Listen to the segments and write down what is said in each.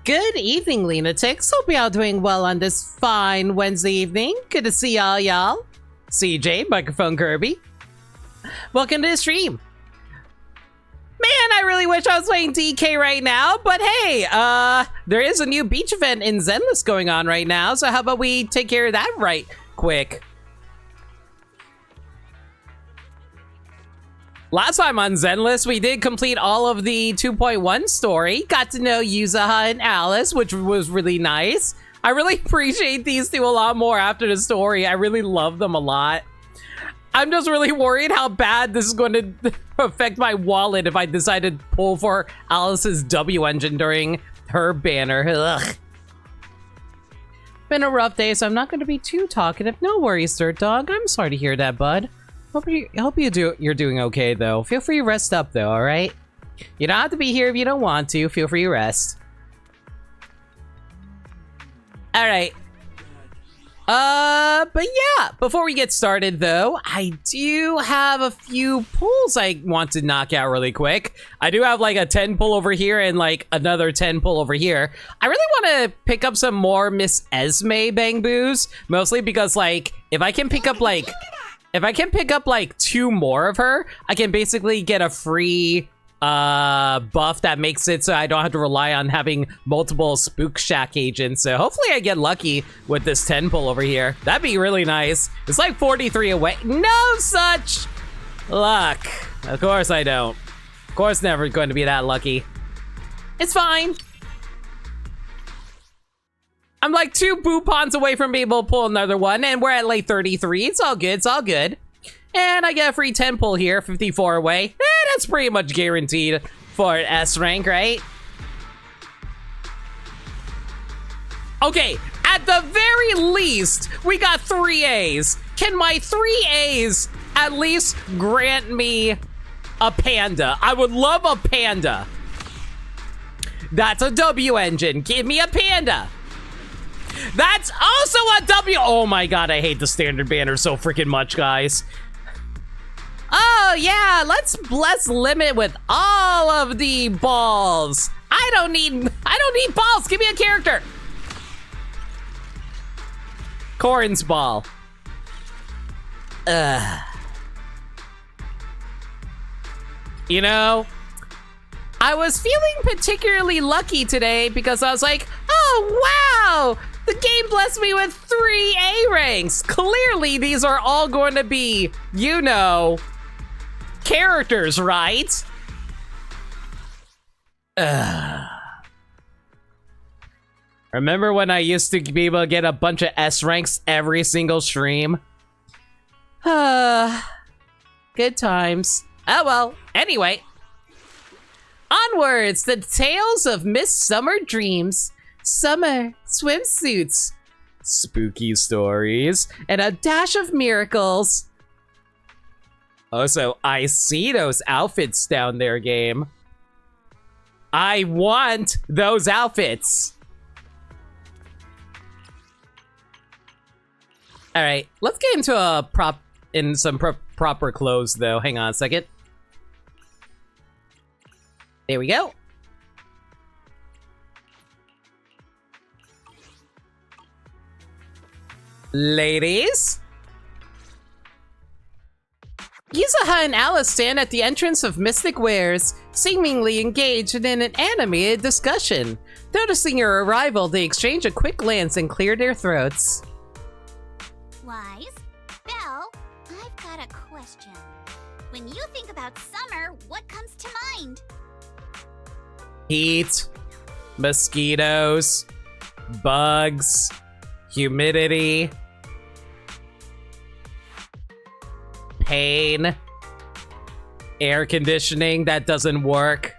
Good evening, lunatics. Hope y'all doing well on this fine Wednesday evening. Good to see y'all. CJ, Microphone Kirby. Welcome to the stream. Man, I really wish I was playing DK right now, but hey, there is a new beach event in Zenless going on right now, so how about we take care of that right quick? Last time on Zenless, we did complete all of the 2.1 story. Got to know Yuzaha and Alice, which was really nice. I really appreciate these two a lot more after the story. I really love them a lot. I'm just really worried how bad this is going to affect my wallet if I decide to pull for Alice's W engine during her banner. Ugh. Been a rough day, so I'm not going to be too talkative. No worries, Dirt Dog. I'm sorry to hear that, bud. Hope you're doing okay, though. Feel free to rest up, though, alright? You don't have to be here if you don't want to. Feel free to rest. Alright. But yeah, before we get started, though, I do have a few pulls I want to knock out really quick. I do have, like, a 10 pull over here and, like, another 10 pull over here. I really want to pick up some more Miss Esme Bang Boos, mostly because, like, if I can pick up, like, two more of her, I can basically get a free buff that makes it so I don't have to rely on having multiple Spook Shack agents. So hopefully I get lucky with this 10 pull over here. That'd be really nice. It's like 43 away. No such luck. Of course I don't. Of course never going to be that lucky. It's fine. I'm like 2 Boopons away from being able to pull another one, and we're at like 33. It's all good. It's all good. And I get a free 10 pull here, 54 away. That's pretty much guaranteed for an S rank, right? Okay, at the very least, we got 3 A's. Can my 3 A's at least grant me a panda? I would love a panda. That's a W engine. Give me a panda. That's also a W. Oh my god, I hate the standard banner so freaking much, guys. Oh yeah, let's limit with all of the balls. I don't need balls. Give me a character. Corrin's ball. You know, I was feeling particularly lucky today because I was like, oh wow, the game blessed me with 3 A ranks. Clearly these are all going to be, you know, characters, right? Remember when I used to be able to get a bunch of S ranks every single stream? Good times. Oh well, anyway. Onwards, the tales of Miss Summer Dreams. Summer swimsuits. Spooky stories. And a dash of miracles. Also, I see those outfits down there, game. I want those outfits. All right, let's get into some proper clothes, though. Hang on a second. There we go. Ladies. Yuzaha and Alice stand at the entrance of Mystic Wares, seemingly engaged in an animated discussion. Noticing your arrival, they exchange a quick glance and clear their throats. Wise? Belle, I've got a question. When you think about summer, what comes to mind? Heat, mosquitoes, bugs, humidity, pain, air conditioning that doesn't work.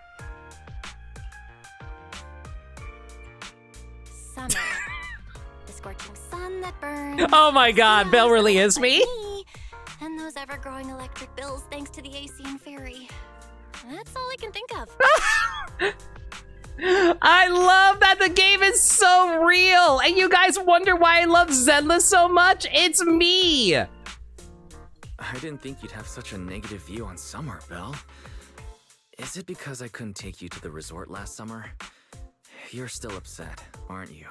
Summer. The scorching sun that burns. Oh my god, Belle really is me? And those ever-growing electric bills thanks to the AC and ferry. That's all I can think of. I love that the game is so real, and you guys wonder why I love Zenless so much? It's me! I didn't think you'd have such a negative view on summer, Belle. Is it because I couldn't take you to the resort last summer? you're still upset, aren't you?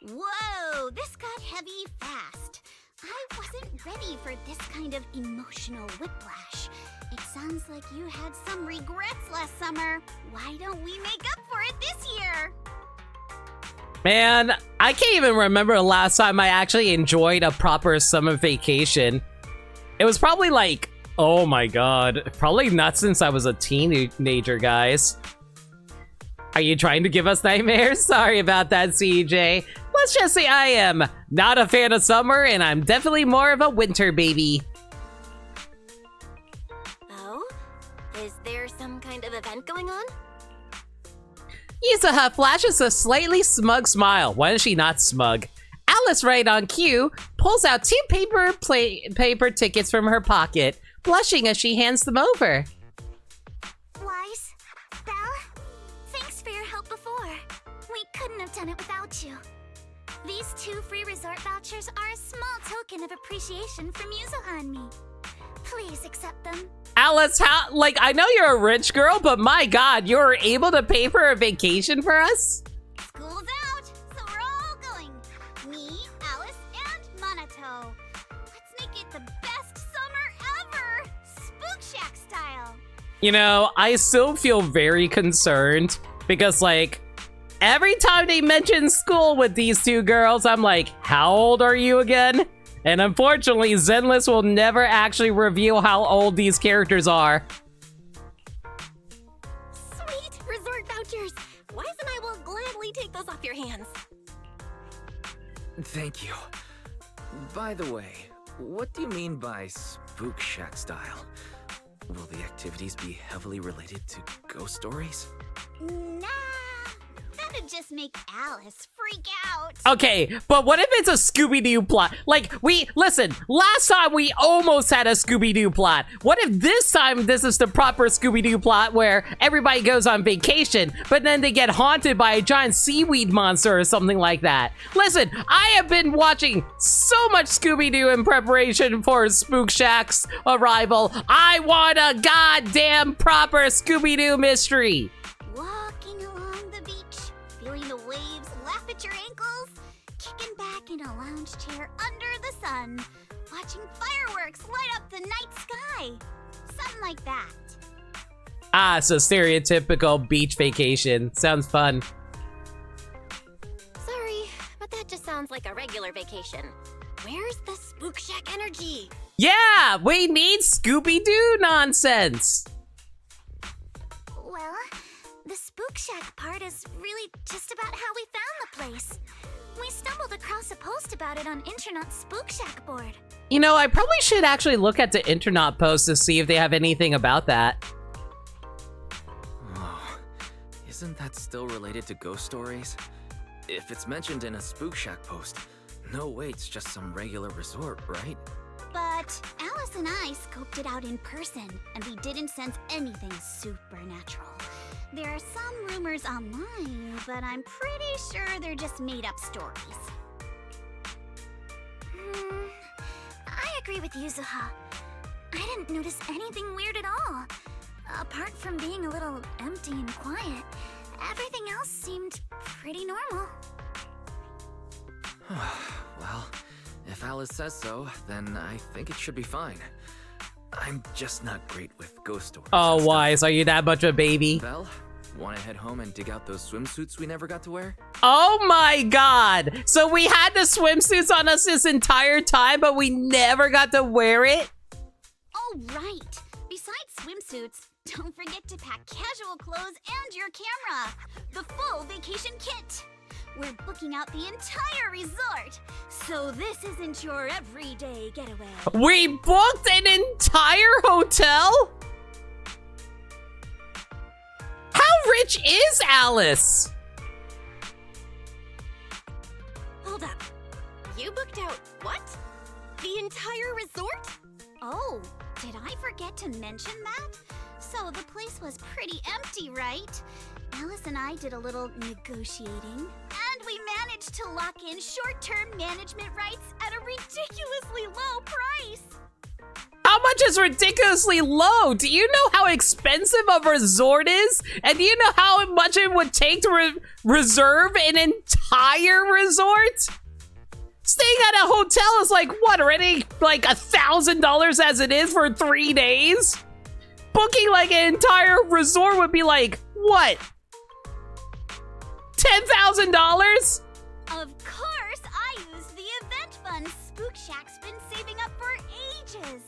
Whoa, this got heavy fast. I wasn't ready for this kind of emotional whiplash. It sounds like you had some regrets last summer. Why don't we make up for it this year? Man, I can't even remember the last time I actually enjoyed a proper summer vacation. It was probably like, oh my god, probably not since I was a teenager, guys. Are you trying to give us nightmares? Sorry about that, CJ. Let's just say I am not a fan of summer, and I'm definitely more of a winter baby. Oh? Is there some kind of event going on? Yuzuha flashes a slightly smug smile. Why is she not smug? Alice, right on cue, pulls out 2 paper tickets from her pocket, blushing as she hands them over. Wise, Belle, thanks for your help before. We couldn't have done it without you. These 2 free resort vouchers are a small token of appreciation from Yuzuha and me. Please accept them. Alice, how, like, I know you're a rich girl, but my god, you're able to pay for a vacation for us? School's out, so we're all going. Me, Alice, and Monato. Let's make it the best summer ever! Spook Shack style. You know, I still feel very concerned because, like, every time they mention school with these 2 girls, I'm like, how old are you again? And unfortunately, Zenless will never actually reveal how old these characters are. Sweet! Resort vouchers! Wise and I will gladly take those off your hands. Thank you. By the way, what do you mean by Spook Shack style? Will the activities be heavily related to ghost stories? Nah, that'd just make Alice freak out. Okay, but what if it's a Scooby-Doo plot? Like, listen, last time we almost had a Scooby-Doo plot. What if this time this is the proper Scooby-Doo plot where everybody goes on vacation, but then they get haunted by a giant seaweed monster or something like that? Listen, I have been watching so much Scooby-Doo in preparation for Spook Shack's arrival. I want a goddamn proper Scooby-Doo mystery. Walking along the beach, feeling the waves lap at your ankles, kicking back in a lounge chair under the sun, watching fireworks light up the night sky. Something like that. Ah, so stereotypical beach vacation. Sounds fun. Sorry, but that just sounds like a regular vacation. Where's the Spook Shack energy? Yeah, we need Scooby-Doo nonsense. Well, the Spook Shack part is really just about how we found the place. We stumbled across a post about it on Internet's Spook Shack board. You know, I probably should actually look at the internet post to see if they have anything about that. Oh, isn't that still related to ghost stories? If it's mentioned in a Spook Shack post, no way it's just some regular resort, right? But Alice and I scoped it out in person, and we didn't sense anything supernatural. There are some rumors online, but I'm pretty sure they're just made-up stories. I agree with Yuzuha. I didn't notice anything weird at all. Apart from being a little empty and quiet, everything else seemed pretty normal. Well, if Alice says so, then I think it should be fine. I'm just not great with ghost stories. Oh, and stuff. Wise, are you that much of a baby? Belle, wanna head home and dig out those swimsuits we never got to wear? Oh my god! So we had the swimsuits on us this entire time, but we never got to wear it? Oh, right. Besides swimsuits, don't forget to pack casual clothes and your camera. The full vacation kit. We're booking out the entire resort, so this isn't your everyday getaway. We booked an entire hotel? How rich is Alice? Hold up. You booked out what? The entire resort? Oh, did I forget to mention that? So the place was pretty empty, right? Alice and I did a little negotiating, and we managed to lock in short-term management rights at a ridiculously low price. How much is ridiculously low? Do you know how expensive a resort is? And do you know how much it would take to reserve an entire resort? Staying at a hotel is like, what, already like $1,000 as it is for 3 days? Booking like an entire resort would be like, what? $10,000? Of course, I used the event fund Spook Shack's been saving up for ages.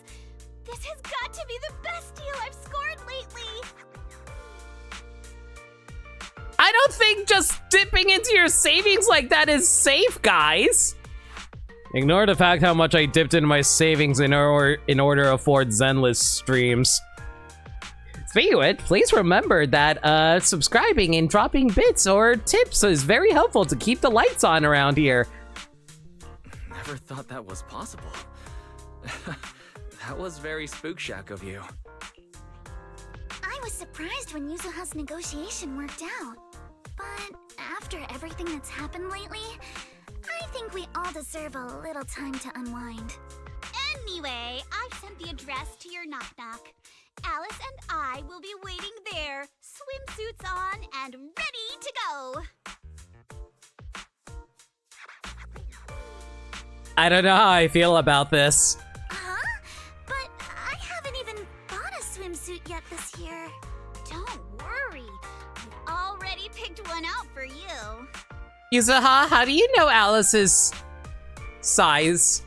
This has got to be the best deal I've scored lately. I don't think just dipping into your savings like that is safe, guys. Ignore the fact how much I dipped into my savings in order to afford Zenless streams. Speaking of it, please remember that subscribing and dropping bits or tips is very helpful to keep the lights on around here. Never thought that was possible. That was very Spook Shack of you. I was surprised when Yuzuha's negotiation worked out. But after everything that's happened lately, I think we all deserve a little time to unwind. Anyway, I've sent the address to your knock-knock. Alice and I will be waiting there, swimsuits on and ready to go. I don't know how I feel about this. Huh? But I haven't even bought a swimsuit yet this year. Don't worry, we've already picked one out for you. Yuzuha, how do you know Alice's size?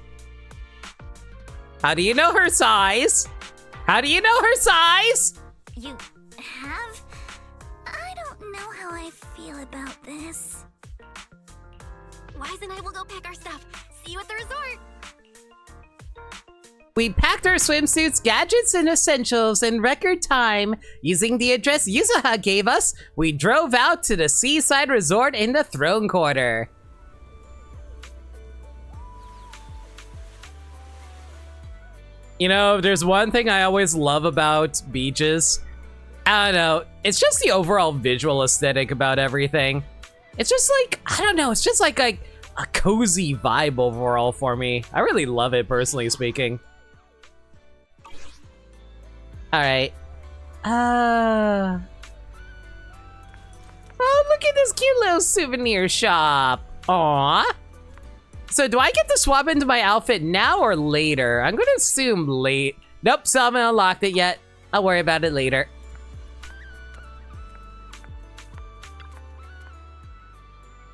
How do you know her size? How do you know her size? You have? I don't know how I feel about this. Wise and I will go pack our stuff. See you at the resort. We packed our swimsuits, gadgets, and essentials in record time. Using the address Yuzuha gave us, we drove out to the seaside resort in the Throne Quarter. You know, there's one thing I always love about beaches. I don't know, it's just the overall visual aesthetic about everything. It's just like, I don't know, it's just like a cozy vibe overall for me. I really love it, personally speaking. Alright. Oh, look at this cute little souvenir shop. Aww. So do I get to swap into my outfit now or later? I'm gonna assume late. Nope, still haven't unlocked it yet. I'll worry about it later.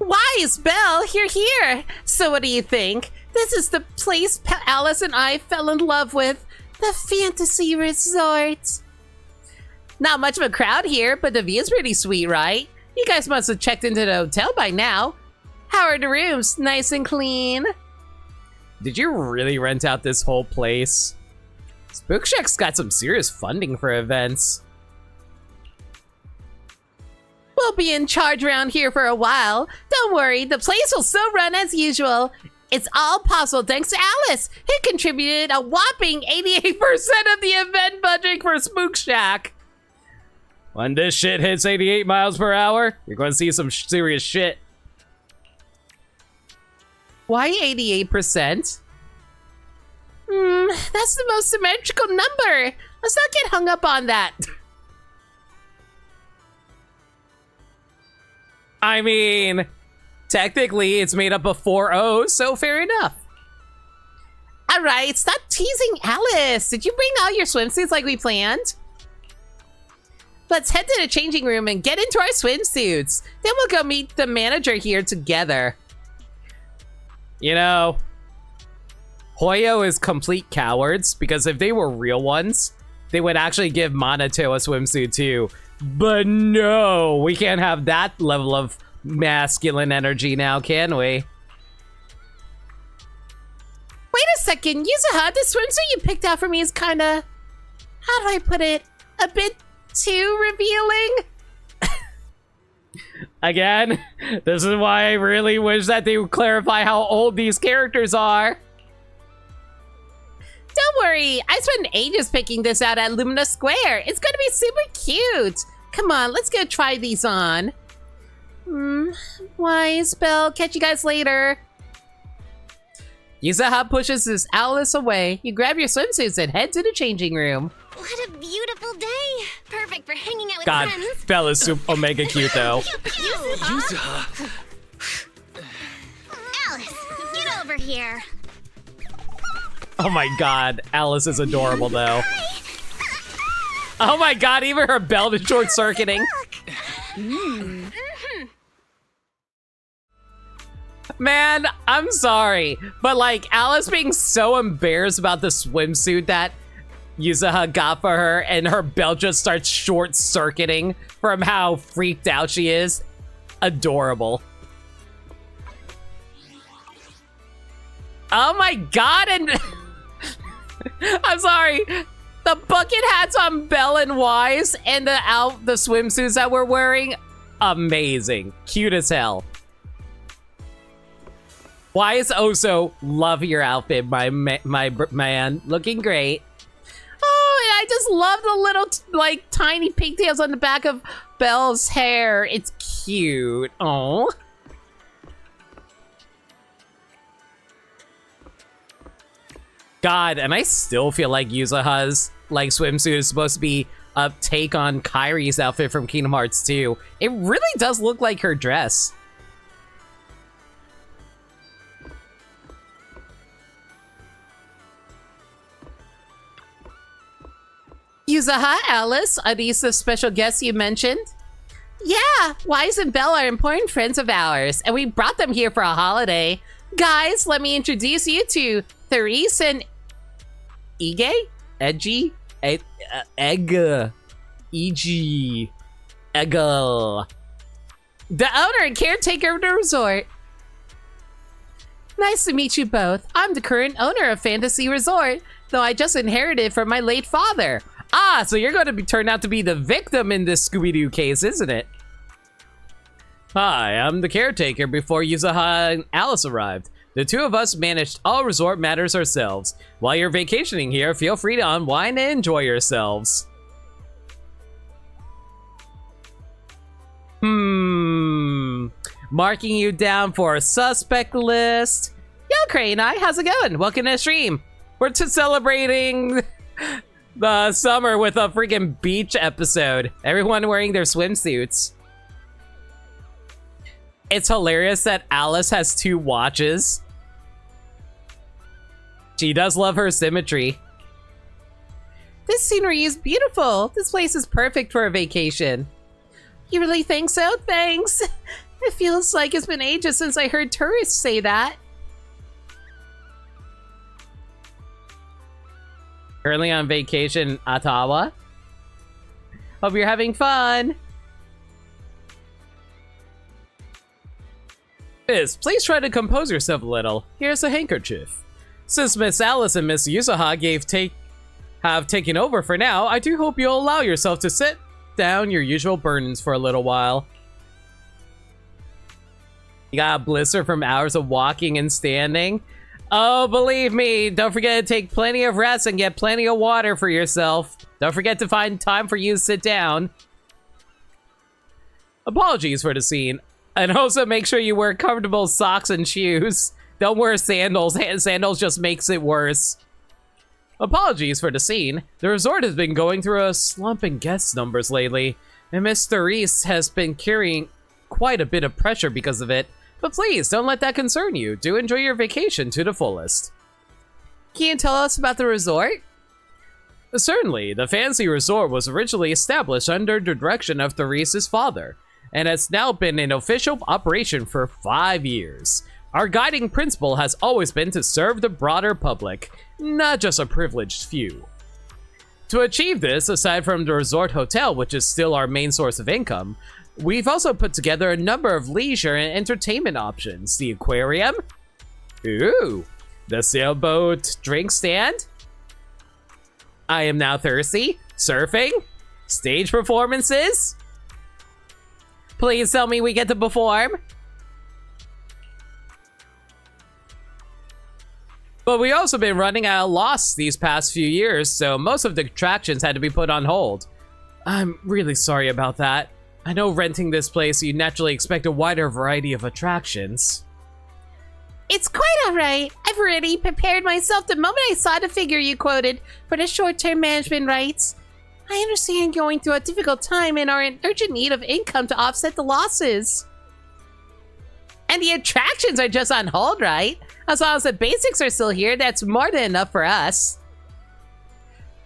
Wise, Belle, you're here. So what do you think? This is the place Alice and I fell in love with. The Fantasy Resort. Not much of a crowd here, but the view's pretty sweet, right? You guys must have checked into the hotel by now. How are the rooms? Nice and clean? Did you really rent out this whole place? Spook Shack's got some serious funding for events. We'll be in charge around here for a while. Don't worry, the place will still run as usual. It's all possible thanks to Alice, who contributed a whopping 88% of the event budget for Spook Shack. When this shit hits 88 miles per hour, you're going to see some serious shit. Why 88%? That's the most symmetrical number. Let's not get hung up on that. I mean, technically it's made up of 4 O's, so fair enough. All right, stop teasing Alice. Did you bring all your swimsuits like we planned? Let's head to the changing room and get into our swimsuits. Then we'll go meet the manager here together. You know, Hoyo is complete cowards, because if they were real ones, they would actually give Minato a swimsuit too. But no, we can't have that level of masculine energy now, can we? Wait a second, Yuzuha, the swimsuit you picked out for me is kinda, how do I put it, a bit too revealing? Again, this is why I really wish that they would clarify how old these characters are. Don't worry, I spent ages picking this out at Lumina Square. It's gonna be super cute. Come on, let's go try these on. Wise, Belle, catch you guys later. Yusaha pushes his Alice away. You grab your swimsuits and head to the changing room. What a beautiful day. Perfect for hanging out with God, friends. Bella's super omega cute though. Yusaha! Alice, get over here. Oh my god, Alice is adorable though. Oh my god, even her belt is short-circuiting. Man, I'm sorry, but like Alice being so embarrassed about the swimsuit that Yusaha got for her and her belt just starts short-circuiting from how freaked out she is. Adorable. Oh my god, and I'm sorry. The bucket hats on Belle and Wise and the swimsuits that we're wearing, amazing. Cute as hell. Wise also, love your outfit, my man. Looking great. Oh, and I just love the little, like, tiny pigtails on the back of Belle's hair. It's cute. Oh. God, and I still feel like Yusaha's like swimsuit is supposed to be a take on Kairi's outfit from Kingdom Hearts 2. It really does look like her dress. Yusaha, Alice, are these the special guests you mentioned? Yeah, Wise and Belle are important friends of ours, and we brought them here for a holiday. Guys, let me introduce you to Therese and Ige? Eggy? Egg? E.G. Eggle. The owner and caretaker of the resort. Nice to meet you both. I'm the current owner of Fantasy Resort, though I just inherited from my late father. Ah, so you're going to turn out to be the victim in this Scooby-Doo case, isn't it? Hi, I'm the caretaker before Yusaha and Alice arrived. The two of us managed all resort matters ourselves. While you're vacationing here, feel free to unwind and enjoy yourselves. Marking you down for a suspect list. Yo, Crane, how's it going? Welcome to the stream. We're celebrating the summer with a freaking beach episode. Everyone wearing their swimsuits. It's hilarious that Alice has 2 watches. She does love her symmetry. This scenery is beautiful. This place is perfect for a vacation. You really think so? Thanks. It feels like it's been ages since I heard tourists say that. Currently on vacation in Ottawa. Hope you're having fun. Miss, please try to compose yourself a little. Here's a handkerchief. Since Miss Alice and Miss Yusaha have taken over for now, I do hope you'll allow yourself to set down your usual burdens for a little while. You got a blister from hours of walking and standing? Oh, believe me, don't forget to take plenty of rest and get plenty of water for yourself. Don't forget to find time for you to sit down. Apologies for the scene. And also make sure you wear comfortable socks and shoes. Don't wear sandals. Sandals just makes it worse. Apologies for the scene. The resort has been going through a slump in guest numbers lately, and Miss Therese has been carrying quite a bit of pressure because of it. But please, don't let that concern you. Do enjoy your vacation to the fullest. Can you tell us about the resort? Certainly. The Fantasy Resort was originally established under the direction of Therese's father, and has now been in official operation for 5 years. Our guiding principle has always been to serve the broader public, not just a privileged few. To achieve this, aside from the resort hotel, which is still our main source of income, we've also put together a number of leisure and entertainment options. The aquarium, ooh, the sailboat drink stand, I am now thirsty, surfing, stage performances. Please tell me we get to perform. But we've also been running at a loss these past few years, so most of the attractions had to be put on hold. I'm really sorry about that. I know renting this place, you naturally expect a wider variety of attractions. It's quite alright. I've already prepared myself the moment I saw the figure you quoted for the short-term management rights. I understand you're going through a difficult time and are in urgent need of income to offset the losses. And the attractions are just on hold, right? As long as the basics are still here, that's more than enough for us.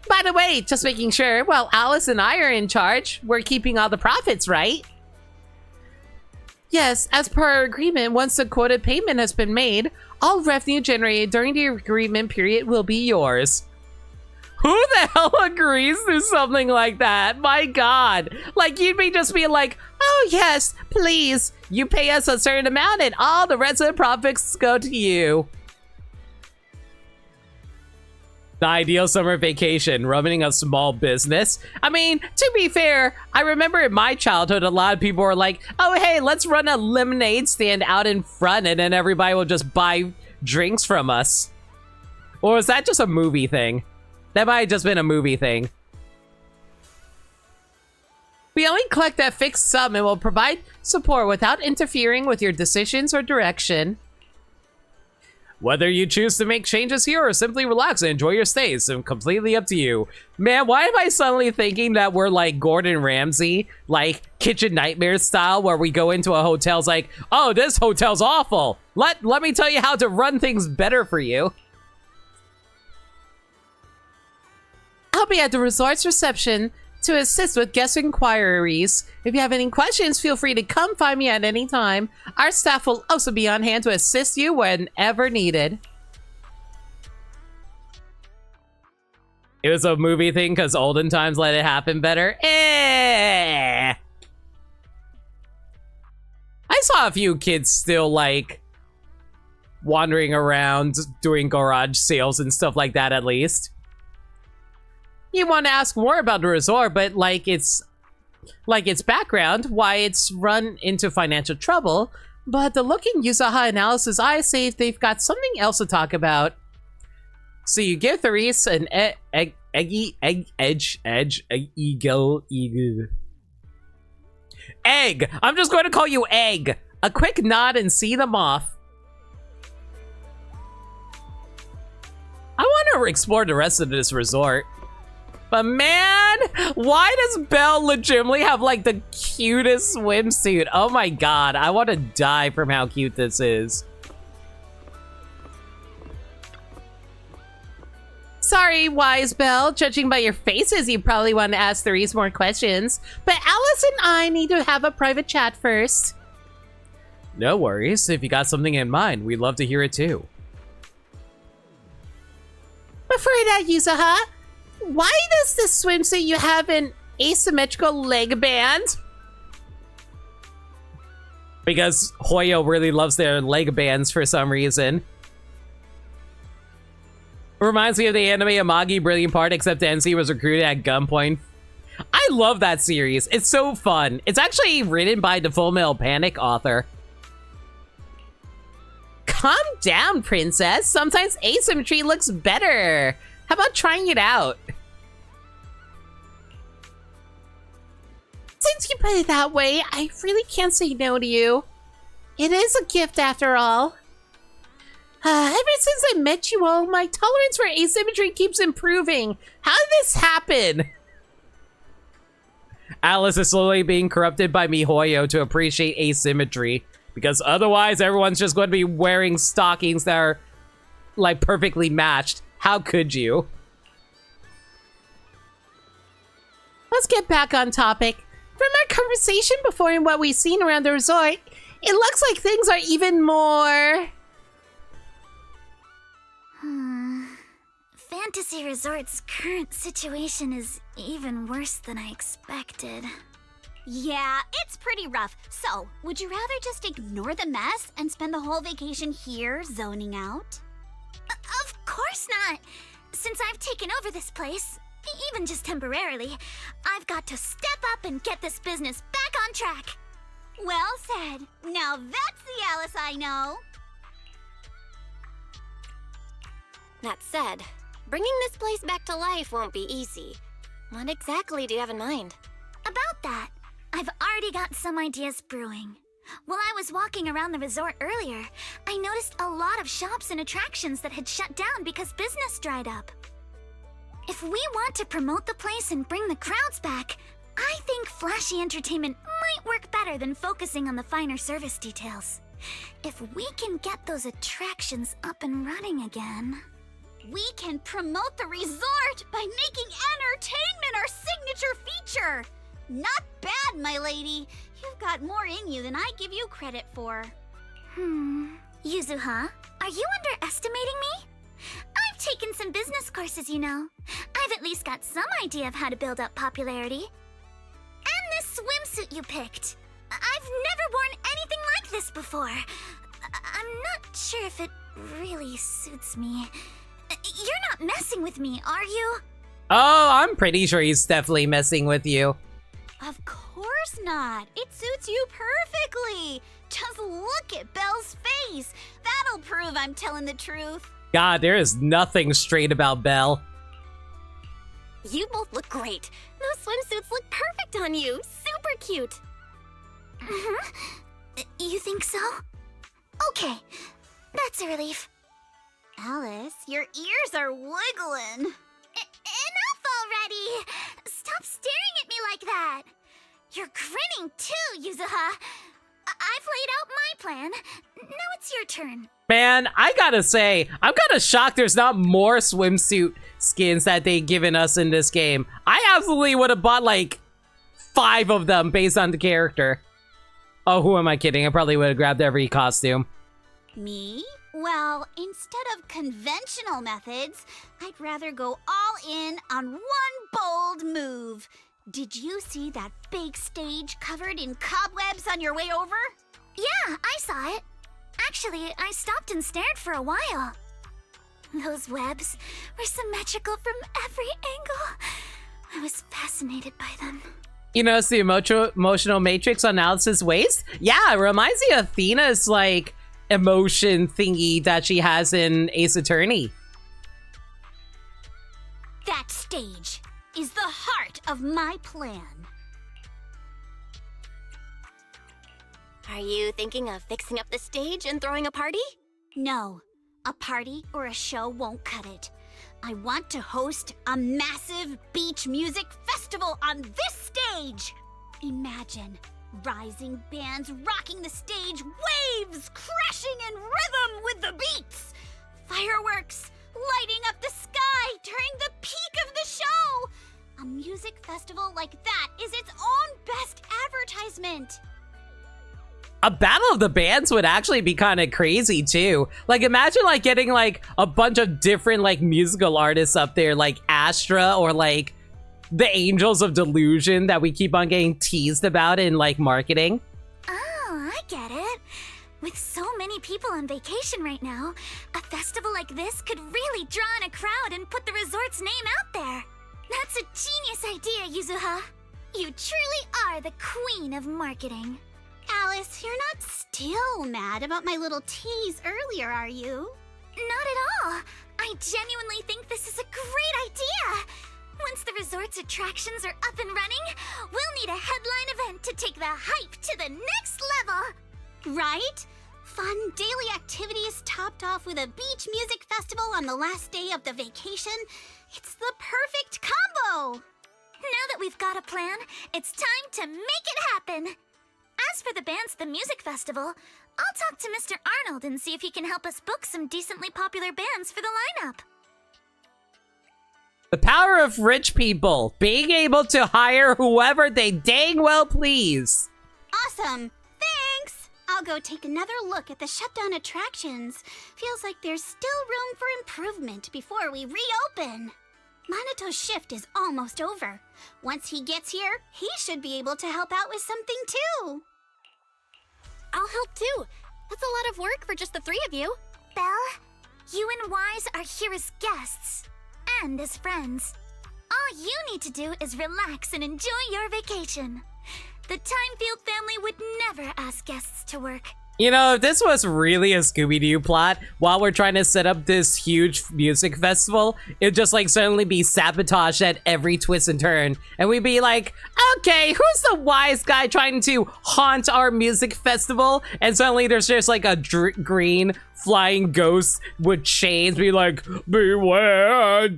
By the way, just making sure, while Alice and I are in charge, we're keeping all the profits, right? Yes, as per our agreement, once the quoted payment has been made, all revenue generated during the agreement period will be yours. Who the hell agrees to something like that? My god. Like, you'd be just being like, oh yes, please, you pay us a certain amount and all the rest of the profits go to you. The ideal summer vacation, running a small business. I mean, to be fair, I remember in my childhood, a lot of people were like, oh, hey, let's run a lemonade stand out in front and then everybody will just buy drinks from us. Or was that just a movie thing? That might have just been a movie thing. We only collect that fixed sum and will provide support without interfering with your decisions or direction. Whether you choose to make changes here or simply relax and enjoy your stay is completely up to you. Man, why am I suddenly thinking that we're like Gordon Ramsay, like Kitchen Nightmares style, where we go into a hotel, it's like, oh, this hotel's awful. Let me tell you how to run things better for you. I'll be at the resort's reception to assist with guest inquiries. If you have any questions, feel free to come find me at any time. Our staff will also be on hand to assist you whenever needed. It was a movie thing because olden times let it happen better. I saw a few kids still like wandering around doing garage sales and stuff like that, at least. You want to ask more about the resort, but like its background, why it's run into financial trouble. But the look in Yusaha analysis, I say they've got something else to talk about. So you give Therese an egg. I'm just going to call you Egg. A quick nod and see them off. I want to explore the rest of this resort. But man, why does Belle legitimately have like the cutest swimsuit? Oh my god, I want to die from how cute this is. Sorry, Wise Belle. Judging by your faces, you probably want to ask Therese more questions. But Alice and I need to have a private chat first. No worries. If you got something in mind, we'd love to hear it too. Before that, Yusaha, why does this swimsuit you have an asymmetrical leg band? Because Hoyo really loves their leg bands for some reason. Reminds me of the anime Amagi Brilliant Part, except NC was recruited at gunpoint. I love that series. It's so fun. It's actually written by the Full Metal Panic author. Calm down, princess. Sometimes asymmetry looks better. How about trying it out? Since you put it that way, I really can't say no to you. It is a gift after all. Ever since I met you all, my tolerance for asymmetry keeps improving. How did this happen? Alice is slowly being corrupted by MiHoYo to appreciate asymmetry. Because otherwise, everyone's just going to be wearing stockings that are, like, perfectly matched. How could you? Let's get back on topic. From our conversation before and what we've seen around the resort, it looks like things are even more... Fantasy Resort's current situation is even worse than I expected. Yeah, it's pretty rough. So, would you rather just ignore the mess and spend the whole vacation here zoning out? Of course not! Since I've taken over this place, even just temporarily, I've got to step up and get this business back on track! Well said. Now that's the Alice I know. That said, bringing this place back to life won't be easy. What exactly do you have in mind? About that, I've already got some ideas brewing. While I was walking around the resort earlier, I noticed a lot of shops and attractions that had shut down because business dried up. If we want to promote the place and bring the crowds back, I think flashy entertainment might work better than focusing on the finer service details. If we can get those attractions up and running again... We can promote the resort by making entertainment our signature feature! Not bad, my lady. You've got more in you than I give you credit for. Yuzuha, are you underestimating me? I've taken some business courses, you know. I've at least got some idea of how to build up popularity. And this swimsuit you picked. I've never worn anything like this before. I'm not sure if it really suits me. You're not messing with me, are you? Oh, I'm pretty sure he's definitely messing with you. Of course not. It suits you perfectly. Just look at Belle's face. That'll prove I'm telling the truth. God, there is nothing straight about Belle. You both look great. Those swimsuits look perfect on you. Super cute. You think so? Okay, that's a relief. Alice, your ears are wiggling. Enough already! Stop staring at me like that! You're grinning too, Yuzuha. I've laid out my plan. Now it's your turn. Man, I gotta say, I'm kind of shocked there's not more swimsuit skins that they've given us in this game. I absolutely would have bought like 5 of them based on the character. Oh, who am I kidding? I probably would have grabbed every costume. Me? Well, instead of conventional methods, I'd rather go all in on one bold move. Did you see that big stage covered in cobwebs on your way over? Yeah, I saw it. Actually, I stopped and stared for a while. Those webs were symmetrical from every angle. I was fascinated by them. You notice the emotional matrix on Alice's waist? Yeah, it reminds me of Athena's, like, emotion thingy that she has in Ace Attorney. That stage is the heart of my plan. Are you thinking of fixing up the stage and throwing a party? No, a party or a show won't cut it. I want to host a massive beach music festival on this stage. Imagine rising bands rocking the stage, waves crashing in rhythm with the beats, fireworks lighting up the sky during the peak of the show. A music festival like that is its own best advertisement. A battle of the bands would actually be kind of crazy too. Like, imagine like getting like a bunch of different like musical artists up there, like Astra or like the Angels of Delusion that we keep on getting teased about in like marketing. Oh, I get it. With so many people on vacation right now, a festival like this could really draw in a crowd and put the resort's name out there. That's a genius idea, Yuzuha. You truly are the queen of marketing. Alice, you're not still mad about my little tease earlier, are you? Not at all. I genuinely think this is a great idea. Once the resort's attractions are up and running, we'll need a headline event to take the hype to the next level. Right? Fun daily activities topped off with a beach music festival on the last day of the vacation. It's the perfect combo. Now that we've got a plan, it's time to make it happen. As for the bands at the music festival, I'll talk to Mr. Arnold and see if he can help us book some decently popular bands for the lineup. The power of rich people, being able to hire whoever they dang well please. Awesome. Thanks. I'll go take another look at the shutdown attractions. Feels like there's still room for improvement before we reopen. Maneto's shift is almost over. Once he gets here, he should be able to help out with something too. I'll help too. That's a lot of work for just the 3 of you. Belle, you and Wise are here as guests and as friends. All you need to do is relax and enjoy your vacation. The Timefield family would never ask guests to work. You know, if this was really a Scooby-Doo plot, while we're trying to set up this huge music festival, it'd just like suddenly be sabotaged at every twist and turn. And we'd be like, okay, who's the wise guy trying to haunt our music festival? And suddenly there's just like a green flying ghost with chains be like, beware,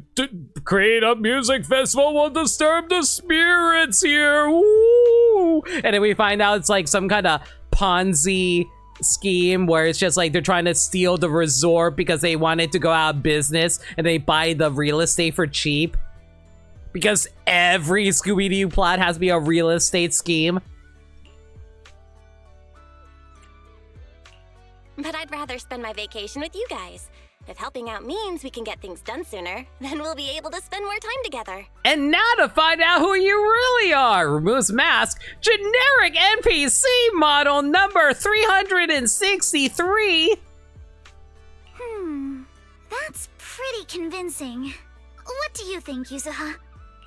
create a music festival will disturb the spirits here. Woo! And then we find out it's like some kind of Ponzi scheme where it's just like they're trying to steal the resort because they want it to go out of business and they buy the real estate for cheap. Because every Scooby-Doo plot has to be a real estate scheme. But I'd rather spend my vacation with you guys. If helping out means we can get things done sooner, then we'll be able to spend more time together. And now to find out who you really are, removes mask, generic NPC model number 363. That's pretty convincing. What do you think, Yuzuha?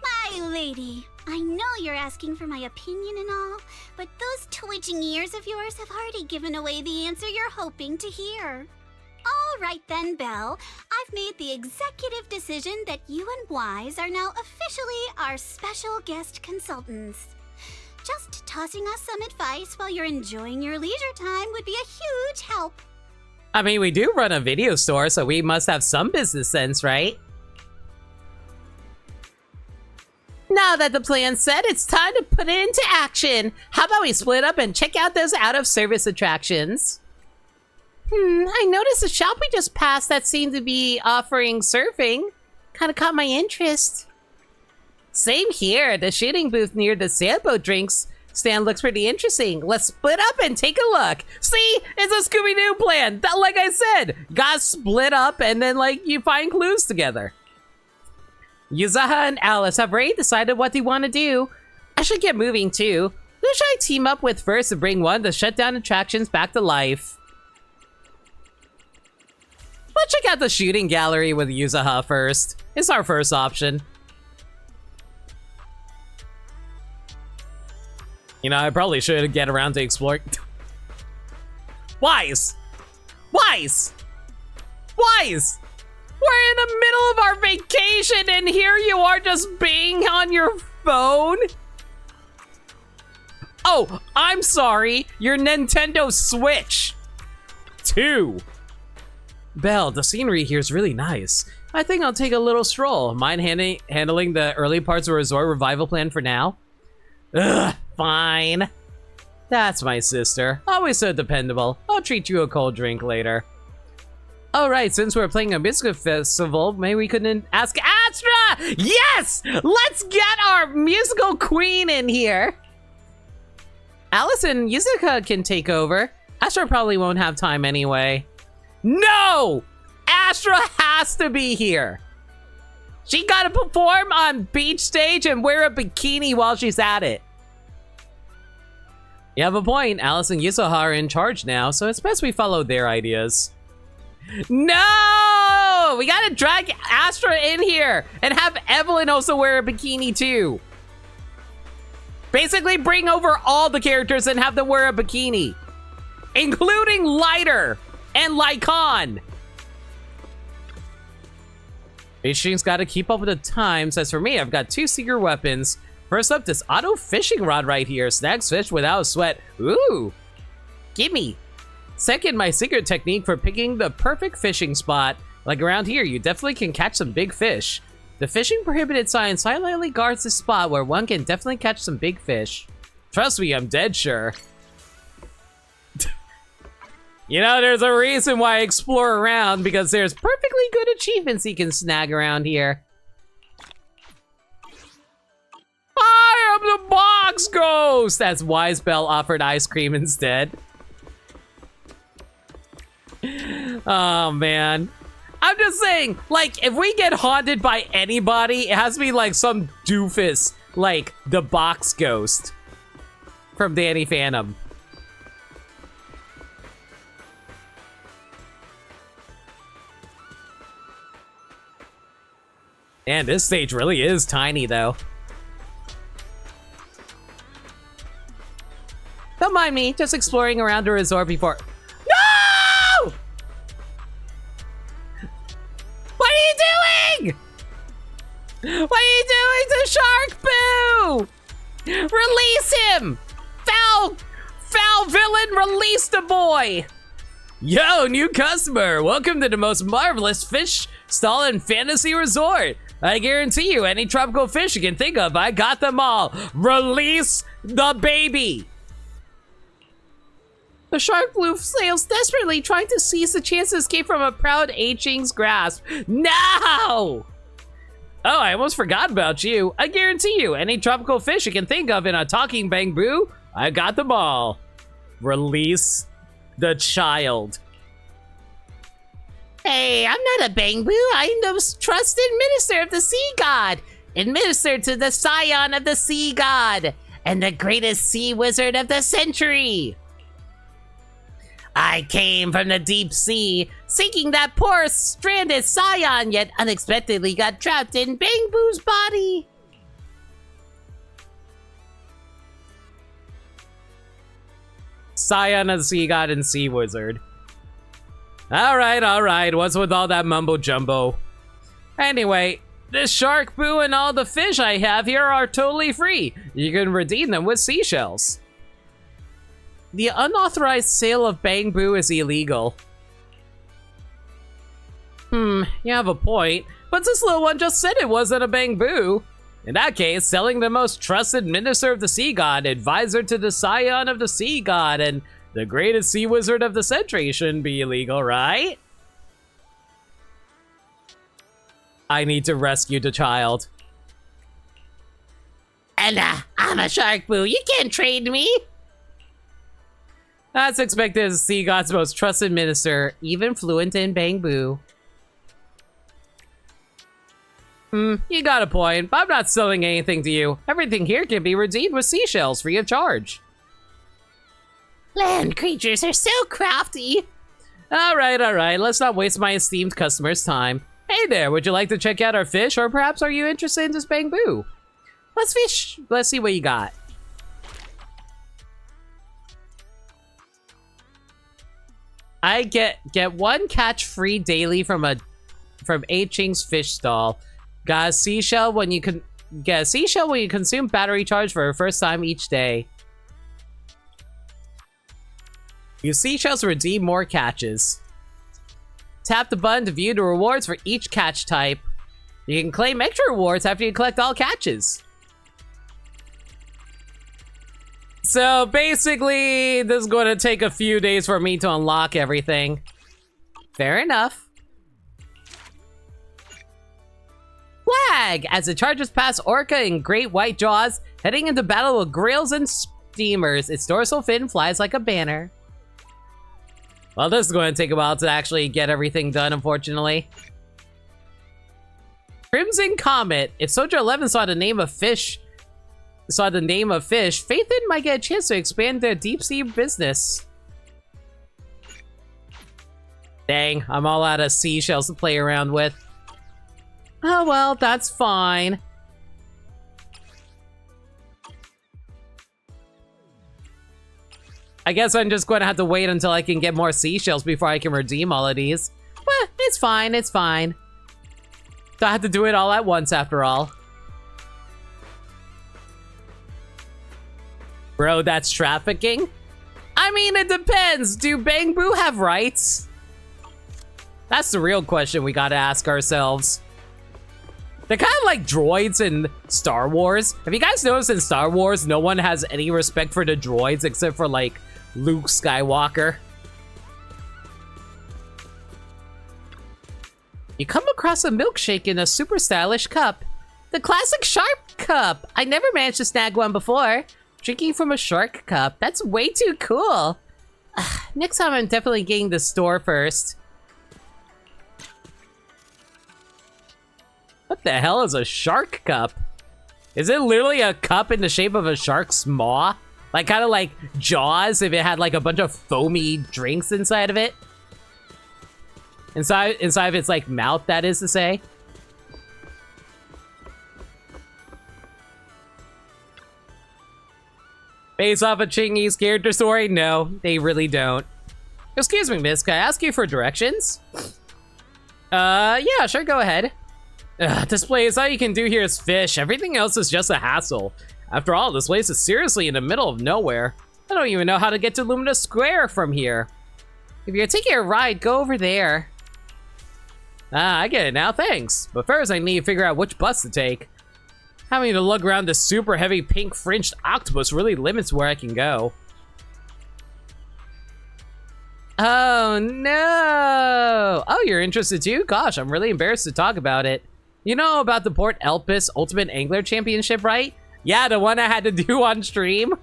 My lady, I know you're asking for my opinion and all, but those twitching ears of yours have already given away the answer you're hoping to hear. All right then, Belle. I've made the executive decision that you and Wise are now officially our special guest consultants. Just tossing us some advice while you're enjoying your leisure time would be a huge help. I mean, we do run a video store, so we must have some business sense, right? Now that the plan's set, it's time to put it into action. How about we split up and check out those out-of-service attractions? I noticed the shop we just passed that seemed to be offering surfing. Kind of caught my interest. Same here. The shooting booth near the sailboat drinks stand looks pretty interesting. Let's split up and take a look. See? It's a Scooby-Doo plan. Like I said, got split up and then like you find clues together. Yuzuha and Alice have already decided what they want to do. I should get moving too. Who should I team up with first to bring one of the shut down attractions back to life? Let's check out the shooting gallery with Yuzuha first. It's our first option. You know, I probably should get around to exploring. Wise! Wise! Wise! We're in the middle of our vacation and here you are just being on your phone? Oh, I'm sorry. Your Nintendo Switch 2. Belle, the scenery here is really nice. I think I'll take a little stroll. Mind handling the early parts of Resort Revival plan for now? Ugh, fine. That's my sister. Always so dependable. I'll treat you a cold drink later. Alright, since we're playing a music festival, maybe we couldn't ask Astra! Yes! Let's get our musical queen in here! Alice and Yuzuha can take over. Astra probably won't have time anyway. No! Astra has to be here. She gotta perform on beach stage and wear a bikini while she's at it. You have a point. Alice and Yuzuha are in charge now, so it's best we follow their ideas. No! We gotta drag Astra in here and have Evelyn also wear a bikini too. Basically bring over all the characters and have them wear a bikini. Including Lighter and Lycon. Fishing's gotta keep up with the times. As for me, I've got 2 secret weapons. First up, this auto fishing rod right here. Snags fish without sweat. Ooh. Gimme. Second, my secret technique for picking the perfect fishing spot. Like around here, you definitely can catch some big fish. The fishing prohibited sign silently guards the spot where one can definitely catch some big fish. Trust me, I'm dead sure. You know, there's a reason why I explore around, because there's perfectly good achievements you can snag around here. I am the box ghost! As Wise Belle offered ice cream instead. Oh, man. I'm just saying, like, if we get haunted by anybody, it has to be like some doofus, like the box ghost from Danny Phantom. Man, this stage really is tiny, though. Don't mind me, just exploring around the resort before... What are you doing to Shark Boo? Release him! Foul villain, release the boy! Yo, new customer! Welcome to the most marvelous fish stall in Fantasy Resort. I guarantee you, any tropical fish you can think of, I got them all. Release the baby! The shark blue sails desperately, trying to seize the chance to escape from a proud Ching's grasp. No! Oh, I almost forgot about you. I guarantee you, any tropical fish you can think of in a talking bamboo, I got them all. Release the child. Hey, I'm not a bamboo. I'm the trusted minister of the sea god. Administered to the scion of the sea god. And the greatest sea wizard of the century. I came from the deep sea, seeking that poor stranded scion, yet unexpectedly got trapped in Bamboo's body. Scion of the Sea God and Sea Wizard. Alright, what's with all that mumbo jumbo? Anyway, this shark boo and all the fish I have here are totally free. You can redeem them with seashells. The unauthorized sale of bamboo is illegal. You have a point, but this little one just said it wasn't a bamboo. In that case, selling the most trusted minister of the sea god, advisor to the scion of the sea god, and the greatest sea wizard of the century shouldn't be illegal, right? I need to rescue the child. And I'm a shark boo. You can't trade me. That's expected as the sea god's most trusted minister, even fluent in bamboo. You got a point, but I'm not selling anything to you. Everything here can be redeemed with seashells free of charge. Land creatures are so crafty. Alright, let's not waste my esteemed customer's time. Hey there, would you like to check out our fish, or perhaps are you interested in this bamboo? Let's fish. Let's see what you got. I get one catch free daily from Ching's fish stall. Get a seashell when you consume battery charge for the first time each day. Use seashells to redeem more catches. Tap the button to view the rewards for each catch type. You can claim extra rewards after you collect all catches. So basically, this is going to take a few days for me to unlock everything. Fair enough. Flag! As it charges past Orca and Great White Jaws, heading into battle with grills and steamers, its dorsal fin flies like a banner. Well, this is going to take a while to actually get everything done, unfortunately. Crimson Comet. If Soldier 11 saw the name of fish, Faithin might get a chance to expand their deep sea business. Dang, I'm all out of seashells to play around with. Oh well, that's fine. I guess I'm just going to have to wait until I can get more seashells before I can redeem all of these. But it's fine, it's fine. Don't have to do it all at once after all. Bro, that's trafficking? I mean, it depends. Do bamboo have rights? That's the real question we gotta ask ourselves. They're kind of like droids in Star Wars. Have you guys noticed in Star Wars, no one has any respect for the droids except for, like, Luke Skywalker? You come across a milkshake in a super stylish cup. The classic shark cup. I never managed to snag one before. Drinking from a shark cup. That's way too cool. Next time I'm definitely getting the store first. What the hell is a shark cup? Is it literally a cup in the shape of a shark's maw? Like, kind of like Jaws if it had like a bunch of foamy drinks inside of it? Inside of its like mouth, that is to say. Based off of Chingy's character story? No, they really don't. Excuse me, miss, can I ask you for directions? Yeah, sure, go ahead. This place, all you can do here is fish. Everything else is just a hassle. After all, this place is seriously in the middle of nowhere. I don't even know how to get to Lumina Square from here. If you're taking a ride, go over there. Ah, I get it now, thanks. But first, I need to figure out which bus to take. Having to lug around this super heavy pink fringed octopus really limits where I can go. Oh, no. Oh, you're interested too? Gosh, I'm really embarrassed to talk about it. You know about the Port Elpis Ultimate Angler Championship, right? Yeah, the one I had to do on stream.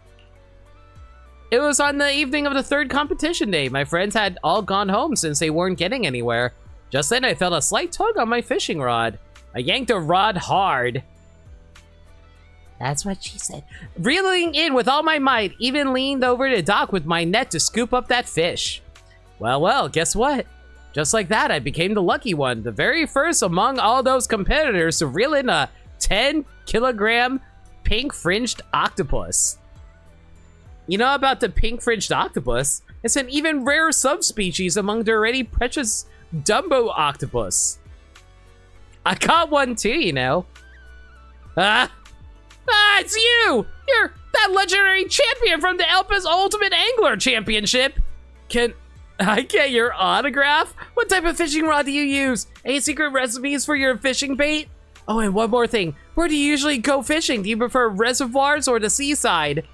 It was on the evening of the third competition day. My friends had all gone home since they weren't getting anywhere. Just then, I felt a slight tug on my fishing rod. I yanked the rod hard. That's what she said. Reeling in with all my might, even leaned over the dock with my net to scoop up that fish. Well, guess what? Just like that, I became the lucky one, the very first among all those competitors to reel in a 10-kilogram pink-fringed octopus. You know about the pink-fringed octopus? It's an even rare subspecies among the already precious Dumbo octopus. I caught one too, you know. It's you! You're that legendary champion from the Elpis Ultimate Angler Championship! Can I get your autograph? What type of fishing rod do you use? Any secret recipes for your fishing bait? Oh, and one more thing. Where do you usually go fishing? Do you prefer reservoirs or the seaside?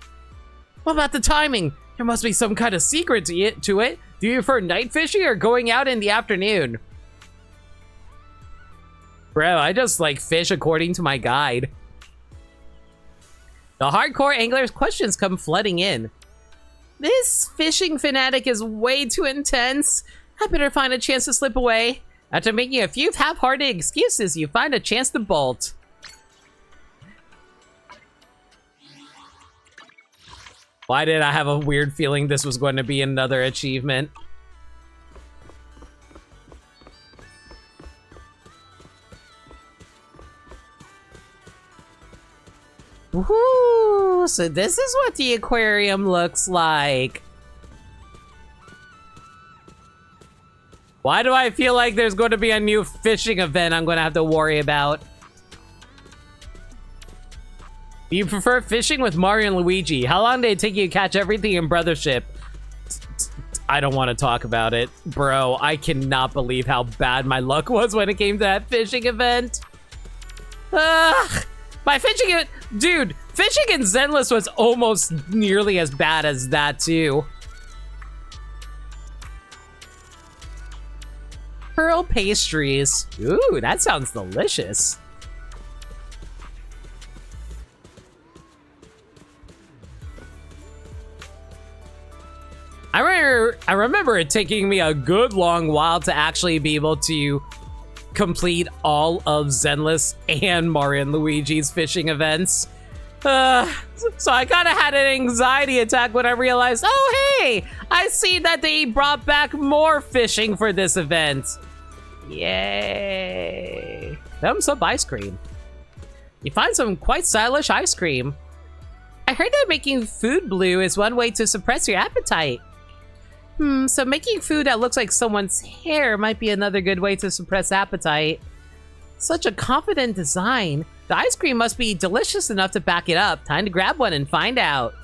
What about the timing? There must be some kind of secret to it. Do you prefer night fishing or going out in the afternoon? Bro, I just like fish according to my guide. The hardcore angler's questions come flooding in. This fishing fanatic is way too intense. I better find a chance to slip away. After making a few half-hearted excuses, you find a chance to bolt. Why did I have a weird feeling this was going to be another achievement? Woohoo! So this is what the aquarium looks like. Why do I feel like there's going to be a new fishing event I'm going to have to worry about? Do you prefer fishing with Mario and Luigi? How long did it take you to catch everything in Brothership? I don't want to talk about it. Bro, I cannot believe how bad my luck was when it came to that fishing event. Ugh! My fishing... Dude, fishing in Zenless was almost nearly as bad as that, too. Pearl pastries. Ooh, that sounds delicious. I remember it taking me a good long while to actually be able to complete all of Zenless and Mario and Luigi's fishing events. So I kind of had an anxiety attack when I realized, oh hey, I see that they brought back more fishing for this event. Yay. Thumbs up ice cream. You find some quite stylish ice cream. I heard that making food blue is one way to suppress your appetite. So making food that looks like someone's hair might be another good way to suppress appetite. Such a confident design. The ice cream must be delicious enough to back it up. Time to grab one and find out.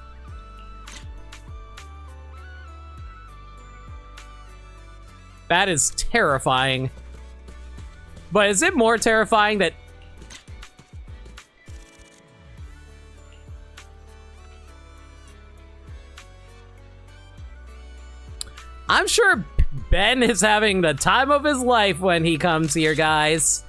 That is terrifying. But is it more terrifying that... I'm sure Ben is having the time of his life when he comes here, guys.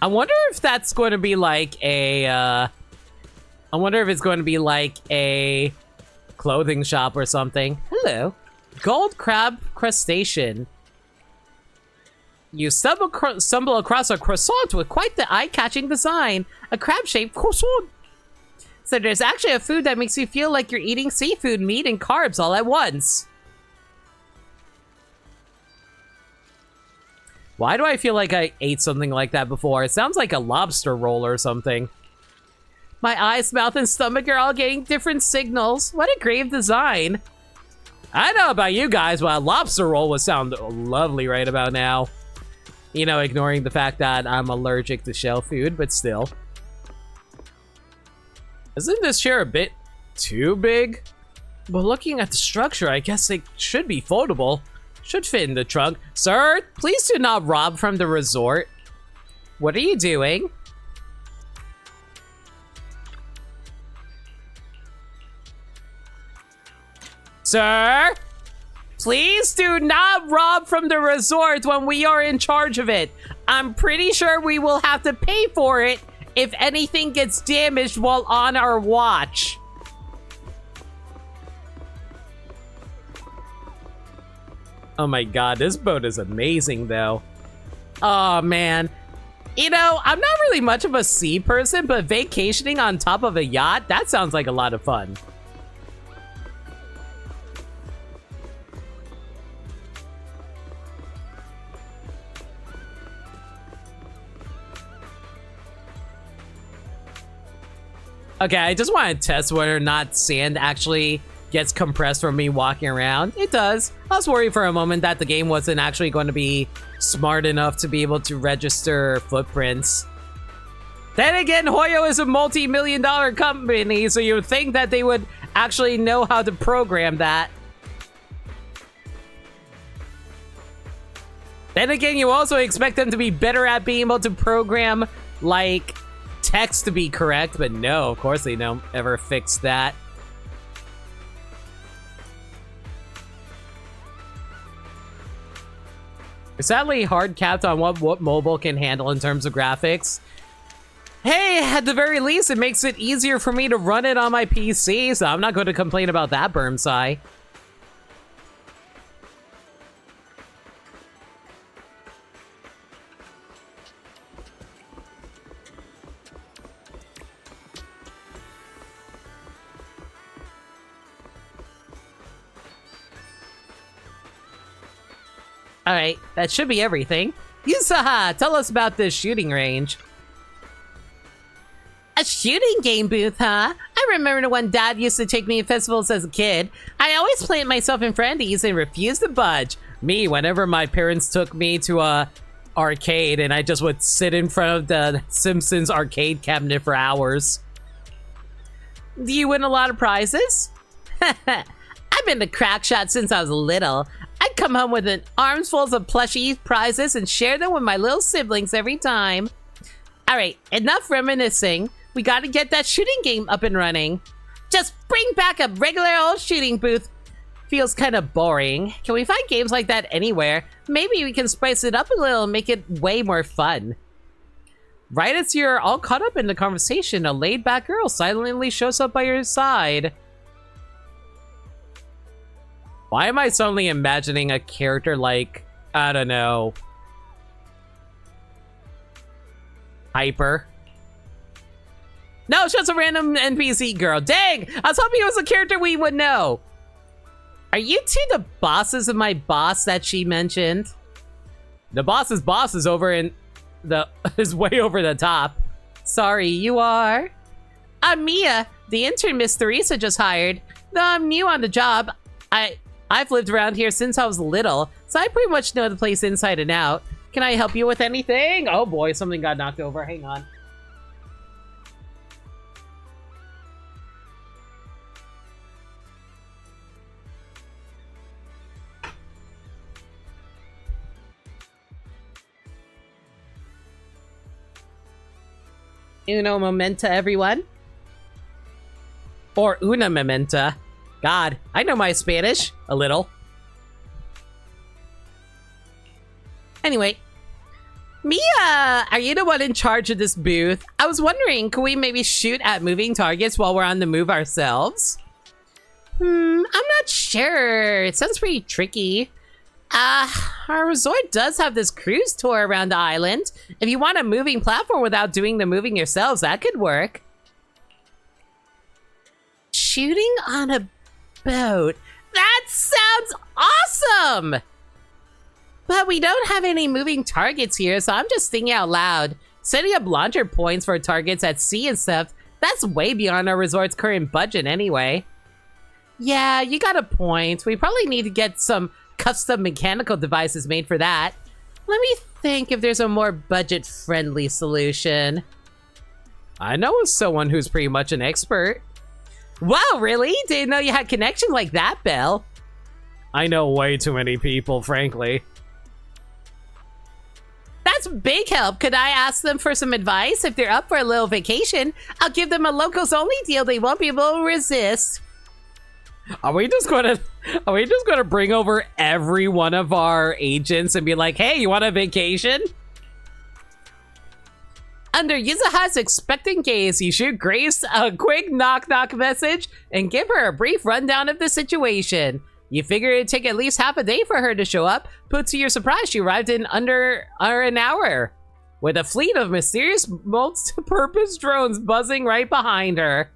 I wonder if that's going to be like a, I wonder if it's going to be like a clothing shop or something. Hello. Gold crab crustacean. You stumble across a croissant with quite the eye-catching design. A crab-shaped croissant. So there's actually a food that makes you feel like you're eating seafood, meat, and carbs all at once. Why do I feel like I ate something like that before? It sounds like a lobster roll or something. My eyes, mouth, and stomach are all getting different signals. What a grave design. I know about you guys, but a lobster roll would sound lovely right about now. You know, ignoring the fact that I'm allergic to shell food, but still. Isn't this chair a bit too big? But looking at the structure, I guess it should be foldable. Should fit in the trunk. Sir, please do not rob from the resort. What are you doing? Sir? Please do not rob from the resort when we are in charge of it. I'm pretty sure we will have to pay for it if anything gets damaged while on our watch. Oh my god, this boat is amazing though. Oh man. You know, I'm not really much of a sea person, but vacationing on top of a yacht, that sounds like a lot of fun. Okay, I just want to test whether or not sand actually gets compressed from me walking around. It does. I was worried for a moment that the game wasn't actually going to be smart enough to be able to register footprints. Then again, Hoyo is a multi-million-dollar company, so you would think that they would actually know how to program that. Then again, you also expect them to be better at being able to program, like, text to be correct, but no, of course they don't ever fix that. It's sadly hard capped on what mobile can handle in terms of graphics. Hey, at the very least, it makes it easier for me to run it on my PC, so I'm not going to complain about that, Bermsai. Alright, that should be everything. Yusaha, tell us about this shooting range. A shooting game booth, huh? I remember when Dad used to take me to festivals as a kid. I always planted myself in front of these and refused to budge. Me, whenever my parents took me to a arcade and I just would sit in front of the Simpsons arcade cabinet for hours. Do you win a lot of prizes? I've been to Crackshot since I was little. I'd come home with an armsfuls of plushie prizes and share them with my little siblings every time. Alright, enough reminiscing. We gotta get that shooting game up and running. Just bring back a regular old shooting booth. Feels kind of boring. Can we find games like that anywhere? Maybe we can spice it up a little and make it way more fun. Right as you're all caught up in the conversation, a laid-back girl silently shows up by your side. Why am I suddenly imagining a character like, I don't know, Hyper? No, it's just a random NPC girl. Dang! I was hoping it was a character we would know. Are you two the bosses of my boss that she mentioned? The boss's boss is over in the is way over the top. Sorry, you are? I'm Mia, the intern Miss Theresa just hired. Though I'm new on the job, I've lived around here since I was little, so I pretty much know the place inside and out. Can I help you with anything? Oh boy, something got knocked over. Hang on. Uno momenta, everyone. Or una momenta. God, I know my Spanish. A little. Anyway. Mia, are you the one in charge of this booth? I was wondering, could we maybe shoot at moving targets while we're on the move ourselves? I'm not sure. It sounds pretty tricky. Our resort does have this cruise tour around the island. If you want a moving platform without doing the moving yourselves, that could work. Shooting on a boat. That sounds awesome! But we don't have any moving targets here, so I'm just thinking out loud. Setting up launcher points for targets at sea and stuff, That's way beyond our resort's current budget anyway. Yeah, you got a point. We probably need to get some custom mechanical devices made for that. Let me think if there's a more budget-friendly solution. I know someone who's pretty much an expert. Wow, really? Didn't know you had connection like that, Belle. I know way too many people, frankly. That's big help. Could I ask them for some advice? If they're up for a little vacation, I'll give them a locals-only deal they won't be able to resist. Are we just gonna bring over every one of our agents and be like, hey, you want a vacation? Under Yuzuha's expectant gaze, you shoot Grace a quick knock-knock message and give her a brief rundown of the situation. You figure it'd take at least half a day for her to show up, but to your surprise, she arrived in under an hour, with a fleet of mysterious multi-purpose drones buzzing right behind her.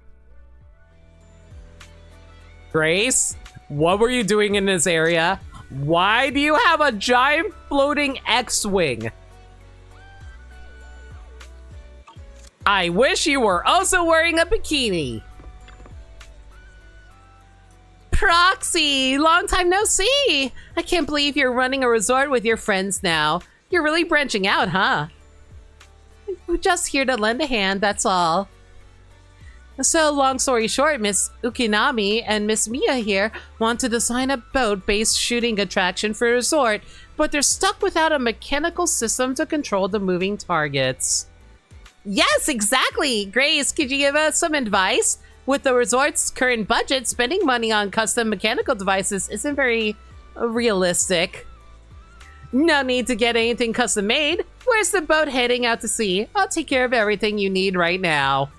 Grace, what were you doing in this area? Why do you have a giant floating X-Wing? I wish you were also wearing a bikini. Proxy, long time no see. I can't believe you're running a resort with your friends now. You're really branching out, huh? We're just here to lend a hand, that's all. So, long story short, Miss Ukinami and Miss Mia here want to design a boat-based shooting attraction for a resort, but they're stuck without a mechanical system to control the moving targets. Yes, exactly! Grace, could you give us some advice? With the resort's current budget, spending money on custom mechanical devices isn't very realistic. No need to get anything custom made. Where's the boat heading out to sea? I'll take care of everything you need right now.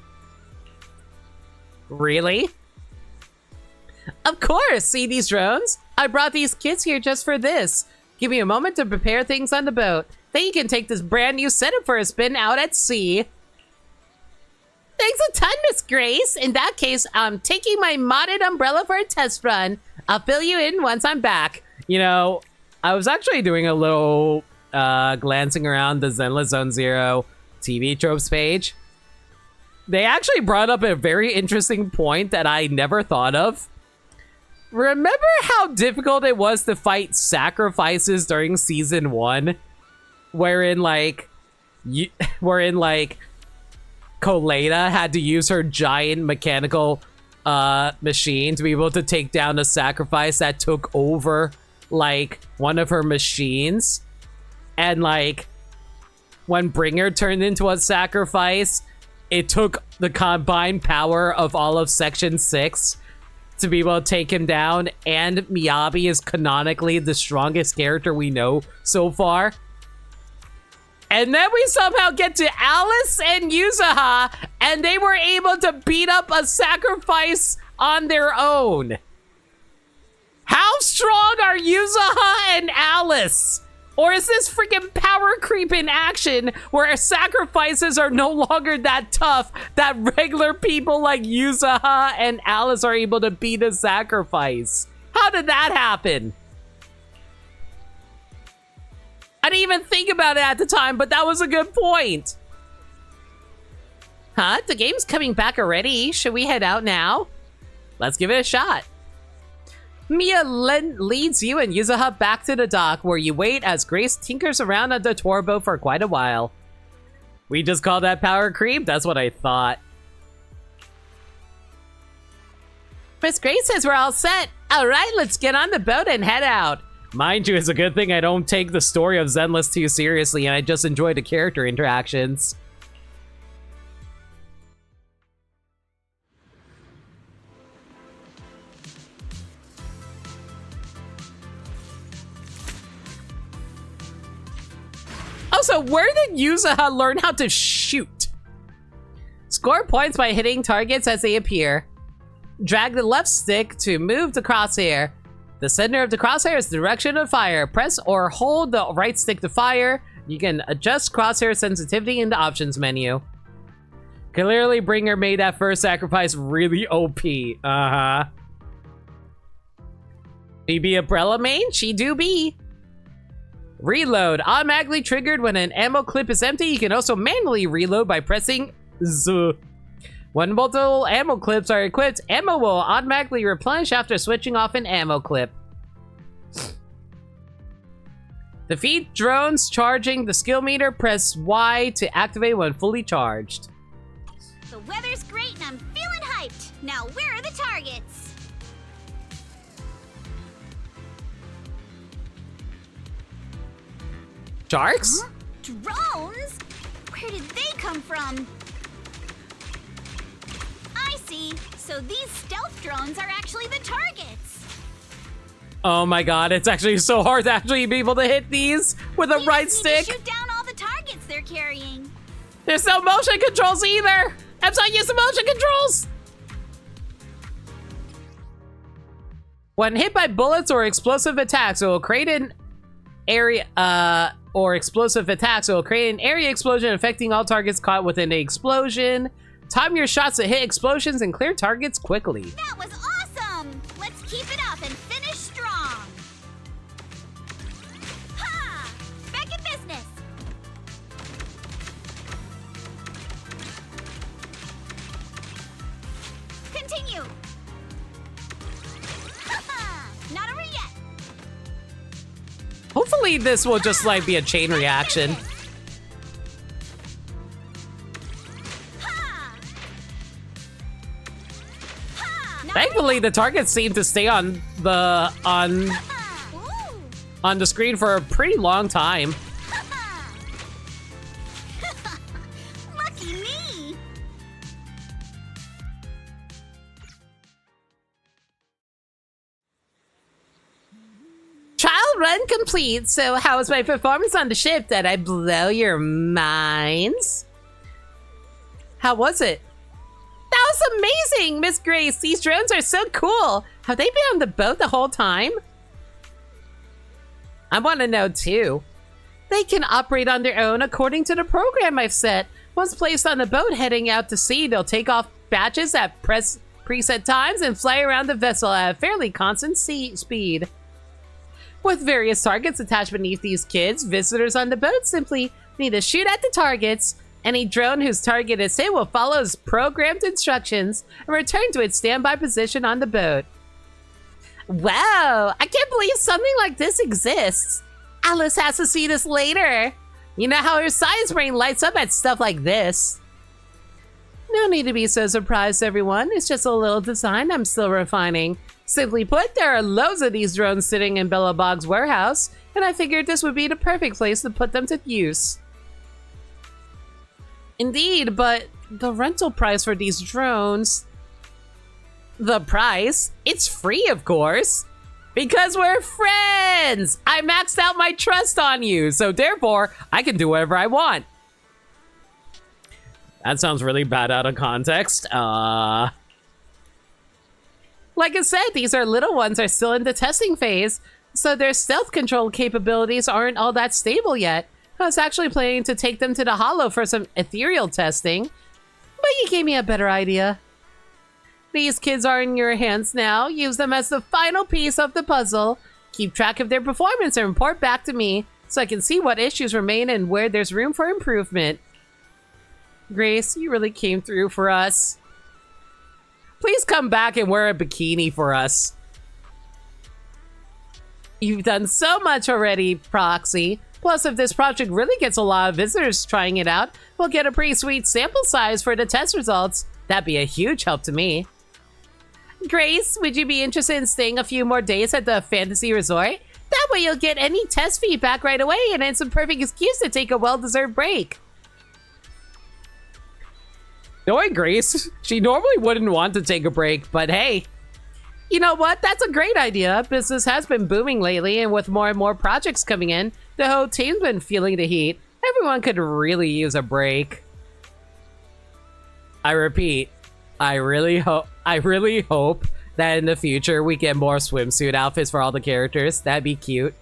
Really? Of course! See these drones? I brought these kids here just for this. Give me a moment to prepare things on the boat. Then you can take this brand new setup for a spin out at sea. Thanks a ton, Miss Grace. In that case, I'm taking my modded umbrella for a test run. I'll fill you in once I'm back. You know, I was actually doing a little glancing around the Zenless Zone Zero TV tropes page. They actually brought up a very interesting point that I never thought of. Remember how difficult it was to fight sacrifices during season 1? Wherein Coleta had to use her giant mechanical machine to be able to take down a sacrifice that took over like one of her machines. And like when Bringer turned into a sacrifice, it took the combined power of all of Section 6 to be able to take him down, and Miyabi is canonically the strongest character we know so far. And then we somehow get to Alice and Yuzuha, and they were able to beat up a sacrifice on their own. How strong are Yuzuha and Alice? Or is this freaking power creep in action where sacrifices are no longer that tough that regular people like Yuzuha and Alice are able to beat a sacrifice? How did that happen? I didn't even think about it at the time, but that was a good point. Huh? The game's coming back already. Should we head out now? Let's give it a shot. Mia leads you and Yuzuha back to the dock, where you wait as Grace tinkers around on the tour boat for quite a while. We just call that power creep? That's what I thought. Miss Grace says we're all set. All right, let's get on the boat and head out. Mind you, it's a good thing I don't take the story of Zenless too seriously, and I just enjoy the character interactions. Also, where did Yuzuha learn how to shoot? Score points by hitting targets as they appear. Drag the left stick to move the crosshair. The center of the crosshair is the direction of fire. Press or hold the right stick to fire. You can adjust crosshair sensitivity in the options menu. Clearly, Bringer made that first sacrifice really OP. Uh-huh. She be umbrella main? She do be. Reload. Automatically triggered when an ammo clip is empty. You can also manually reload by pressing Z. When multiple ammo clips are equipped, ammo will automatically replenish after switching off an ammo clip. Defeat drones charging the skill meter. Press Y to activate when fully charged. The weather's great and I'm feeling hyped. Now, where are the targets? Sharks? Huh? Drones? Where did they come from? I see. So these stealth drones are actually the targets. Oh my god, it's actually so hard to actually be able to hit these with a We right just need to stick. shoot down all the targets they're carrying. There's no motion controls either. I'm not using motion controls. When hit by bullets or explosive attacks, it will create an area explosion affecting all targets caught within the explosion. Time your shots to hit explosions and clear targets quickly. That was awesome! Let's keep it up and finish strong. Ha! Back in business. Continue. Ha! Not over yet. Hopefully this will just like be a chain reaction. Ha! Ha! Not Thankfully the targets seem to stay on the Ooh. screen for a pretty long time. Lucky me! Trial run complete. So how was my performance on the ship? Did I blow your minds? How was it? That was amazing, Miss Grace. These drones are so cool. Have they been on the boat the whole time? I want to know too. They can operate on their own according to the program I've set. Once placed on the boat heading out to sea, they'll take off batches at preset times and fly around the vessel at a fairly constant speed. With various targets attached beneath these kids, visitors on the boat simply need to shoot at the targets. Any drone whose target is hit will follow its programmed instructions and return to its standby position on the boat. Wow, I can't believe something like this exists. Alice has to see this later. You know how her science brain lights up at stuff like this. No need to be so surprised, everyone. It's just a little design I'm still refining. Simply put, there are loads of these drones sitting in Bella Bog's warehouse, and I figured this would be the perfect place to put them to use. Indeed, but the rental price for these drones... The price? It's free, of course. Because we're friends! I maxed out my trust on you, so therefore, I can do whatever I want. That sounds really bad out of context. Like I said, these little ones are still in the testing phase, so their stealth control capabilities aren't all that stable yet. I was actually planning to take them to the Hollow for some ethereal testing, but you gave me a better idea. These kids are in your hands now. Use them as the final piece of the puzzle. Keep track of their performance and report back to me so I can see what issues remain and where there's room for improvement. Grace, you really came through for us. Please come back and wear a bikini for us. You've done so much already, Proxy. Plus, if this project really gets a lot of visitors trying it out, we'll get a pretty sweet sample size for the test results. That'd be a huge help to me. Grace, would you be interested in staying a few more days at the Fantasy Resort? That way you'll get any test feedback right away, and it's a perfect excuse to take a well-deserved break. Knowing Grace, she normally wouldn't want to take a break, but hey. You know what? That's a great idea. Business has been booming lately, and with more and more projects coming in, the whole team's been feeling the heat. Everyone could really use a break. I repeat, I really hope that in the future we get more swimsuit outfits for all the characters. That'd be cute.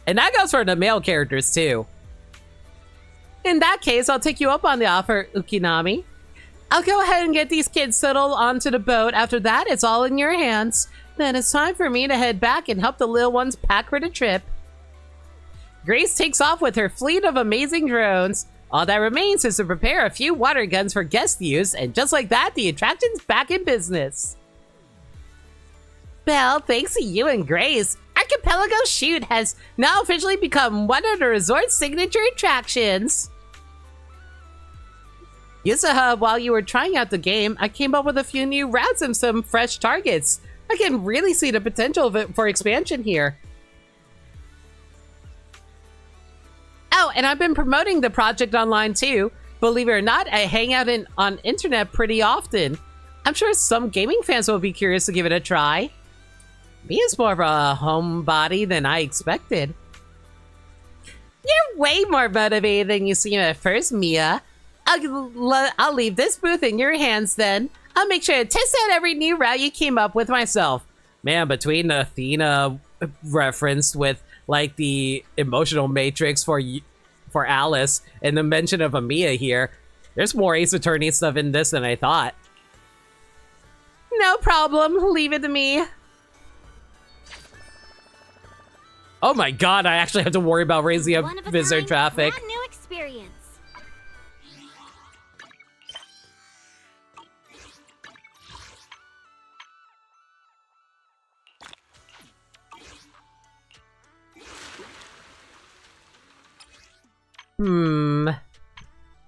And that goes for the male characters too. In that case, I'll take you up on the offer, Ukinami. I'll go ahead and get these kids settled onto the boat. After that, it's all in your hands. Then it's time for me to head back and help the little ones pack for the trip. Grace takes off with her fleet of amazing drones. All that remains is to prepare a few water guns for guest use, and just like that, the attraction's back in business. Well, thanks to you and Grace, Archipelago Shoot has now officially become one of the resort's signature attractions. Yusaha, while you were trying out the game, I came up with a few new routes and some fresh targets. I can really see the potential of it for expansion here. Oh, and I've been promoting the project online too. Believe it or not, I hang out on internet pretty often. I'm sure some gaming fans will be curious to give it a try. Mia's more of a homebody than I expected. You're way more motivated than you seem at first, Mia. I'll leave this booth in your hands then. I'll make sure to test out every new route you came up with myself. Man, between the Athena reference with like the emotional matrix for Alice and the mention of Amiya here, there's more Ace Attorney stuff in this than I thought. No problem. Leave it to me. Oh my god, I actually have to worry about raising up visitor traffic. Brand new experience.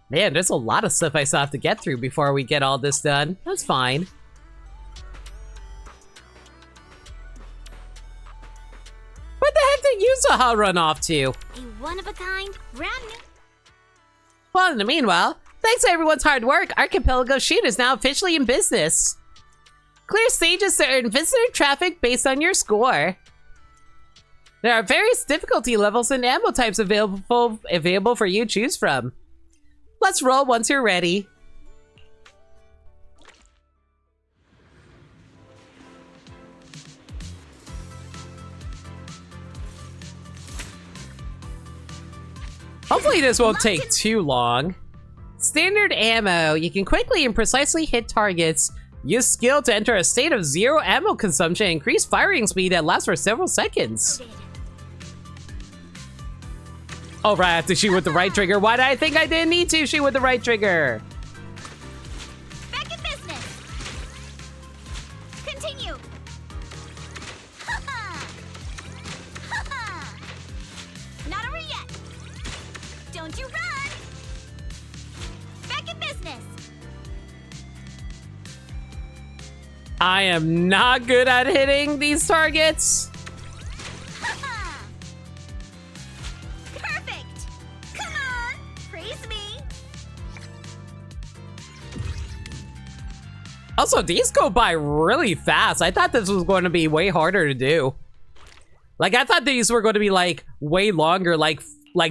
Man, there's a lot of stuff I still have to get through before we get all this done. That's fine. Where the heck did Yusaha run off to? A one-of-a-kind, brand new... Well, in the meanwhile, thanks to everyone's hard work, Archipelago Shoot is now officially in business. Clear stages to earn visitor traffic based on your score. There are various difficulty levels and ammo types available for you to choose from. Let's roll once you're ready. Hopefully this won't take too long. Standard ammo. You can quickly and precisely hit targets. Use skill to enter a state of 0 ammo consumption and increase firing speed that lasts for several seconds. Oh, right, I have to shoot with the right trigger. Why did I think I didn't need to shoot with the right trigger? Back in business! Continue! Ha-ha! Ha-ha! Not over yet! Don't you run! Back in business! I am not good at hitting these targets. Perfect! Come on! Praise me! Also, these go by really fast. I thought this was going to be way harder to do. Like, I thought these were going to be, like, way longer, like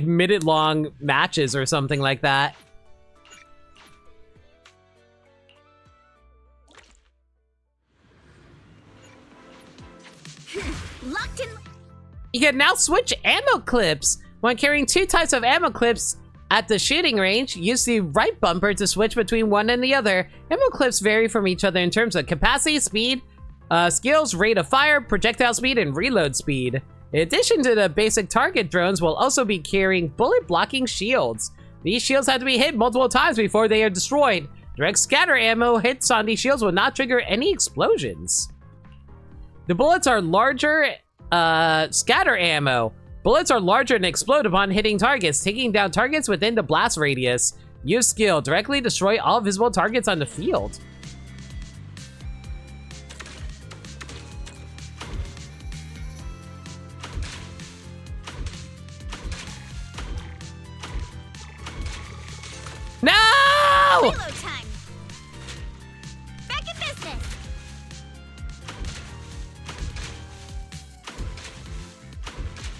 minute-long matches or something like that. Locked in... You can now switch ammo clips. When carrying 2 types of ammo clips at the shooting range, use the right bumper to switch between one and the other. Ammo clips vary from each other in terms of capacity, speed, skills, rate of fire, projectile speed, and reload speed. In addition to the basic target drones, will also be carrying bullet-blocking shields. These shields have to be hit multiple times before they are destroyed. Direct scatter ammo hits on these shields will not trigger any explosions. The bullets are larger, scatter ammo. Bullets are larger and explode upon hitting targets, taking down targets within the blast radius. Use skill, directly destroy all visible targets on the field. No! Reload time! Back in business!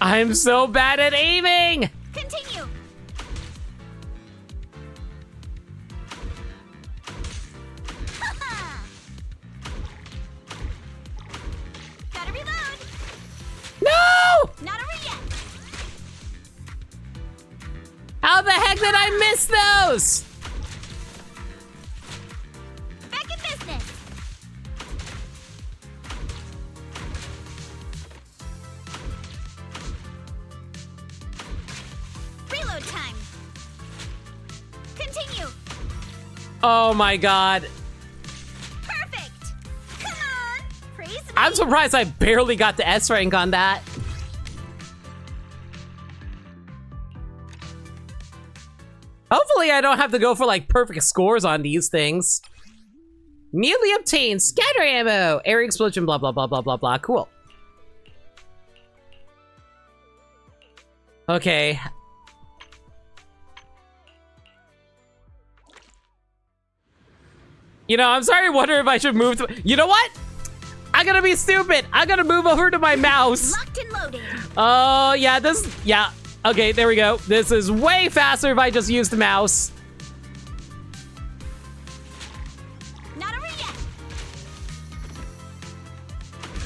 I'm so bad at aiming! Continue! Ha-ha! Gotta reload! No! Not over yet! How the heck did I miss those? Back in business! Reload time! Oh my god. Perfect! Come on! Praise me! I'm surprised I barely got the S rank on that. Hopefully I don't have to go for like perfect scores on these things. Newly obtained scatter ammo, air explosion, blah, blah, blah, blah, blah, blah. Cool. Okay. You know, I'm starting to wonder if I should move to... You know what? I'm gonna be stupid. I'm gonna move over to my mouse. Locked and loaded. Oh, yeah, this... Yeah. Okay, there we go. This is way faster if I just use the mouse. Not over yet.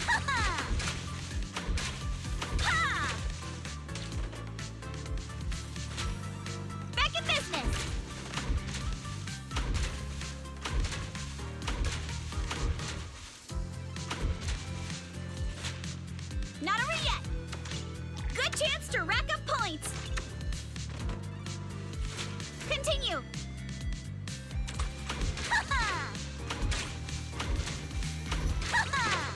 Ha! Ha! Back in business. Not over yet. Good chance to rack up points. Continue. Ha-ha! Ha-ha!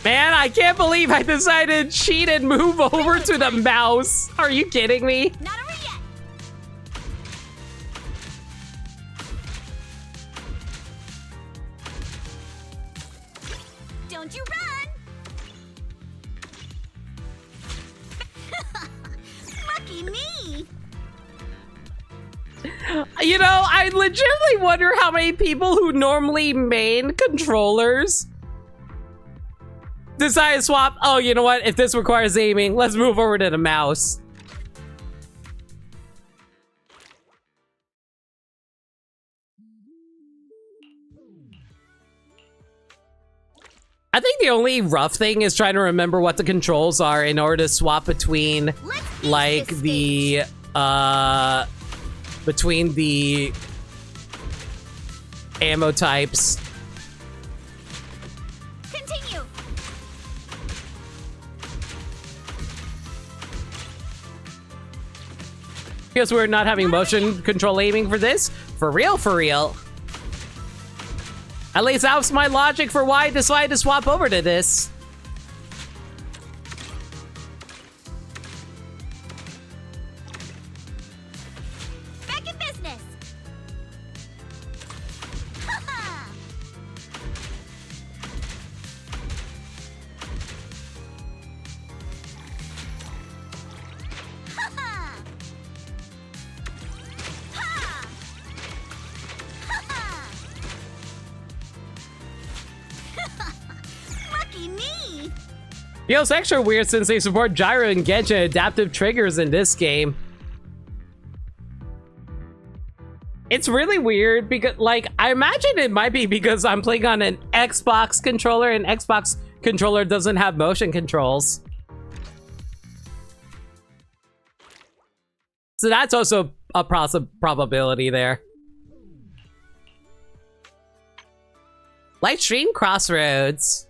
Man, I can't believe I decided to cheat and move over to the mouse. Are you kidding me? Not over yet. Don't you run. Lucky me. You know, I legitimately wonder how many people who normally main controllers decide to swap. Oh, you know what? If this requires aiming, let's move over to the mouse. I think the only rough thing is trying to remember what the controls are in order to swap between, Let's like, this the, between the ammo types. Continue. Because we're not having motion control aiming for this? For real, for real. At least that was my logic for why I decided to swap over to this. Back in business. Ha-ha! Ha-ha! Ha! Ha-ha! Lucky me! Feels extra weird since they support gyro and Genshin adaptive triggers in this game. It's really weird because, like, I imagine it might be because I'm playing on an Xbox controller and Xbox controller doesn't have motion controls. So that's also a probability there. Light stream Crossroads.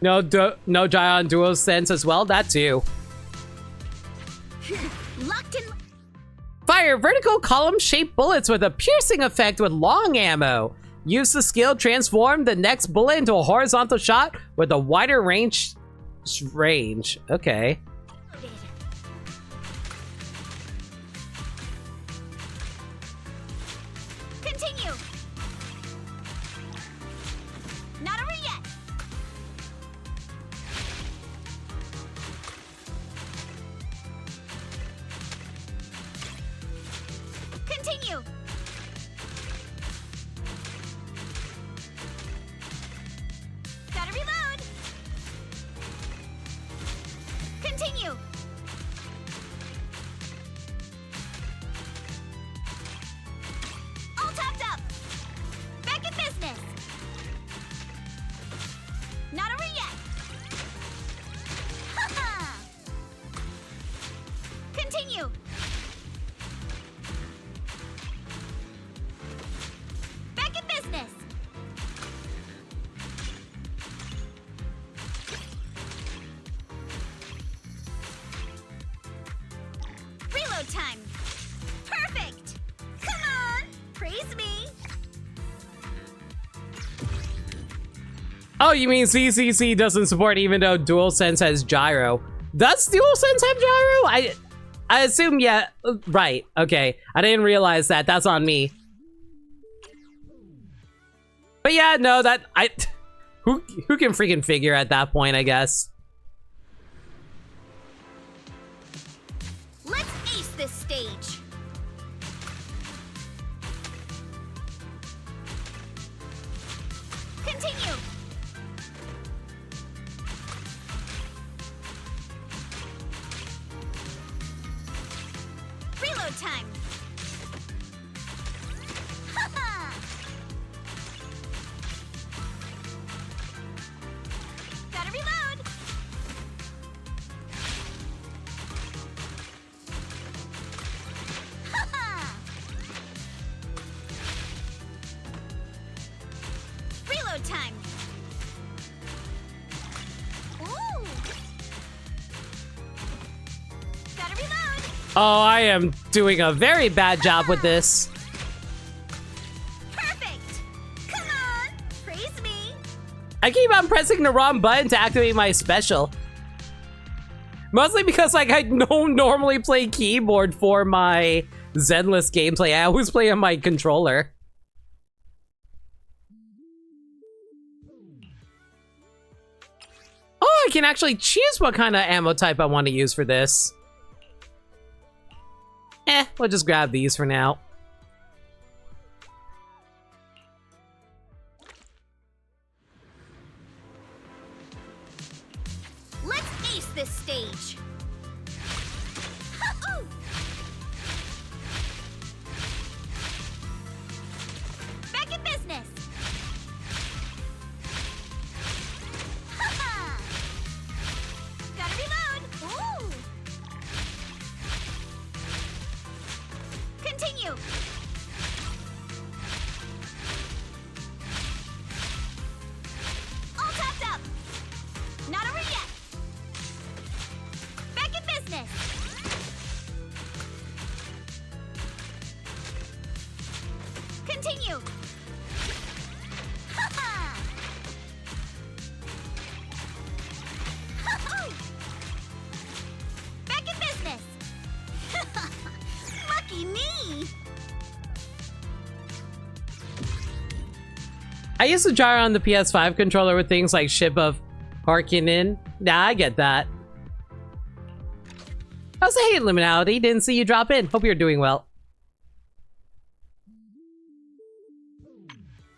No Gion Duo Sense as well, that too. Locked in. Fire vertical column-shaped bullets with a piercing effect with long ammo. Use the skill transform the next bullet into a horizontal shot with a wider range. Okay. Continue. Not over yet. Continue. Gotta reload. Continue. All topped up. Back in business. Not over yet. Ha-ha. Continue. Back in business. Reload time. Perfect. Oh, you mean CCC doesn't support even though DualSense has gyro? Does DualSense have gyro? I assume, yeah. Right, okay. I didn't realize that. That's on me. But yeah, no, who can freaking figure at that point, I guess. Let's ace this stage. Continue. Reload time. Ha-ha! Gotta reload. Ha-ha! Reload time. Ooh. Gotta reload. Oh, I am doing a very bad job with this. Perfect. Come on, praise me. I keep on pressing the wrong button to activate my special. Mostly because, like, I don't normally play keyboard for my Zenless gameplay. I always play on my controller. Oh, I can actually choose what kind of ammo type I want to use for this. We'll just grab these for now. Let's ace this stage. Ha-ooh! Back in business. Ha-ha! Gotta reload. Ooh! Continue. All topped up. Not over yet. Back in business. Continue. Ha-ha! Ha-hoo! Back in business. Lucky me. I used to gyro on the PS5 controller with things like Ship of Harkonnen. Nah, I get that. How's the hate liminality? Didn't see you drop in. Hope you're doing well.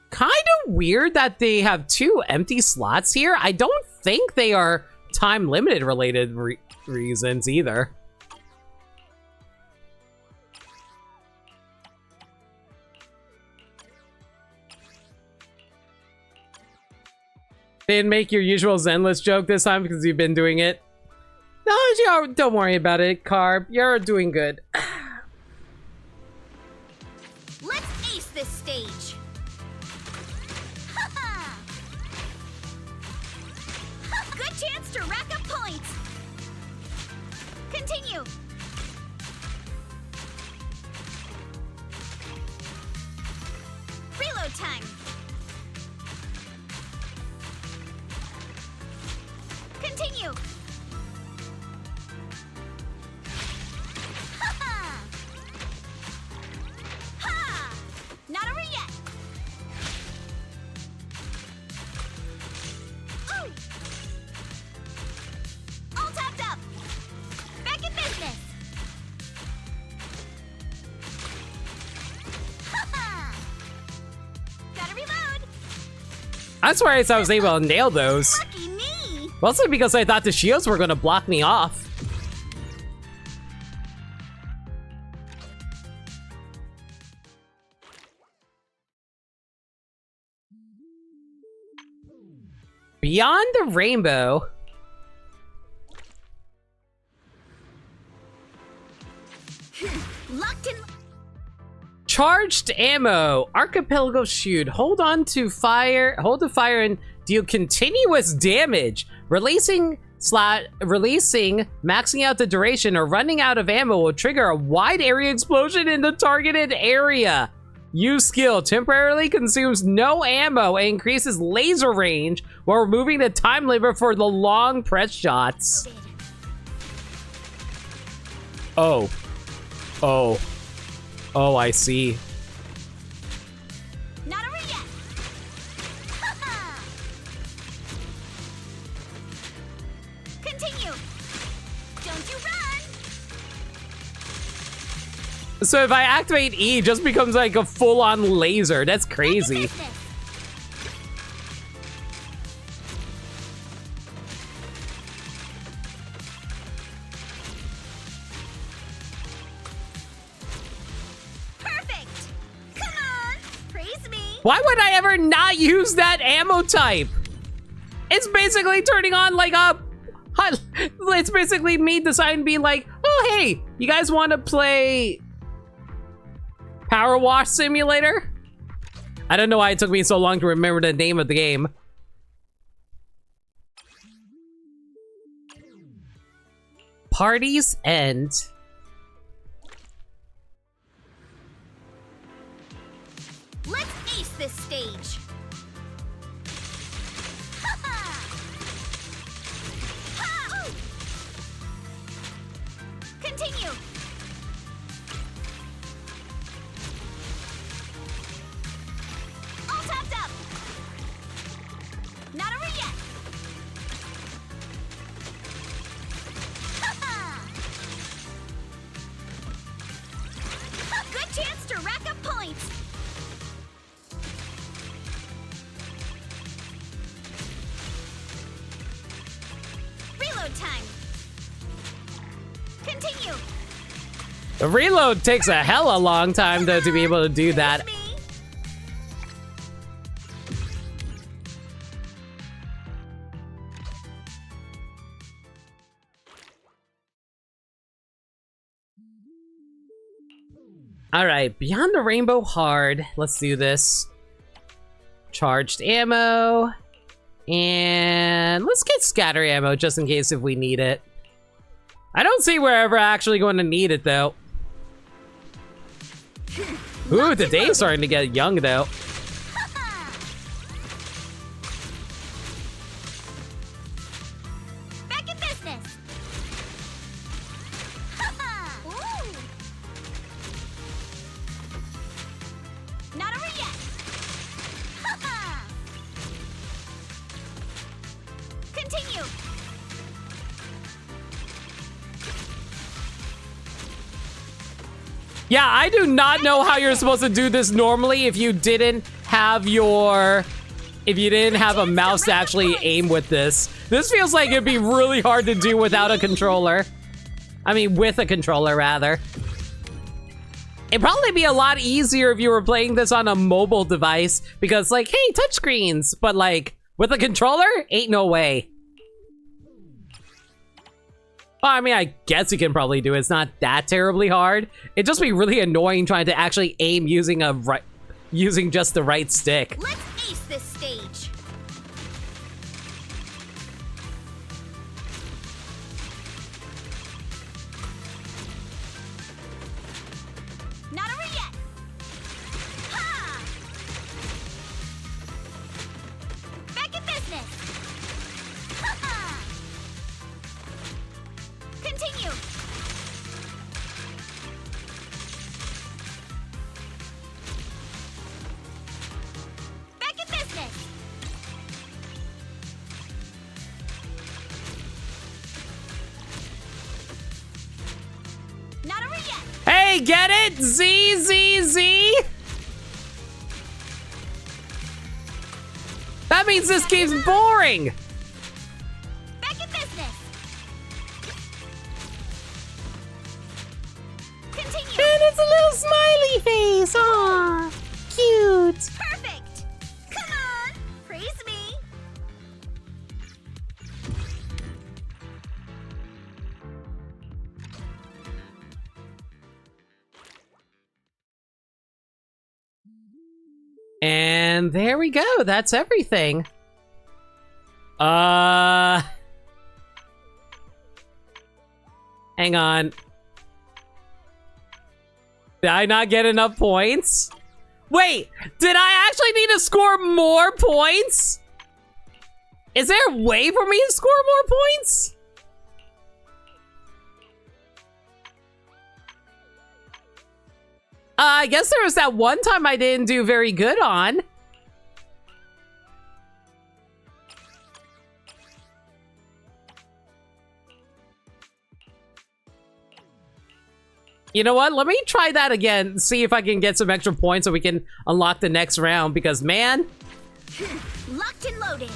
Kind of weird that they have 2 empty slots here. I don't think they are time limited related reasons either. Didn't make your usual Zenless joke this time because you've been doing it. No, don't worry about it, Carb. You're doing good. Let's ace this stage. Ha-ha! Good chance to rack up points. Continue. Reload time. Continue. Ha-ha! Ha! Not over yet. Ooh! All topped up. Back in business. Ha-ha! Gotta reload. I'm surprised I was able to nail those. Lucky me. Mostly because I thought the shields were going to block me off. Beyond the Rainbow. Locked in. Charged ammo. Archipelago shoot. Hold on to fire. Hold the fire and deal continuous damage. Releasing, maxing out the duration, or running out of ammo will trigger a wide area explosion in the targeted area. Use skill. Temporarily consumes no ammo and increases laser range while removing the time limit for the long press shots. Oh. Oh. Oh, I see. Not over yet. Continue. Don't you run. So if I activate E, it just becomes like a full-on laser. That's crazy. Perfect. Come on. Praise me. Why would I ever not use that ammo type? It's basically turning on like a... It's basically me deciding to be like, oh, hey, you guys want to play Power Wash Simulator? I don't know why it took me so long to remember the name of the game. Parties end. Let's ace this stage. Continue. All topped up. Not over yet. Good chance to rack up points. Reload time. Continue. The reload takes a hella long time though to be able to do that. All right, Beyond the Rainbow hard. Let's do this. Charged ammo. And let's get scatter ammo just in case if we need it. I don't see we're ever actually going to need it though. Ooh, the day's starting to get young though. Back in business. Not over yet. Continue. Yeah, I do not know how you're supposed to do this normally if you didn't have your... If you didn't have a mouse to actually aim with this. This feels like it'd be really hard to do without a controller. I mean, with a controller, rather. It'd probably be a lot easier if you were playing this on a mobile device. Because, like, hey, touchscreens. But, like, with a controller? Ain't no way. Well, I mean, I guess you can probably do it. It's not that terribly hard. It'd just be really annoying trying to actually aim using just the right stick. Let's ace this stage. Not over yet. Ha! Back in business. Ha-ha! Continue. Back in business. Not over yet. Hey, get it? Z, Z, Z? That means this game's boring. Back in business. Continue. And it's a little smiley face. Aw, cute. Perfect. Come on. Praise me. And there we go. That's everything. Hang on. Did I not get enough points? Wait, did I actually need to score more points? Is there a way for me to score more points? I guess there was that one time I didn't do very good on. You know what? Let me try that again. See if I can get some extra points so we can unlock the next round. Because, man... Locked and loaded.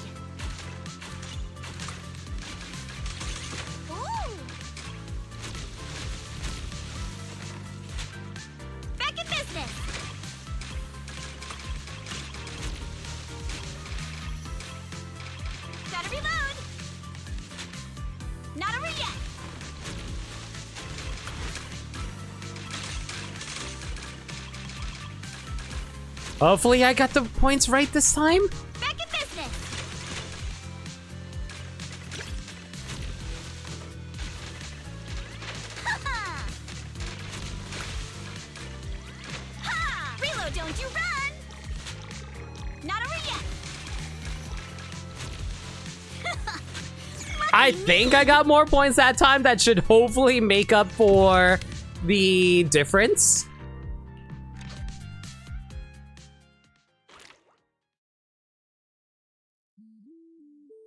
Ooh. Back in business. Gotta reload. Not over yet. Hopefully I got the points right this time. Back in business. Ha! Ha! Reload, don't you run! Not over yet. I think I got more points that time. That should hopefully make up for the difference.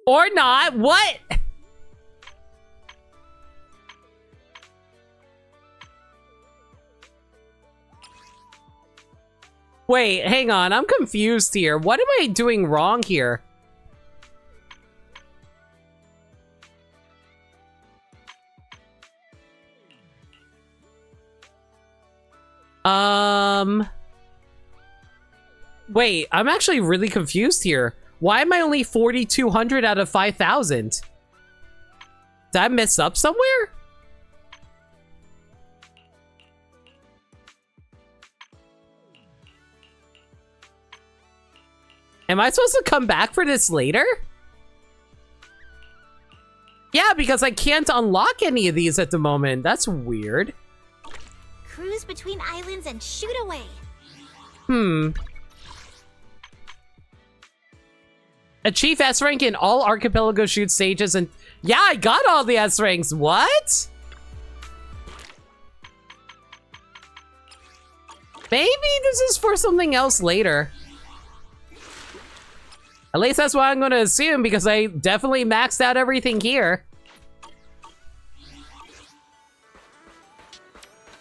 Or not. What? Wait, hang on. I'm confused here. What am I doing wrong here? Wait, I'm actually really confused here. Why am I only 4,200 out of 5,000? Did I mess up somewhere? Am I supposed to come back for this later? Yeah, because I can't unlock any of these at the moment. That's weird. Cruise between islands and shoot away. Achieve S rank in all archipelago shoot stages, and yeah, I got all the S ranks. What? Maybe this is for something else later. At least that's what I'm going to assume, because I definitely maxed out everything here.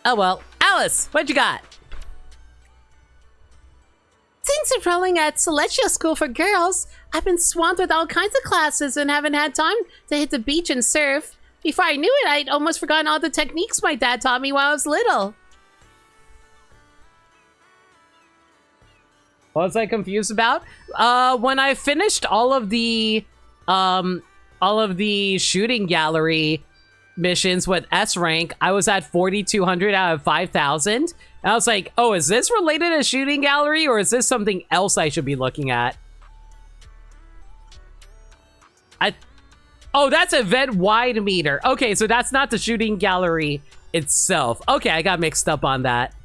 Oh well. Alice, what you got? Since enrolling at Celestial School for Girls, I've been swamped with all kinds of classes and haven't had time to hit the beach and surf. Before I knew it, I'd almost forgotten all the techniques my dad taught me while I was little. What was I confused about? When I finished all of the shooting gallery missions with S rank, I was at 4,200 out of 5,000. And I was like, oh, is this related to shooting gallery, or is this something else I should be looking at? Oh, that's event wide meter. Okay, so that's not the shooting gallery itself. Okay, I got mixed up on that.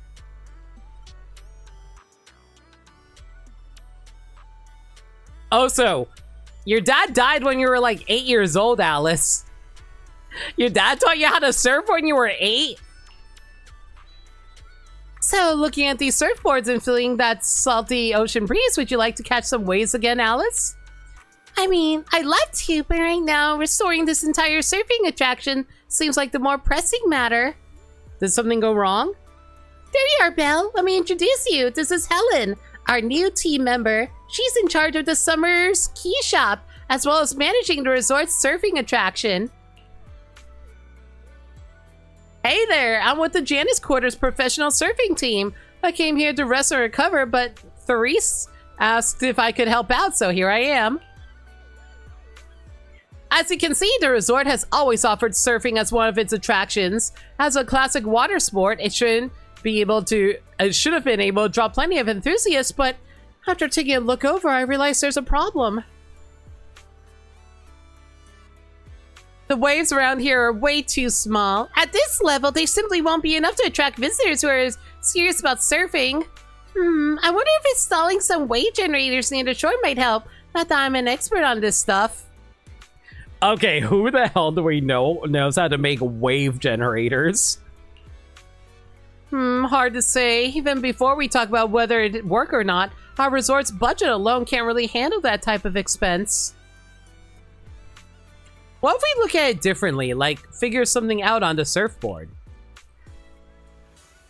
Oh, so your dad died when you were like 8 years old, Alice. Your dad taught you how to surf when you were 8? So, looking at these surfboards and feeling that salty ocean breeze, would you like to catch some waves again, Alice? I mean, I'd love to, but right now, restoring this entire surfing attraction seems like the more pressing matter. Did something go wrong? There you are, Belle. Let me introduce you. This is Helen, our new team member. She's in charge of the summer ski shop, as well as managing the resort's surfing attraction. Hey there, I'm with the Janice Quarters professional surfing team. I came here to rest and recover, but Therese asked if I could help out, so here I am. As you can see, the resort has always offered surfing as one of its attractions. As a classic water sport, it should have been able to draw plenty of enthusiasts, but after taking a look over, I realized there's a problem. The waves around here are way too small. At this level, they simply won't be enough to attract visitors who are serious about surfing. I wonder if installing some wave generators near the shore might help. Not that I'm an expert on this stuff. Okay, who the hell do we know knows how to make wave generators? Hard to say. Even before we talk about whether it'd work or not, our resort's budget alone can't really handle that type of expense. What if we look at it differently, like figure something out on the surfboard?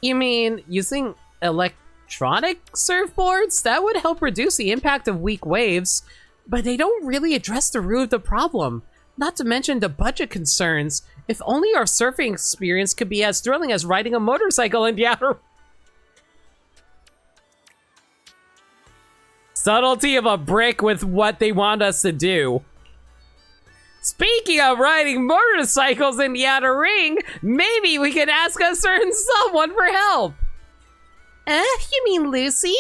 You mean using electronic surfboards? That would help reduce the impact of weak waves, but they don't really address the root of the problem. Not to mention the budget concerns. If only our surfing experience could be as thrilling as riding a motorcycle in the outer... Subtlety of a brick with what they want us to do. Speaking of riding motorcycles in the outer ring, maybe we could ask a certain someone for help. You mean Lucy?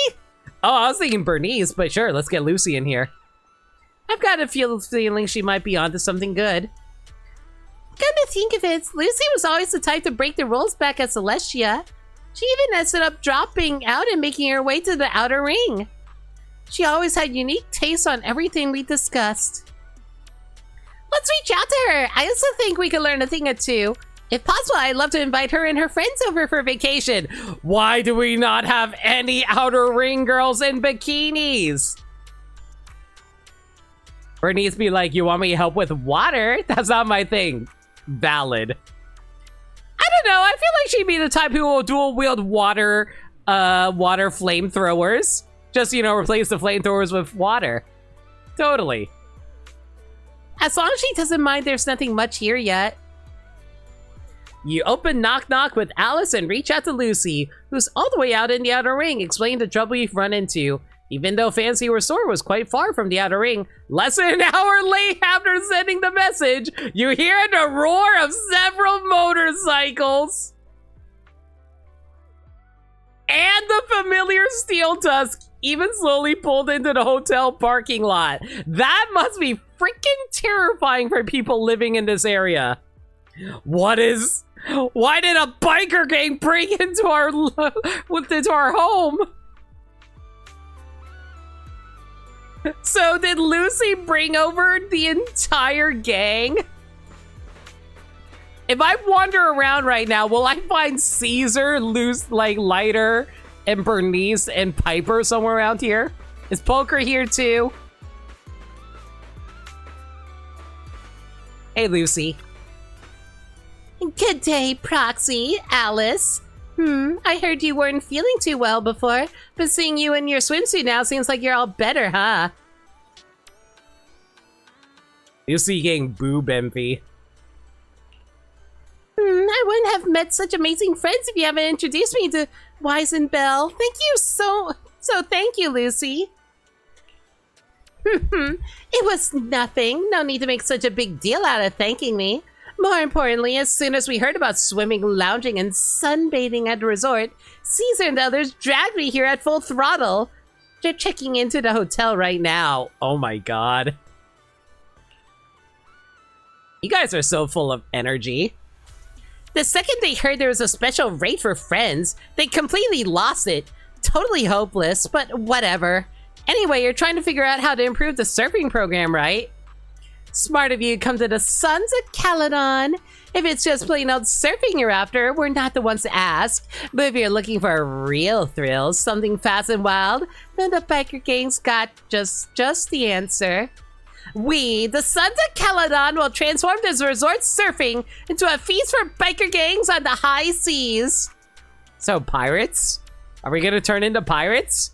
Oh, I was thinking Bernice, but sure, let's get Lucy in here. I've got a feeling she might be onto something good. Come to think of it, Lucy was always the type to break the rules back at Celestia. She even ended up dropping out and making her way to the outer ring. She always had unique tastes on everything we discussed. Let's reach out to her. I also think we could learn a thing or two. If possible, I'd love to invite her and her friends over for vacation. Why do we not have any outer ring girls in bikinis? Bernice be like, you want me to help with water? That's not my thing. Valid. I don't know. I feel like she'd be the type who will dual wield water flamethrowers. Just, you know, replace the flamethrowers with water. Totally. As long as she doesn't mind, there's nothing much here yet. You open Knock Knock with Alice and reach out to Lucy, who's all the way out in the outer ring, explaining the trouble you've run into. Even though Fancy Resort was quite far from the outer ring, less than an hour late after sending the message, you hear the roar of several motorcycles. And the familiar steel tusk even slowly pulled into the hotel parking lot. That must be freaking terrifying for people living in this area. Why did a biker gang break into our home? So did Lucy bring over the entire gang? If I wander around right now, will I find Caesar, Lighter, and Bernice and Piper somewhere around here? Is Poker here too? Hey, Lucy. Good day, Proxy, Alice. I heard you weren't feeling too well before, but seeing you in your swimsuit now seems like you're all better, huh? Lucy getting boob envy. I wouldn't have met such amazing friends if you haven't introduced me to Wise and Belle. Thank you so thank you, Lucy. It was nothing. No need to make such a big deal out of thanking me. More importantly, as soon as we heard about swimming, lounging, and sunbathing at the resort, Caesar and the others dragged me here at full throttle. They're checking into the hotel right now. Oh my god. You guys are so full of energy. The second they heard there was a special rate for friends, they completely lost it. Totally hopeless, but whatever. Anyway, you're trying to figure out how to improve the surfing program, right? Smart of you to come to the Sons of Caledon. If it's just plain old surfing you're after, we're not the ones to ask. But if you're looking for real thrills, something fast and wild, then the biker gang's got just the answer. We, the Sons of Caledon, will transform this resort surfing into a feast for biker gangs on the high seas. So, pirates? Are we gonna turn into pirates?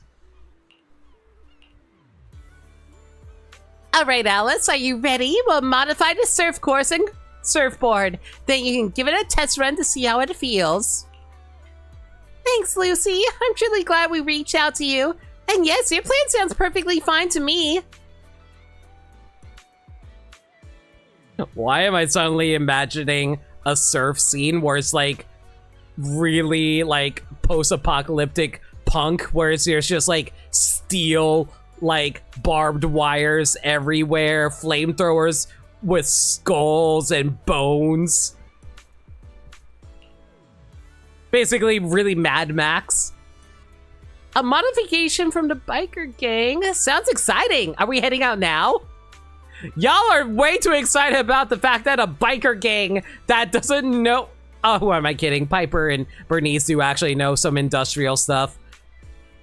All right, Alice, are you ready? We'll modify the surf course and surfboard. Then you can give it a test run to see how it feels. Thanks, Lucy. I'm truly glad we reached out to you. And yes, your plan sounds perfectly fine to me. Why am I suddenly imagining a surf scene where it's like really like post-apocalyptic punk, where there's just like steel, like barbed wires everywhere, flamethrowers with skulls and bones. Basically, really Mad Max. A modification from the biker gang. Sounds exciting. Are we heading out now? Y'all are way too excited about the fact that a biker gang that doesn't know... Oh, who am I kidding? Piper and Bernice do actually know some industrial stuff.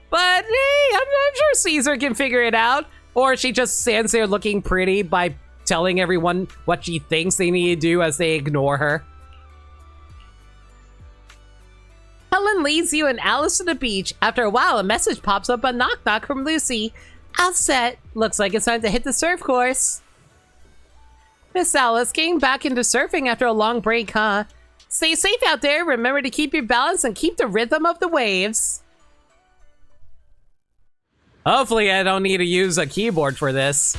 But hey, I'm sure Caesar can figure it out. Or she just stands there looking pretty by telling everyone what she thinks they need to do as they ignore her. Helen leads you and Alice to the beach. After a while, a message pops up on Knock Knock from Lucy. All set. Looks like it's time to hit the surf course. Miss Alice, getting back into surfing after a long break, huh? Stay safe out there. Remember to keep your balance and keep the rhythm of the waves. Hopefully I don't need to use a keyboard for this.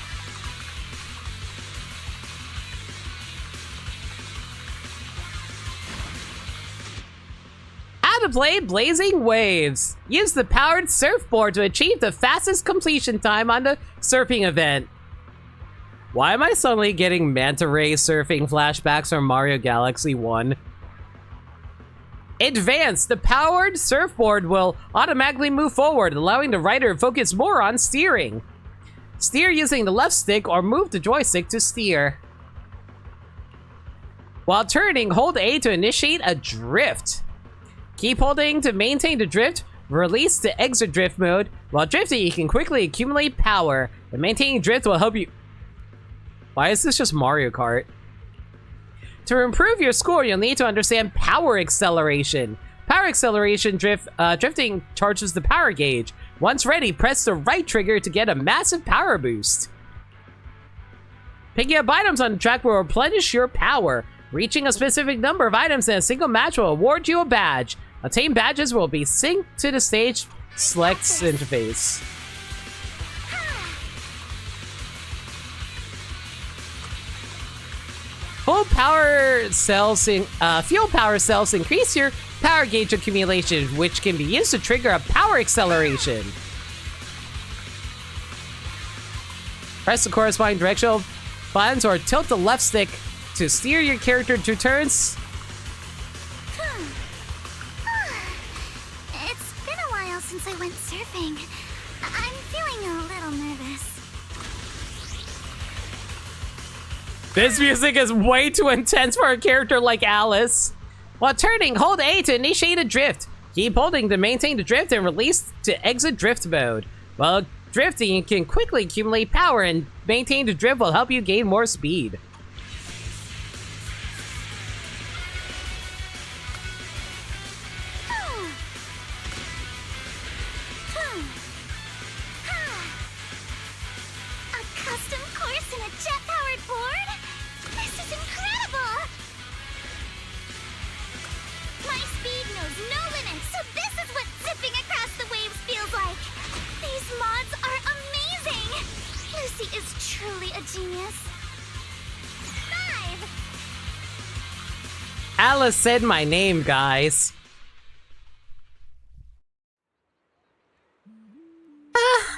How to play Blazing Waves. Use the powered surfboard to achieve the fastest completion time on the surfing event. Why am I suddenly getting Manta Ray surfing flashbacks from Mario Galaxy 1? Advance. The powered surfboard will automatically move forward, allowing the rider to focus more on steering. Steer using the left stick or move the joystick to steer. While turning, hold A to initiate a drift. Keep holding to maintain the drift. Release to exit drift mode. While drifting, you can quickly accumulate power. And maintaining drift will help you... Why is this just Mario Kart? To improve your score, you'll need to understand power acceleration. Power acceleration drifting charges the power gauge. Once ready, press the right trigger to get a massive power boost. Picking up items on the track will replenish your power. Reaching a specific number of items in a single match will award you a badge. Obtained badges will be synced to the stage selects interface. Fuel power cells increase your power gauge accumulation, which can be used to trigger a power acceleration. Press the corresponding directional buttons or tilt the left stick to steer your character to turns. It's been a while since I went surfing. I'm feeling a little nervous. This music is way too intense for a character like Alice. While turning, hold A to initiate a drift. Keep holding to maintain the drift and release to exit drift mode. While drifting, you can quickly accumulate power, and maintain the drift will help you gain more speed. A custom course and a jet-powered board? This is incredible! My speed knows no limits, so this is what zipping across the waves feels like. These mods are amazing! Lucy is truly a genius. 5! Alice said my name, guys.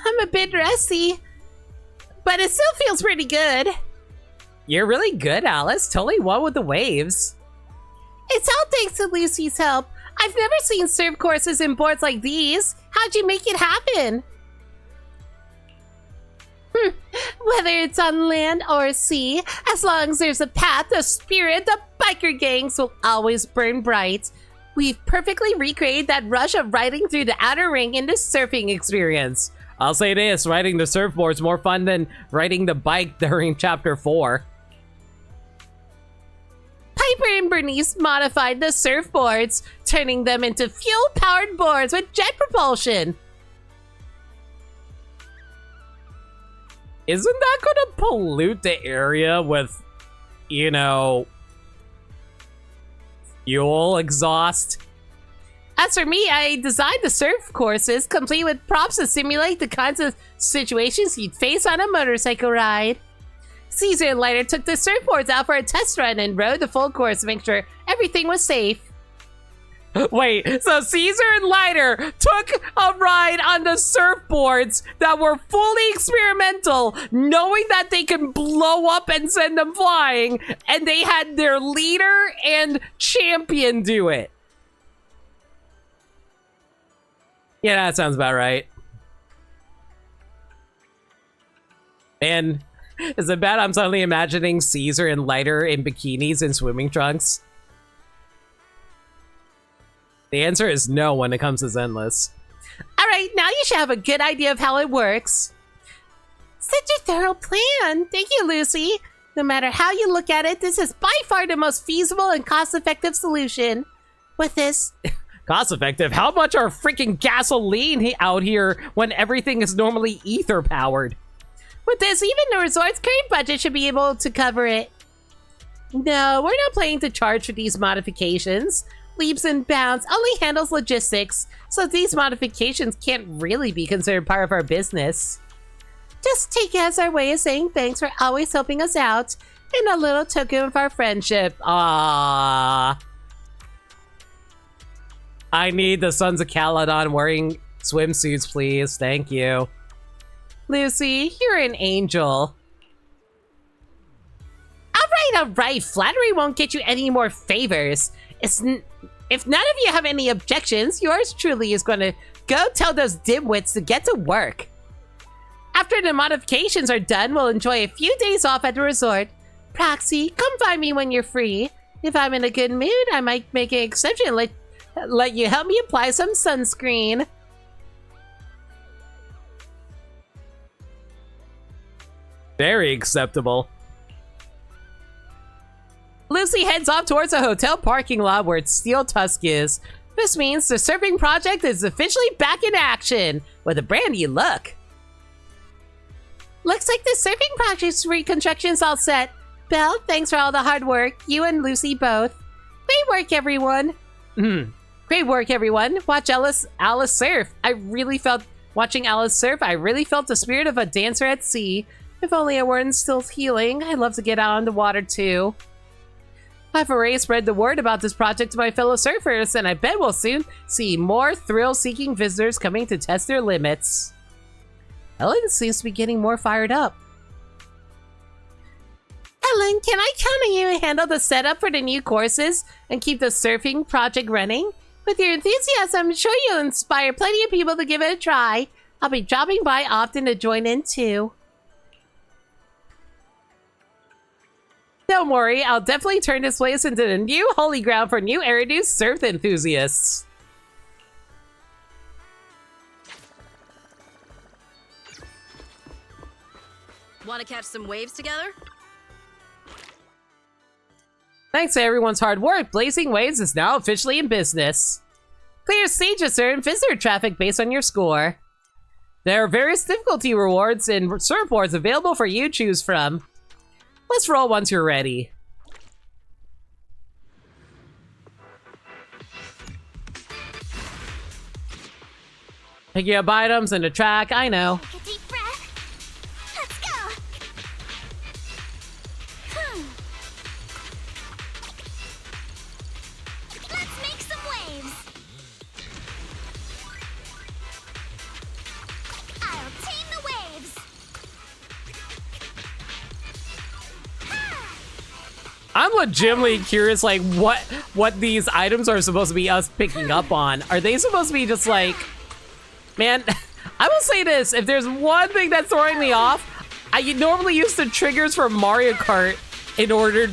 I'm a bit rusty, but it still feels pretty good. You're really good, Alice. Totally won with the waves. It's all thanks to Lucy's help. I've never seen surf courses and boards like these. How'd you make it happen? Whether it's on land or sea, as long as there's a path, the spirit of biker gangs will always burn bright. We've perfectly recreated that rush of riding through the outer ring in this surfing experience. I'll say this, riding the surfboard's more fun than riding the bike during Chapter 4. Piper and Bernice modified the surfboards, turning them into fuel-powered boards with jet propulsion. Isn't that gonna pollute the area with, you know, fuel exhaust? As for me, I designed the surf courses complete with props to simulate the kinds of situations you'd face on a motorcycle ride. Caesar and Lighter took the surfboards out for a test run and rode the full course to make sure everything was safe. Wait, so Caesar and Lighter took a ride on the surfboards that were fully experimental, knowing that they can blow up and send them flying, and they had their leader and champion do it. Yeah, that sounds about right. And is it bad I'm suddenly imagining Caesar and Lighter in bikinis and swimming trunks? The answer is no when it comes to Zenless. Alright, now you should have a good idea of how it works. Such a thorough plan! Thank you, Lucy! No matter how you look at it, this is by far the most feasible and cost-effective solution. With this... Cost-effective? How much are freaking gasoline out here when everything is normally ether-powered? With this, even the resort's current budget should be able to cover it. No, we're not planning to charge for these modifications. Leaps and Bounds only handles logistics, so these modifications can't really be considered part of our business. Just take it as our way of saying thanks for always helping us out, and a little token of our friendship. Ah, I need the Sons of Caladon wearing swimsuits, please. Thank you. Lucy, you're an angel. Alright, flattery won't get you any more favors. If none of you have any objections, yours truly is going to go tell those dimwits to get to work. After the modifications are done, we'll enjoy a few days off at the resort. Proxy, come find me when you're free. If I'm in a good mood, I might make an exception and let you help me apply some sunscreen. Very acceptable. Lucy heads off towards a hotel parking lot where Steel Tusk is. This means the surfing project is officially back in action with a brand new look. Looks like the surfing project's reconstruction's all set. Belle, thanks for all the hard work. You and Lucy both. Great work, everyone. Great work, everyone. Watch Alice surf. Watching Alice surf, I really felt the spirit of a dancer at sea. If only I weren't still healing. I'd love to get out on the water, too. I've already spread the word about this project to my fellow surfers, and I bet we'll soon see more thrill-seeking visitors coming to test their limits. Ellen seems to be getting more fired up. Ellen, can I count on you to handle the setup for the new courses and keep the surfing project running? With your enthusiasm, I'm sure you'll inspire plenty of people to give it a try. I'll be dropping by often to join in, too. Don't worry, I'll definitely turn this place into the new holy ground for new Eridu surf enthusiasts. Want to catch some waves together? Thanks to everyone's hard work, Blazing Waves is now officially in business. Clear stages and visitor traffic based on your score. There are various difficulty rewards and surfboards available for you to choose from. Let's roll once you're ready. Picking up items and a track, I know. Take a deep breath. Let's go. Let's make some waves. I'll tame the waves. I'm legitimately curious, like, what these items are supposed to be us picking up on. Are they supposed to be just like... Man, I will say this, if there's one thing that's throwing me off, I normally use the triggers for Mario Kart in order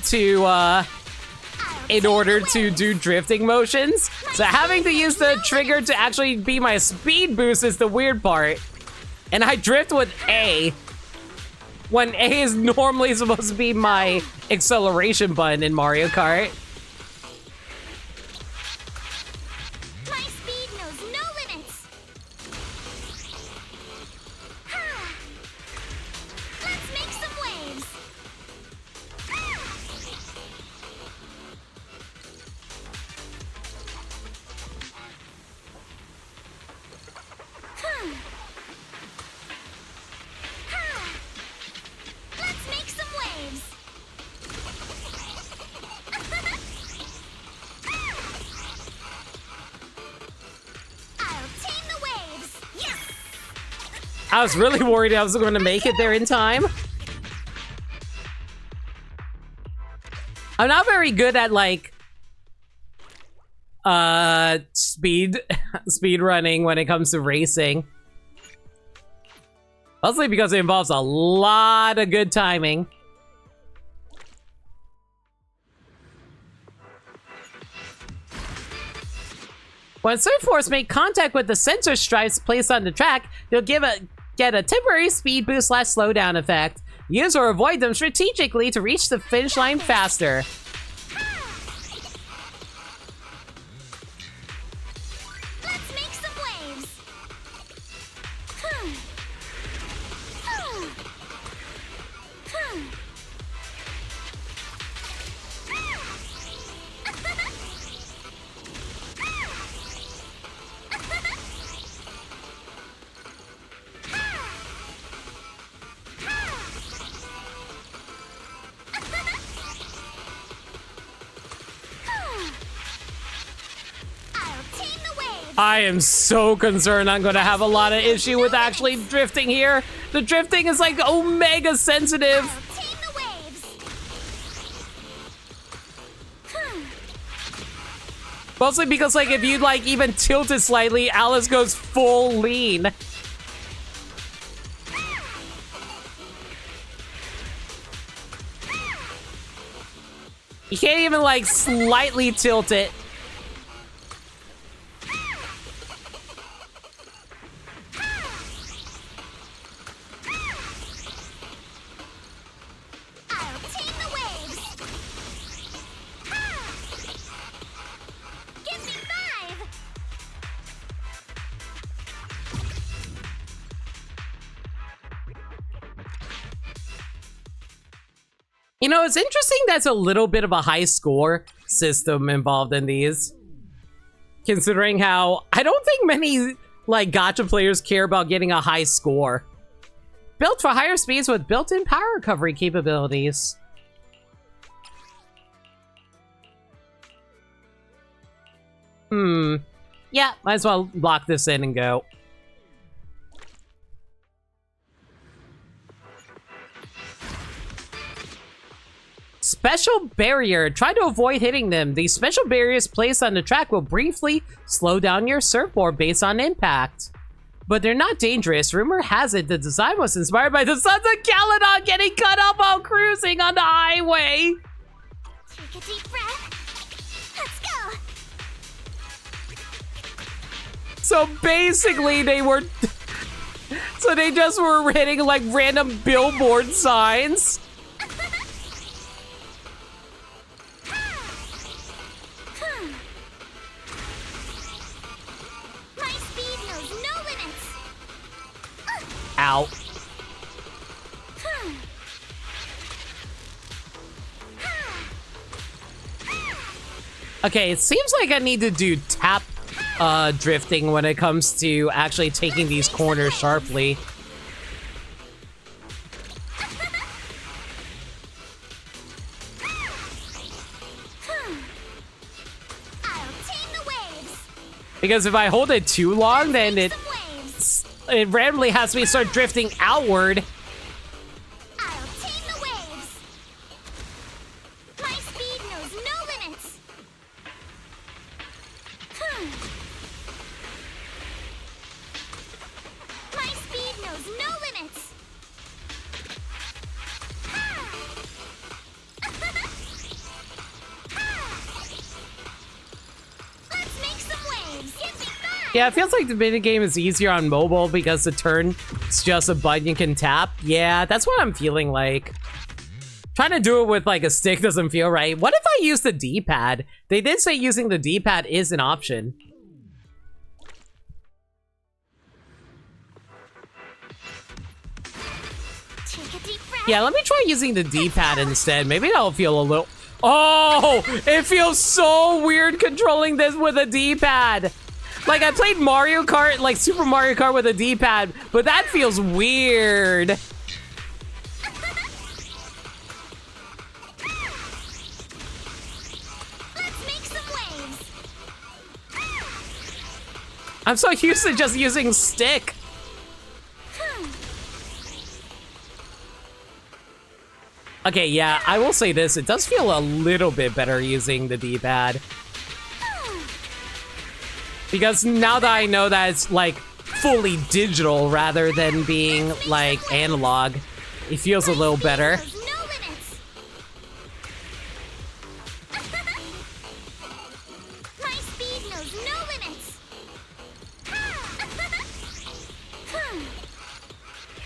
to do drifting motions. So having to use the trigger to actually be my speed boost is the weird part. And I drift with A, when A is normally supposed to be my acceleration button in Mario Kart. My speed knows no limits. Let's make some waves. Let's make some waves. I'll tame the waves. Yes. I was really worried I was going to make it there in time. I'm not very good at, like, speed running when it comes to racing. Mostly because it involves a lot of good timing. When Surfforce make contact with the sensor stripes placed on the track, you'll get a temporary speed boost / slowdown effect. Use or avoid them strategically to reach the finish line faster. Let's make some waves. I am so concerned I'm gonna have a lot of issue with actually drifting here. The drifting is like omega sensitive. Tame the waves. Mostly because like if you like even tilt it slightly, Alice goes full lean. You can't even like slightly tilt it. You know, it's interesting that's a little bit of a high score system involved in these. Considering how I don't think many, like, gacha players care about getting a high score. Built for higher speeds with built-in power recovery capabilities. Yeah, might as well lock this in and go. Special barrier. Try to avoid hitting them. These special barriers placed on the track will briefly slow down your surfboard based on impact. But they're not dangerous. Rumor has it the design was inspired by the Sons of Caledon getting cut off while cruising on the highway. Take a deep breath. Let's go. So basically they were... so they just were hitting like random billboard signs. Ow. Okay, it seems like I need to do tap drifting when it comes to actually taking these corners sharply. Because if I hold it too long, then it randomly has me start drifting outward. I'll tame the waves. My speed knows no limits. My speed knows no limits. Let's make some waves. Give me back. Yeah, it feels like the minigame is easier on mobile because the turn is just a button you can tap. Yeah, that's what I'm feeling like. Trying to do it with like a stick doesn't feel right. What if I use the D-pad? They did say using the D-pad is an option. Take a deep breath. Yeah, let me try using the D-pad instead. Maybe that'll feel a little... Oh, it feels so weird controlling this with a D-pad. Like, I played Mario Kart, like Super Mario Kart with a D-pad, but that feels weird. Let's make some waves. I'm so used to just using stick. Okay, yeah, I will say this. It does feel a little bit better using the D-pad. Because now that I know that it's like fully digital rather than being like analog, it feels a little better. No limits. My speed knows no limits.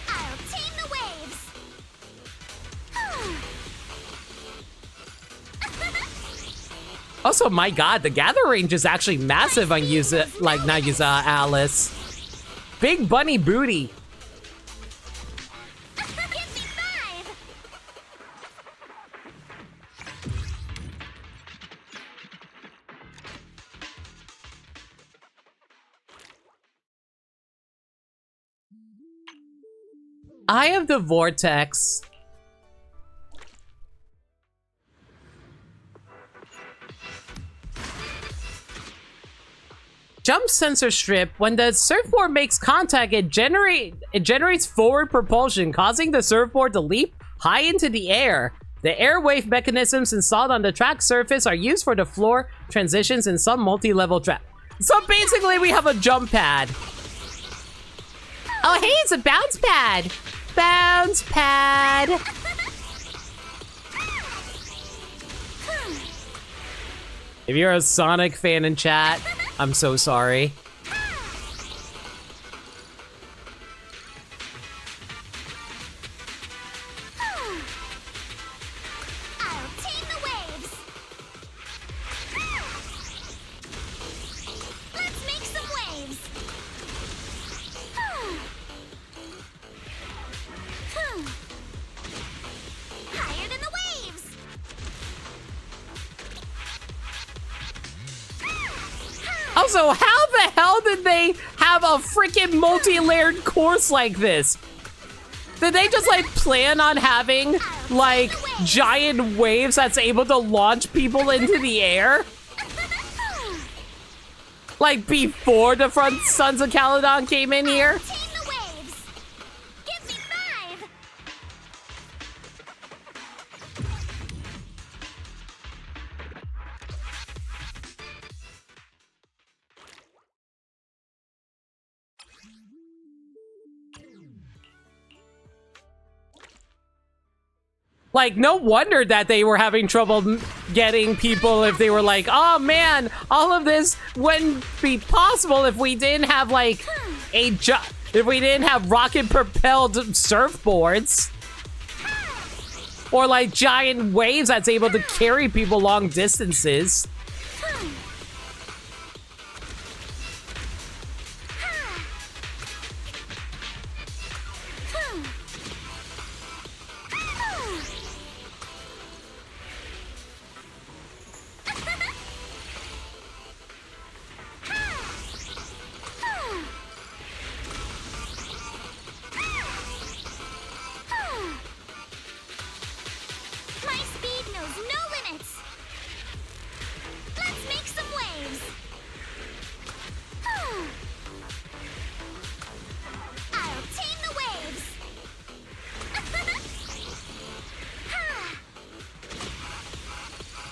I'll tame the waves. Also, my god, the gather range is actually massive on Alice. Big bunny booty. Give me 5. Eye of the Vortex. Jump sensor strip. When the surfboard makes contact, it generates forward propulsion, causing the surfboard to leap high into the air. The airwave mechanisms installed on the track surface are used for the floor transitions in some multi-level track. So basically, we have a jump pad. Oh, hey, it's a bounce pad. Bounce pad. If you're a Sonic fan in chat, I'm so sorry. I'll tame the waves. Let's make some waves. Higher than the waves. Also, how the hell did they have a freaking multi-layered course like this? Did they just like plan on having like giant waves that's able to launch people into the air? Like before the front Sons of Caledon came in here? Tame the waves. Give me 5. Like, no wonder that they were having trouble getting people if they were like, oh man, all of this wouldn't be possible if we didn't have like if we didn't have rocket propelled surfboards. Or like giant waves that's able to carry people long distances. My speed knows no limits. Let's make some waves. I'll tame the waves.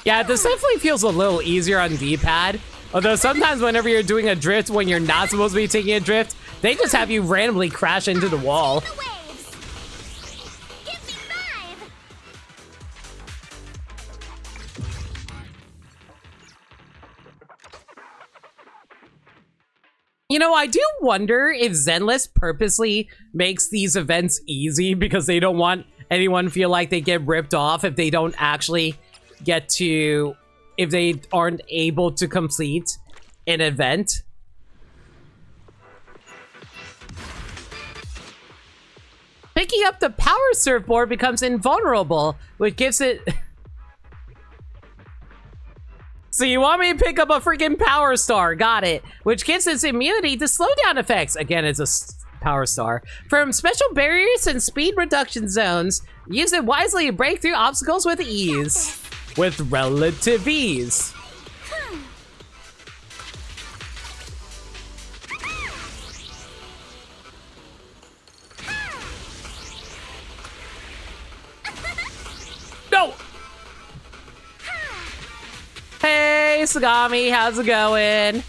Yeah, this definitely feels a little easier on D-pad. Although sometimes whenever you're doing a drift when you're not supposed to be taking a drift, they just have you randomly crash into the wall. The waves. Give me 5. You know, I do wonder if Zenless purposely makes these events easy because they don't want anyone to feel like they get ripped off if they don't actually get to, if they aren't able to complete an event. Picking up the power surfboard becomes invulnerable, which gives it... So you want me to pick up a freaking power star, got it. Which gives its immunity to slowdown effects. Again, it's a power star. From special barriers and speed reduction zones, use it wisely to break through obstacles with ease. With relative ease. No! Hey, Sagami, how's it going?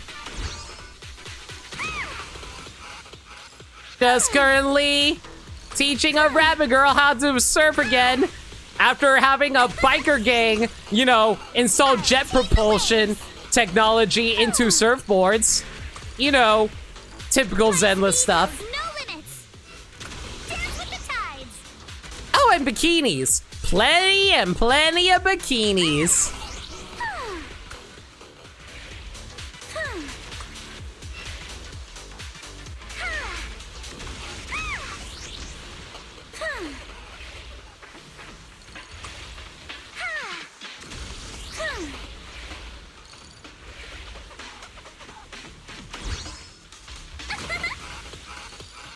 Just currently teaching a rabbit girl how to surf again after having a biker gang, you know, install jet propulsion technology into surfboards. You know, typical Zenless stuff. No limits. Dance with the tides. Oh, and bikinis. Plenty and plenty of bikinis.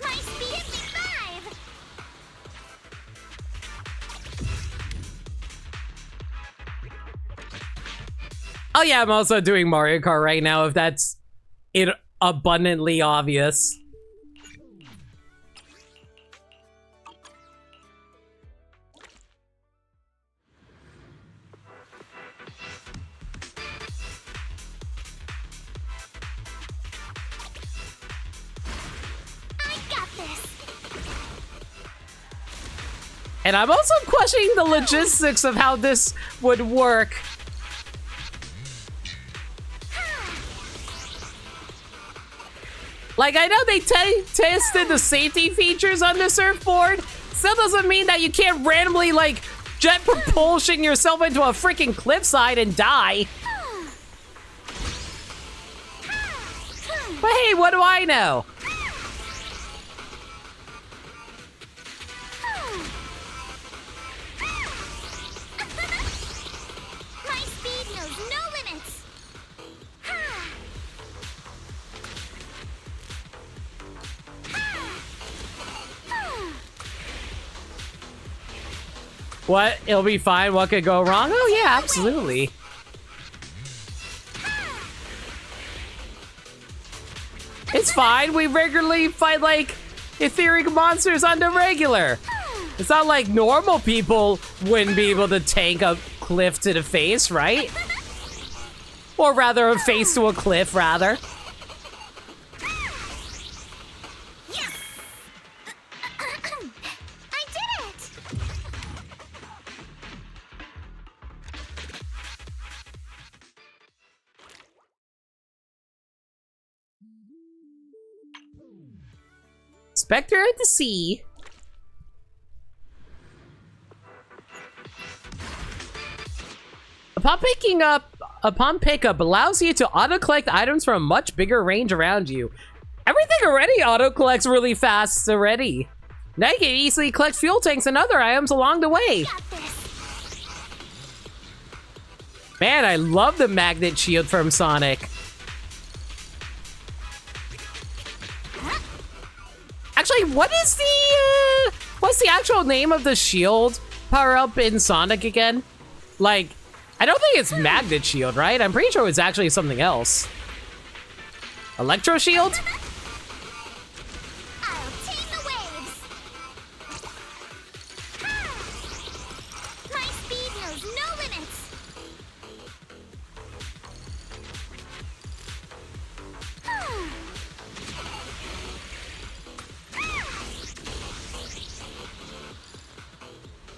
My speed is 5. Oh yeah, I'm also doing Mario Kart right now, if that's abundantly obvious. I got this. And I'm also questioning the logistics of how this would work. Like, I know they tested the safety features on the surfboard. Still doesn't mean that you can't randomly, like, jet propulsion yourself into a freaking cliffside and die. But hey, what do I know? My speed knows no limits. What? It'll be fine. What could go wrong? Oh yeah, absolutely. It's fine. We regularly fight like etheric monsters on the regular. It's not like normal people wouldn't be able to tank a cliff to the face, right? Or rather, a face to a cliff, rather. Yes! I did it! Spectre at the sea. Upon pickup allows you to auto-collect items from a much bigger range around you. Everything already auto-collects really fast already. Now you can easily collect fuel tanks and other items along the way. Got this. Man, I love the magnet shield from Sonic. Actually, what's the actual name of the shield power-up in Sonic again? Like, I don't think it's Magnet Shield, right? I'm pretty sure it's actually something else. Electro Shield? I'll tame the waves. My speed knows no limits.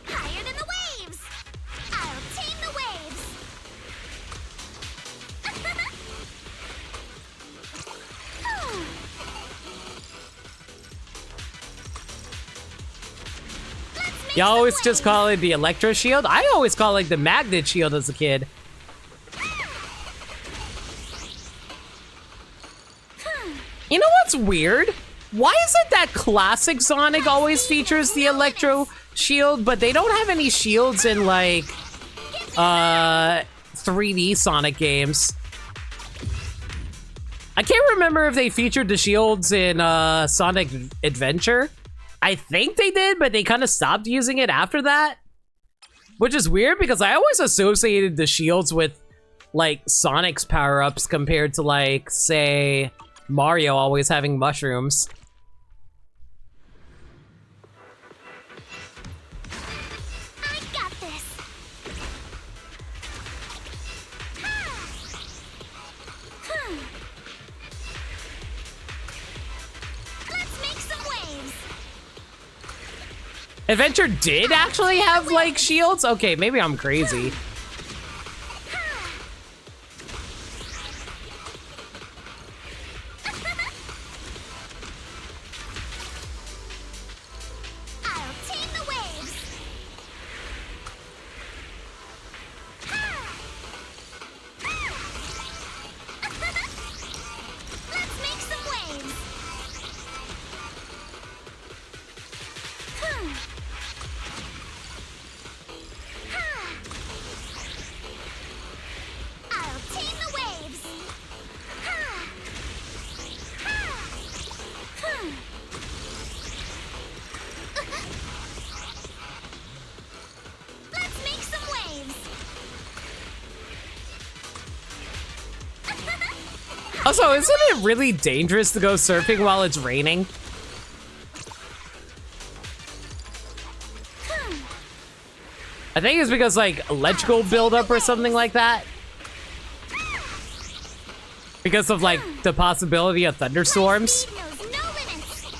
Higher than the waves. I'll tame the waves. Y'all always just call it the Electro Shield? I always call it the Magnet Shield as a kid. You know what's weird? Why is it that classic Sonic always features the Electro Shield, but they don't have any shields in, like, 3D Sonic games? I can't remember if they featured the shields in Sonic Adventure. I think they did, but they kind of stopped using it after that. Which is weird because I always associated the shields with, like, Sonic's power-ups compared to, like, say, Mario always having mushrooms. I got this. Let's make some waves. Adventure did actually have, like, shields? Okay, maybe I'm crazy. I'll tame the waves. Let's make some waves. I'll tame the waves. Let's make some waves. Also, isn't it really dangerous to go surfing while it's raining? I think it's because, like, electrical buildup or something like that. Because of, like, the possibility of thunderstorms. Speed knows no limits.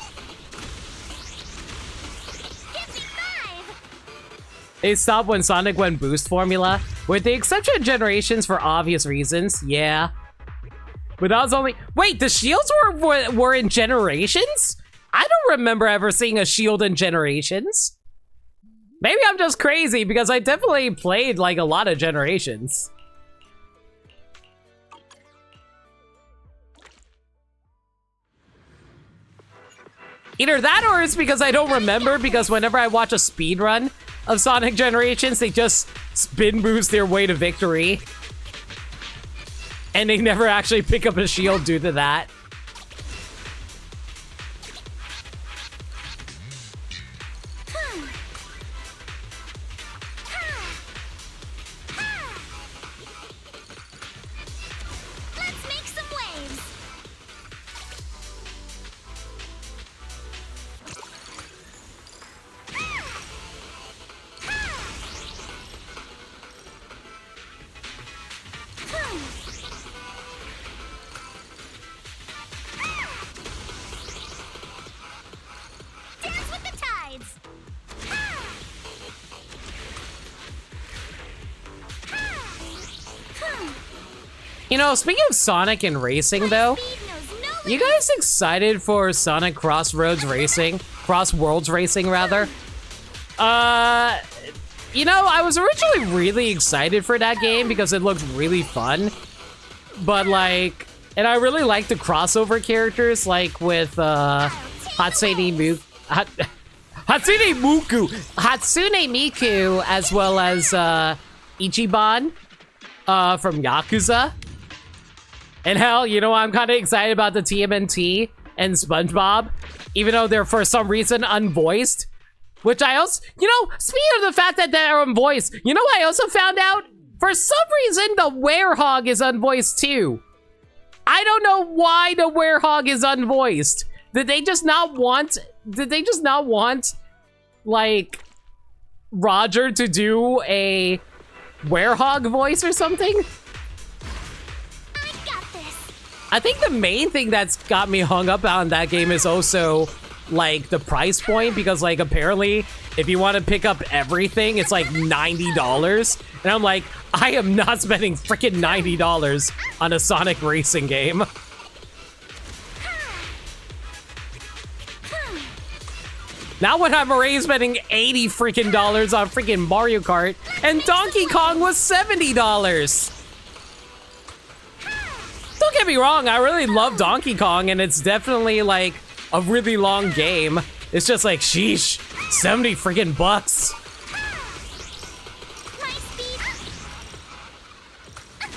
Give me 5. They stopped when Sonic went boost formula, with the exception of Generations for obvious reasons. Yeah. But that was only... Wait, the shields were in Generations? I don't remember ever seeing a shield in Generations. Maybe I'm just crazy, because I definitely played, like, a lot of Generations. Either that or it's because I don't remember, because whenever I watch a speedrun of Sonic Generations, they just spin boost their way to victory. And they never actually pick up a shield due to that. Let's make some waves. Dance with the tides. You know, speaking of Sonic and racing, though, Speed knows no you guys excited for Sonic Crossroads Racing? Crossworlds Racing, rather? You know, I was originally really excited for that game because it looked really fun. But, like, and I really like the crossover characters, like with, Hatsune Miku, as well as, Ichiban, from Yakuza. And hell, you know, I'm kind of excited about the TMNT and SpongeBob, even though they're for some reason unvoiced. Which I also, you know, speaking of the fact that they're unvoiced, you know what I also found out? For some reason, the Werehog is unvoiced too. I don't know why the Werehog is unvoiced. Did they just not want, like, Roger to do a Werehog voice or something? I got this. I think the main thing that's got me hung up on that game is also, like, the price point, because, like, apparently if you want to pick up everything, it's like $90. And I'm like, I am not spending freaking $90 on a Sonic racing game. Not when I'm already spending $80 freaking dollars on freaking Mario Kart, and Donkey Kong was $70. Don't get me wrong, I really love Donkey Kong, and it's definitely like a really long game. It's just like, sheesh, 70 freaking bucks. My speed. I'll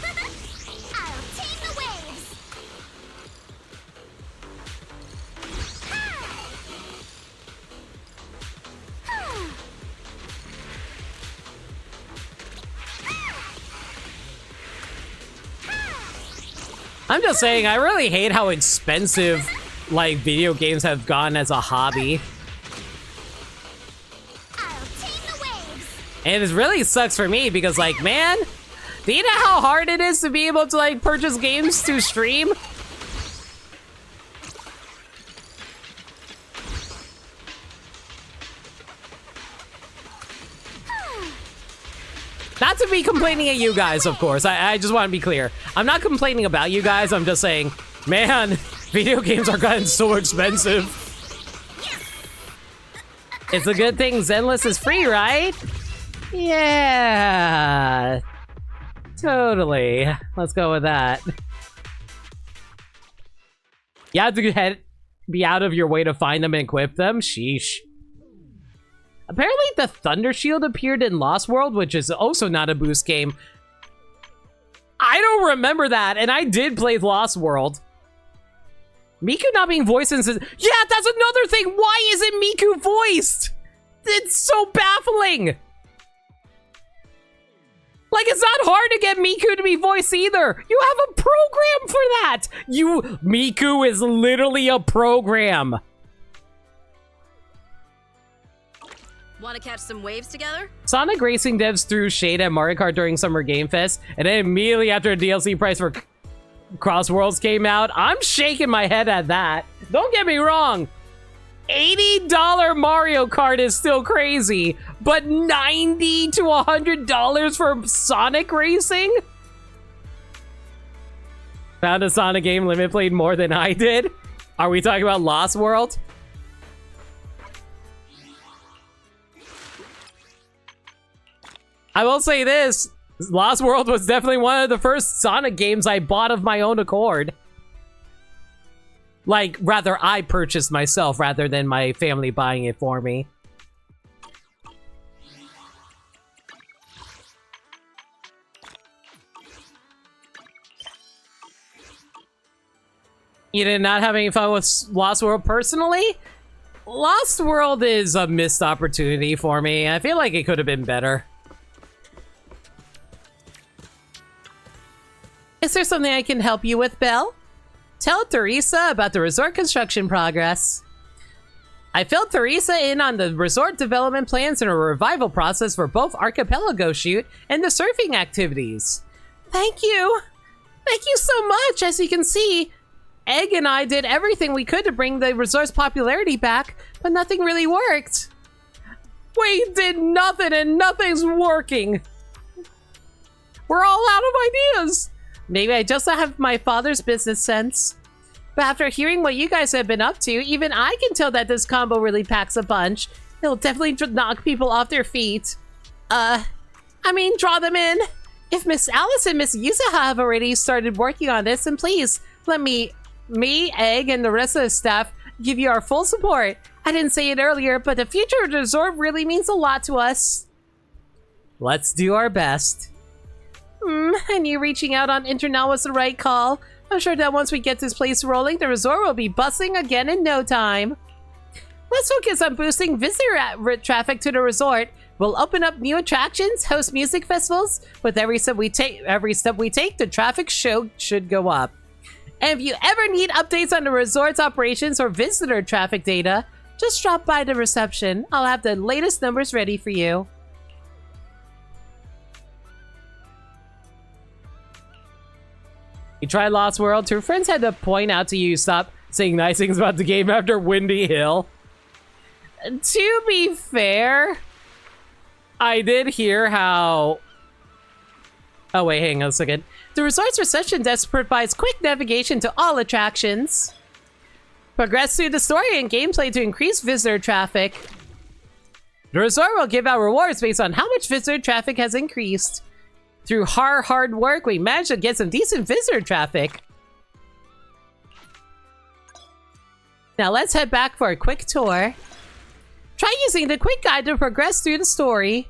tame the waves. I'm just saying, I really hate how expensive, like, video games have gone as a hobby. I'll tame the waves. And it really sucks for me because, like, man, do you know how hard it is to be able to, like, purchase games to stream? to be complaining at you guys, of course. I just want to be clear. I'm not complaining about you guys. I'm just saying, man, video games are getting so expensive. It's a good thing Zenless is free, right? Yeah. Totally. Let's go with that. You have to be out of your way to find them and equip them? Sheesh. Apparently the Thunder Shield appeared in Lost World, which is also not a boost game. I don't remember that, and I did play Lost World. Miku not being voiced in... Yeah, that's another thing! Why isn't Miku voiced? It's so baffling! Like, it's not hard to get Miku to be voiced either! You have a program for that! Miku is literally a program! Want to catch some waves together? Sonic Racing devs threw shade at Mario Kart during Summer Game Fest, and then immediately after a DLC price for Cross Worlds came out, I'm shaking my head at that. Don't get me wrong, $80 Mario Kart is still crazy, but $90 to $100 for Sonic Racing? Found a Sonic game limit played more than I did? Are we talking about Lost World? I will say this, Lost World was definitely one of the first Sonic games I bought of my own accord. Like, rather, I purchased myself rather than my family buying it for me. You did not have any fun with Lost World personally? Lost World is a missed opportunity for me. I feel like it could have been better. Is there something I can help you with, Belle? Tell Teresa about the resort construction progress. I filled Teresa in on the resort development plans and a revival process for both Archipelago Shoot and the surfing activities. Thank you! Thank you so much! As you can see, Egg and I did everything we could to bring the resort's popularity back, but nothing really worked. We did nothing and nothing's working. We're all out of ideas. Maybe I just don't have my father's business sense. But after hearing what you guys have been up to, even I can tell that this combo really packs a punch. It'll definitely knock people off their feet. I mean, draw them in. If Miss Alice and Miss Yusaha have already started working on this, then please let me, Egg, and the rest of the staff give you our full support. I didn't say it earlier, but the future of the resort really means a lot to us. Let's do our best. I knew reaching out on internet was the right call. I'm sure that once we get this place rolling, the resort will be bustling again in no time. Let's focus on boosting visitor traffic to the resort. We'll open up new attractions, host music festivals. With every step we take, the traffic should go up. And if you ever need updates on the resort's operations or visitor traffic data, just drop by the reception. I'll have the latest numbers ready for you. You tried Lost World? Your friends had to point out to you stop saying nice things about the game after Windy Hill. To be fair, I did hear how... Oh wait, hang on a second. The resort's reception desk provides quick navigation to all attractions. Progress through the story and gameplay to increase visitor traffic. The resort will give out rewards based on how much visitor traffic has increased. Through hard work, we managed to get some decent visitor traffic. Now let's head back for a quick tour. Try using the quick guide to progress through the story.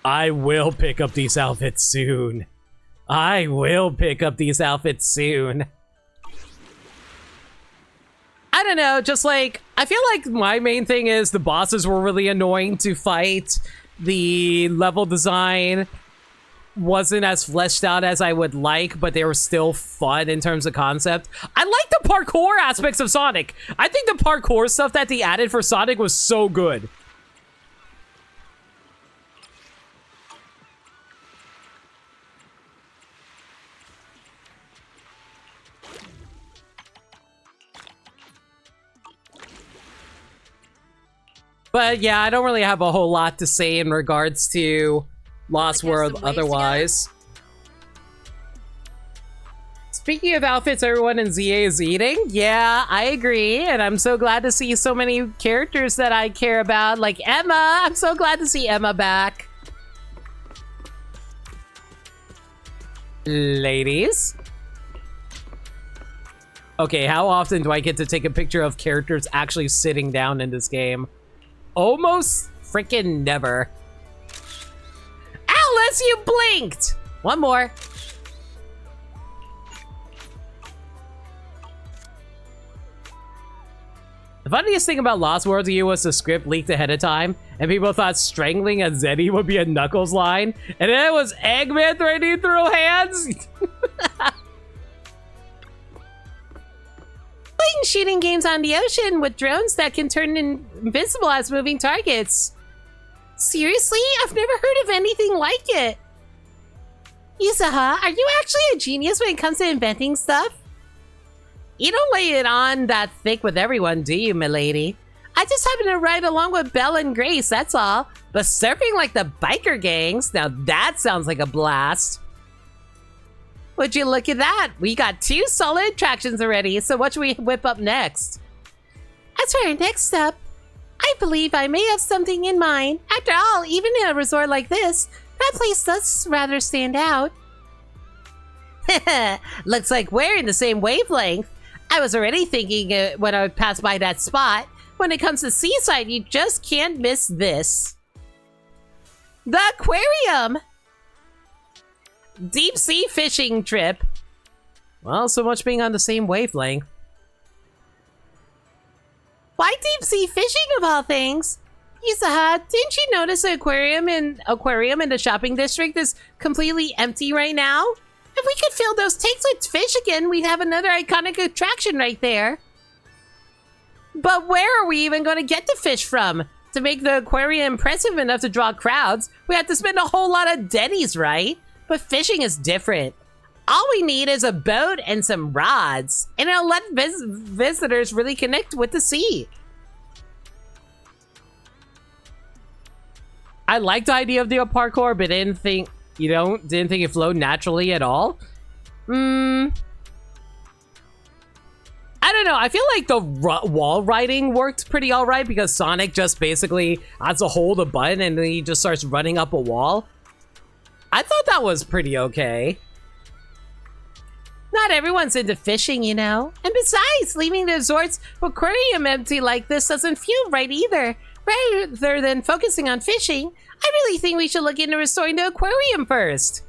I will pick up these outfits soon. I will pick up these outfits soon. I don't know, just like, I feel like my main thing is the bosses were really annoying to fight. The level design wasn't as fleshed out as I would like, but they were still fun in terms of concept. I like the parkour aspects of Sonic. I think the parkour stuff that they added for Sonic was so good. But yeah, I don't really have a whole lot to say in regards to Lost Wanna catch World some waves otherwise. Speaking of outfits everyone in ZA is eating, yeah, I agree. And I'm so glad to see so many characters that I care about, like Emma. I'm so glad to see Emma back. Ladies. Okay, how often do I get to take a picture of characters actually sitting down in this game? Almost freaking never. Alice, you blinked! One more. The funniest thing about Lost World to you was the script leaked ahead of time, and people thought strangling a Zeddy would be a Knuckles line, and then it was Eggman threatening to throw hands. Playing shooting games on the ocean with drones that can turn invisible as moving targets. Seriously? I've never heard of anything like it. Yusaha, are you actually a genius when it comes to inventing stuff? You don't lay it on that thick with everyone, do you, milady? I just happen to ride along with Belle and Grace, that's all. But surfing like the biker gangs, now that sounds like a blast. Would you look at that? We got 2 solid attractions already, so what should we whip up next? As for our next step, I believe I may have something in mind. After all, even in a resort like this, that place does rather stand out. Looks like we're in the same wavelength. I was already thinking when I passed by that spot. When it comes to seaside, you just can't miss this. The aquarium! Deep sea fishing trip. Well, so much being on the same wavelength. Why deep sea fishing of all things? Yusaha, didn't you notice the aquarium in the shopping district is completely empty right now? If we could fill those tanks with fish again, we'd have another iconic attraction right there. But where are we even going to get the fish from? To make the aquarium impressive enough to draw crowds, we have to spend a whole lot of Denny's, right? But fishing is different. All we need is a boat and some rods, and it'll let visitors really connect with the sea. I liked the idea of the parkour, but didn't think it flowed naturally at all. I don't know. I feel like the wall riding worked pretty all right because Sonic just basically has to hold a button and then he just starts running up a wall. I thought that was pretty okay. Not everyone's into fishing, you know. And besides, leaving the resort's aquarium empty like this doesn't feel right either. Rather than focusing on fishing, I really think we should look into restoring the aquarium first.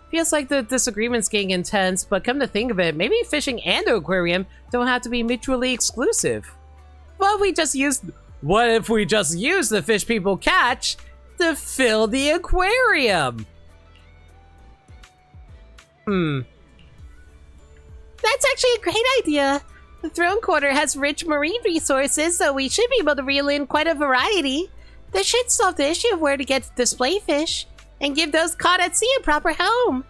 Feels like the disagreement's getting intense, but come to think of it, maybe fishing and the aquarium don't have to be mutually exclusive. What if we just use the fish people catch to fill the aquarium? That's actually a great idea. The Throne Quarter has rich marine resources, so we should be able to reel in quite a variety. This should solve the issue of where to get display fish and give those caught at sea a proper home.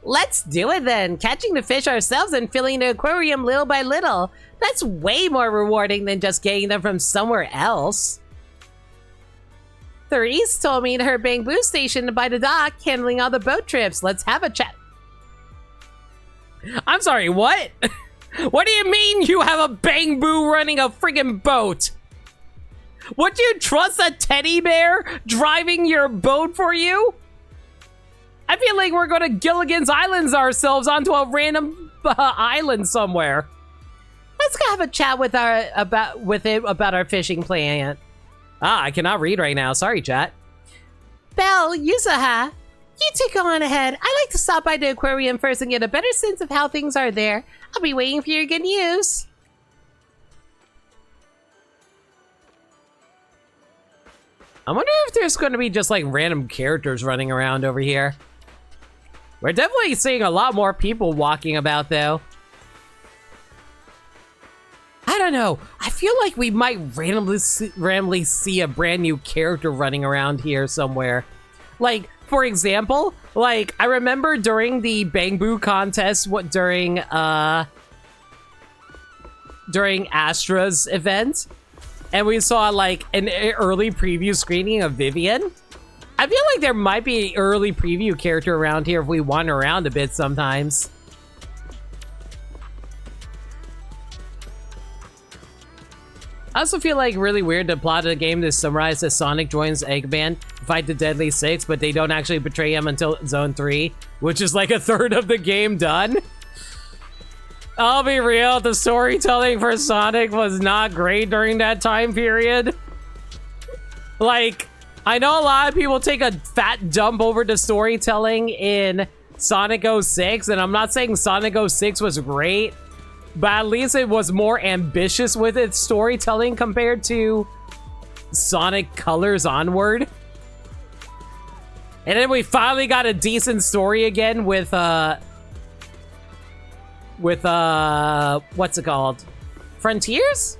Let's do it then, catching the fish ourselves and filling the aquarium little by little. That's way more rewarding than just getting them from somewhere else. Therese told me her bamboo station by the dock handling all the boat trips. Let's have a chat. I'm sorry, what? What do you mean you have a bamboo running a friggin' boat? Would you trust a teddy bear driving your boat for you? I feel like we're going to Gilligan's Islands ourselves onto a random island somewhere. Let's go have a chat with about our fishing plan. I cannot read right now. Sorry, chat. Belle, Yusaha, you two go on ahead. I like to stop by the aquarium first and get a better sense of how things are there. I'll be waiting for your good news. I wonder if there's going to be just like random characters running around over here. We're definitely seeing a lot more people walking about though. I don't know. I feel like we might randomly see a brand new character running around here somewhere. Like, for example, like I remember during the Bamboo contest, during Astra's event, and we saw like an early preview screening of Vivian. I feel like there might be an early preview character around here if we wander around a bit sometimes. I also feel like really weird the plot of the game to summarize that Sonic joins Eggman, fight the Deadly Six, but they don't actually betray him until Zone 3, which is like a third of the game done. I'll be real, the storytelling for Sonic was not great during that time period. Like, I know a lot of people take a fat jump over to storytelling in Sonic 06, and I'm not saying Sonic 06 was great, but at least it was more ambitious with its storytelling compared to Sonic Colors onward. And then we finally got a decent story again with what's it called? Frontiers?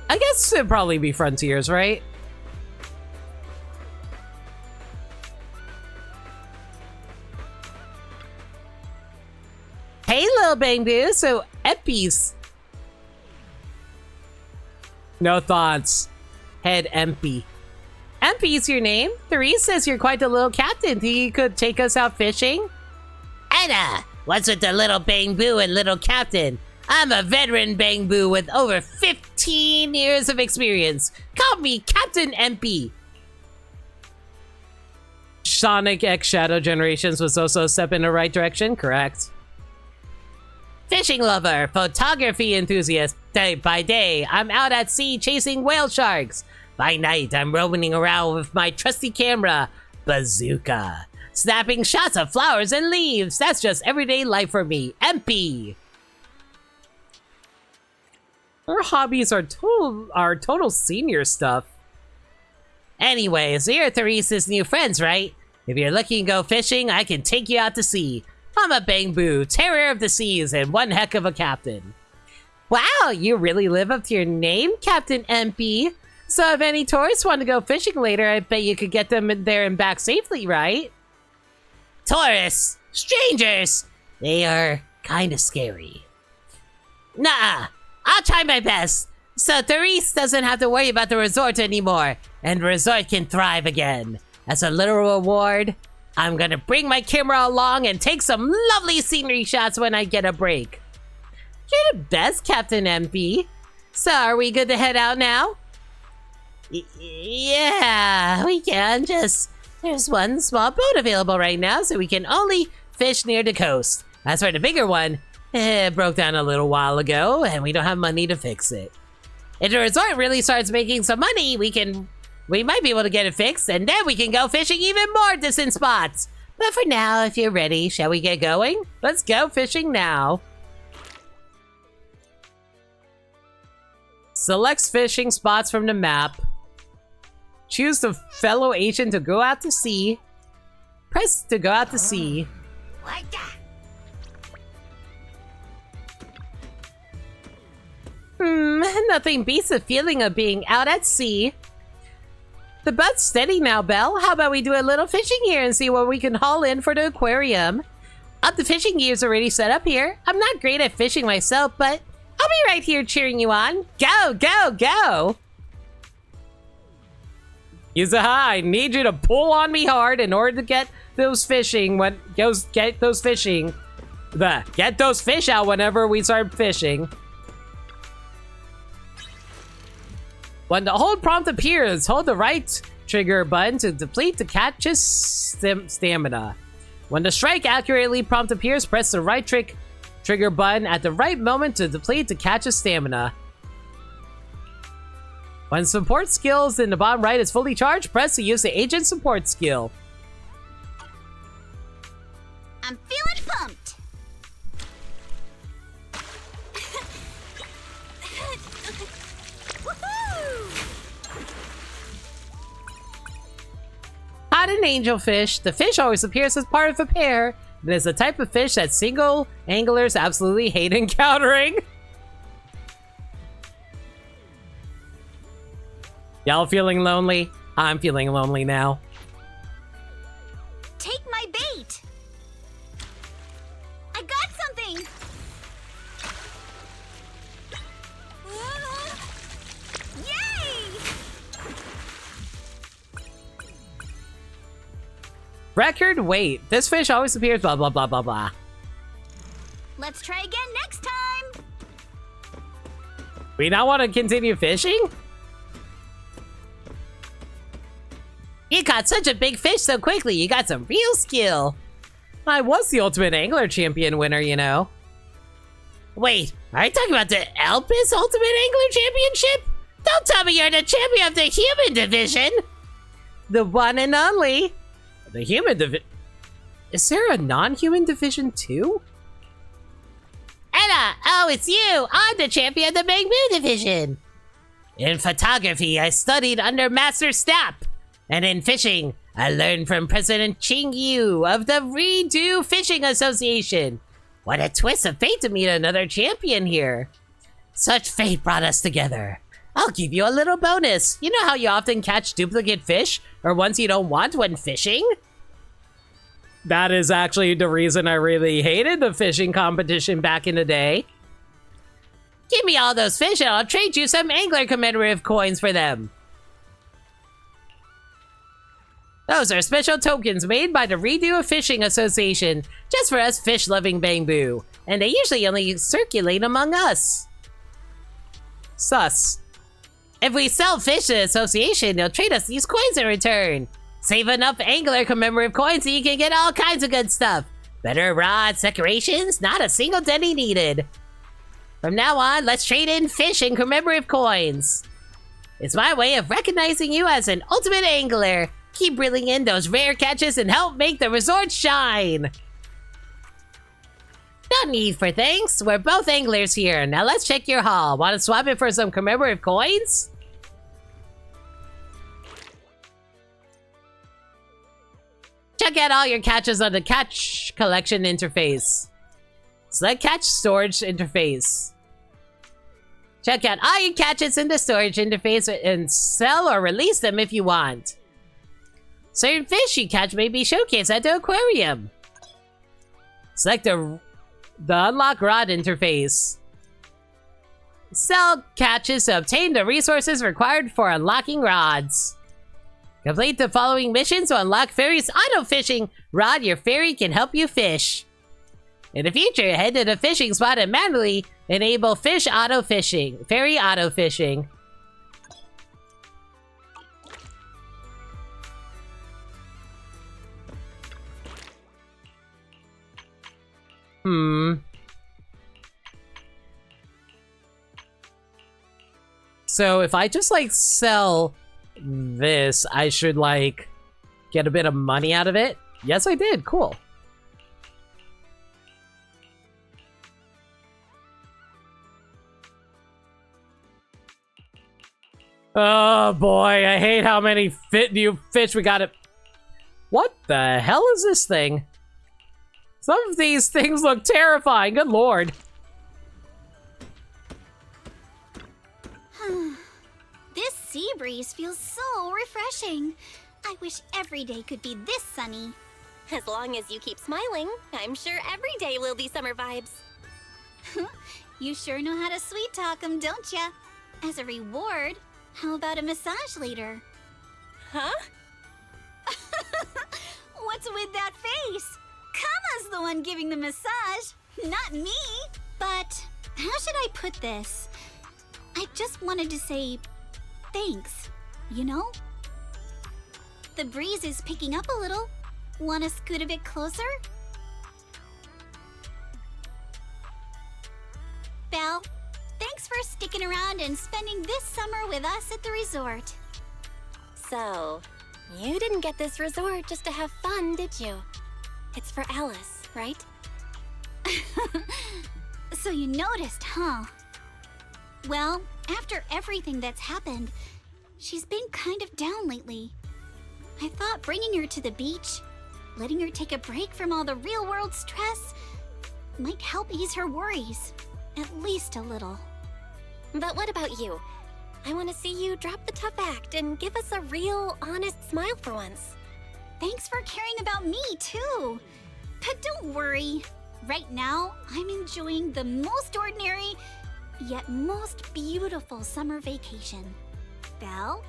I guess it'd probably be Frontiers, right? Hey, little Bangbu. So, Eppies. No thoughts. Head empty. Empy's your name? Therese says you're quite the little captain. Think you could take us out fishing? Anna, what's with the little Bangbu and little captain? I'm a veteran Bangbu with over 15 years of experience. Call me Captain Empy. Sonic X Shadow Generations was also a step in the right direction, correct? Fishing lover, photography enthusiast. By day, I'm out at sea chasing whale sharks. By night, I'm roaming around with my trusty camera, Bazooka. Snapping shots of flowers and leaves. That's just everyday life for me. MP. Her hobbies are total senior stuff. Anyway, so you're Therese's new friends, right? If you're looking to go fishing, I can take you out to sea. I'm a Bangbu, terror of the seas, and one heck of a captain. Wow, you really live up to your name, Captain MP. So if any tourists want to go fishing later, I bet you could get them in there and back safely, right? Tourists? Strangers? They are kind of scary. Nah, I'll try my best. So Therese doesn't have to worry about the resort anymore, and the resort can thrive again. As a little reward, I'm gonna bring my camera along and take some lovely scenery shots when I get a break. You're the best, Captain MP. So are we good to head out now? Yeah, we can. Just there's one small boat available right now, so we can only fish near the coast. As for the bigger one, it broke down a little while ago, and we don't have money to fix it. If the resort really starts making some money, we might be able to get it fixed, and then we can go fishing even more distant spots. But for now, if you're ready, shall we get going? Let's go fishing now. Select fishing spots from the map. Choose the fellow agent to go out to sea. Press to go out to sea. Nothing beats the feeling of being out at sea. The boat's steady now, Belle. How about we do a little fishing here and see what we can haul in for the aquarium? The fishing gear's already set up here. I'm not great at fishing myself, but I'll be right here cheering you on. Go, go, go! Yuzaha, I need you to pull on me hard in order to get those fishing get those fish out whenever we start fishing. When the hold prompt appears, hold the right trigger button to deplete the catch's stamina. When the strike accurately prompt appears, press the right trigger button at the right moment to deplete the catch's stamina. When support skills in the bottom right is fully charged, press to use the agent support skill. I'm feeling pumped. Caught an angelfish. The fish always appears as part of a pair. It is a type of fish that single anglers absolutely hate encountering. Y'all feeling lonely? I'm feeling lonely now. Take my bait. I got something. Record weight. This fish always appears blah, blah, blah, blah, blah. Let's try again next time. We now want to continue fishing? You caught such a big fish so quickly. You got some real skill. I was the Ultimate Angler Champion winner, you know. Wait, are you talking about the Elpis Ultimate Angler Championship? Don't tell me you're the champion of the human division. The one and only. The human division. Is there a non-human division too? Ella, oh, it's you. I'm the champion of the Bamboo division. In photography, I studied under Master Snap. And in fishing, I learned from President Ching Yu of the Redo Fishing Association. What a twist of fate to meet another champion here. Such fate brought us together. I'll give you a little bonus. You know how you often catch duplicate fish or ones you don't want when fishing? That is actually the reason I really hated the fishing competition back in the day. Give me all those fish and I'll trade you some angler commemorative coins for them. Those are special tokens made by the Redo Fishing Association, just for us fish-loving Bamboo, and they usually only circulate among us. Sus. If we sell fish to the association, they'll trade us these coins in return. Save enough angler commemorative coins so you can get all kinds of good stuff. Better rods, decorations, not a single penny needed. From now on, let's trade in fish and commemorative coins. It's my way of recognizing you as an ultimate angler. Keep reeling in those rare catches and help make the resort shine. No need for thanks. We're both anglers here. Now let's check your haul. Want to swap it for some commemorative coins? Check out all your catches on the catch collection interface. Select catch storage interface. Check out all your catches in the storage interface and sell or release them if you want. Certain fish you catch may be showcased at the aquarium. Select the unlock rod interface. Sell catches to obtain the resources required for unlocking rods. Complete the following missions to unlock Fairy's auto fishing rod. Your fairy can help you fish. In the future, head to the fishing spot and manually enable fairy auto fishing. So if I just like sell this, I should like get a bit of money out of it? Yes, I did. Cool. Oh boy, I hate how many new fish we got. What the hell is this thing? Some of these things look terrifying, good lord. This sea breeze feels so refreshing. I wish every day could be this sunny. As long as you keep smiling, I'm sure every day will be summer vibes. You sure know how to sweet talk 'em, don't ya? As a reward, how about a massage later? Huh? What's with that face? Kama's the one giving the massage, not me. But how should I put this? I just wanted to say thanks, you know? The breeze is picking up a little. Want to scoot a bit closer? Belle, thanks for sticking around and spending this summer with us at the resort. So, you didn't get this resort just to have fun, did you? It's for Alice, right? So you noticed, huh? Well, after everything that's happened, she's been kind of down lately. I thought bringing her to the beach, letting her take a break from all the real-world stress, might help ease her worries, at least a little. But what about you? I want to see you drop the tough act and give us a real, honest smile for once. Thanks for caring about me, too. But don't worry. Right now, I'm enjoying the most ordinary, yet most beautiful summer vacation. Belle?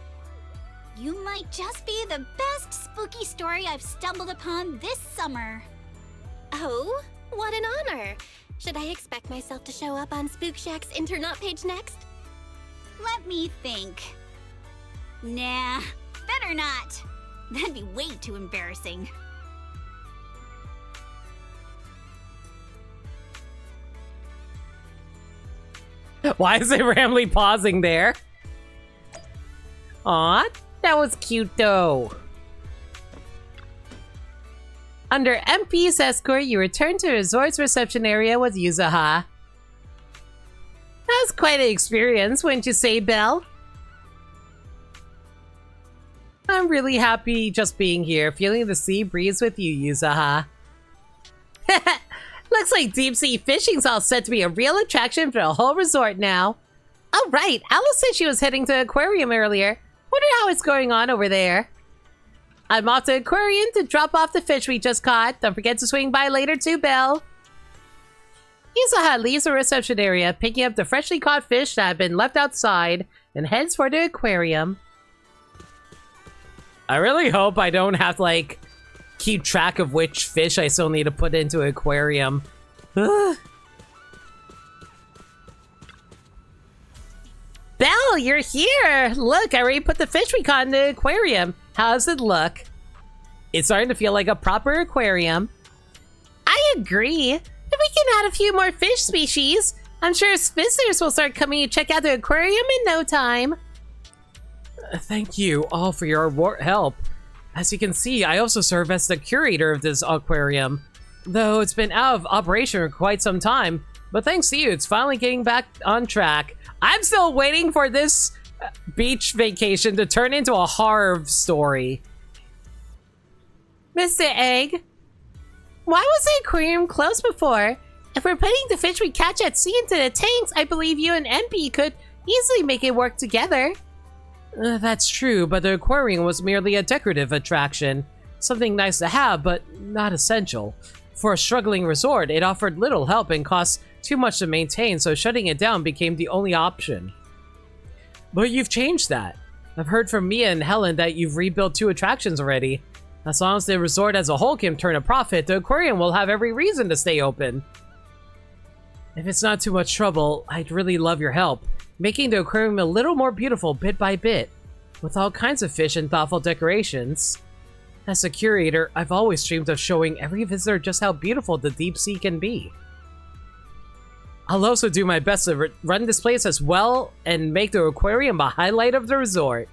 You might just be the best spooky story I've stumbled upon this summer. Oh, what an honor. Should I expect myself to show up on Spook Shack's internaut page next? Let me think. Nah, better not. That'd be way too embarrassing. Why is it randomly pausing there? Aw, that was cute though. Under MP's escort, you return to the resort's reception area with Yuzuha. That was quite an experience, wouldn't you say, Belle? I'm really happy just being here, feeling the sea breeze with you, Yuzuha. Looks like deep sea fishing's all set to be a real attraction for the whole resort now. Oh right, Alice said she was heading to the aquarium earlier. Wonder how it's going on over there. I'm off to the aquarium to drop off the fish we just caught. Don't forget to swing by later too, Belle. Yuzuha leaves the reception area, picking up the freshly caught fish that had been left outside, and heads for the aquarium. I really hope I don't have to, like, keep track of which fish I still need to put into an aquarium. Ugh. Belle, you're here! Look, I already put the fish we caught in the aquarium. How does it look? It's starting to feel like a proper aquarium. I agree. If we can add a few more fish species, I'm sure visitors will start coming to check out the aquarium in no time. Thank you all for your help. As you can see, I also serve as the curator of this aquarium. Though it's been out of operation for quite some time, but thanks to you, it's finally getting back on track. I'm still waiting for this beach vacation to turn into a horror story. Mr. Egg, why was the aquarium closed before? If we're putting the fish we catch at sea into the tanks, I believe you and NP could easily make it work together. That's true, but the aquarium was merely a decorative attraction. Something nice to have, but not essential. For a struggling resort, it offered little help and cost too much to maintain, so shutting it down became the only option. But you've changed that. I've heard from Mia and Helen that you've rebuilt 2 attractions already. As long as the resort as a whole can turn a profit, the aquarium will have every reason to stay open. If it's not too much trouble, I'd really love your help, making the aquarium a little more beautiful bit by bit, with all kinds of fish and thoughtful decorations. As a curator, I've always dreamed of showing every visitor just how beautiful the deep sea can be. I'll also do my best to run this place as well and make the aquarium a highlight of the resort.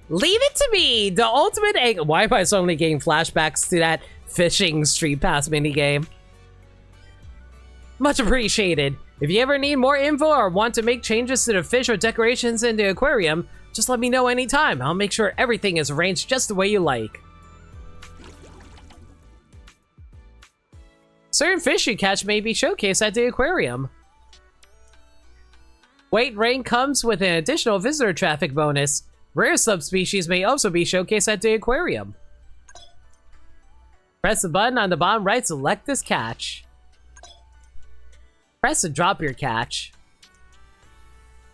Leave it to me, the ultimate egg. Why am I suddenly getting flashbacks to that fishing Street Pass minigame? Much appreciated. If you ever need more info or want to make changes to the fish or decorations in the aquarium, just let me know anytime. I'll make sure everything is arranged just the way you like. Certain fish you catch may be showcased at the aquarium. Weight rank comes with an additional visitor traffic bonus. Rare subspecies may also be showcased at the aquarium. Press the button on the bottom right to select this catch. Press to drop your catch.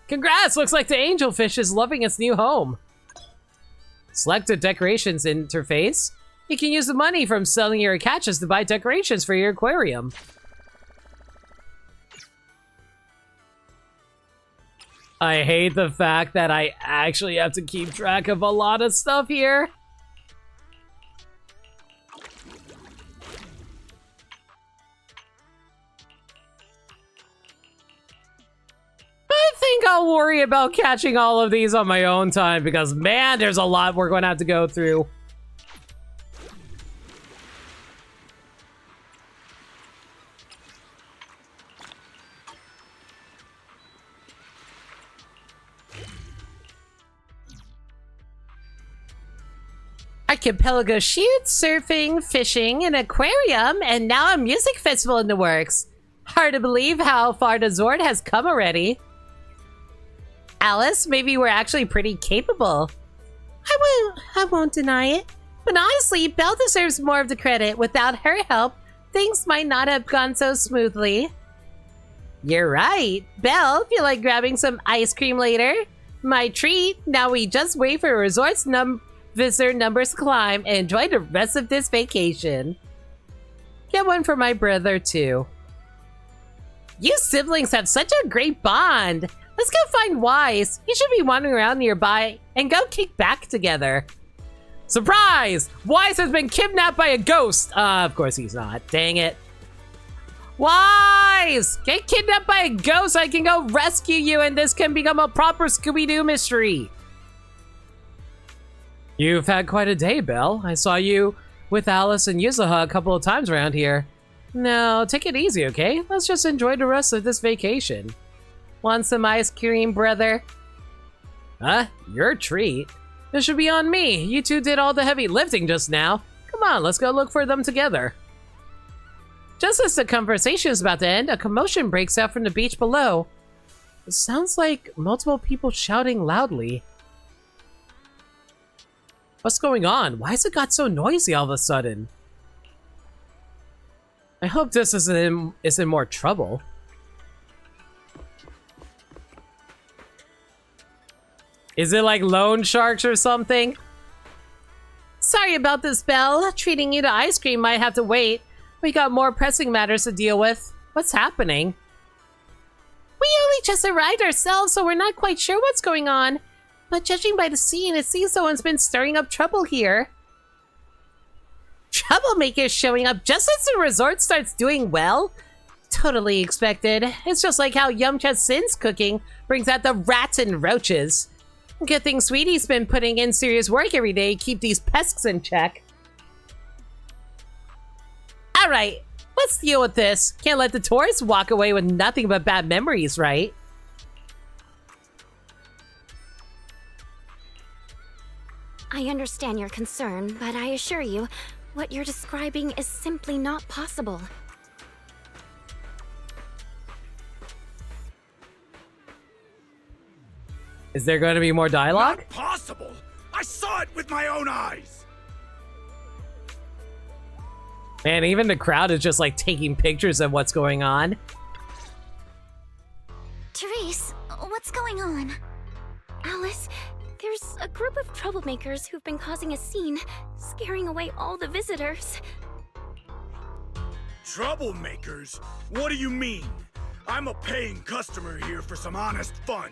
Congrats! Looks like the angelfish is loving its new home. Select the decorations interface. You can use the money from selling your catches to buy decorations for your aquarium. I hate the fact that I actually have to keep track of a lot of stuff here. I think I'll worry about catching all of these on my own time because, man, there's a lot we're going to have to go through. Archipelago shoot, surfing, fishing, an aquarium, and now a music festival in the works. Hard to believe how far the Zord has come already. Alice, maybe we're actually pretty capable. I won't deny it. But honestly, Belle deserves more of the credit. Without her help, things might not have gone so smoothly. You're right. Belle, feel like grabbing some ice cream later? My treat. Now we just wait for resort's visitor numbers to climb and enjoy the rest of this vacation. Get one for my brother, too. You siblings have such a great bond. Let's go find Wise. He should be wandering around nearby and go kick back together. Surprise! Wise has been kidnapped by a ghost. Of course he's not. Dang it. Wise! Get kidnapped by a ghost. I can go rescue you and this can become a proper Scooby-Doo mystery. You've had quite a day, Belle. I saw you with Alice and Yuzuha a couple of times around here. No, take it easy, okay? Let's just enjoy the rest of this vacation. Want some ice cream, brother? Huh? Your treat? This should be on me. You two did all the heavy lifting just now. Come on, let's go look for them together. Just as the conversation is about to end, a commotion breaks out from the beach below. It sounds like multiple people shouting loudly. What's going on? Why has it got so noisy all of a sudden? I hope this isn't in more trouble. Is it like loan sharks or something? Sorry about this, Belle. Treating you to ice cream might have to wait. We got more pressing matters to deal with. What's happening? We only just arrived ourselves, so we're not quite sure what's going on. But judging by the scene, it seems someone's been stirring up trouble here. Troublemakers showing up just as the resort starts doing well? Totally expected. It's just like how Yumcha Sin's cooking brings out the rats and roaches. Good thing Sweetie's been putting in serious work every day to keep these pests in check. Alright, let's deal with this. Can't let the tourists walk away with nothing but bad memories, right? I understand your concern, but I assure you, what you're describing is simply not possible. Is there going to be more dialogue? Not possible! I saw it with my own eyes! Man, even the crowd is just like taking pictures of what's going on. Therese, what's going on? Alice, there's a group of troublemakers who've been causing a scene, scaring away all the visitors. Troublemakers? What do you mean? I'm a paying customer here for some honest fun.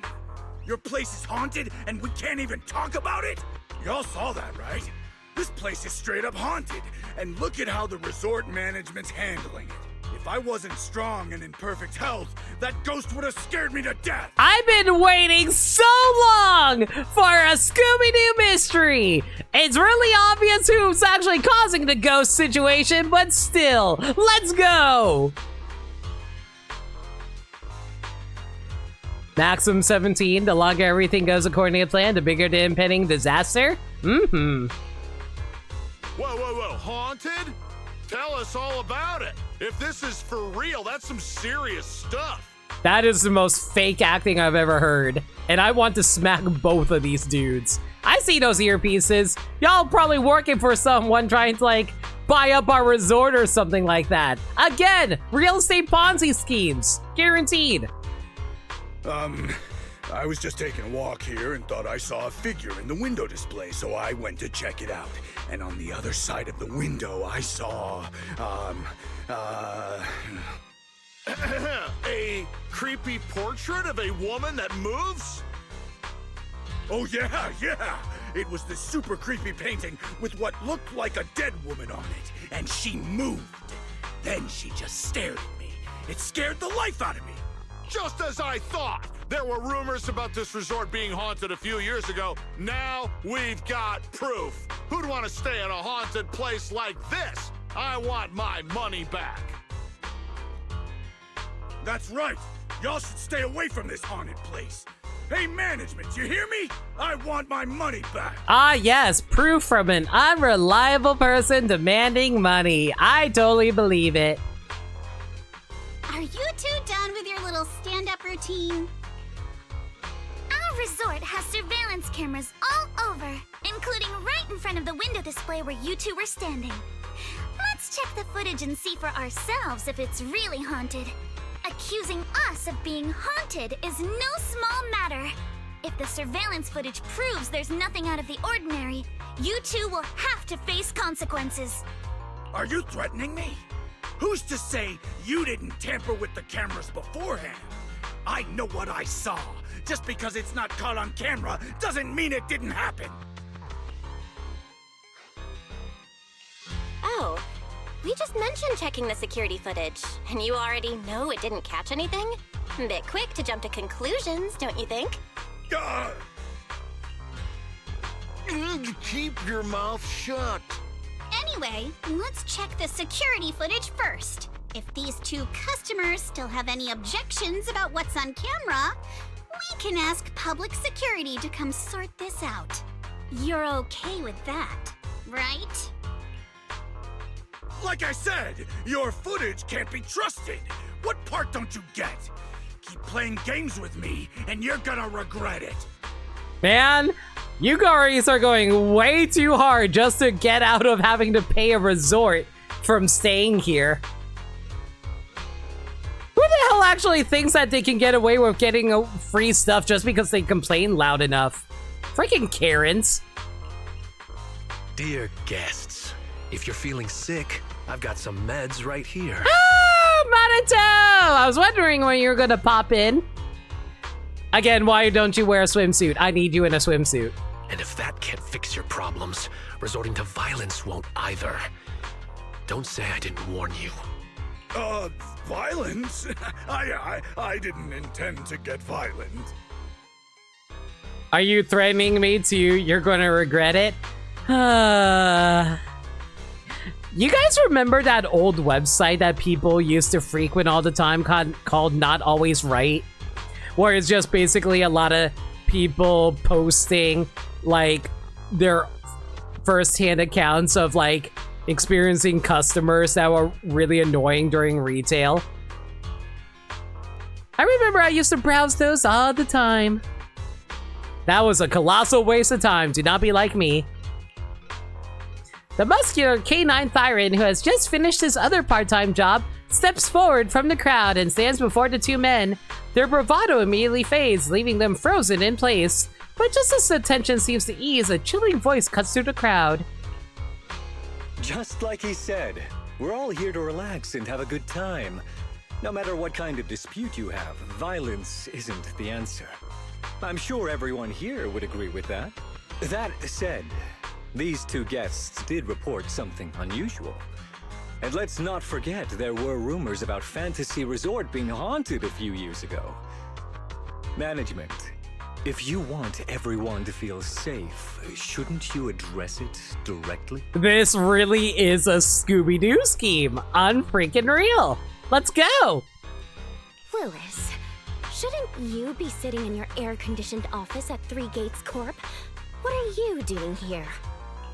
Your place is haunted and we can't even talk about it? Y'all saw that, right? This place is straight up haunted, and look at how the resort management's handling it. If I wasn't strong and in perfect health, that ghost would have scared me to death! I've been waiting so long for a Scooby-Doo mystery! It's really obvious who's actually causing the ghost situation, but still, let's go! Maximum 17, the longer everything goes according to plan, the bigger the impending disaster? Mm-hmm. Whoa, haunted? Tell us all about it. If this is for real, that's some serious stuff. That is the most fake acting I've ever heard. And I want to smack both of these dudes. I see those earpieces. Y'all probably working for someone trying to like buy up our resort or something like that. Again, real estate Ponzi schemes. Guaranteed. I was just taking a walk here and thought I saw a figure in the window display, so I went to check it out. And on the other side of the window, I saw, a creepy portrait of a woman that moves? Oh yeah! It was this super creepy painting with what looked like a dead woman on it, and she moved. Then she just stared at me. It scared the life out of me. Just as I thought. There were rumors about this resort being haunted a few years ago. Now we've got proof. Who'd want to stay in a haunted place like this? I want my money back. That's right. Y'all should stay away from this haunted place. Hey, management, you hear me? I want my money back. Ah, yes, proof from an unreliable person demanding money. I totally believe it. Are you two done with your little stand-up routine? Our resort has surveillance cameras all over, including right in front of the window display where you two were standing. Let's check the footage and see for ourselves if it's really haunted. Accusing us of being haunted is no small matter. If the surveillance footage proves there's nothing out of the ordinary, you two will have to face consequences. Are you threatening me? Who's to say you didn't tamper with the cameras beforehand? I know what I saw. Just because it's not caught on camera doesn't mean it didn't happen. Oh, we just mentioned checking the security footage, and you already know it didn't catch anything? A bit quick to jump to conclusions, don't you think? Keep your mouth shut. Anyway, let's check the security footage first. If these two customers still have any objections about what's on camera, we can ask public security to come sort this out. You're okay with that, right? Like I said, your footage can't be trusted. What part don't you get? Keep playing games with me, and you're gonna regret it. Man, you guys are going way too hard just to get out of having to pay a resort from staying here. Who the hell actually thinks that they can get away with getting free stuff just because they complain loud enough? Freaking Karens. Dear guests, if you're feeling sick, I've got some meds right here. Ah, Minato! I was wondering when you were gonna pop in. Again, why don't you wear a swimsuit? I need you in a swimsuit. And if that can't fix your problems, resorting to violence won't either. Don't say I didn't warn you. Violence? I didn't intend to get violent. Are you threatening me to you're gonna regret it? You guys remember that old website that people used to frequent all the time called Not Always Right? Where it's just basically a lot of people posting like their first-hand accounts of like experiencing customers that were really annoying during retail. I remember I used to browse those all the time. That was a colossal waste of time. Do not be like me. The muscular K9 Thyron, who has just finished his other part-time job, steps forward from the crowd and stands before the two men. Their bravado immediately fades, leaving them frozen in place. But just as the tension seems to ease, a chilling voice cuts through the crowd. Just like he said, we're all here to relax and have a good time. No matter what kind of dispute you have, violence isn't the answer. I'm sure everyone here would agree with that. That said, these two guests did report something unusual. And let's not forget there were rumors about Fantasy Resort being haunted a few years ago. Management, if you want everyone to feel safe, shouldn't you address it directly? This really is a Scooby-Doo scheme. Unfreaking real. Let's go. Willis, shouldn't you be sitting in your air-conditioned office at Three Gates Corp? What are you doing here?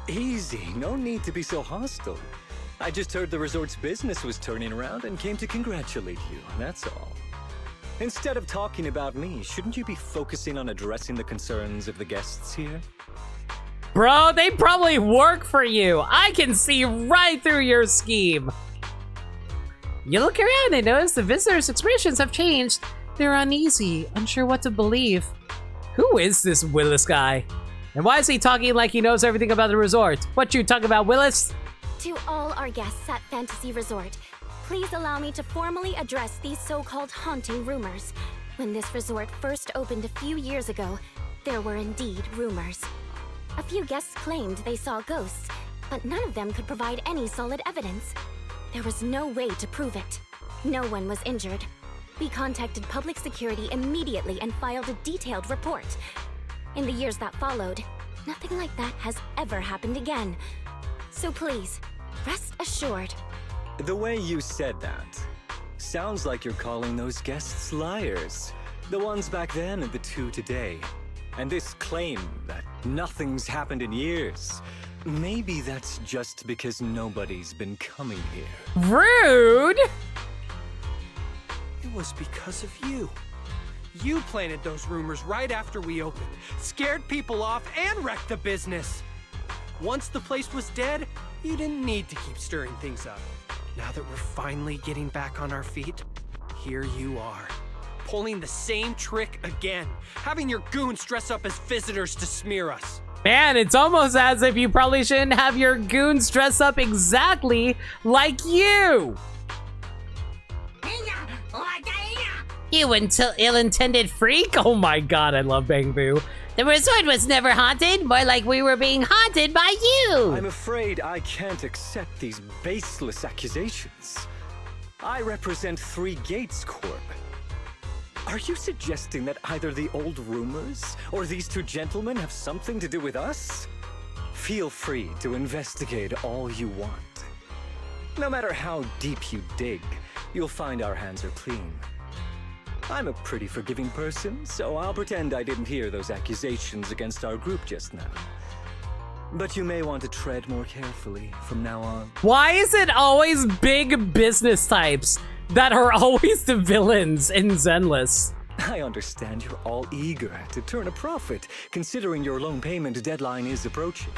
Easy, no need to be so hostile. I just heard the resort's business was turning around and came to congratulate you, that's all. Instead of talking about me, shouldn't you be focusing on addressing the concerns of the guests here? Bro, they probably work for you. I can see right through your scheme. You look around and notice the visitors' expressions have changed. They're uneasy, unsure what to believe. Who is this Willis guy? And why is he talking like he knows everything about the resort? What you talking about, Willis? To all our guests at Fantasy Resort, please allow me to formally address these so-called haunting rumors. When this resort first opened a few years ago, there were indeed rumors. A few guests claimed they saw ghosts, but none of them could provide any solid evidence. There was no way to prove it. No one was injured. We contacted public security immediately and filed a detailed report. In the years that followed, nothing like that has ever happened again. So please, rest assured. The way you said that sounds like you're calling those guests liars. The ones back then and the two today. And this claim that nothing's happened in years. Maybe that's just because nobody's been coming here. Rude! It was because of you. You planted those rumors right after we opened, scared people off, and wrecked the business. Once the place was dead, you didn't need to keep stirring things up. Now that we're finally getting back on our feet, here you are, pulling the same trick again. Having your goons dress up as visitors to smear us. Man, it's almost as if you probably shouldn't have your goons dress up exactly like you. You ill-intended freak! Oh my god, I love Bang Boo. The resort was never haunted, more like we were being haunted by you! I'm afraid I can't accept these baseless accusations. I represent Three Gates Corp. Are you suggesting that either the old rumors or these two gentlemen have something to do with us? Feel free to investigate all you want. No matter how deep you dig, you'll find our hands are clean. I'm a pretty forgiving person, so I'll pretend I didn't hear those accusations against our group just now. But you may want to tread more carefully from now on. Why is it always big business types that are always the villains in Zenless? I understand you're all eager to turn a profit, considering your loan payment deadline is approaching.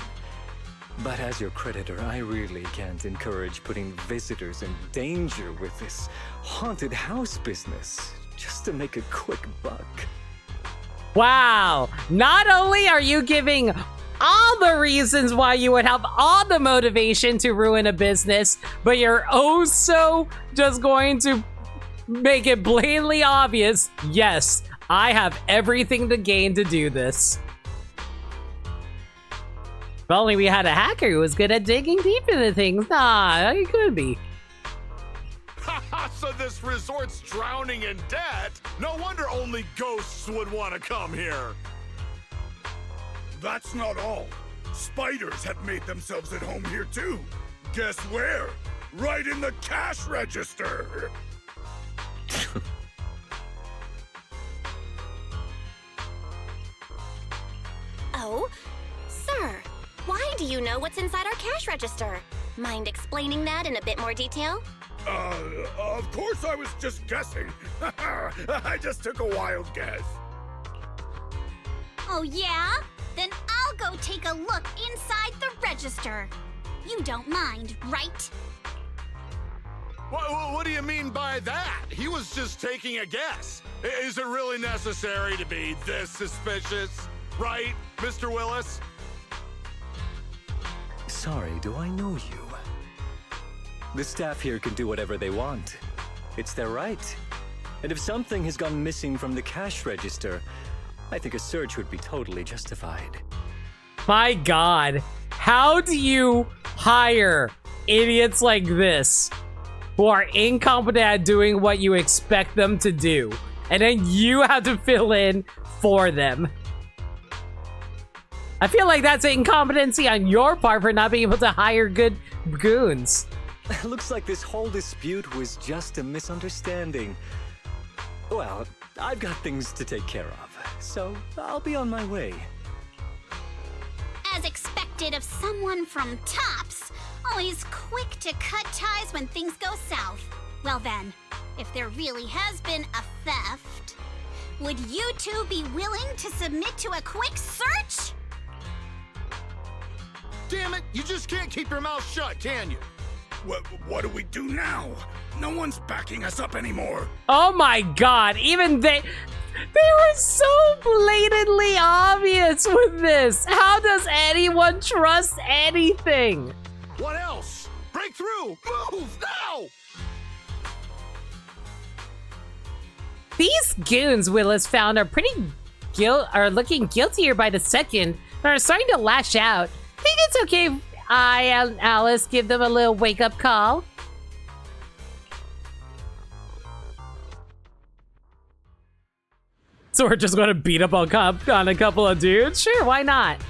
But as your creditor, I really can't encourage putting visitors in danger with this haunted house business, just to make a quick buck. Wow, not only are you giving all the reasons why you would have all the motivation to ruin a business, but you're also just going to make it blatantly obvious, yes, I have everything to gain to do this. If only we had a hacker who was good at digging deep into things. Nah, he could be. So this resort's drowning in debt? No wonder only ghosts would want to come here. That's not all. Spiders have made themselves at home here too. Guess where? Right in the cash register. Oh, sir, why do you know what's inside our cash register? Mind explaining that in a bit more detail? Of course I was just guessing. I just took a wild guess. Oh yeah? Then I'll go take a look inside the register. You don't mind, right? What do you mean by that? He was just taking a guess. Is it really necessary to be this suspicious? Right, Mr. Willis? Sorry, do I know you? The staff here can do whatever they want. It's their right. And if something has gone missing from the cash register, I think a search would be totally justified. My god, how do you hire idiots like this who are incompetent at doing what you expect them to do, and then you have to fill in for them? I feel like that's incompetency on your part for not being able to hire good goons. Looks like this whole dispute was just a misunderstanding. Well, I've got things to take care of, so I'll be on my way. As expected of someone from Tops, always quick to cut ties when things go south. Well then, if there really has been a theft, would you two be willing to submit to a quick search? Damn it, you just can't keep your mouth shut, can you? What do we do now? No one's backing us up anymore. Oh my god, even they were so blatantly obvious with this. How does anyone trust anything? What else? Break through! Move now! These goons Willis found are looking guiltier by the second and are starting to lash out. Think it's okay if I and Alice give them a little wake-up call? So we're just gonna beat up on a couple of dudes? Sure, why not?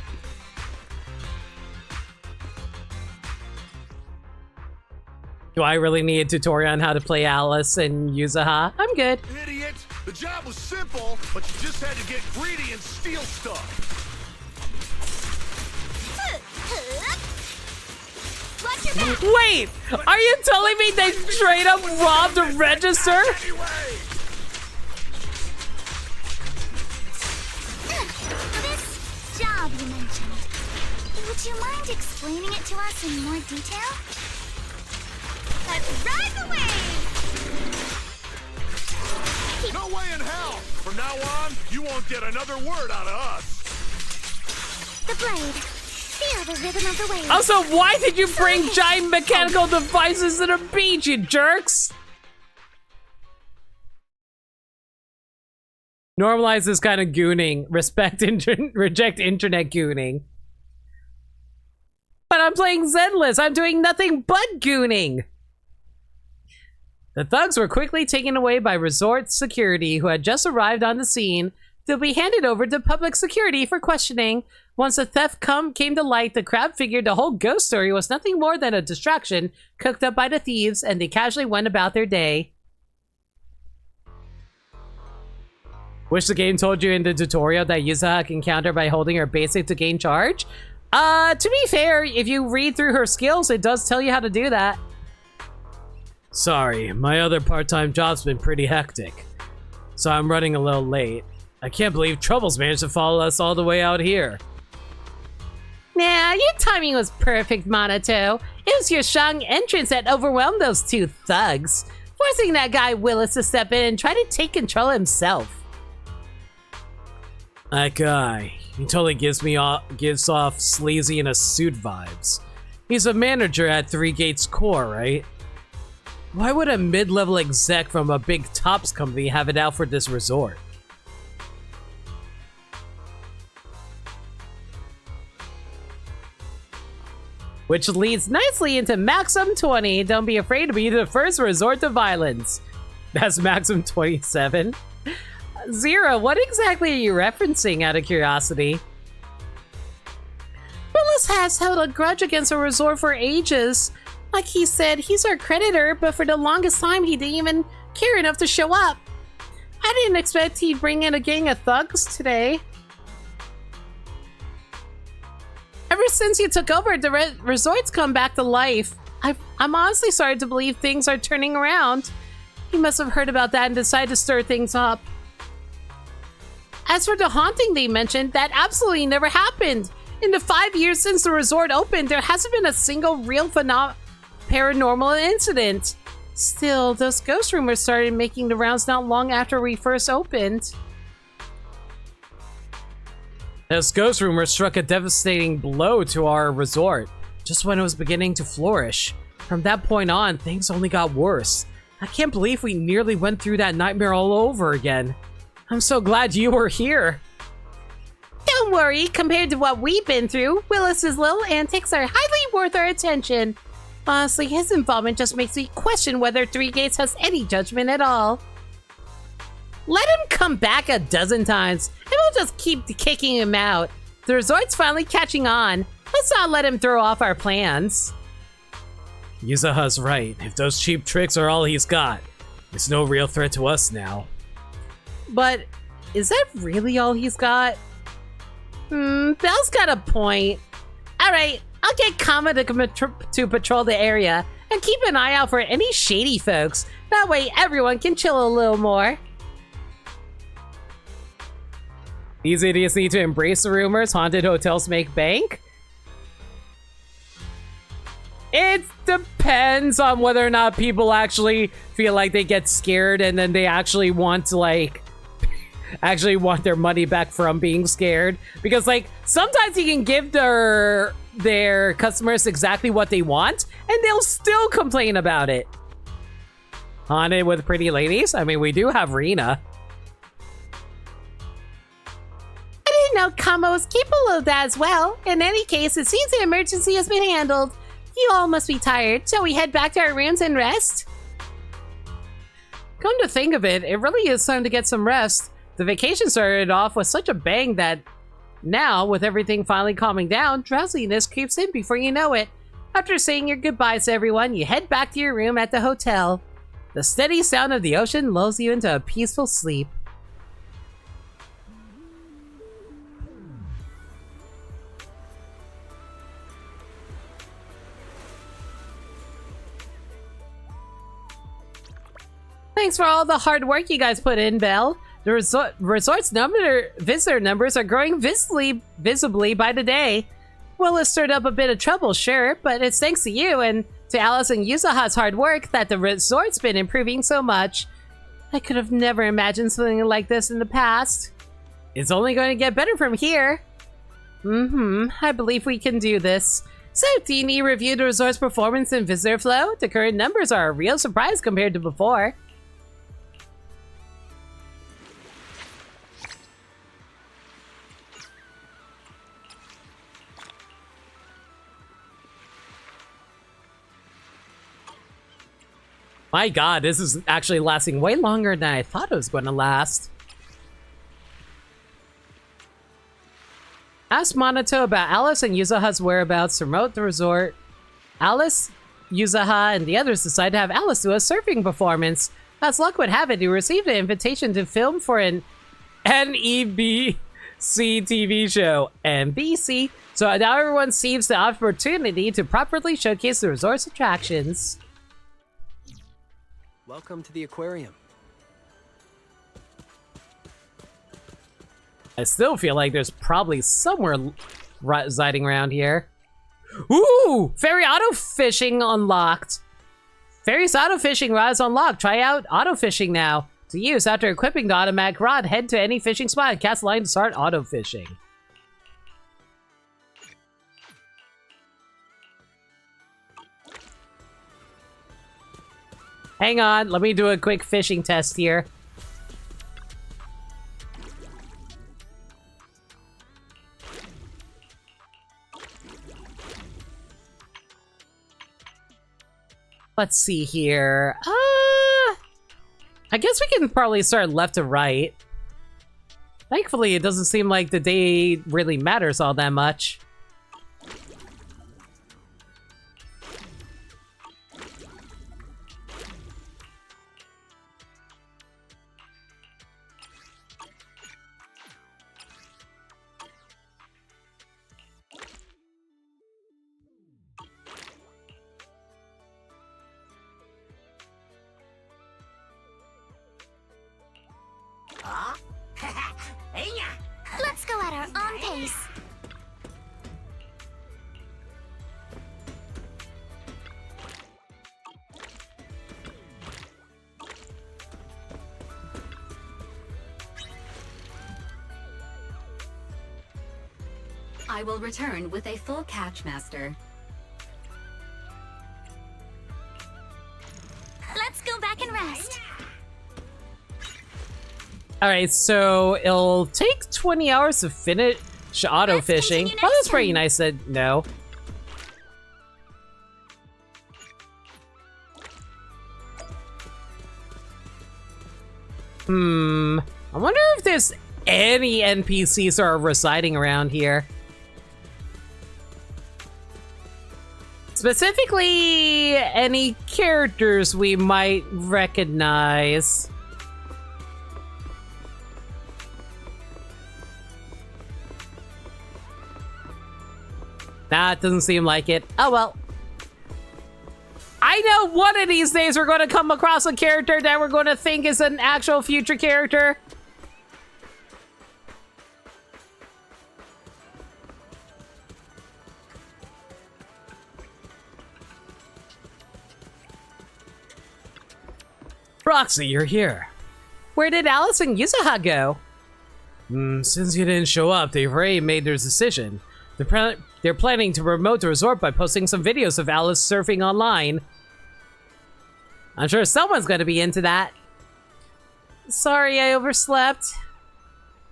Do I really need a tutorial on how to play Alice and Yuzuha? I'm good. Idiot! The job was simple, but you just had to get greedy and steal stuff. Wait! Are you telling me they straight up robbed a register? This job you mentioned, would you mind explaining it to us in more detail? Let's ride the wave! No way in hell! From now on, you won't get another word out of us. The blade. Feel the rhythm of the waves. Also, why did you bring giant mechanical devices to the beach, you jerks? Normalize this kind of gooning. Reject internet gooning. But I'm playing Zenless. I'm doing nothing but gooning. The thugs were quickly taken away by resort security who had just arrived on the scene. They'll be handed over to public security for questioning. Once the theft came to light, the crowd figured the whole ghost story was nothing more than a distraction cooked up by the thieves, and they casually went about their day. Wish the game told you in the tutorial that Yusaha can counter by holding her basic to gain charge? To be fair, if you read through her skills, it does tell you how to do that. Sorry, my other part-time job's been pretty hectic, so I'm running a little late. I can't believe Troubles managed to follow us all the way out here. Nah, your timing was perfect, Monato. It was your strong entrance that overwhelmed those two thugs, forcing that guy Willis to step in and try to take control himself. That guy, he totally gives off sleazy in a suit vibes. He's a manager at Three Gates Core, right? Why would a mid-level exec from a big tops company have it out for this resort? Which leads nicely into Maxim 20. Don't be afraid to be the first resort to violence. That's Maxim 27. Zero, what exactly are you referencing, out of curiosity? Willis has held a grudge against a resort for ages. Like he said, he's our creditor, but for the longest time he didn't even care enough to show up. I didn't expect he'd bring in a gang of thugs today. Ever since you took over, the resort's come back to life. I'm honestly starting to believe things are turning around. He must have heard about that and decided to stir things up. As for the haunting they mentioned, that absolutely never happened. In the 5 years since the resort opened, there hasn't been a single real paranormal incident. Still, those ghost rumors started making the rounds not long after we first opened. Those ghost rumors struck a devastating blow to our resort, just when it was beginning to flourish. From that point on, things only got worse. I can't believe we nearly went through that nightmare all over again. I'm so glad you were here. Don't worry, compared to what we've been through, Willis's little antics are highly worth our attention. Honestly, his involvement just makes me question whether Three Gates has any judgment at all. Let him come back a dozen times, and we'll just keep kicking him out. The resort's finally catching on. Let's not let him throw off our plans. Yusaha's right. If those cheap tricks are all he's got, it's no real threat to us now. But is that really all he's got? Bell's got a point. Alright, I'll get Kama to patrol the area and keep an eye out for any shady folks. That way everyone can chill a little more. These idiots need to embrace the rumors haunted hotels make bank? It depends on whether or not people actually feel like they get scared and then they actually want to, like, actually want their money back from being scared. Because, like, sometimes you can give their customers exactly what they want and they'll still complain about it. Haunted with pretty ladies? I mean, we do have Rena. I didn't know Kama was capable of that as well. In any case, it seems the emergency has been handled. You all must be tired. Shall we head back to our rooms and rest? Come to think of it, it really is time to get some rest. The vacation started off with such a bang that now, with everything finally calming down, drowsiness creeps in before you know it. After saying your goodbyes to everyone, you head back to your room at the hotel. The steady sound of the ocean lulls you into a peaceful sleep. Thanks for all the hard work you guys put in, Belle. The resort's visitor numbers are growing visibly by the day. Willis stirred up a bit of trouble, sure, but it's thanks to you and to Alice and Yusaha's hard work that the resort's been improving so much. I could have never imagined something like this in the past. It's only going to get better from here. I believe we can do this. So, Teeny reviewed the resort's performance and visitor flow. The current numbers are a real surprise compared to before. My god, this is actually lasting way longer than I thought it was going to last. Ask Monato about Alice and Yuzaha's whereabouts to promote the resort. Alice, Yuzaha, and the others decide to have Alice do a surfing performance. As luck would have it, he received an invitation to film for an NEBC TV show. NBC. So now everyone sees the opportunity to properly showcase the resort's attractions. Welcome to the aquarium. I still feel like there's probably somewhere residing around here. Ooh! Ferry auto fishing unlocked. Ferry's auto fishing rod is unlocked. Try out auto fishing now. To use after equipping the automatic rod, head to any fishing spot and cast a line to start auto fishing. Hang on, let me do a quick fishing test here. Let's see here. I guess we can probably start left to right. Thankfully, it doesn't seem like the day really matters all that much. Let's go at our own pace. I will return with a full catch, Master. Let's go back and rest. Alright, so it'll take 20 hours to finish auto fishing. Well, that's pretty nice that no. I wonder if there's any NPCs that are residing around here. Specifically, any characters we might recognize. Nah, it doesn't seem like it. Oh well. I know one of these days we're going to come across a character that we're going to think is an actual future character. Roxy, you're here. Where did Alice and Yuzaha go? Since you didn't show up, they've already made their decision. They're planning to promote the resort by posting some videos of Alice surfing online. I'm sure someone's going to be into that. Sorry, I overslept.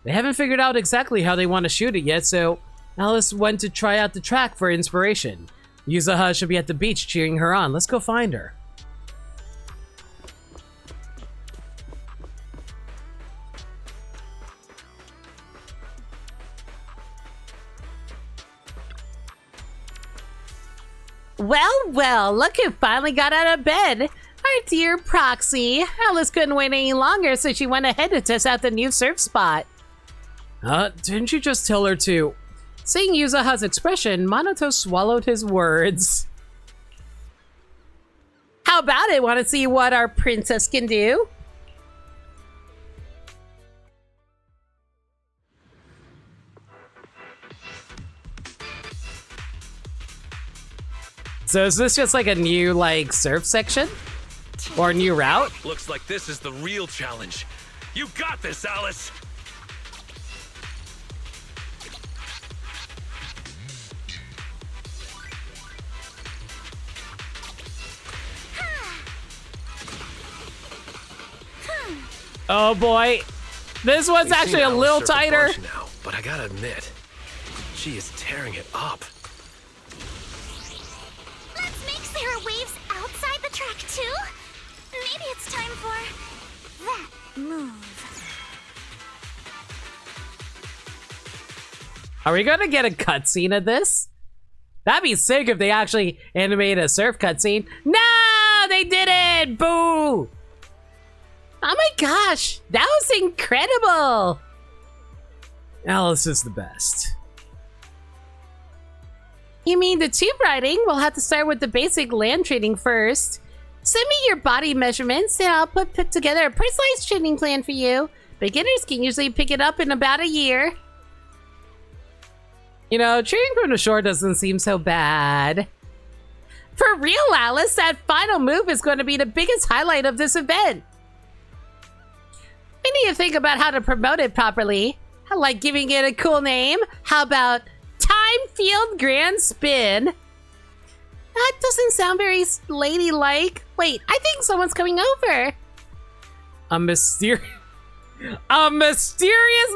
They haven't figured out exactly how they want to shoot it yet, so Alice went to try out the track for inspiration. Yuzaha should be at the beach cheering her on. Let's go find her. Well, look who finally got out of bed. Our dear Proxy. Alice couldn't wait any longer, so she went ahead to test out the new surf spot. Didn't you just tell her to? Seeing Yuzaha's expression, Monato swallowed his words. How about it? Want to see what our princess can do? So is this just like a new, like, surf section? Or new route? Looks like this is the real challenge. You got this, Alice! Oh boy. This one's actually a little tighter. Now, but I gotta admit, she is tearing it up. Let's make Sarah waves outside the track too? Maybe it's time for that move. Are we gonna get a cutscene of this? That'd be sick if they actually animated a surf cutscene. No, they didn't! Boo! Oh my gosh, that was incredible! Alice is the best. You mean the tube riding? We'll have to start with the basic land training first. Send me your body measurements and I'll put together a personalized training plan for you. Beginners can usually pick it up in about a year. You know, training from the shore doesn't seem so bad. For real, Alice, that final move is going to be the biggest highlight of this event. We need to think about how to promote it properly. I like giving it a cool name. How about Time Field Grand Spin? That doesn't sound very ladylike. Wait, I think someone's coming over. A mysterious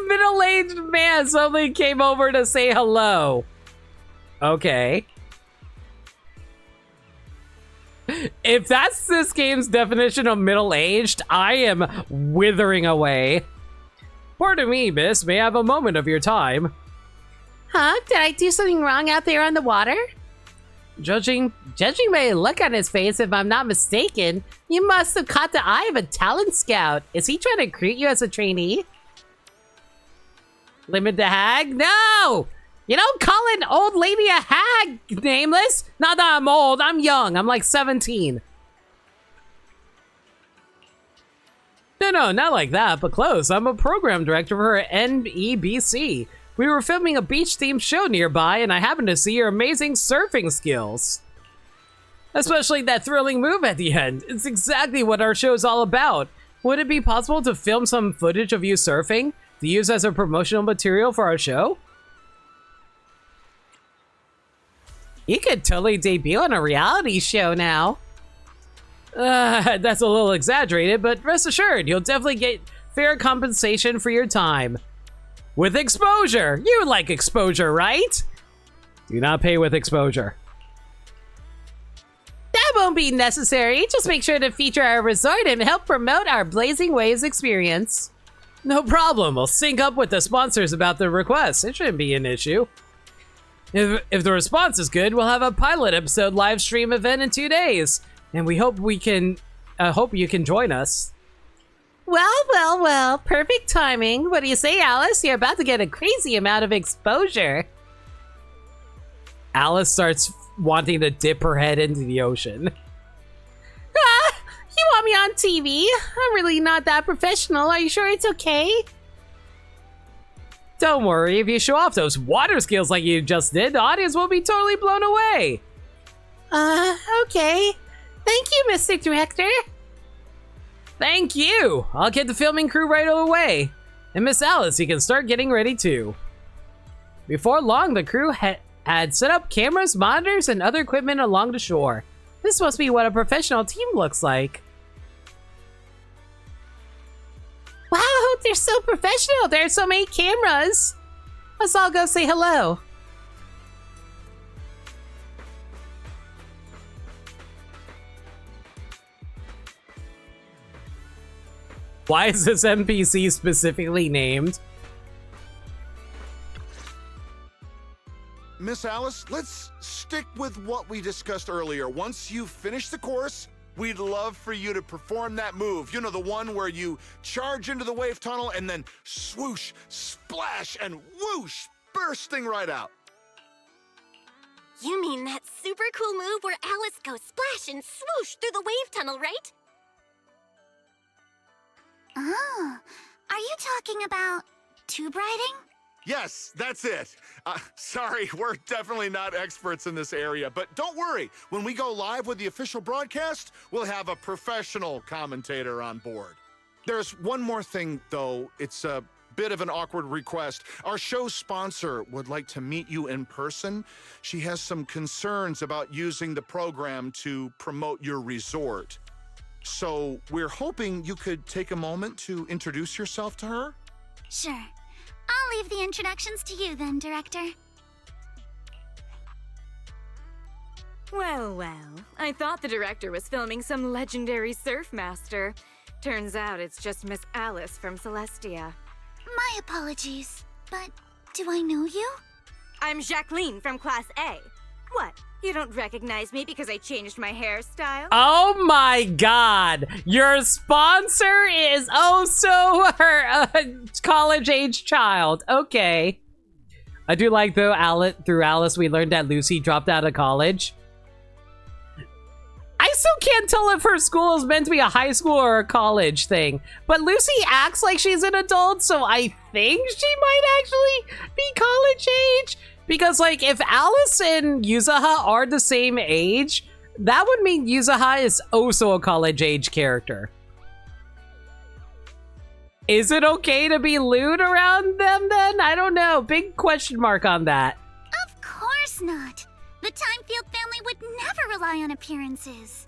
middle-aged man suddenly came over to say hello. Okay. If that's this game's definition of middle-aged, I am withering away. Pardon me, miss. May I have a moment of your time? Huh? Did I do something wrong out there on the water? Judging by the look on his face, if I'm not mistaken, you must have caught the eye of a talent scout. Is he trying to recruit you as a trainee? Limit the hag? No! You don't call an old lady a hag, Nameless. Not that I'm old, I'm young. I'm like 17. No, not like that, but close. I'm a program director for NEBC. We were filming a beach-themed show nearby, and I happened to see your amazing surfing skills. Especially that thrilling move at the end. It's exactly what our show's all about. Would it be possible to film some footage of you surfing to use as a promotional material for our show? You could totally debut on a reality show now. That's a little exaggerated, but rest assured, you'll definitely get fair compensation for your time. With exposure! You like exposure, right? Do not pay with exposure. That won't be necessary. Just make sure to feature our resort and help promote our Blazing Waves experience. No problem. We'll sync up with the sponsors about the request. It shouldn't be an issue. If the response is good, we'll have a pilot episode live stream event in 2 days. And we hope you can join us. Well, perfect timing. What do you say, Alice? You're about to get a crazy amount of exposure. Alice starts wanting to dip her head into the ocean. You want me on TV? I'm really not that professional. Are you sure it's okay? Don't worry, if you show off those water skills like you just did, the audience will be totally blown away. Okay. Thank you, Mr. Director. Thank you. I'll get the filming crew right away. And Miss Alice, you can start getting ready too. Before long, the crew had set up cameras, monitors, and other equipment along the shore. This must be what a professional team looks like. Wow, they're so professional. There are so many cameras. Let's all go say hello. Why is this NPC specifically named? Miss Alice, let's stick with what we discussed earlier. Once you finish the course, we'd love for you to perform that move. You know, the one where you charge into the wave tunnel and then swoosh, splash, and whoosh, bursting right out. You mean that super cool move where Alice goes splash and swoosh through the wave tunnel, right? Oh, are you talking about tube riding? Yes, that's it. Sorry, we're definitely not experts in this area, but don't worry. When we go live with the official broadcast, we'll have a professional commentator on board. There's one more thing, though. It's a bit of an awkward request. Our show's sponsor would like to meet you in person. She has some concerns about using the program to promote your resort. So we're hoping you could take a moment to introduce yourself to her. Sure. I'll leave the introductions to you then, Director. Well, I thought the director was filming some legendary surf master. Turns out it's just Miss Alice from Celestia. My apologies, but do I know you? I'm Jacqueline from Class A. What? You don't recognize me because I changed my hairstyle? Oh my god! Your sponsor is her college-age child. Okay. I do like, though, through Alice, we learned that Lucy dropped out of college. I still can't tell if her school is meant to be a high school or a college thing. But Lucy acts like she's an adult, so I think she might actually be college age. Because, like, if Alice and Yuzuha are the same age, that would mean Yuzuha is also a college-age character. Is it okay to be lewd around them, then? I don't know. Big question mark on that. Of course not. The Timefield family would never rely on appearances.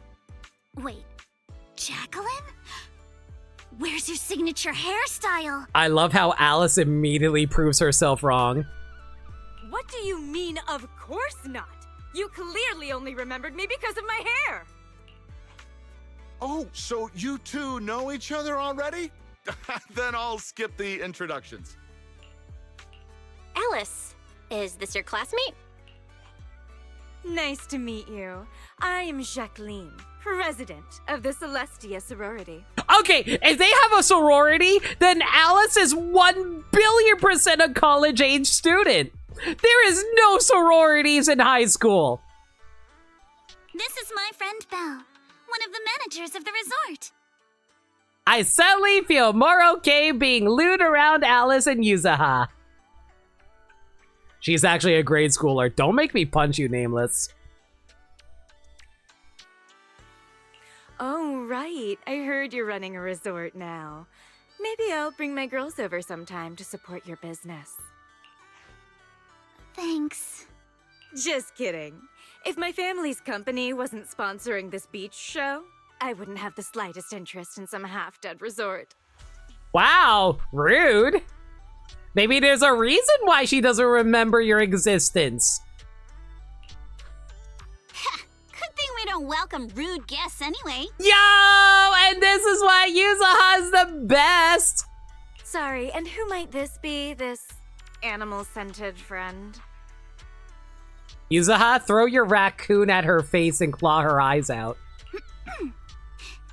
Wait, Jacqueline? Where's your signature hairstyle? I love how Alice immediately proves herself wrong. What do you mean, of course not? You clearly only remembered me because of my hair. Oh, so you two know each other already? Then I'll skip the introductions. Alice, is this your classmate? Nice to meet you. I am Jacqueline, president of the Celestia sorority. Okay, if they have a sorority, then Alice is 1,000,000,000% a college-age student. There is no sororities in high school. This is my friend Belle, one of the managers of the resort. I suddenly feel more okay being lewd around Alice and Yuzuha. She's actually a grade schooler. Don't make me punch you, Nameless. Oh, right. I heard you're running a resort now. Maybe I'll bring my girls over sometime to support your business. Thanks. Just kidding. If my family's company wasn't sponsoring this beach show, I wouldn't have the slightest interest in some half-dead resort. Wow, rude. Maybe there's a reason why she doesn't remember your existence. Good thing we don't welcome rude guests anyway. Yo, and this is why Yuzuha's the best. Sorry, and who might this be, this animal-scented friend? Yuzuha, throw your raccoon at her face and claw her eyes out.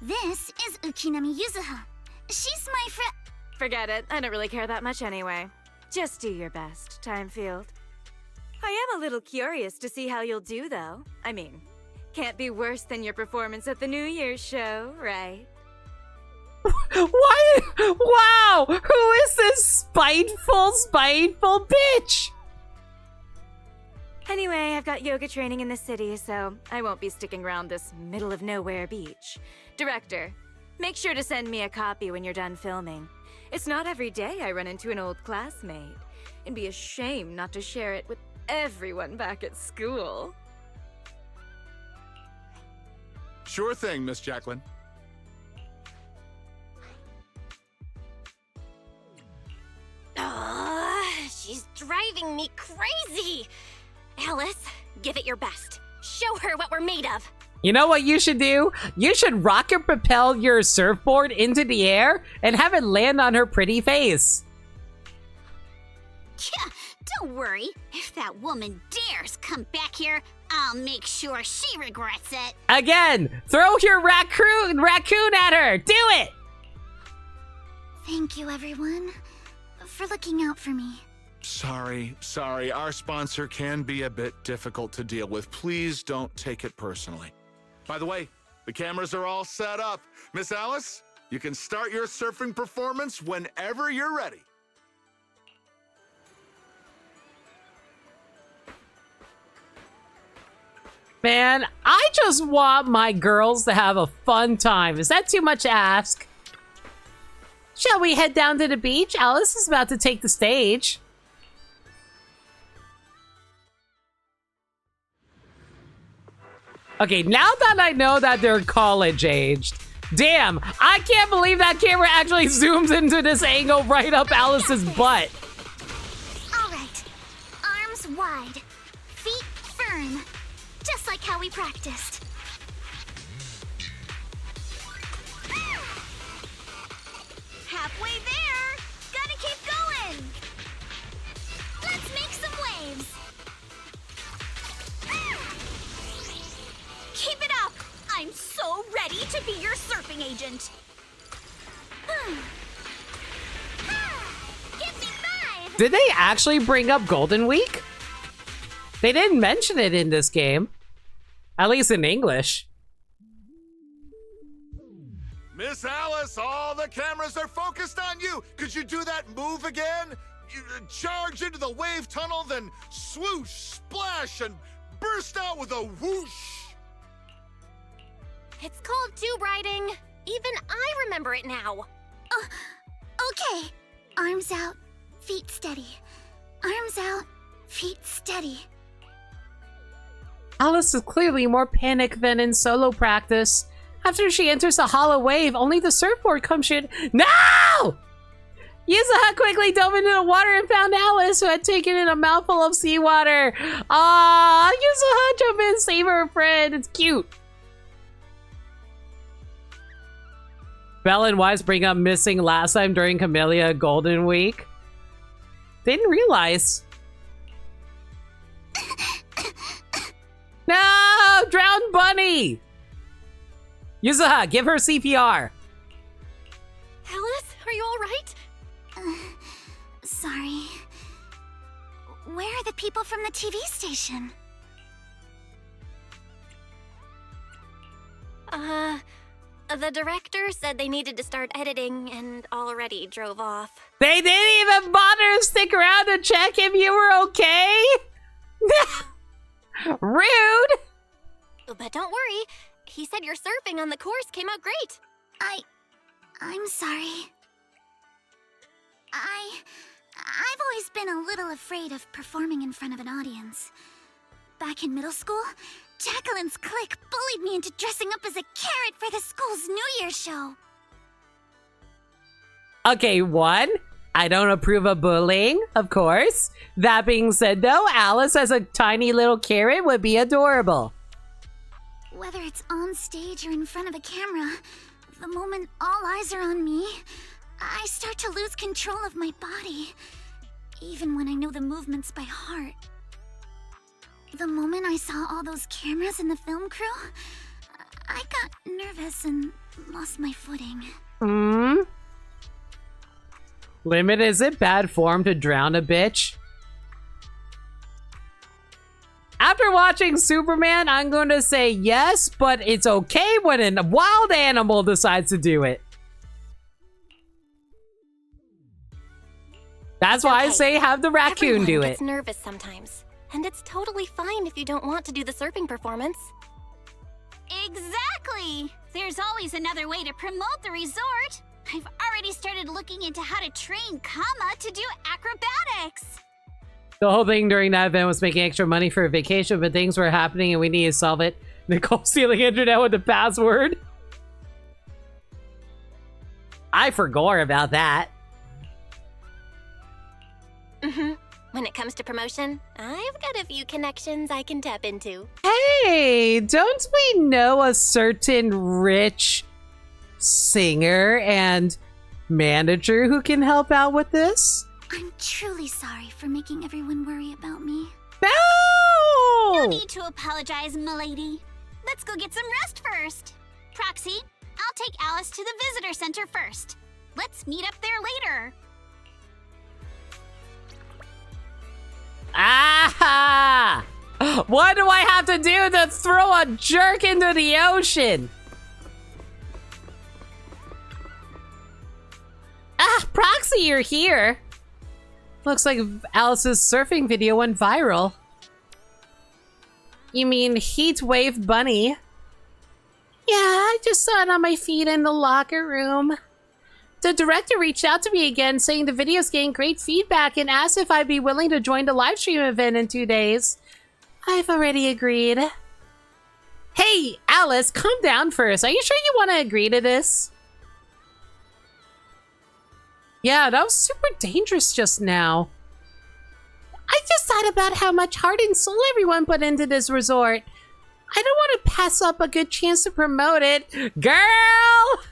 This is Ukinami Yuzuha. She's my friend. Forget it. I don't really care that much anyway. Just do your best, Timefield. I am a little curious to see how you'll do, though. I mean, can't be worse than your performance at the New Year's show, right? Why? Wow! Who is this spiteful bitch? Anyway, I've got yoga training in the city, so I won't be sticking around this middle-of-nowhere beach. Director, make sure to send me a copy when you're done filming. It's not every day I run into an old classmate. It'd be a shame not to share it with everyone back at school. Sure thing, Miss Jacqueline. She's driving me crazy. Alice, give it your best. Show her what we're made of. You know what you should do? You should rocket propel your surfboard into the air and have it land on her pretty face. Yeah, don't worry. If that woman dares come back here, I'll make sure she regrets it. Again, throw your raccoon at her. Do it. Thank you, everyone, for looking out for me. Sorry. Our sponsor can be a bit difficult to deal with. Please don't take it personally. By the way, the cameras are all set up. Miss Alice, you can start your surfing performance whenever you're ready. Man, I just want my girls to have a fun time. Is that too much to ask? Shall we head down to the beach? Alice is about to take the stage. Okay, now that I know that they're college aged, damn, I can't believe that camera actually zooms into this angle right up Alice's butt. All right. Arms wide. Feet firm. Just like how we practiced. Halfway there! Gotta keep going! Let's make some waves. Keep it up! I'm so ready to be your surfing agent! Give me 5. Did they actually bring up Golden Week? They didn't mention it in this game. At least in English. Miss Alice, all the cameras are focused on you. Could you do that move again? You charge into the wave tunnel, then swoosh, splash, and burst out with a whoosh. It's called tube riding. Even I remember it now. Okay. Arms out, feet steady. Arms out, feet steady. Alice is clearly more panicked than in solo practice. After she enters the hollow wave, only the surfboard comes shooting. No! Yuzuha quickly dove into the water and found Alice, who had taken in a mouthful of seawater. Ah, Yuzuha, jump in, save her friend. It's cute. Belle and Wise bring up missing last time during Camellia Golden Week. Didn't realize. No! Drowned bunny! Yuzuha, give her CPR. Alice, are you all right? Sorry. Where are the people from the TV station? The director said they needed to start editing and already drove off. They didn't even bother to stick around to check if you were okay? Rude! But don't worry. He said your surfing on the course came out great. I'm sorry. I've always been a little afraid of performing in front of an audience. Back in middle school, Jacqueline's clique bullied me into dressing up as a carrot for the school's New Year's show. Okay, one, I don't approve of bullying, of course. That being said, though, Alice as a tiny little carrot would be adorable. Whether it's on stage or in front of a camera, the moment all eyes are on me, I start to lose control of my body, even when I know the movements by heart. The moment I saw all those cameras in the film crew, I got nervous and lost my footing. Limit, is it bad form to drown a bitch? After watching Superman, I'm going to say yes, but it's okay when a wild animal decides to do it. That's why I say have the raccoon do Everyone it. gets nervous sometimes, and it's totally fine if you don't want to do the surfing performance. Exactly! There's always another way to promote the resort. I've already started looking into how to train Kama to do acrobatics. The whole thing during that event was making extra money for a vacation, but things were happening and we needed to solve it. Nicole stealing internet with the password. I forgot about that. When it comes to promotion, I've got a few connections I can tap into. Hey, don't we know a certain rich singer and manager who can help out with this? I'm truly sorry for making everyone worry about me. No! No need to apologize, milady. Let's go get some rest first. Proxy, I'll take Alice to the visitor center first. Let's meet up there later. Ah! What do I have to do to throw a jerk into the ocean? Ah, Proxy, you're here. Looks like Alice's surfing video went viral. You mean Heat Wave Bunny? Yeah, I just saw it on my feed in the locker room. The director reached out to me again saying the video's getting great feedback and asked if I'd be willing to join the live stream event in 2 days. I've already agreed. Hey, Alice, calm down first. Are you sure you want to agree to this? Yeah, that was super dangerous just now. I just thought about how much heart and soul everyone put into this resort. I don't want to pass up a good chance to promote it. Girl!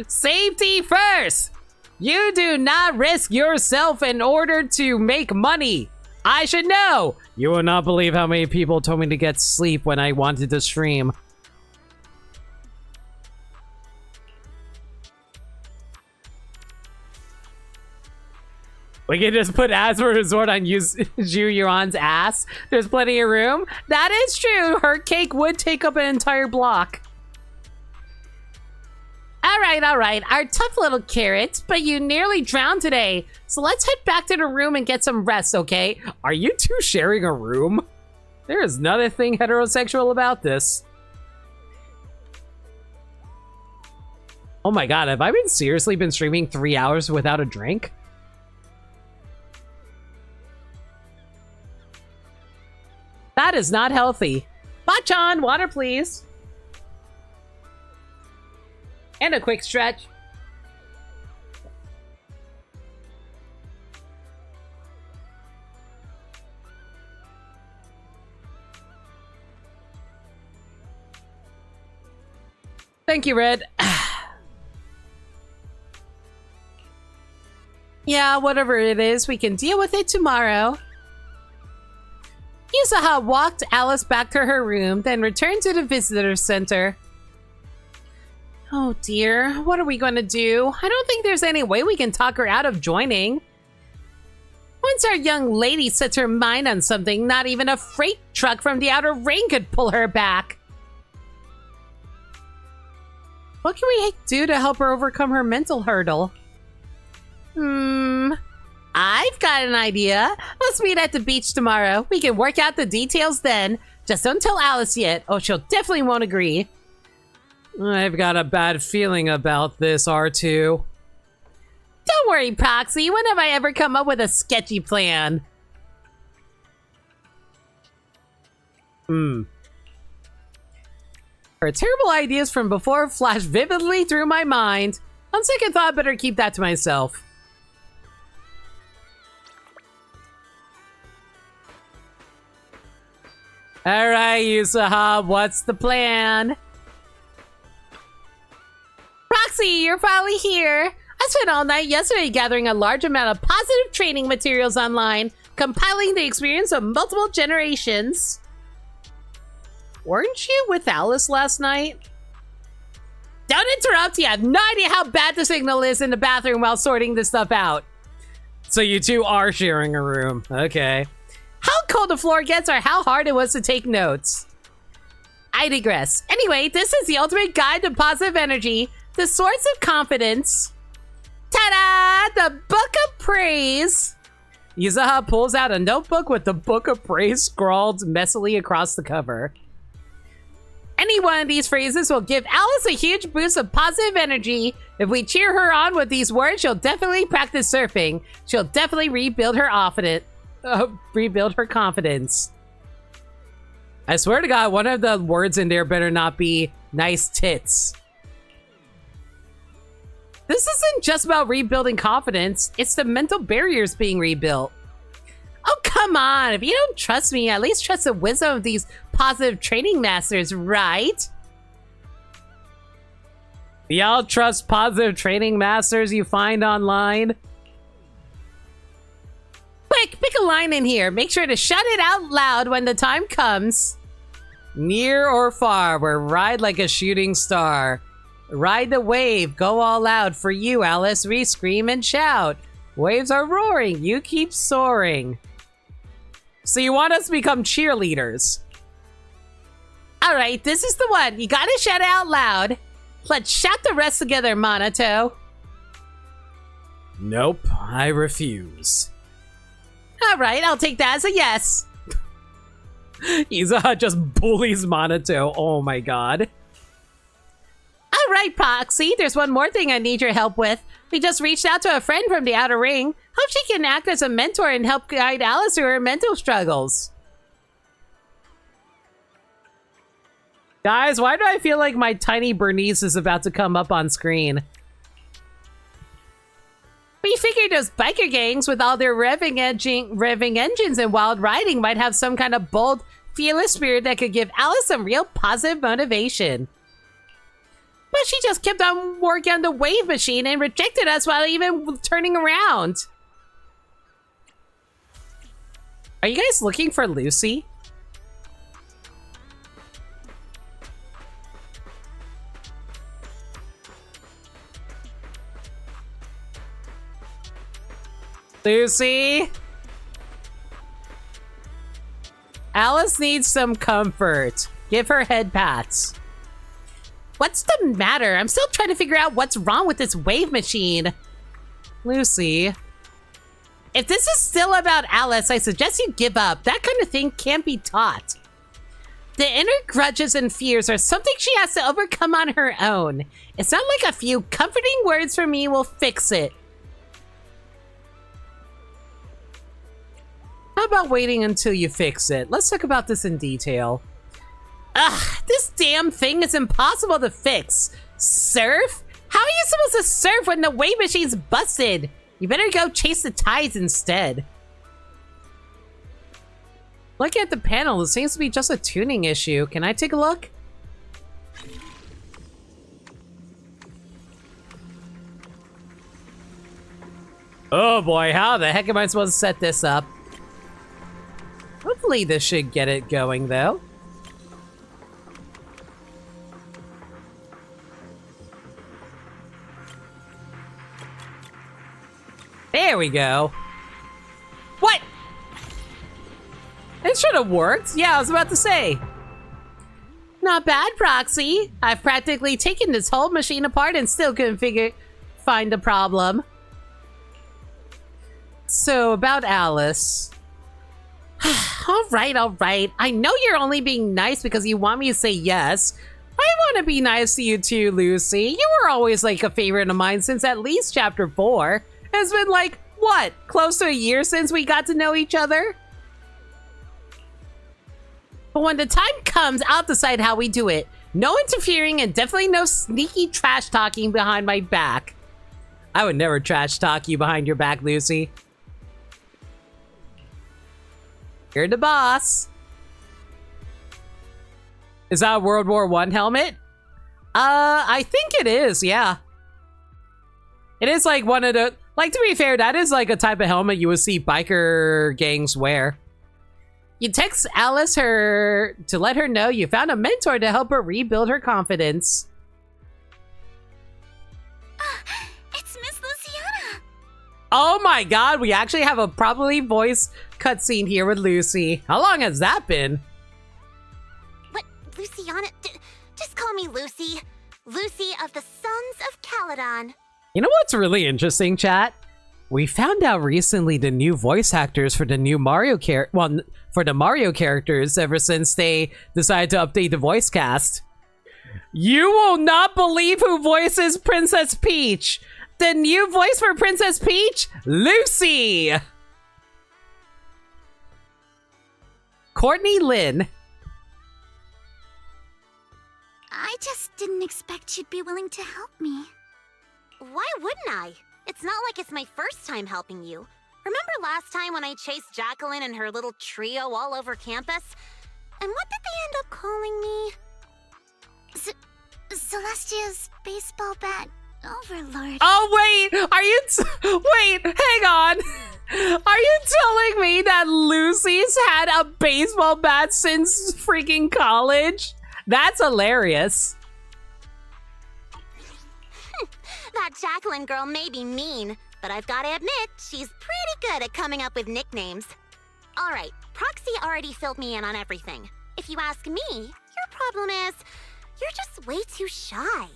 Safety first! You do not risk yourself in order to make money. I should know. You will not believe how many people told me to get sleep when I wanted to stream. We can just put Asper Resort on Zhu Yuan's ass. There's plenty of room. That is true. Her cake would take up an entire block. All right. Our tough little carrot, but you nearly drowned today. So let's head back to the room and get some rest, okay? Are you two sharing a room? There is nothing heterosexual about this. Oh my god, have I seriously been streaming 3 hours without a drink? That is not healthy. Bachan, water please. And a quick stretch. Thank you, Red. Yeah, whatever it is, we can deal with it tomorrow. Yusaha walked Alice back to her room, then returned to the visitor center. Oh dear, what are we going to do? I don't think there's any way we can talk her out of joining. Once our young lady sets her mind on something, not even a freight truck from the outer ring could pull her back. What can we do to help her overcome her mental hurdle? I've got an idea. Let's meet at the beach tomorrow. We can work out the details then. Just don't tell Alice yet. Oh, she'll definitely won't agree. I've got a bad feeling about this, R2. Don't worry, Proxy. When have I ever come up with a sketchy plan? Her terrible ideas from before flash vividly through my mind. On second thought, I better keep that to myself. Alright, Yusaha, what's the plan? Proxy, you're finally here. I spent all night yesterday gathering a large amount of positive training materials online, compiling the experience of multiple generations. Weren't you with Alice last night? Don't interrupt! You have no idea how bad the signal is in the bathroom while sorting this stuff out. So you two are sharing a room. Okay. How cold the floor gets or how hard it was to take notes. I digress. Anyway, this is the ultimate guide to positive energy, the source of confidence. Ta-da! The Book of Praise. Yusaha pulls out a notebook with the Book of Praise scrawled messily across the cover. Any one of these phrases will give Alice a huge boost of positive energy. If we cheer her on with these words, she'll definitely practice surfing. She'll definitely rebuild her confidence. I swear to God, one of the words in there better not be nice tits. This isn't just about rebuilding confidence. It's the mental barriers being rebuilt. Oh, come on. If you don't trust me, at least trust the wisdom of these positive training masters, right? Y'all trust positive training masters you find online? Quick, pick a line in here. Make sure to shout it out loud when the time comes. Near or far, we're ride like a shooting star. Ride the wave, go all out. For you, Alice, we scream and shout. Waves are roaring, you keep soaring. So you want us to become cheerleaders? Alright, this is the one. You gotta shout it out loud. Let's shout the rest together, Monato. Nope, I refuse. Alright, I'll take that as a yes. He's just bullies Monato. Oh my god. All right, Proxy, there's one more thing I need your help with. We just reached out to a friend from the Outer Ring. Hope she can act as a mentor and help guide Alice through her mental struggles. Guys, why do I feel like my tiny Bernice is about to come up on screen? We figured those biker gangs with all their revving engines and wild riding might have some kind of bold, fearless spirit that could give Alice some real positive motivation. But she just kept on working on the wave machine and rejected us while even turning around. Are you guys looking for Lucy? Lucy? Alice needs some comfort. Give her head pats. What's the matter? I'm still trying to figure out what's wrong with this wave machine. Lucy. If this is still about Alice, I suggest you give up. That kind of thing can't be taught. The inner grudges and fears are something she has to overcome on her own. It's not like a few comforting words from me will fix it. How about waiting until you fix it? Let's talk about this in detail. Ugh, this damn thing is impossible to fix. Surf? How are you supposed to surf when the wave machine's busted? You better go chase the tides instead. Looking at the panel, it seems to be just a tuning issue. Can I take a look? Oh boy, how the heck am I supposed to set this up? Hopefully this should get it going, though. There we go. What? It should have worked. Yeah, I was about to say. Not bad, Proxy. I've practically taken this whole machine apart and still couldn't find the problem. So, about Alice. All right. I know you're only being nice because you want me to say yes. I want to be nice to you too, Lucy. You were always like a favorite of mine since at least chapter 4. It's been like, what, close to a year since we got to know each other? But when the time comes, I'll decide how we do it. No interfering and definitely no sneaky trash talking behind my back. I would never trash talk you behind your back, Lucy. You're the boss. Is that a World War I helmet? I think it is, yeah. It is like one of the... Like, to be fair, that is like a type of helmet you would see biker gangs wear. You text Alice to let her know you found a mentor to help her rebuild her confidence. It's Miss Luciana. Oh my god, we actually have a properly voiced cutscene here with Lucy. How long has that been? But Luciana, just call me Lucy. Lucy of the Sons of Caledon. You know what's really interesting, chat? We found out recently the new voice actors for the new Mario characters ever since they decided to update the voice cast. You will not believe who voices Princess Peach. The new voice for Princess Peach, Lucy. Courtney Lynn. I just didn't expect you'd be willing to help me. Why wouldn't I? It's not like it's my first time helping you. Remember last time when I chased Jacqueline and her little trio all over campus? And what did they end up calling me? Celestia's baseball bat overlord. Oh, wait! Are you... Wait, hang on! Are you telling me that Lucy's had a baseball bat since freaking college? That's hilarious. That Jacqueline girl may be mean, but I've got to admit, she's pretty good at coming up with nicknames. Alright, Proxy already filled me in on everything. If you ask me, your problem is, you're just way too shy.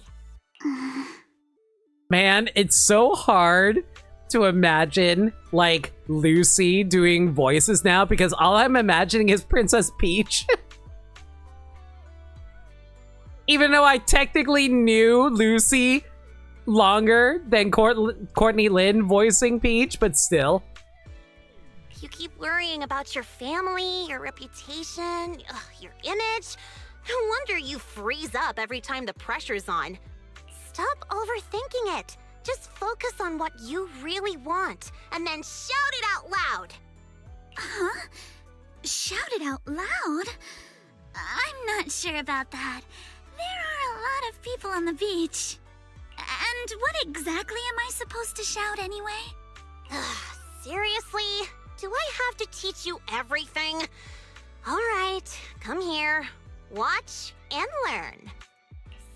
Man, it's so hard to imagine, like, Lucy doing voices now because all I'm imagining is Princess Peach. Even though I technically knew Lucy longer than Courtney Lynn voicing Peach, but still. You keep worrying about your family, your reputation, your image. No wonder you freeze up every time the pressure's on. Stop overthinking it. Just focus on what you really want, and then shout it out loud. Huh? Shout it out loud? I'm not sure about that. There are a lot of people on the beach. And what exactly am I supposed to shout anyway? Seriously? Do I have to teach you everything? All right, come here. Watch and learn.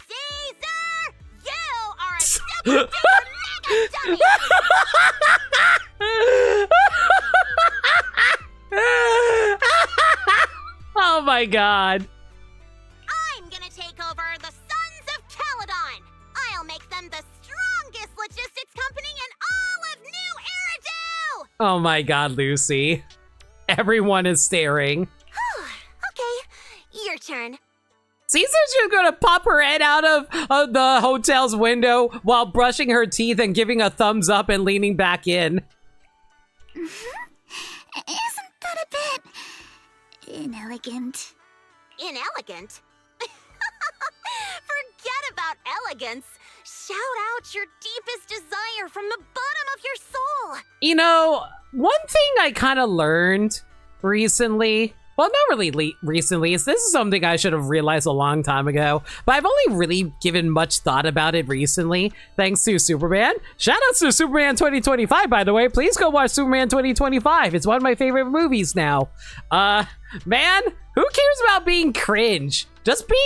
Caesar! You are a super duper mega dummy! Oh my god. I'm gonna take over the Sons of Caledon. I'll make them the strongest logistics company in all of New Eridu! Oh my god, Lucy. Everyone is staring. Okay, your turn. Caesar's just gonna pop her head out of the hotel's window while brushing her teeth and giving a thumbs up and leaning back in. Isn't that a bit inelegant? Inelegant? Forget about elegance. Shout out your deepest desire from the bottom of your soul. You know, one thing I kind of learned recently, well, not really recently, is this is something I should have realized a long time ago, but I've only really given much thought about it recently, thanks to Superman. Shout outs to Superman 2025, by the way. Please go watch Superman 2025. It's one of my favorite movies now. Man, who cares about being cringe? Just be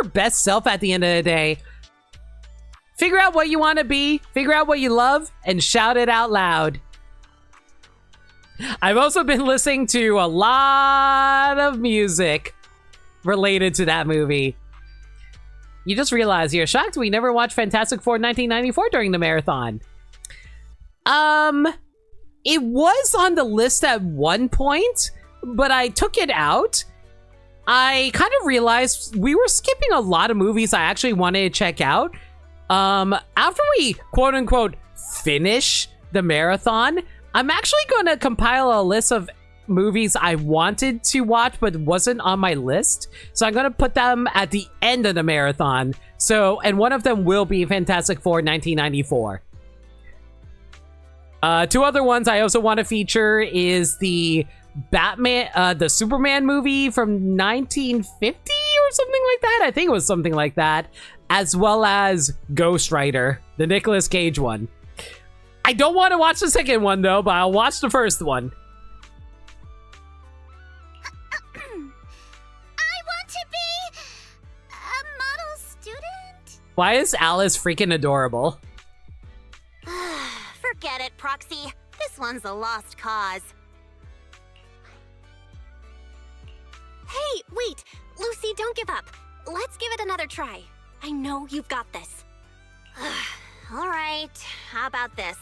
your best self at the end of the day. Figure out what you want to be, figure out what you love, and shout it out loud. I've also been listening to a lot of music related to that movie. You just realized you're shocked we never watched Fantastic Four 1994 during the marathon. It was on the list at one point, but I took it out. I kind of realized we were skipping a lot of movies I actually wanted to check out. After we quote unquote finish the marathon, I'm actually going to compile a list of movies I wanted to watch but wasn't on my list. So I'm going to put them at the end of the marathon. So, and one of them will be Fantastic Four 1994. Two other ones I also want to feature is the the Superman movie from 1950 or something like that. I think it was something like that. As well as Ghost Rider, the Nicolas Cage one. I don't want to watch the second one though, but I'll watch the first one. I want to be a model student. Why is Alice freaking adorable? Forget it, Proxy. This one's a lost cause. Hey, wait! Lucy, don't give up. Let's give it another try. I know you've got this. All right, how about this?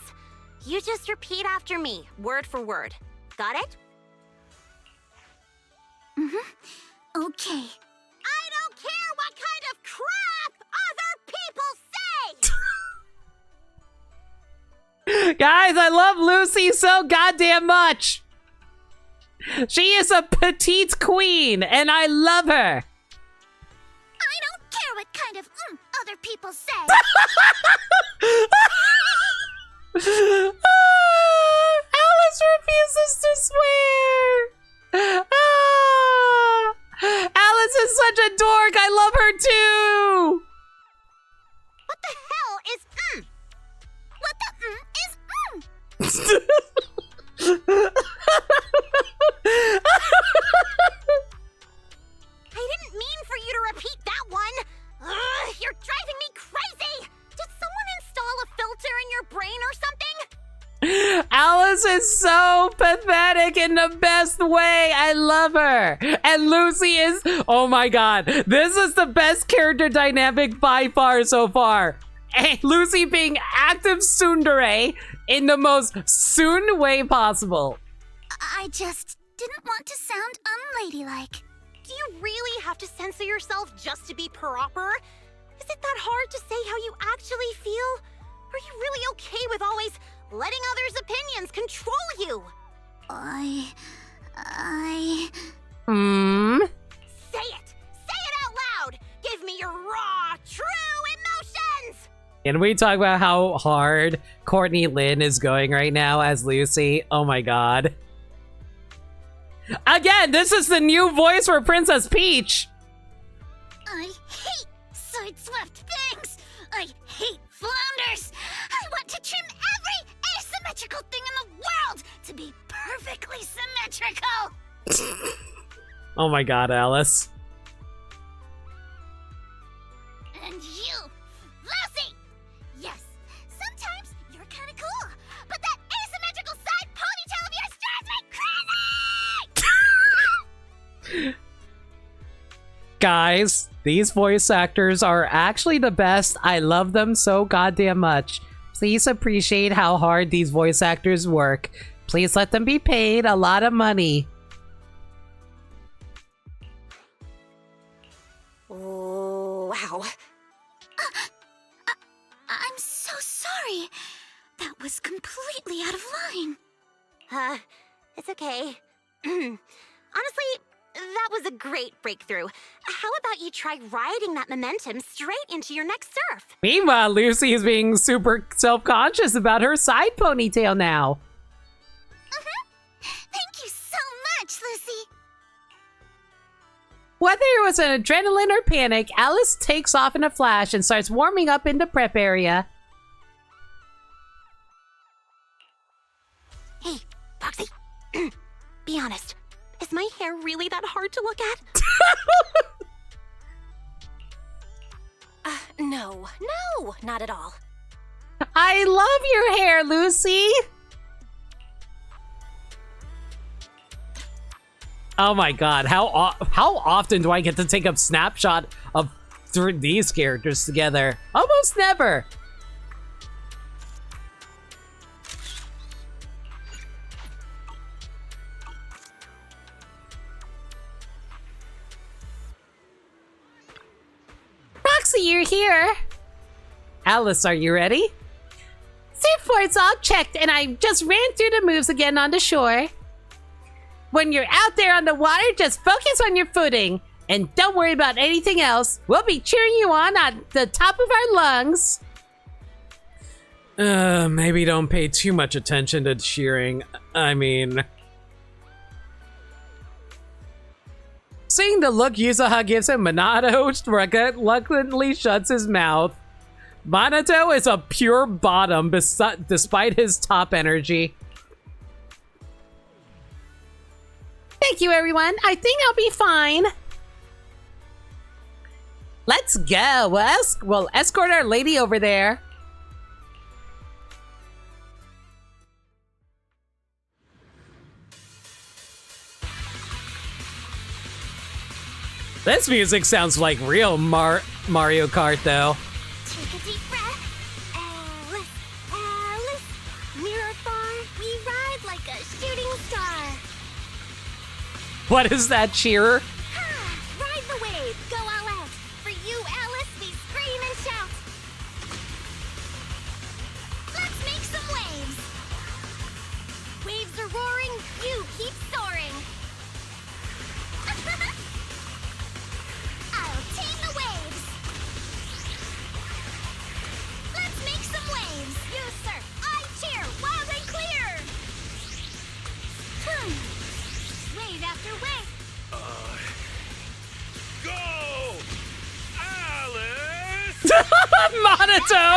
You just repeat after me, word for word. Got it? Okay. I don't care what kind of crap other people say! Guys, I love Lucy so goddamn much. She is a petite queen, and I love her. I don't care what kind of other people say. Alice refuses to swear. Alice is such a dork. I love her too. What the hell is What the is I didn't mean for you to repeat that one. Ugh, you're driving me crazy. Did someone install a filter in your brain or something? Alice is so pathetic in the best way. I love her. And Lucy is, oh my god, this is the best character dynamic by far so far. Lucy being active tsundere in the most soon way possible. I just didn't want to sound unladylike. Do you really have to censor yourself just to be proper? Is it that hard to say how you actually feel? Are you really okay with always letting others' opinions control you? Say it! Say it out loud! Give me your raw, true emotions! Can we talk about how hard Courtney Lynn is going right now as Lucy? Oh my god. Again, this is the new voice for Princess Peach! I hate sideswept things! I hate flounders! I want to trim every asymmetrical thing in the world to be perfectly symmetrical! Oh my god, Alice. And you, Lucy! Yes, sometimes you're kinda cool, but that asymmetrical side ponytail of yours drives me crazy! Guys, these voice actors are actually the best. I love them so goddamn much. Please appreciate how hard these voice actors work. Please let them be paid a lot of money. Wow. I'm so sorry. That was completely out of line. It's okay. Honestly, that was a great breakthrough. How about you try riding that momentum straight into your next surf? Meanwhile, Lucy is being super self-conscious about her side ponytail now. Thank you so much, Lucy. Whether it was an adrenaline or panic, Alice takes off in a flash and starts warming up in the prep area. Hey, Foxy. Be honest. Is my hair really that hard to look at? No, not at all. I love your hair, Lucy! Oh my god, how often do I get to take a snapshot of these characters together? Almost never! Roxy, you're here. Alice, are you ready? Surfboard's all checked, and I just ran through the moves again on the shore. When you're out there on the water, just focus on your footing. And don't worry about anything else. We'll be cheering you on at the top of our lungs. Maybe don't pay too much attention to cheering. I mean... Seeing the look Yuzuha gives him, Minato reluctantly shuts his mouth. Minato is a pure bottom despite his top energy. Thank you, everyone. I think I'll be fine. Let's go. We'll escort our lady over there. This music sounds like real Mario Kart, though. Take a deep breath. Alice, Alice. Mirror bar, we ride like a shooting star. What is that, cheerer? Ride the wave, go all out. For you, Alice, we scream and shout. Let's make some waves. Waves are roaring, you keep soaring. I'll tame the waves. Let's make some waves. You surf, I cheer, wild and clear. Wave after wave. Go! Alice! Minato!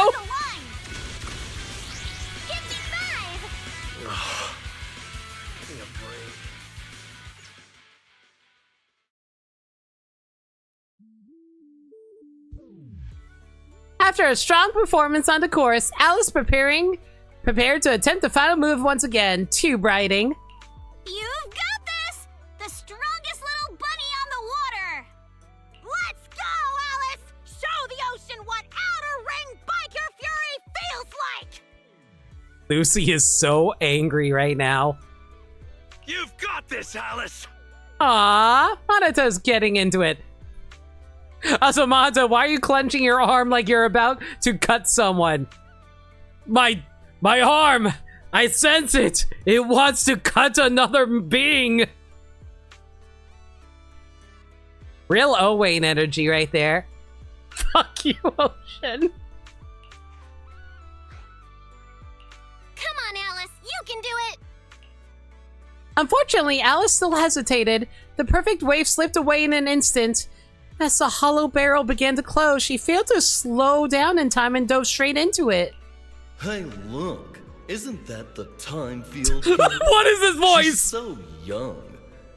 Give me 5. Give me a break. After a strong performance on the course, Alice prepared to attempt the final move once again, tube riding. You've got this! The strongest little bunny on the water! Let's go, Alice! Show the ocean what outer ring biker fury feels like! Lucy is so angry right now. You've got this, Alice! Aww, Hanato's getting into it. Asumata, why are you clenching your arm like you're about to cut someone? My arm! I sense it! It wants to cut another being! Real Owain energy right there. Fuck you, Ocean. Come on, Alice, you can do it! Unfortunately, Alice still hesitated. The perfect wave slipped away in an instant. As the hollow barrel began to close, she failed to slow down in time and dove straight into it. Hey, look. Isn't that the time field? What is this voice? She's so young.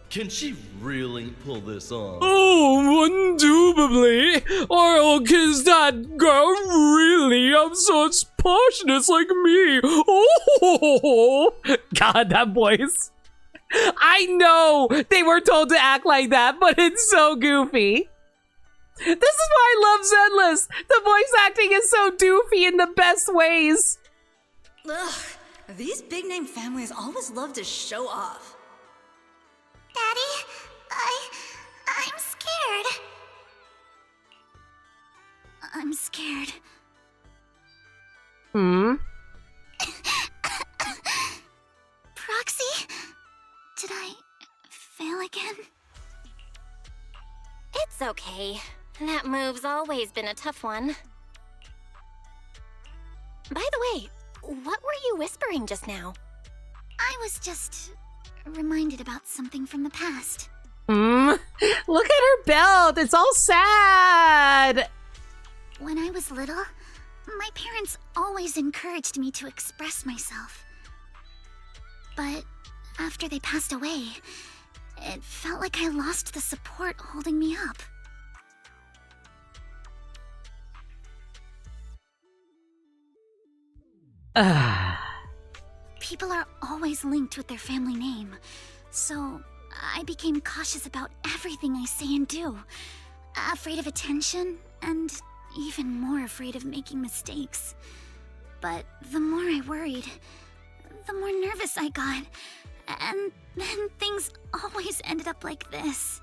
Can she really pull this off? Oh, indubitably. Or is that girl really of such poshness like me? Oh, God, that voice. I know they were told to act like that, but it's so goofy. This is why I love Zenless. The voice acting is so doofy in the best ways. Ugh, these big-name families always love to show off. Daddy, I'm scared. I'm scared. Proxy? Did I fail again? It's okay. That move's always been a tough one. By the way, what were you whispering just now? I was just reminded about something from the past. Look at her belt. It's all sad. When I was little, my parents always encouraged me to express myself. But after they passed away, it felt like I lost the support holding me up. People are always linked with their family name, so I became cautious about everything I say and do. Afraid of attention, and even more afraid of making mistakes. But the more I worried, the more nervous I got. And then things always ended up like this.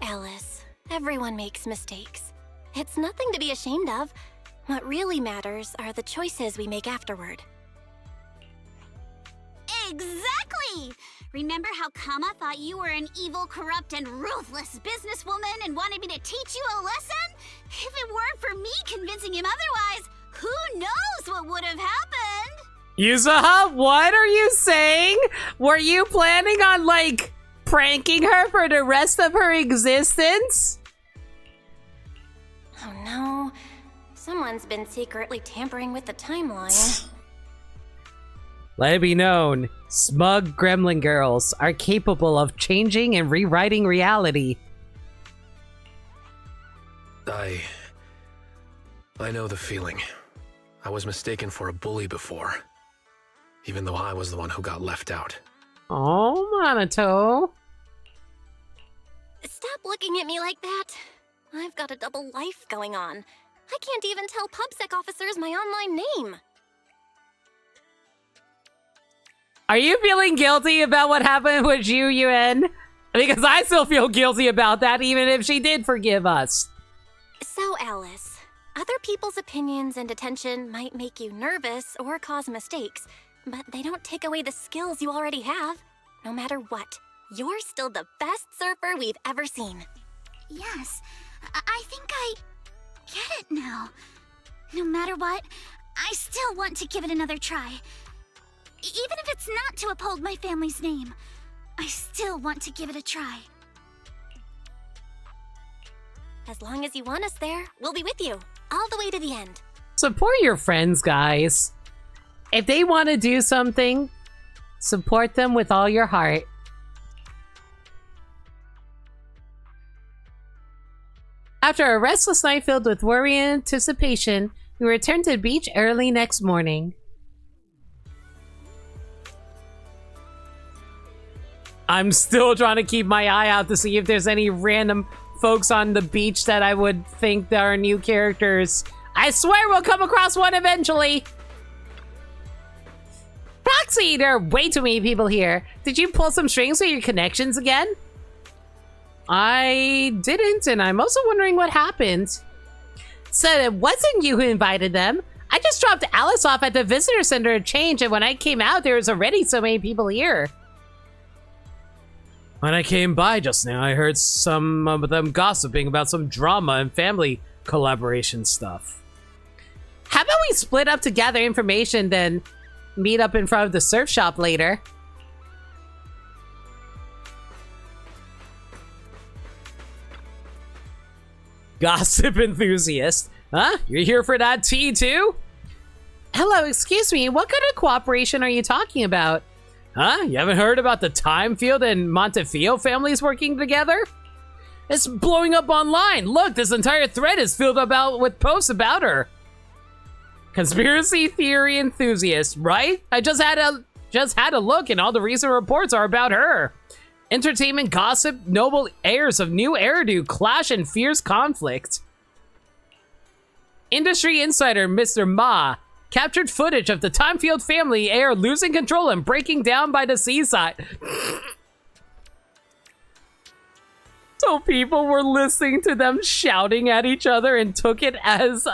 Alice, everyone makes mistakes. It's nothing to be ashamed of. What really matters are the choices we make afterward. Exactly! Remember how Kama thought you were an evil, corrupt, and ruthless businesswoman and wanted me to teach you a lesson? If it weren't for me convincing him otherwise, who knows what would have happened? Yuzuha, what are you saying? Were you planning on, like, pranking her for the rest of her existence? Oh no. Someone's been secretly tampering with the timeline. Let it be known, smug gremlin girls are capable of changing and rewriting reality. I know the feeling. I was mistaken for a bully before, even though I was the one who got left out. Oh, Minato. Stop looking at me like that. I've got a double life going on. I can't even tell PubSec officers my online name. Are you feeling guilty about what happened with Yuen? Because I still feel guilty about that, even if she did forgive us. So, Alice, other people's opinions and attention might make you nervous or cause mistakes, but they don't take away the skills you already have. No matter what, you're still the best surfer we've ever seen. Yes, I think I get it now. No matter what, I still want to give it another try. Even if it's not to uphold my family's name, I still want to give it a try. As long as you want us there, we'll be with you, all the way to the end. Support your friends, guys. If they want to do something, support them with all your heart. After a restless night filled with worry and anticipation, we returned to the beach early next morning. I'm still trying to keep my eye out to see if there's any random folks on the beach that I would think that are new characters. I swear we'll come across one eventually. Proxy, there are way too many people here. Did you pull some strings with your connections again? I didn't, and I'm also wondering what happened. So it wasn't you who invited them. I just dropped Alice off at the visitor center to change, and when I came out, there was already so many people here. When I came by just now, I heard some of them gossiping about some drama and family collaboration stuff. How about we split up to gather information, then meet up in front of the surf shop later? Gossip enthusiast. Huh? You're here for that tea too? Hello, excuse me, what kind of cooperation are you talking about? Huh? You haven't heard about the Timefield and Montefiore families working together? It's blowing up online. Look, this entire thread is filled with posts about her. Conspiracy theory enthusiast, right? I just had a look, and all the recent reports are about her. Entertainment gossip, noble heirs of new hairdo clash in fierce conflict. Industry insider Mr. Ma captured footage of the Timefield family heir losing control and breaking down by the seaside. So people were listening to them shouting at each other and took it as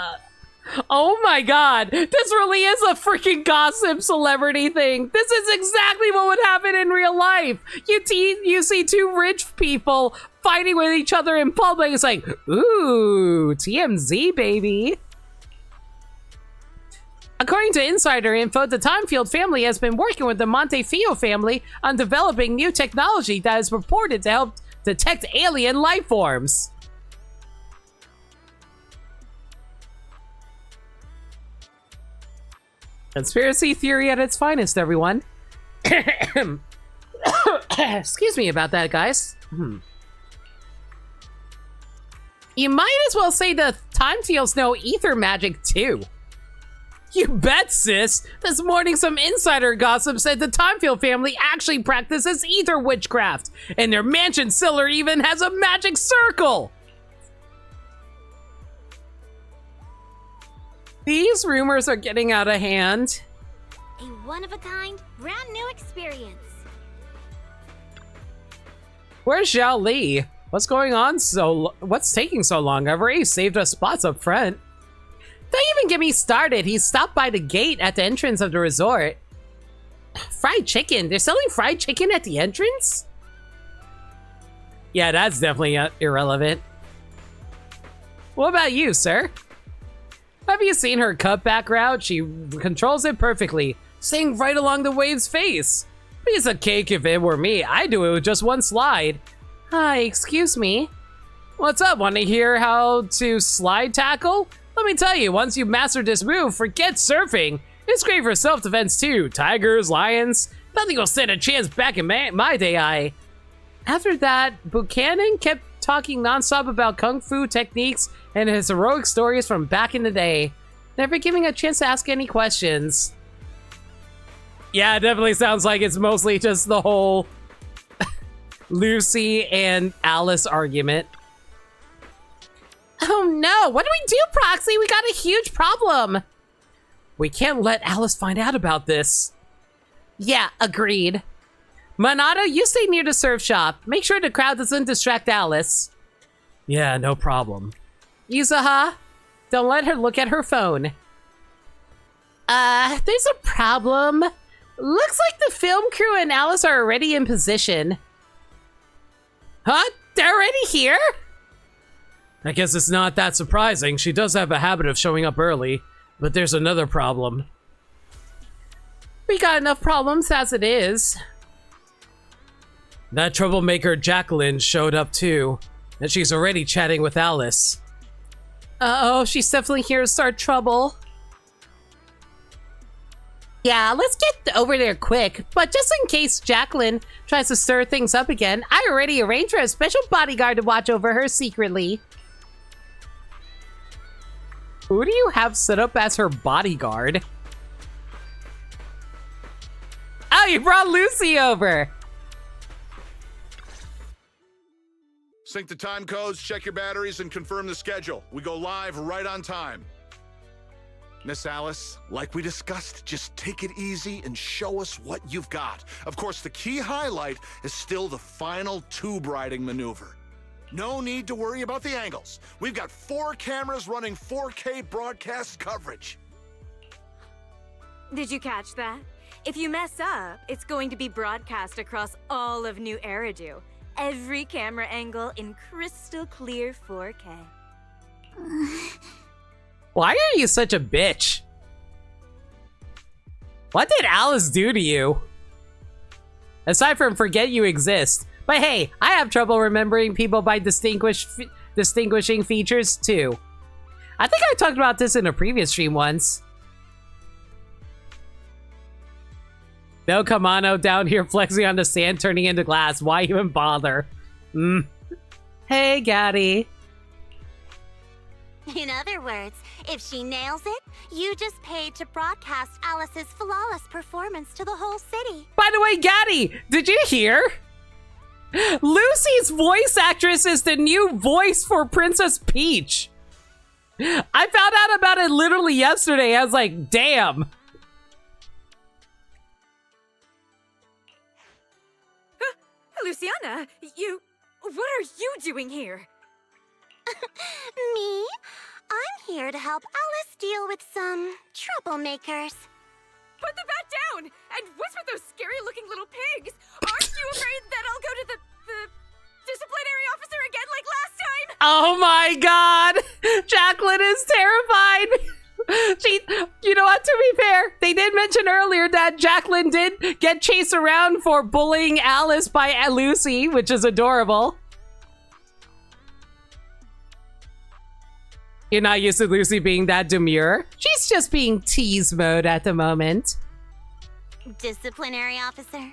oh my god, this really is a freaking gossip celebrity thing. This is exactly what would happen in real life. You see two rich people fighting with each other in public. It's like, ooh, TMZ, baby. According to insider info, the Timefield family has been working with the Montefiore family on developing new technology that is reported to help detect alien life forms. Conspiracy theory at its finest, everyone. Excuse me about that, guys. You might as well say the Timefields know ether magic, too. You bet, sis. This morning, some insider gossip said the Timefield family actually practices ether witchcraft, and their mansion cellar even has a magic circle. These rumors are getting out of hand. A one-of-a-kind, brand new experience. Where's Xiao Li? What's going on what's taking so long? I've already saved us spots up front. Don't even get me started. He stopped by the gate at the entrance of the resort. Fried chicken. They're selling fried chicken at the entrance? Yeah, that's definitely irrelevant. What about you, sir? Have you seen her cutback route? She controls it perfectly, staying right along the wave's face. Piece of cake if it were me. I'd do it with just one slide. Hi, excuse me. What's up? Want to hear how to slide tackle? Let me tell you, once you've mastered this move, forget surfing. It's great for self-defense too. Tigers, lions, nothing will stand a chance back in my day. After that, Buchanan kept talking nonstop about kung fu techniques and his heroic stories from back in the day, never giving a chance to ask any questions. Yeah, it definitely sounds like it's mostly just the whole Lucy and Alice argument. Oh no, what do we do, Proxy? We got a huge problem. We can't let Alice find out about this. Yeah, agreed. Monado, you stay near the surf shop. Make sure the crowd doesn't distract Alice. Yeah, no problem. Yuzaha, don't let her look at her phone. There's a problem. Looks like the film crew and Alice are already in position. Huh? They're already here? I guess it's not that surprising. She does have a habit of showing up early, but there's another problem. We got enough problems as it is. That troublemaker Jacqueline showed up too, and she's already chatting with Alice. Uh-oh, she's definitely here to start trouble. Yeah, let's get over there quick, but just in case Jacqueline tries to stir things up again, I already arranged for a special bodyguard to watch over her secretly. Who do you have set up as her bodyguard? Oh, you brought Lucy over! Sync the time codes, check your batteries, and confirm the schedule. We go live right on time. Miss Alice, like we discussed, just take it easy and show us what you've got. Of course, the key highlight is still the final tube riding maneuver. No need to worry about the angles. We've got 4 cameras running 4K broadcast coverage. Did you catch that? If you mess up, it's going to be broadcast across all of New Eridu. Every camera angle in crystal clear 4K. Why are you such a bitch? What did Alice do to you? Aside from forget you exist. But hey, I have trouble remembering people by distinguishing features too. I think I talked about this in a previous stream once. No Kamano down here flexing on the sand, turning into glass. Why even bother? Hey, Gaddy. In other words, if she nails it, you just paid to broadcast Alice's flawless performance to the whole city. By the way, Gaddy, did you hear? Lucy's voice actress is the new voice for Princess Peach. I found out about it literally yesterday. I was like, damn. Luciana, what are you doing here? Me? I'm here to help Alice deal with some troublemakers. Put the bat down! And what's with those scary-looking little pigs? Aren't you afraid that I'll go to the disciplinary officer again like last time? Oh my god! Jacqueline is terrified! You know what, to be fair, they did mention earlier that Jacqueline did get chased around for bullying Alice by Lucy, which is adorable. You're not used to Lucy being that demure? She's just being tease mode at the moment. Disciplinary officer?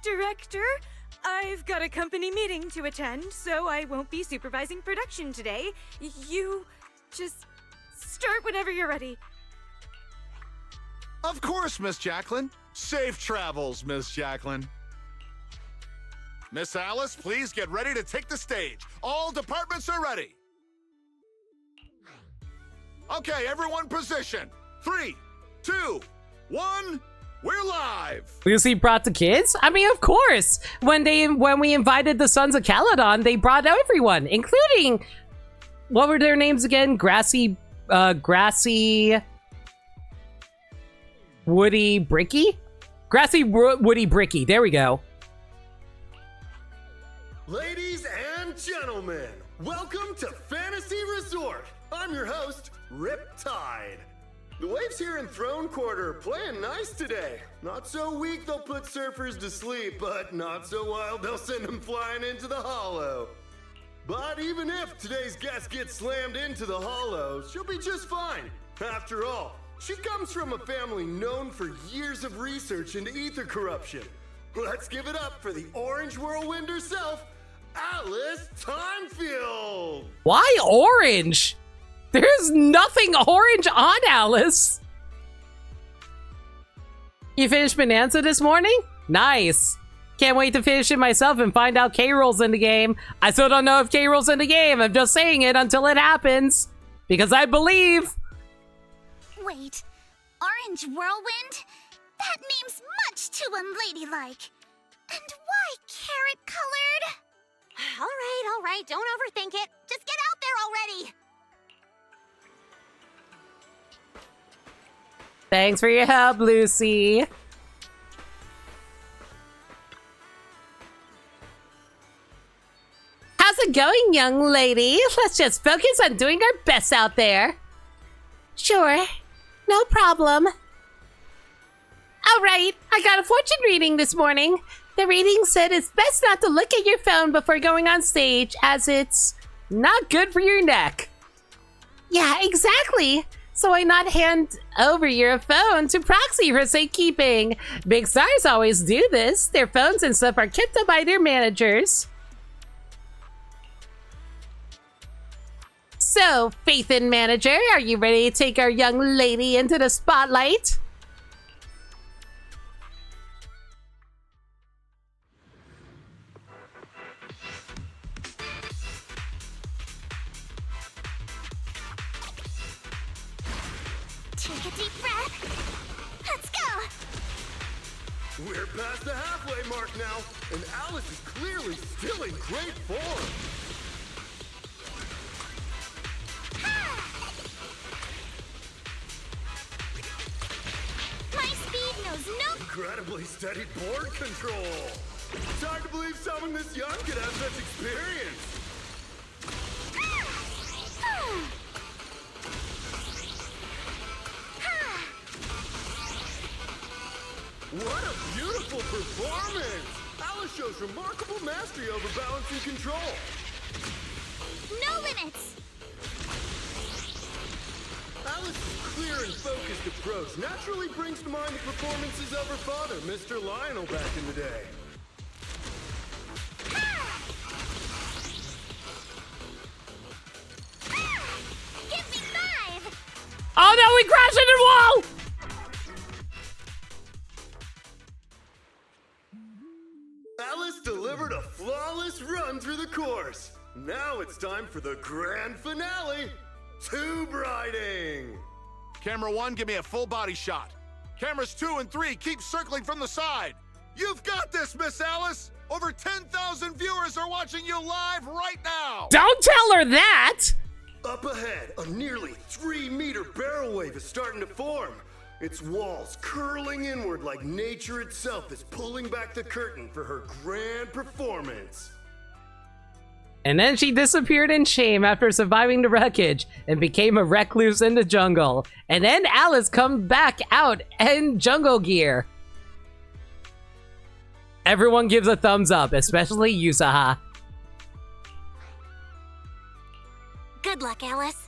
Director? I've got a company meeting to attend, so I won't be supervising production today. You just start whenever you're ready. Of course, Miss Jacqueline. Safe travels, Miss Jacqueline. Miss Alice, please get ready to take the stage. All departments are ready. Okay, everyone position. 3, 2, 1, we're live. Lucy brought the kids? I mean, of course. When we invited the Sons of Caledon, they brought everyone, including, what were their names again? Grassy, Woody Bricky? Grassy Woody Bricky, there we go. Ladies and gentlemen, welcome to Fantasy Resort. I'm your host, Riptide. The waves here in Throne Quarter are playing nice today. Not so weak they'll put surfers to sleep, but not so wild they'll send them flying into the hollow. But even if today's guest gets slammed into the hollow, she'll be just fine. After all, she comes from a family known for years of research into ether corruption. Let's give it up for the Orange Whirlwind herself, Alice Timefield! Why orange? There's nothing orange on Alice. You finished Bonanza this morning? Nice. Can't wait to finish it myself and find out K-Rool's in the game. I still don't know if K-Rool's in the game. I'm just saying it until it happens. Because I believe. Wait, Orange Whirlwind? That name's much too unladylike. And why carrot-colored? All right, don't overthink it. Just get out there already. Thanks for your help, Lucy. How's it going, young lady? Let's just focus on doing our best out there. Sure, no problem. All right, I got a fortune reading this morning. The reading said it's best not to look at your phone before going on stage, as it's not good for your neck. Yeah, exactly. So why not hand over your phone to proxy for safekeeping? Big stars always do this. Their phones and stuff are kept up by their managers. So, Faith and Manager, are you ready to take our young lady into the spotlight? Take a deep breath. Let's go! We're past the halfway mark now, and Alice is clearly still in great form. My speed knows no... Incredibly steady board control. It's hard to believe someone this young could have such experience. What a beautiful performance! Alice shows remarkable mastery over balance and control. No limits! Alice's clear and focused approach naturally brings to mind the performances of her father, Mr. Lionel, back in the day. Give me 5! Oh no, we crashed into the wall! Alice delivered a flawless run through the course. Now it's time for the grand finale, tube riding. Camera 1, give me a full body shot. Cameras 2 and 3, keep circling from the side. You've got this, Miss Alice. Over 10,000 viewers are watching you live right now. Don't tell her that! Up ahead, a nearly 3-meter barrel wave is starting to form. Its walls curling inward like nature itself is pulling back the curtain for her grand performance. And then she disappeared in shame after surviving the wreckage and became a recluse in the jungle. And then Alice comes back out in jungle gear. Everyone gives a thumbs up, especially Yusaha. Good luck, Alice.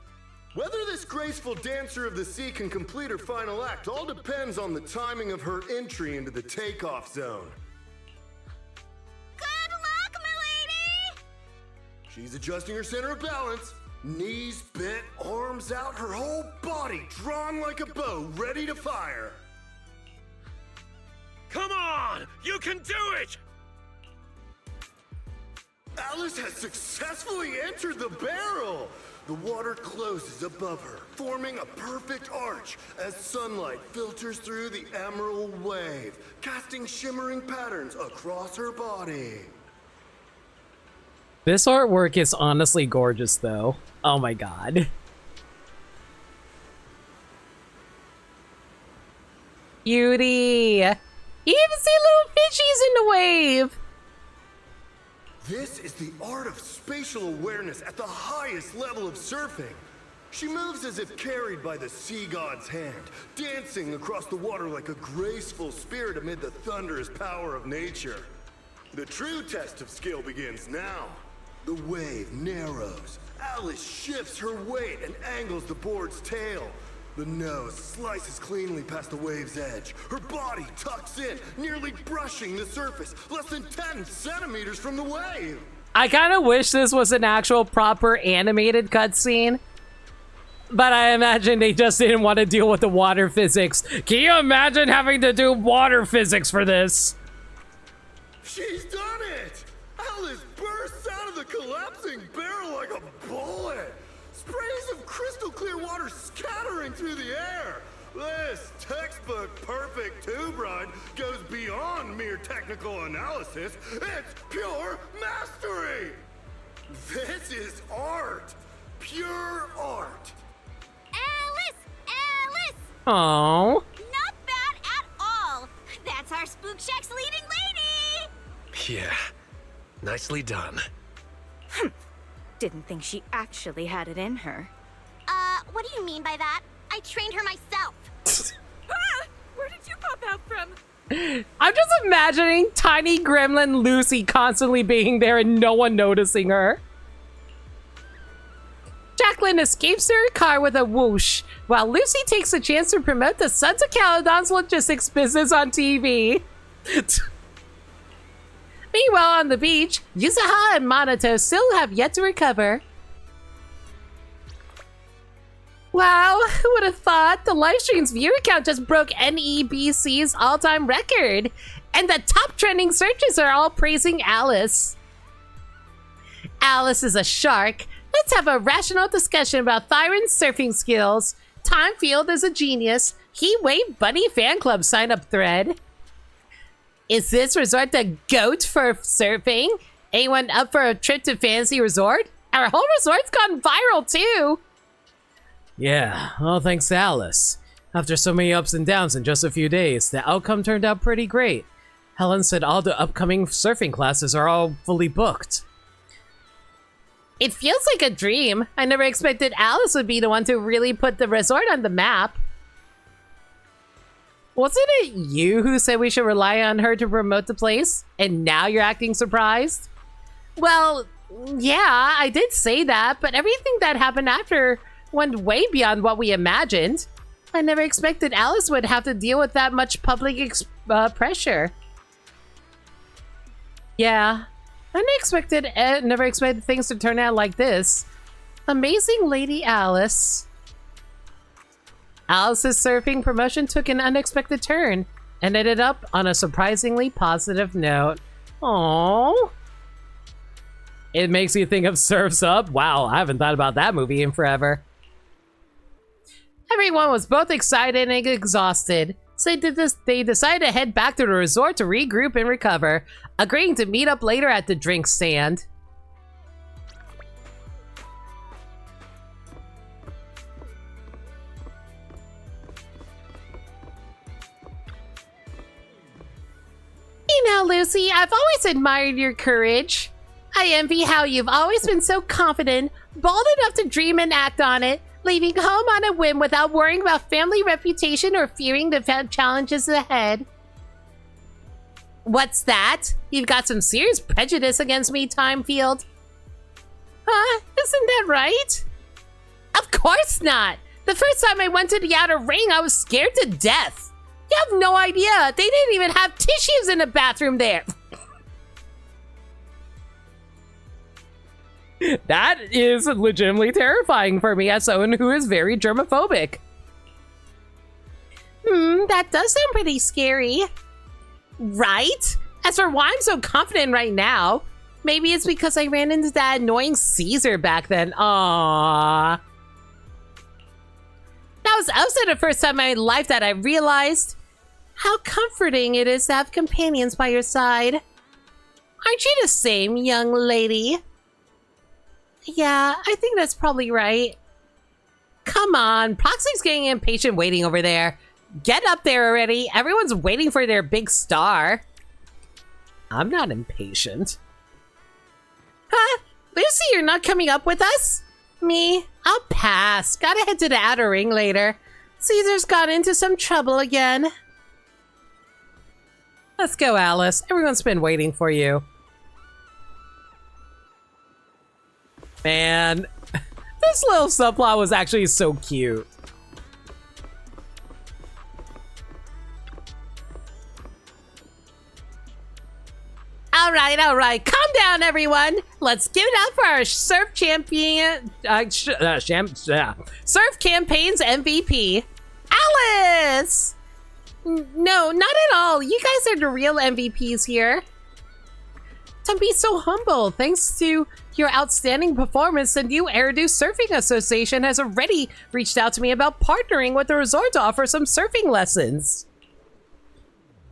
Whether this graceful dancer of the sea can complete her final act all depends on the timing of her entry into the takeoff zone. Good luck, milady! She's adjusting her center of balance. Knees bent, arms out, her whole body drawn like a bow, ready to fire. Come on! You can do it! Alice has successfully entered the barrel! The water closes above her, forming a perfect arch as sunlight filters through the emerald wave, casting shimmering patterns across her body. This artwork is honestly gorgeous, though. Oh my god. Beauty! You even see little fishies in the wave! This is the art of spatial awareness at the highest level of surfing. She moves as if carried by the sea god's hand, dancing across the water like a graceful spirit amid the thunderous power of nature. The true test of skill begins now. The wave narrows. Alice shifts her weight and angles the board's tail. The nose slices cleanly past the wave's edge. Her body tucks in, nearly brushing the surface, less than 10 centimeters from the wave. I kind of wish this was an actual proper animated cutscene, but I imagine they just didn't want to deal with the water physics. Can you imagine having to do water physics for this? She's done it! Alice bursts out of the collapsing barrel like a bullet. Sprays of crystal clear water scattering through the air. This textbook perfect tube ride goes beyond mere technical analysis. It's pure mastery. This is art. Pure art. Alice! Alice! Aww. Not bad at all. That's our Spook Shack's leading lady! Yeah, nicely done. Didn't think she actually had it in her. What do you mean by that? I trained her myself. Where did you pop out from? I'm just imagining tiny gremlin Lucy constantly being there and no one noticing her. Jacqueline escapes her car with a whoosh, while Lucy takes a chance to promote the Sons of Caledon's logistics business on TV. Meanwhile, on the beach, Yusaha and Minato still have yet to recover. Wow, who would have thought the livestream's viewer count just broke NEBC's all-time record? And the top trending searches are all praising Alice. Alice is a shark. Let's have a rational discussion about Thyron's surfing skills. Timefield is a genius. He Wave Bunny fan club sign up thread. Is this resort the GOAT for surfing? Anyone up for a trip to Fantasy Resort? Our whole resort's gone viral too. Yeah, all thanks to Alice. After so many ups and downs in just a few days, the outcome turned out pretty great. Helen said all the upcoming surfing classes are all fully booked. It feels like a dream. I never expected Alice would be the one to really put the resort on the map. Wasn't it you who said we should rely on her to promote the place? And now you're acting surprised? Well, yeah, I did say that, but everything that happened after went way beyond what we imagined. I never expected Alice would have to deal with that much public pressure. Yeah, I never expected things to turn out like this. Amazing Lady Alice. Alice's surfing promotion took an unexpected turn and ended up on a surprisingly positive note. Aww. It makes you think of Surf's Up? Wow, I haven't thought about that movie in forever. Everyone was both excited and exhausted, so they decided to head back to the resort to regroup and recover, agreeing to meet up later at the drink stand. You know, Lucy, I've always admired your courage. I envy how you've always been so confident, bold enough to dream and act on it, leaving home on a whim without worrying about family reputation or fearing the challenges ahead. What's that? You've got some serious prejudice against me, Timefield. Huh? Isn't that right? Of course not! The first time I went to the Outer Ring, I was scared to death. You have no idea. They didn't even have tissues in the bathroom there. That is legitimately terrifying for me as someone who is very germophobic. That does sound pretty scary. Right? As for why I'm so confident right now, maybe it's because I ran into that annoying Caesar back then. Aww. That was also the first time in my life that I realized how comforting it is to have companions by your side. Aren't you the same, young lady? Yeah, I think that's probably right. Come on, Proxy's getting impatient waiting over there. Get up there already. Everyone's waiting for their big star. I'm not impatient. Huh? Lucy, you're not coming up with us? Me? I'll pass. Gotta head to the Outer Ring later. Caesar's got into some trouble again. Let's go, Alice. Everyone's been waiting for you. Man, this little subplot was actually so cute. All right. Calm down, everyone. Let's give it up for our surf champion, surf campaign's MVP, Alice. No, not at all. You guys are the real MVPs here. Don't be so humble. Thanks to your outstanding performance, the new Eridu Surfing Association has already reached out to me about partnering with the resort to offer some surfing lessons.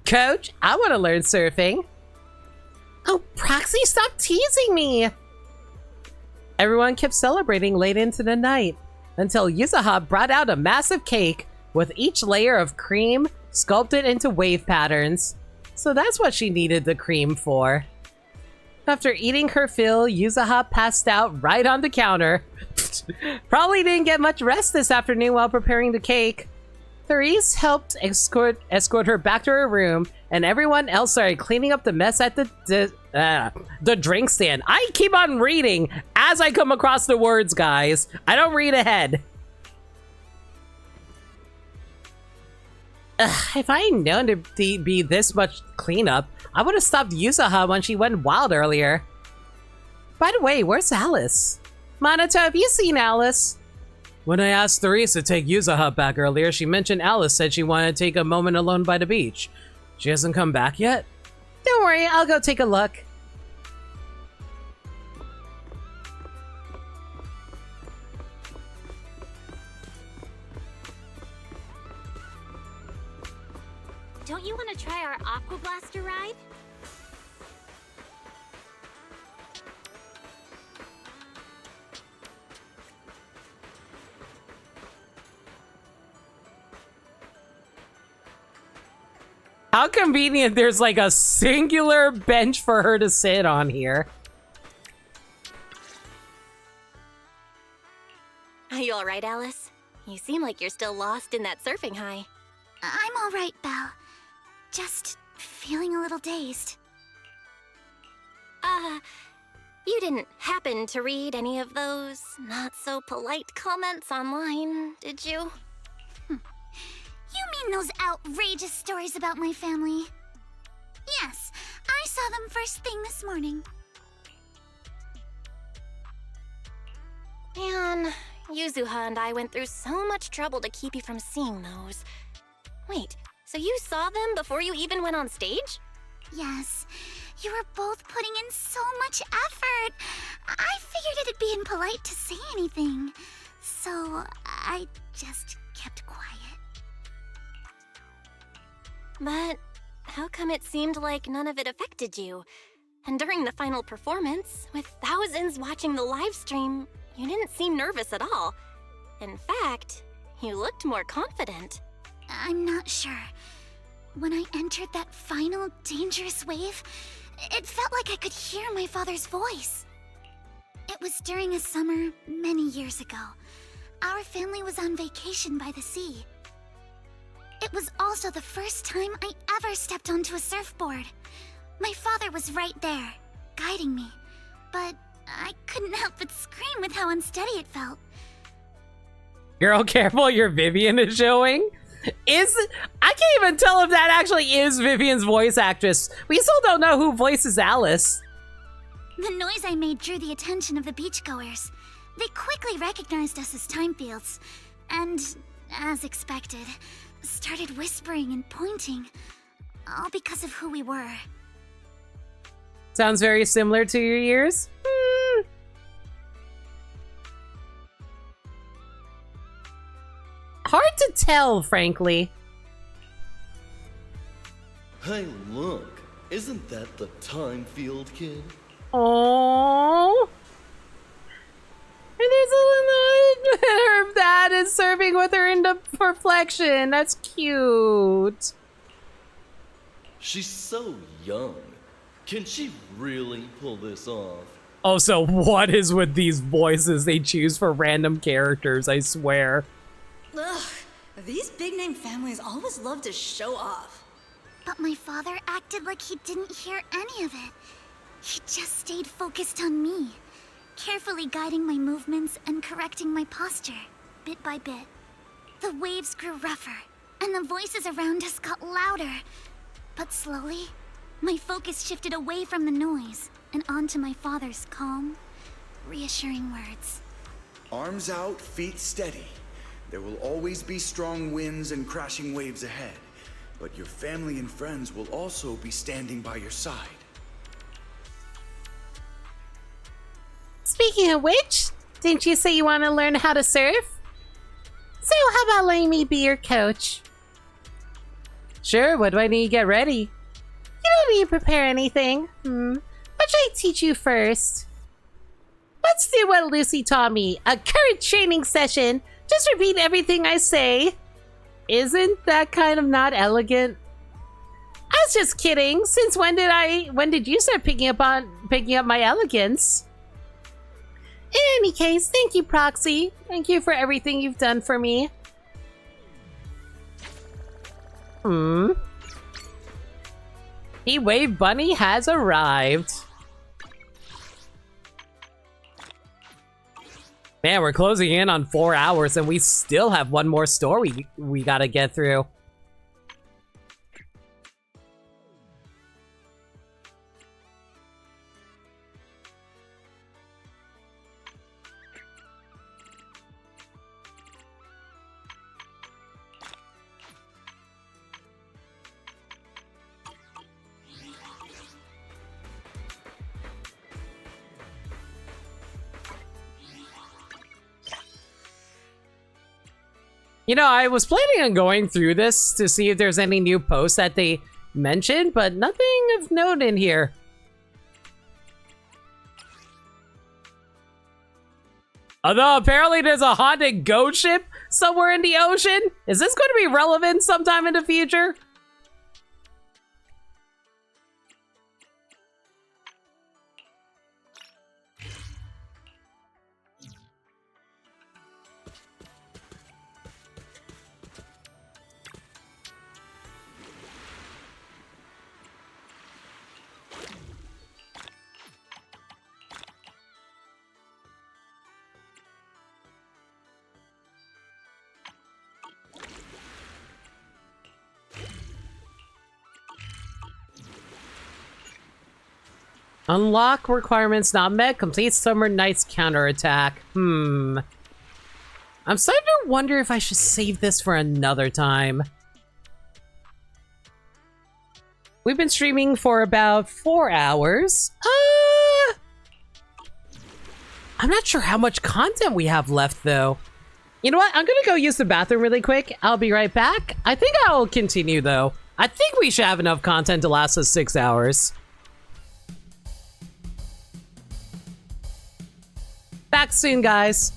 Coach, I want to learn surfing. Oh, Proxy, stop teasing me! Everyone kept celebrating late into the night, until Yuzaha brought out a massive cake with each layer of cream sculpted into wave patterns. So that's what she needed the cream for. After eating her fill, Yuzaha passed out right on the counter. Probably didn't get much rest this afternoon while preparing the cake. Therese helped escort her back to her room, and everyone else started cleaning up the mess at the drink stand. I keep on reading as I come across the words, guys. I don't read ahead. If I had known to be this much cleanup, I would have stopped Yuzaha when she went wild earlier. By the way, where's Alice? Monota, have you seen Alice? When I asked Therese to take Yuzaha back earlier, she mentioned Alice said she wanted to take a moment alone by the beach. She hasn't come back yet? Don't worry, I'll go take a look. don't you want to try our Aqua Blaster ride? How convenient there's like a singular bench for her to sit on here. Are you alright, Alice? You seem like you're still lost in that surfing high. I'm all right, Belle. Just feeling a little dazed. You didn't happen to read any of those not-so-polite comments online, did you? You mean those outrageous stories about my family? Yes, I saw them first thing this morning. Man, Yuzuha and I went through so much trouble to keep you from seeing those. Wait, so you saw them before you even went on stage? Yes, you were both putting in so much effort. I figured it'd be impolite to say anything, so I just kept quiet. But how come it seemed like none of it affected you? And during the final performance, with thousands watching the live stream, you didn't seem nervous at all. In fact, you looked more confident. I'm not sure. When I entered that final dangerous wave, it felt like I could hear my father's voice. It was during a summer many years ago. Our family was on vacation by the sea. It was also the first time I ever stepped onto a surfboard. My father was right there, guiding me, but I couldn't help but scream with how unsteady it felt. Girl, careful, your Vivian is showing. I can't even tell if that actually is Vivian's voice actress. We still don't know who voices Alice. The noise I made drew the attention of the beachgoers. They quickly recognized us as time fields, and, as expected, started whispering and pointing, all because of who we were. Sounds very similar to your years. Hard to tell, frankly. Hey, look. Isn't that the time field kid? Oh. And there's a little her dad is serving with her into reflection. That's cute. She's so young. Can she really pull this off? Oh, so what is with these voices they choose for random characters, I swear. Ugh, these big-name families always love to show off. But my father acted like he didn't hear any of it. He just stayed focused on me, carefully guiding my movements and correcting my posture, bit by bit. The waves grew rougher, and the voices around us got louder. But slowly, my focus shifted away from the noise and onto my father's calm, reassuring words. Arms out, feet steady. There will always be strong winds and crashing waves ahead, but your family and friends will also be standing by your side. Speaking of which, didn't you say you want to learn how to surf? So how about letting me be your coach? Sure, what do I need to get ready? You don't need to prepare anything. What should I teach you first? Let's do what Lucy taught me. A current training session. Just repeat everything I say. Isn't that kind of not elegant? I was just kidding. Since when did you start picking up my elegance? In any case, thank you, Proxy. Thank you for everything you've done for me. The Wave Bunny has arrived. Man, we're closing in on 4 hours and we still have one more story we gotta get through. You know, I was planning on going through this to see if there's any new posts that they mentioned, but nothing of note in here. Although apparently there's a haunted ghost ship somewhere in the ocean. Is this going to be relevant sometime in the future? Unlock requirements not met. Complete Summer Night's counterattack. I'm starting to wonder if I should save this for another time. We've been streaming for about 4 hours. I'm not sure how much content we have left, though. You know what? I'm gonna go use the bathroom really quick. I'll be right back. I think I'll continue, though. I think we should have enough content to last us 6 hours. Back soon, guys.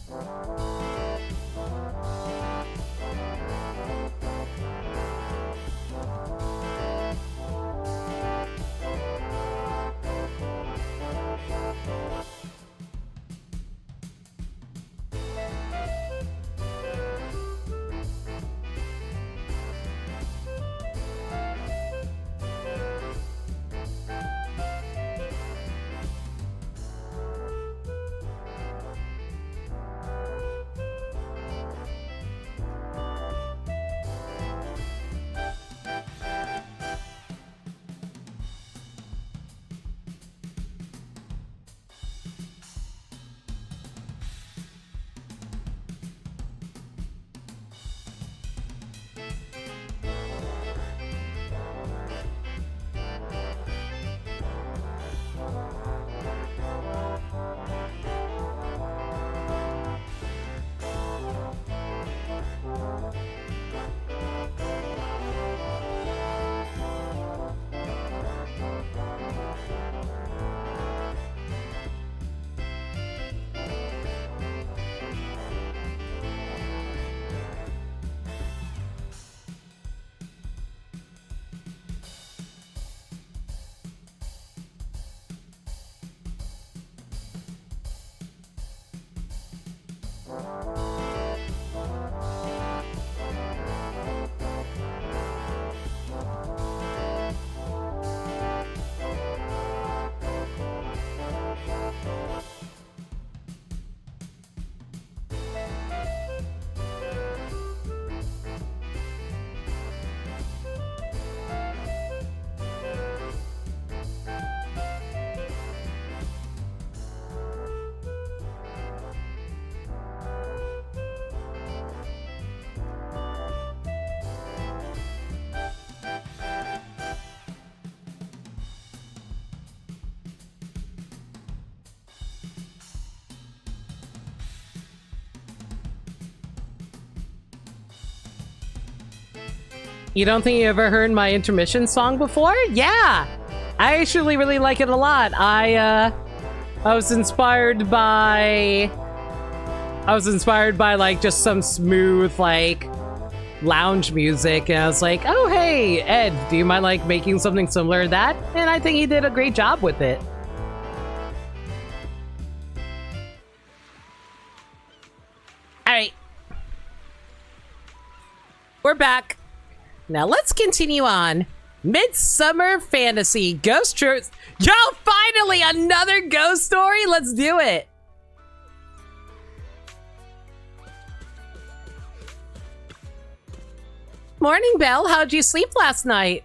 You don't think you ever heard my intermission song before? Yeah! I actually really like it a lot. I was inspired by like just some smooth like lounge music, and I was like, oh hey Ed, do you mind like making something similar to that? And I think he did a great job with it. Alright. We're back. Now let's continue on. Midsummer Fantasy Ghost Truth. Yo, finally another ghost story. Let's do it. Morning, Belle. How'd you sleep last night?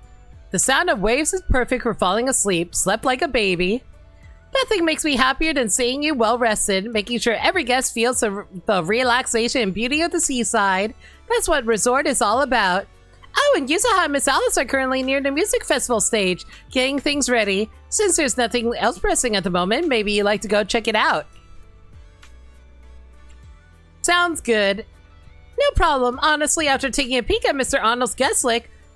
The sound of waves is perfect for falling asleep. Slept like a baby. Nothing makes me happier than seeing you well rested, making sure every guest feels the relaxation and beauty of the seaside. That's what resort is all about. Oh, and Yusaha and Miss Alice are currently near the music festival stage, getting things ready. Since there's nothing else pressing at the moment, maybe you'd like to go check it out. Sounds good. No problem. Honestly, after taking a peek at Mr. Arnold's guest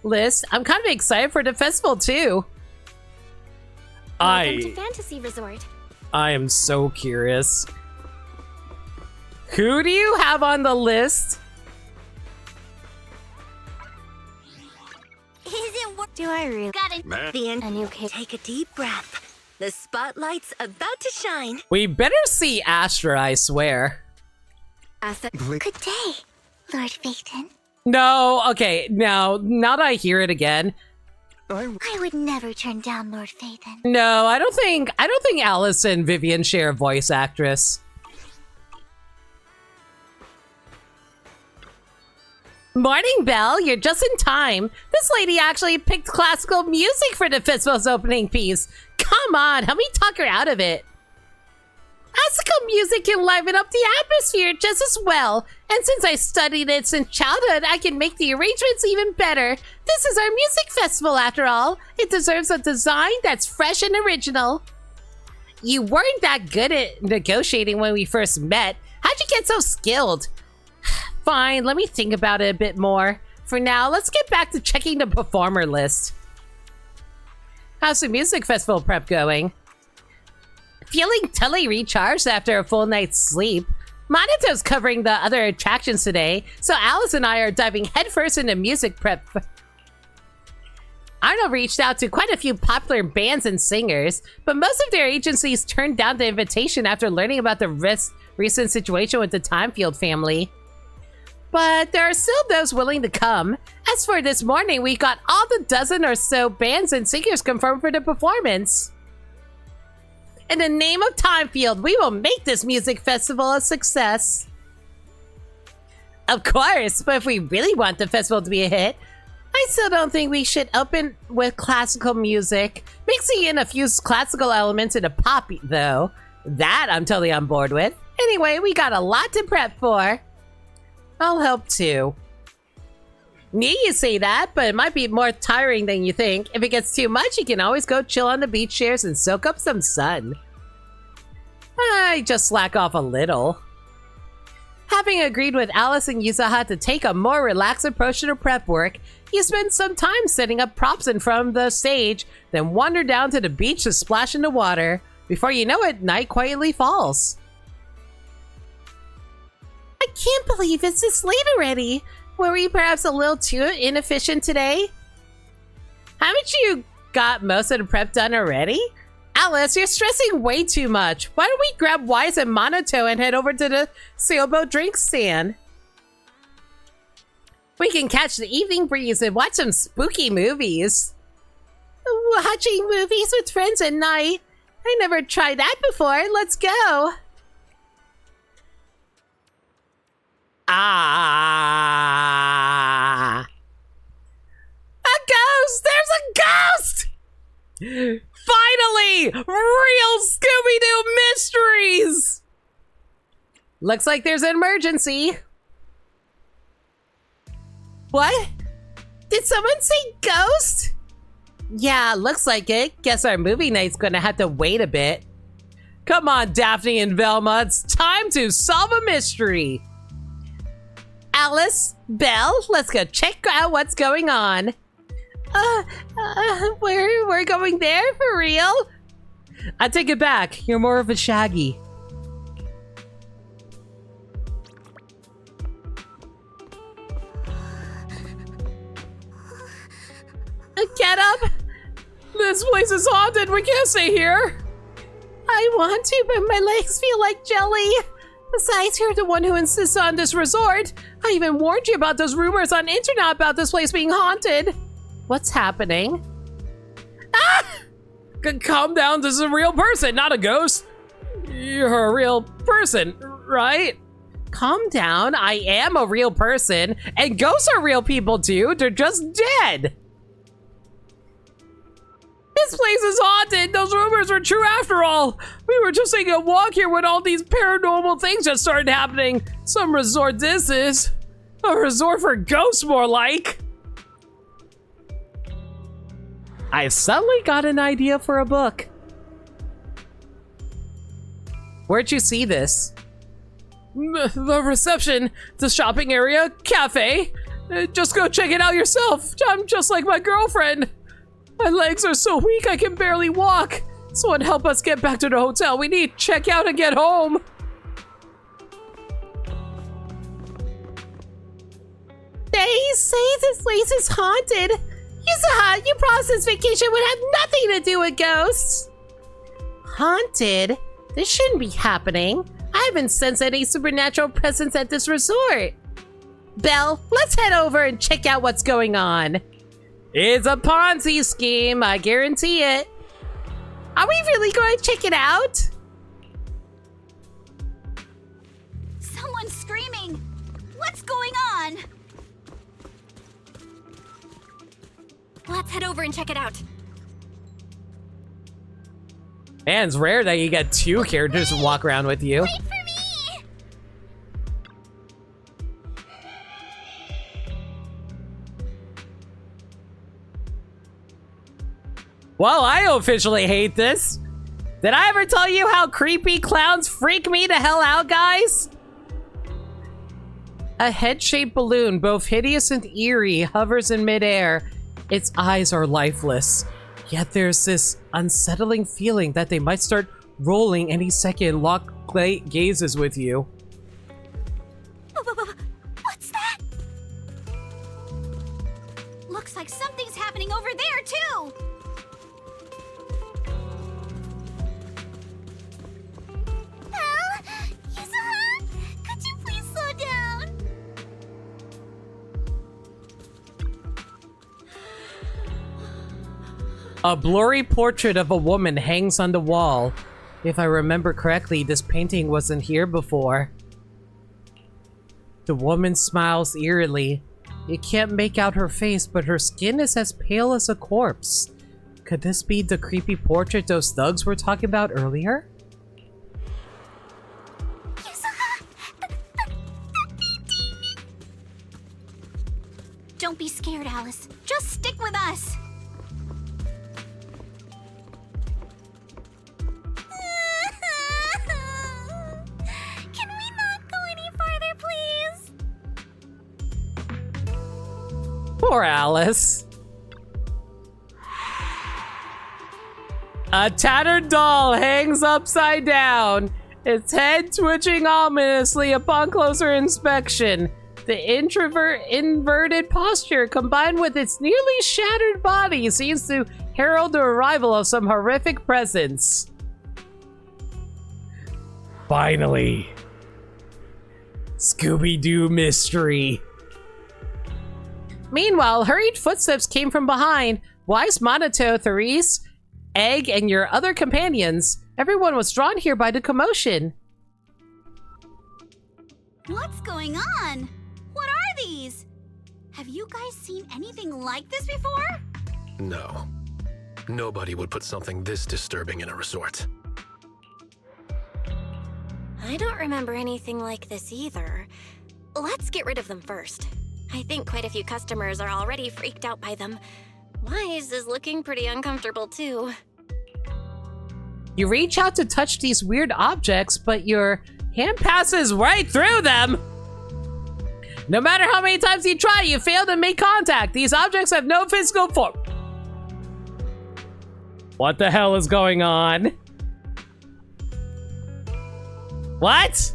list, I'm kind of excited for the festival too. Welcome to Fantasy Resort. I am so curious. Who do you have on the list? Isn't what do I really got it? The end. A new kid. Take a deep breath. The spotlight's about to shine. We better see Astra, I swear. Good day, Lord Phaeton. No, okay, now that I hear it again. I would never turn down Lord Phaeton. No, I don't think Alice and Vivian share a voice actress. Morning, Belle. You're just in time. This lady actually picked classical music for the festival's opening piece. Come on, help me talk her out of it. Classical music can liven up the atmosphere just as well. And since I studied it since childhood, I can make the arrangements even better. This is our music festival, after all. It deserves a design that's fresh and original. You weren't that good at negotiating when we first met. How'd you get so skilled? Fine, let me think about it a bit more. For now, let's get back to checking the performer list. How's the music festival prep going? Feeling totally recharged after a full night's sleep. Monito's covering the other attractions today, so Alice and I are diving headfirst into music prep. Arnold reached out to quite a few popular bands and singers, but most of their agencies turned down the invitation after learning about the recent situation with the Timefield family. But there are still those willing to come. As for this morning, we got all the dozen or so bands and singers confirmed for the performance. In the name of Timefield, we will make this music festival a success. Of course, but if we really want the festival to be a hit, I still don't think we should open with classical music. Mixing in a few classical elements into pop, though. That I'm totally on board with. Anyway, we got a lot to prep for. I'll help too. Knew you say that, but it might be more tiring than you think. If it gets too much, you can always go chill on the beach chairs and soak up some sun. I just slack off a little. Having agreed with Alice and Yuzaha to take a more relaxed approach to the prep work, you spend some time setting up props in front of the stage, then wander down to the beach to splash in the water. Before you know it, night quietly falls. I can't believe it's this late already. Were we perhaps a little too inefficient today? Haven't you got most of the prep done already? Alice, you're stressing way too much. Why don't we grab Wise and Monoto and head over to the sailboat drink stand? We can catch the evening breeze and watch some spooky movies. Watching movies with friends at night? I never tried that before. Let's go. Ah! A ghost! There's a ghost! Finally! Real Scooby-Doo mysteries! Looks like there's an emergency. What? Did someone say ghost? Yeah, looks like it. Guess our movie night's gonna have to wait a bit. Come on, Daphne and Velma, it's time to solve a mystery. Alice, Belle, let's go check out what's going on. We're going there for real? I take it back. You're more of a Shaggy. Get up! This place is haunted. We can't stay here. I want to, but my legs feel like jelly. Besides, you're the one who insists on this resort. I even warned you about those rumors on internet about this place being haunted. What's happening? Ah! Calm down, this is a real person, not a ghost. You're a real person, right? Calm down, I am a real person, and ghosts are real people too, they're just dead. This place is haunted, those rumors were true after all. We were just taking a walk here when all these paranormal things just started happening. Some resort this is. A resort for ghosts, more like. I suddenly got an idea for a book. Where'd you see this? The reception, the shopping area, cafe. Just go check it out yourself. I'm just like my girlfriend. My legs are so weak I can barely walk. Someone help us get back to the hotel. We need to check out and get home. They say this place is haunted. You promised this vacation would have nothing to do with ghosts. Haunted? This shouldn't be happening. I haven't sensed any supernatural presence at this resort. Belle, let's head over and check out what's going on. It's a Ponzi scheme, I guarantee it. Are we really going to check it out? Someone's screaming. What's going on? Let's head over and check it out. Man, it's rare that you get two characters to walk around with you. Wait for me! Well, I officially hate this. Did I ever tell you how creepy clowns freak me the hell out, guys? A head-shaped balloon, both hideous and eerie, hovers in midair. Its eyes are lifeless. Yet there's this unsettling feeling that they might start rolling any second, lock gazes with you. What's that? Looks like something's happening over there, too! Belle? Yuzuha? Could you please slow down? A blurry portrait of a woman hangs on the wall. If I remember correctly, this painting wasn't here before. The woman smiles eerily. You can't make out her face, but her skin is as pale as a corpse. Could this be the creepy portrait those thugs were talking about earlier? Don't be scared, Alice. Just stick with us. Can we not go any farther, please? Poor Alice. A tattered doll hangs upside down, its head twitching ominously upon closer inspection. The inverted posture combined with its nearly shattered body seems to herald the arrival of some horrific presence. Finally. Scooby-Doo mystery. Meanwhile, hurried footsteps came from behind. Wise Monato, Therese, Egg, and your other companions. Everyone was drawn here by the commotion. What's going on? What are these? Have you guys seen anything like this before? No. Nobody would put something this disturbing in a resort. I don't remember anything like this either. Let's get rid of them first. I think quite a few customers are already freaked out by them. Wise is looking pretty uncomfortable too. You reach out to touch these weird objects, but your hand passes right through them. No matter how many times you try, you fail to make contact. These objects have no physical form. What the hell is going on? What?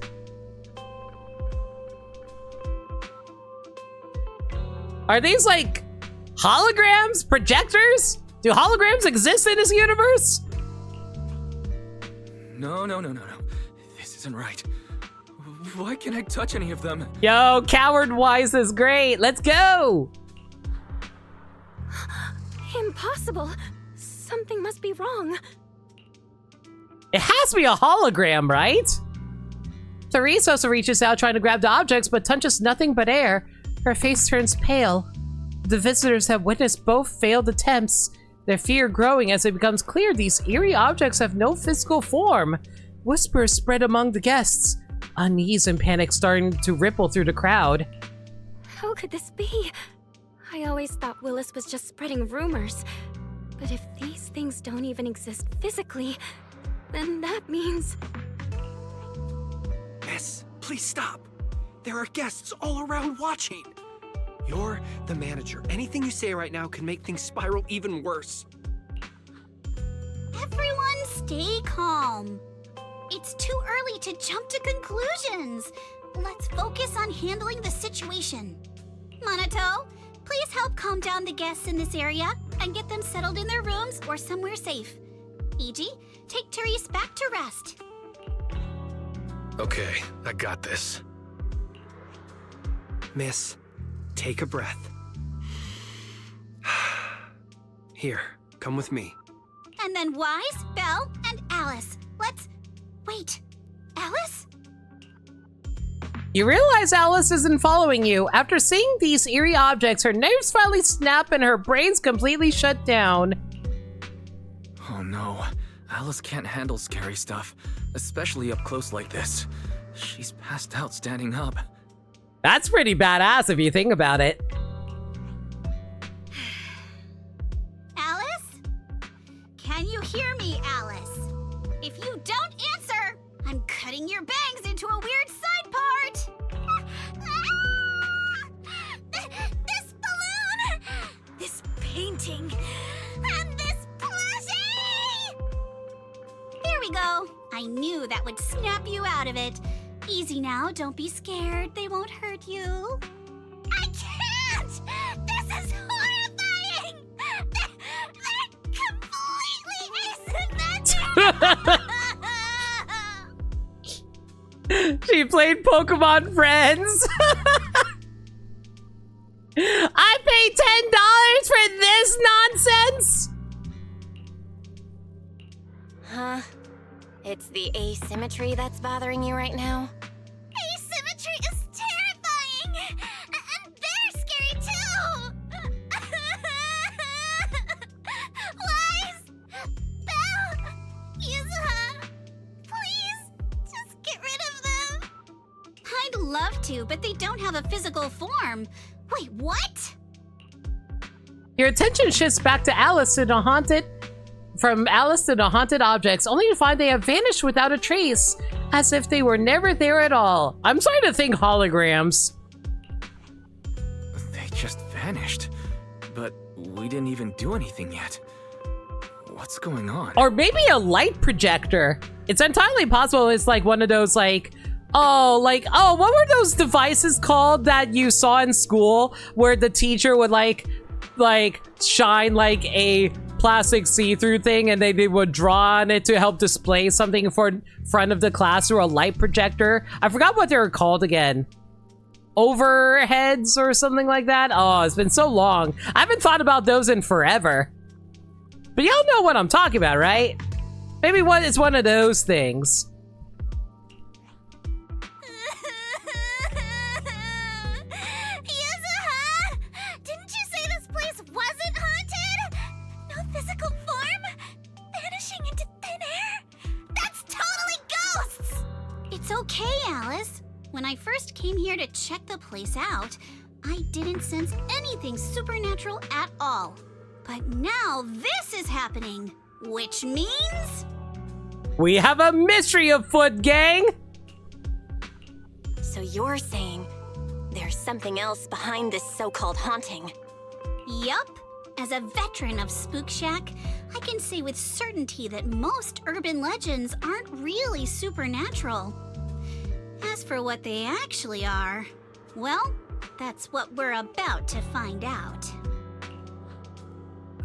Are these like holograms? Projectors? Do holograms exist in this universe? No. This isn't right. Why can't I touch any of them? Yo, Coward Wise is great. Let's go. Impossible. Something must be wrong. It has to be a hologram, right? Therese also reaches out trying to grab the objects, but touches nothing but air. Her face turns pale. The visitors have witnessed both failed attempts, their fear growing as it becomes clear these eerie objects have no physical form. Whispers spread among the guests, unease and panic starting to ripple through the crowd. How could this be? I always thought Willis was just spreading rumors. But if these things don't even exist physically, then that means... Miss, Please stop. There are guests all around watching. You're the manager. Anything you say right now can make things spiral even worse. Everyone stay calm. It's too early to jump to conclusions. Let's focus on handling the situation. Monato, please help calm down the guests in this area and get them settled in their rooms or somewhere safe. Iji, take Therese back to rest. Okay, I got this. Miss, take a breath. Here, come with me. And then Wise, Belle, and Alice. Let's... Wait, Alice? You realize Alice isn't following you. After seeing these eerie objects, her nerves finally snap and her brain's completely shut down. Oh no, Alice can't handle scary stuff, especially up close like this. She's passed out standing up. That's pretty badass if you think about it. Alice? Can you hear me, Alice? If you don't answer, I'm cutting your bangs into a weird side part. This balloon! This painting! And this plushie! There we go. I knew that would snap you out of it. Easy now, don't be scared. They won't hurt you. I can't! This is horrifying! They're completely asymmetrical! She played Pokemon Friends. I paid $10 for this nonsense. Huh? It's the asymmetry that's bothering you right now? Asymmetry is terrifying! And they're scary too! Wise! Belle! Yuzuha! Please, just get rid of them! I'd love to, but they don't have a physical form. Wait, what? Your attention shifts back to Alice to the haunted... From Alice to the haunted objects, only to find they have vanished without a trace, as if they were never there at all. I'm starting to think holograms. They just vanished. But we didn't even do anything yet. What's going on? Or maybe a light projector. It's entirely possible it's like one of those what were those devices called that you saw in school where the teacher would like shine like a plastic see-through thing and they would draw on it to help display something for front of the class through a light projector. I forgot what they were called again. Overheads or something like that. Oh, it's been so long. I haven't thought about those in forever. But y'all know what I'm talking about, right? Maybe it's one of those things. Yuzuha! Didn't you say this place wasn't haunted? No physical form? Vanishing into thin air? That's totally ghosts! It's okay, Alice. When I first came here to check the place out, I didn't sense anything supernatural at all. But now this is happening, which means... We have a mystery afoot, gang! So you're saying there's something else behind this so-called haunting? Yup. As a veteran of Spook Shack, I can say with certainty that most urban legends aren't really supernatural. As for what they actually are, well, that's what we're about to find out.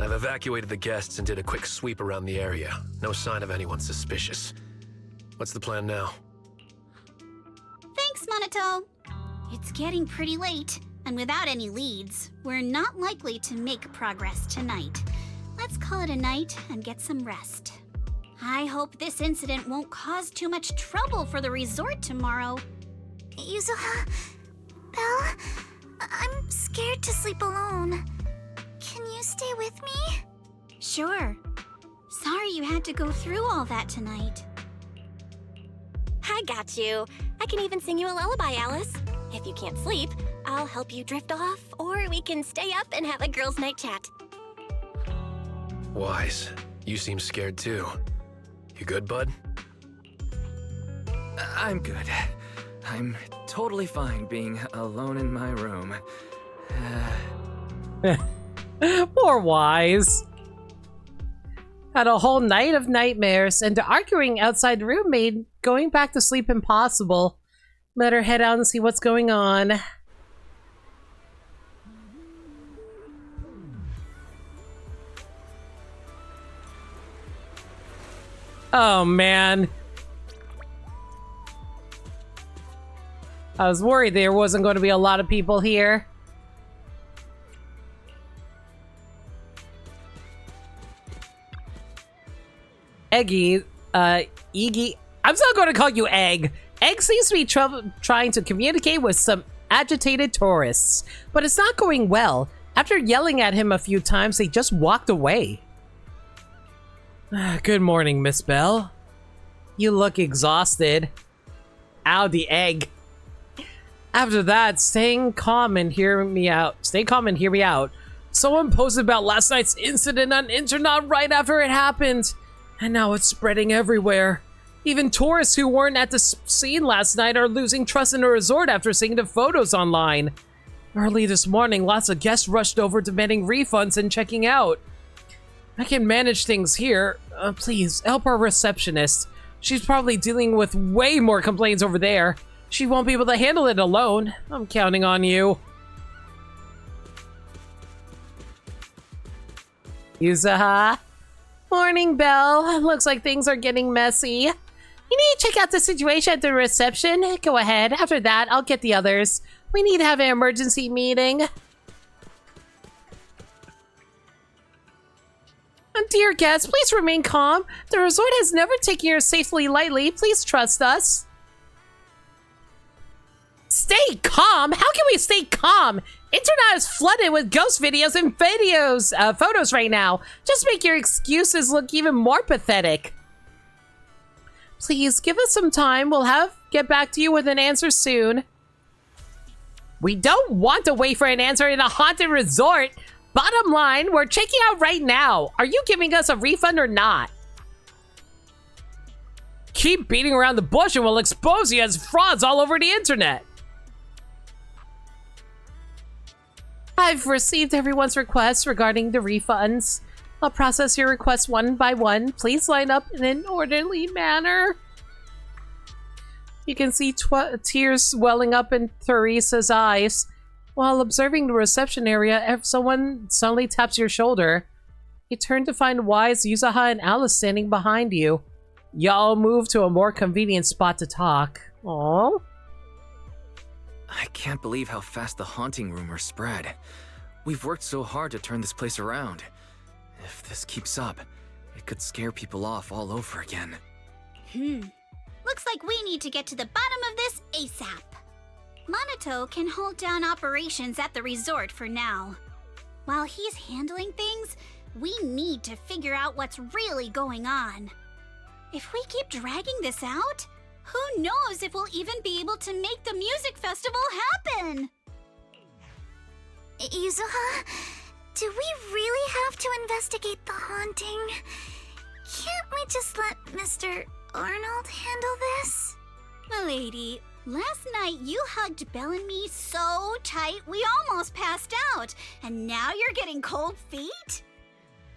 I've evacuated the guests and did a quick sweep around the area. No sign of anyone suspicious. What's the plan now? Thanks, Monato. It's getting pretty late, and without any leads, we're not likely to make progress tonight. Let's call it a night and get some rest. I hope this incident won't cause too much trouble for the resort tomorrow. Yuzuha, Belle, I'm scared to sleep alone. Can you stay with me? Sure. Sorry you had to go through all that tonight. I got you. I can even sing you a lullaby, Alice. If you can't sleep, I'll help you drift off, or we can stay up and have a girls' night chat. Wise, you seem scared too. You good, bud? I'm good. I'm totally fine being alone in my room. Poor Wise. Had a whole night of nightmares, and arguing outside the room made going back to sleep impossible. Better head out and see what's going on. Oh, man. I was worried there wasn't going to be a lot of people here. Eggy, Iggy, I'm still going to call you Egg. Egg seems to be trying to communicate with some agitated tourists, but it's not going well. After yelling at him a few times, they just walked away. Good morning, Miss Bell. You look exhausted. Ow, the egg. After that, stay calm and hear me out. Someone posted about last night's incident on internet right after it happened, and now it's spreading everywhere. Even tourists who weren't at the scene last night are losing trust in the resort after seeing the photos online. Early this morning, lots of guests rushed over demanding refunds and checking out. I can manage things here. Please, help our receptionist. She's probably dealing with way more complaints over there. She won't be able to handle it alone. I'm counting on you. Yuzaha? Morning, Belle. Looks like things are getting messy. You need to check out the situation at the reception. Go ahead. After that, I'll get the others. We need to have an emergency meeting. Dear guests, please remain calm. The resort has never taken your safety lightly. Please trust us. Stay calm? How can we stay calm? Internet is flooded with ghost videos and photos right now. Just make your excuses look even more pathetic. Please give us some time. We'll get back to you with an answer soon. We don't want to wait for an answer in a haunted resort. Bottom line, we're checking out right now. Are you giving us a refund or not? Keep beating around the bush and we'll expose you as frauds all over the internet. I've received everyone's requests regarding the refunds. I'll process your requests one by one. Please line up in an orderly manner. You can see tears welling up in Theresa's eyes. While observing the reception area, if someone suddenly taps your shoulder, you turn to find Wise, Yuzaha, and Alice standing behind you. Y'all move to a more convenient spot to talk. Aww. I can't believe how fast the haunting rumors spread. We've worked so hard to turn this place around. If this keeps up, it could scare people off all over again. Looks like we need to get to the bottom of this ASAP. Monato can hold down operations at the resort for now. While he's handling things, we need to figure out what's really going on. If we keep dragging this out, who knows if we'll even be able to make the music festival happen? Yuzuha, do we really have to investigate the haunting? Can't we just let Mr. Arnold handle this? Milady, last night you hugged Belle and me so tight we almost passed out, and now you're getting cold feet?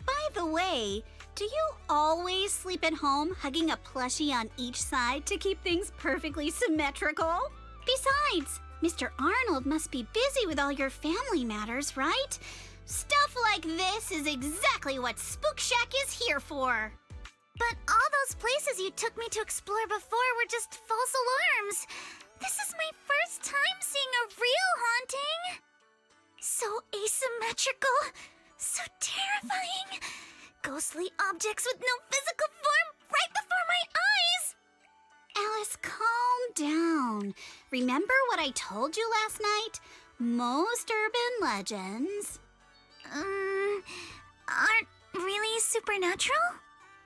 By the way, do you always sleep at home hugging a plushie on each side to keep things perfectly symmetrical? Besides, Mr. Arnold must be busy with all your family matters, right? Stuff like this is exactly what Spook Shack is here for. But all those places you took me to explore before were just false alarms. This is my first time seeing a real haunting. So asymmetrical, so terrifying. Ghostly objects with no physical form right before my eyes! Alice, calm down. Remember what I told you last night? Most urban legends... aren't really supernatural?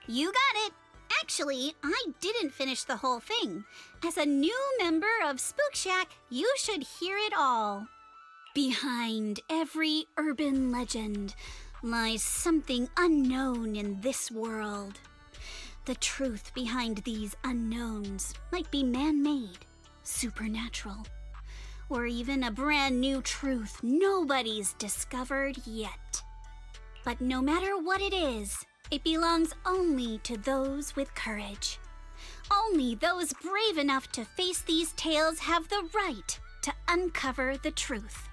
You got it. Actually, I didn't finish the whole thing. As a new member of Spook Shack, you should hear it all. Behind every urban legend lies something unknown in this world. The truth behind these unknowns might be man-made, supernatural, or even a brand new truth nobody's discovered yet. But no matter what it is, it belongs only to those with courage. Only those brave enough to face these tales have the right to uncover the truth.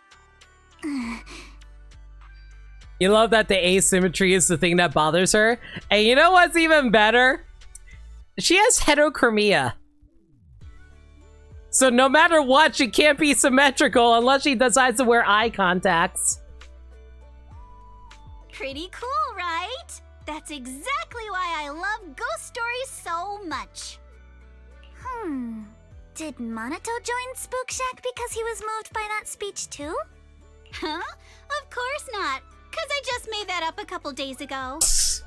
You love that the asymmetry is the thing that bothers her. And you know what's even better? She has heterochromia. So no matter what, she can't be symmetrical unless she decides to wear eye contacts. Pretty cool, right? That's exactly why I love ghost stories so much. Did Monato join Spook Shack because he was moved by that speech too? Huh? Of course not. 'Cause I just made that up a couple days ago. Just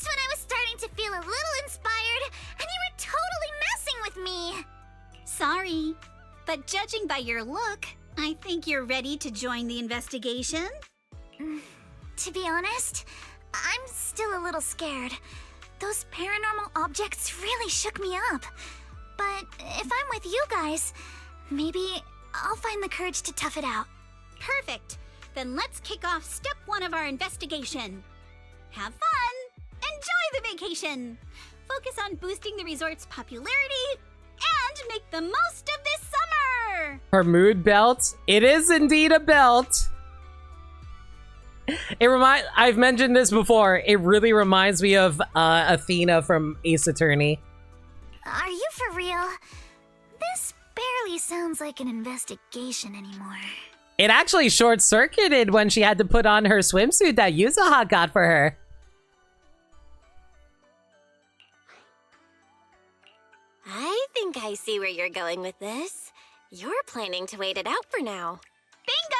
when I was starting to feel a little inspired, and you were totally messing with me. Sorry, but judging by your look, I think you're ready to join the investigation. To be honest, I'm still a little scared. Those paranormal objects really shook me up. But if I'm with you guys, maybe I'll find the courage to tough it out. Perfect. Then let's kick off step 1 of our investigation. Have fun! Enjoy the vacation! Focus on boosting the resort's popularity and make the most of this summer! Her mood belt. It is indeed a belt. I've mentioned this before. It really reminds me of Athena from Ace Attorney. Are you for real? This barely sounds like an investigation anymore. It actually short-circuited when she had to put on her swimsuit that Yuzuha got for her. I think I see where you're going with this. You're planning to wait it out for now. Bingo!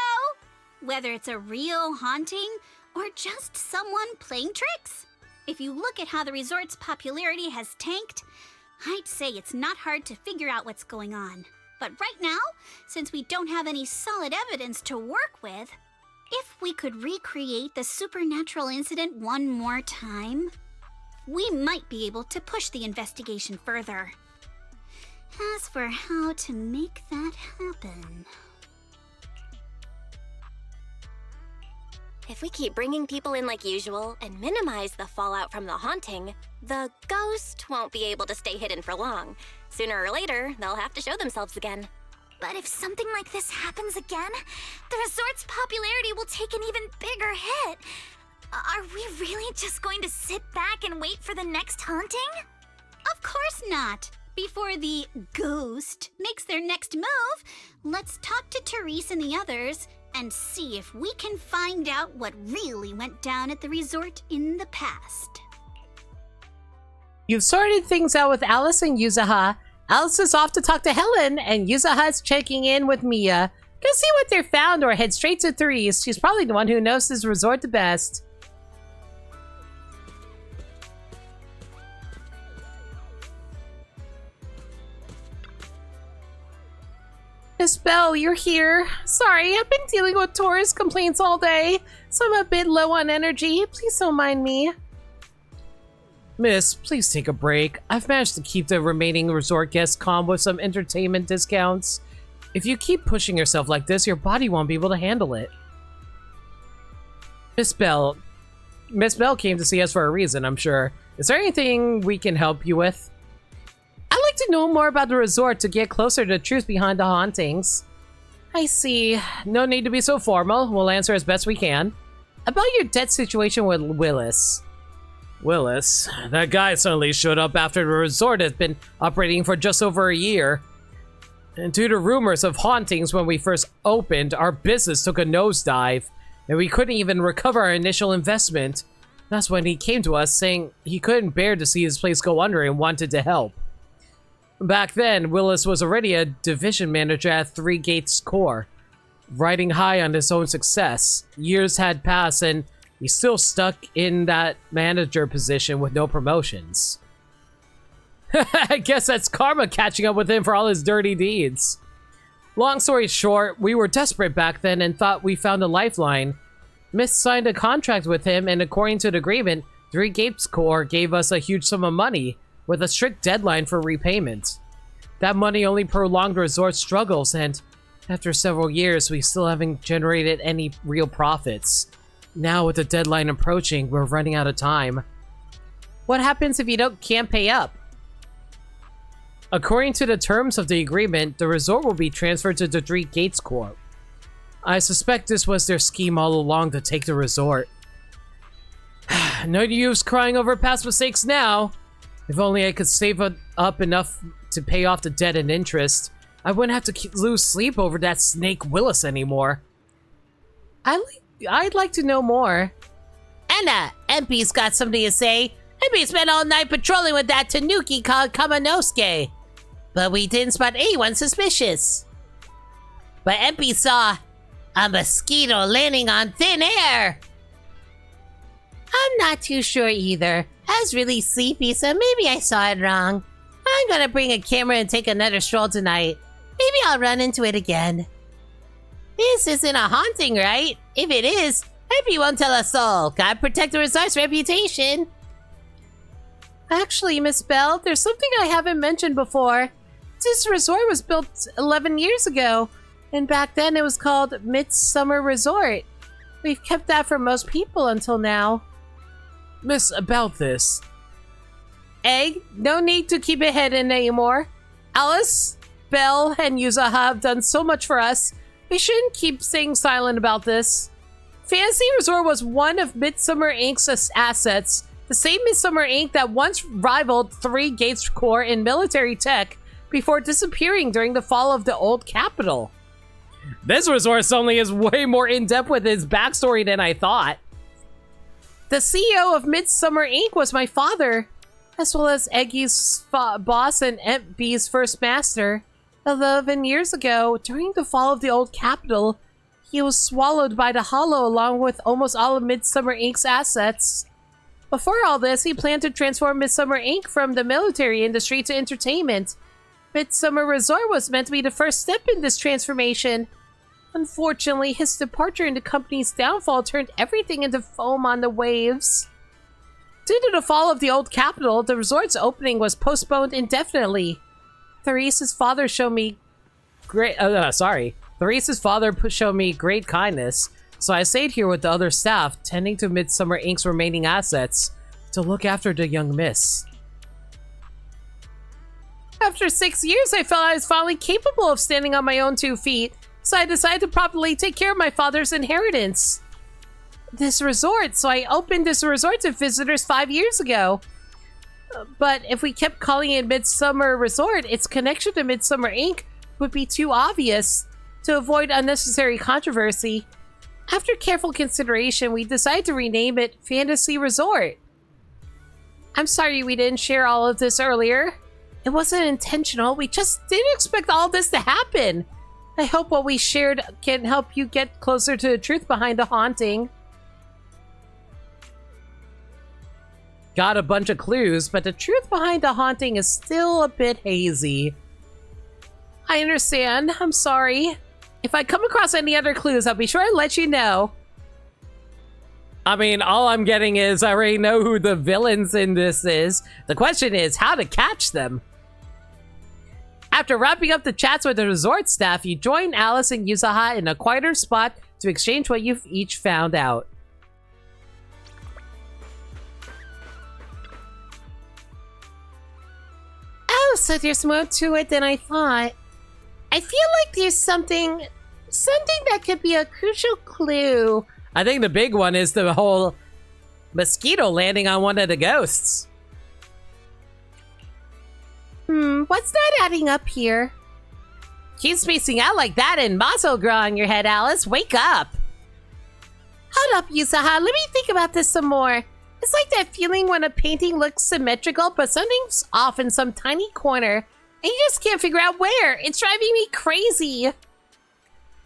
Whether it's a real haunting or just someone playing tricks. If you look at how the resort's popularity has tanked, I'd say it's not hard to figure out what's going on. But right now, since we don't have any solid evidence to work with, if we could recreate the supernatural incident one more time, we might be able to push the investigation further. As for how to make that happen... If we keep bringing people in like usual and minimize the fallout from the haunting, the ghost won't be able to stay hidden for long. Sooner or later, they'll have to show themselves again. But if something like this happens again, the resort's popularity will take an even bigger hit. Are we really just going to sit back and wait for the next haunting? Of course not. Before the ghost makes their next move, let's talk to Therese and the others and see if we can find out what really went down at the resort in the past. You've sorted things out with Alice and Yuzuha. Alice is off to talk to Helen, and Yuzuha's checking in with Mia. Go see what they found or head straight to Therese. She's probably the one who knows this resort the best. Miss Belle, you're here. Sorry, I've been dealing with tourist complaints all day, so I'm a bit low on energy. Please don't mind me. Miss, please take a break. I've managed to keep the remaining resort guests calm with some entertainment discounts. If you keep pushing yourself like this, your body won't be able to handle it. Miss Belle came to see us for a reason, I'm sure. Is there anything we can help you with? I'd like to know more about the resort to get closer to the truth behind the hauntings. I see. No need to be so formal. We'll answer as best we can. About your debt situation with Willis. Willis? That guy suddenly showed up after the resort has been operating for just over a year. And due to rumors of hauntings when we first opened, our business took a nosedive, and we couldn't even recover our initial investment. That's when he came to us saying he couldn't bear to see his place go under and wanted to help. Back then, Willis was already a division manager at Three Gates Core, riding high on his own success. Years had passed and he's still stuck in that manager position with no promotions. I guess that's karma catching up with him for all his dirty deeds. Long story short, we were desperate back then and thought we found a lifeline. Myth signed a contract with him, and according to the agreement, Three Gates Core gave us a huge sum of money with a strict deadline for repayment. That money only prolonged the resort's struggles, and after several years, we still haven't generated any real profits. Now, with the deadline approaching, we're running out of time. What happens if you can't pay up? According to the terms of the agreement, the resort will be transferred to the Three Gates Corp. I suspect this was their scheme all along to take the resort. No use crying over past mistakes now. If only I could save up enough to pay off the debt and interest, I wouldn't have to lose sleep over that Snake Willis anymore. I'd like to know more. Anna, MP's got something to say. MP spent all night patrolling with that tanuki called Kamanosuke, but we didn't spot anyone suspicious. But MP saw a mosquito landing on thin air. I'm not too sure either. I was really sleepy, so maybe I saw it wrong. I'm gonna bring a camera and take another stroll tonight. Maybe I'll run into it again. This isn't a haunting, right? If it is, MP won't tell us all. Gotta protect the resort's reputation. Actually, Miss Bell, there's something I haven't mentioned before. This resort was built 11 years ago, and back then it was called Midsummer Resort. We've kept that for most people until now. Miss, about this. Egg, no need to keep it hidden anymore. Alice, Belle, and Yuzaha have done so much for us. We shouldn't keep staying silent about this. Fantasy Resort was one of Midsummer Inc.'s assets, the same Midsummer Inc. that once rivaled Three Gates Corp in military tech before disappearing during the fall of the old capital. This resort only is way more in-depth with its backstory than I thought. The CEO of Midsummer Inc. was my father, as well as Eggy's boss and MP's first master. 11 years ago, during the fall of the old capital, he was swallowed by the Hollow along with almost all of Midsummer Inc.'s assets. Before all this, he planned to transform Midsummer Inc. from the military industry to entertainment. Midsummer Resort was meant to be the first step in this transformation. Unfortunately, his departure and the company's downfall turned everything into foam on the waves. Due to the fall of the old capital, the resort's opening was postponed indefinitely. Therese's father showed me great kindness, so I stayed here with the other staff, tending to Midsummer Inc.'s remaining assets to look after the young miss. After 6 years, I felt I was finally capable of standing on my own 2 feet, so I decided to properly take care of my father's inheritance. So I opened this resort to visitors 5 years ago. But if we kept calling it Midsummer Resort, its connection to Midsummer Inc. would be too obvious. To avoid unnecessary controversy, after careful consideration, we decided to rename it Fantasy Resort. I'm sorry we didn't share all of this earlier. It wasn't intentional, we just didn't expect all this to happen. I hope what we shared can help you get closer to the truth behind the haunting. Got a bunch of clues, but the truth behind the haunting is still a bit hazy. I understand. I'm sorry. If I come across any other clues, I'll be sure to let you know. I mean, all I'm getting is I already know who the villains in this is. The question is how to catch them. After wrapping up the chats with the resort staff, you join Alice and Yuzaha in a quieter spot to exchange what you've each found out. Oh, so there's more to it than I thought. I feel like there's something that could be a crucial clue. I think the big one is the whole mosquito landing on one of the ghosts. What's not adding up here? Keep spacing out like that and muscle grow on your head, Alice. Wake up. Hold up, Yuzaha. Let me think about this some more. It's like that feeling when a painting looks symmetrical, but something's off in some tiny corner, and you just can't figure out where. It's driving me crazy.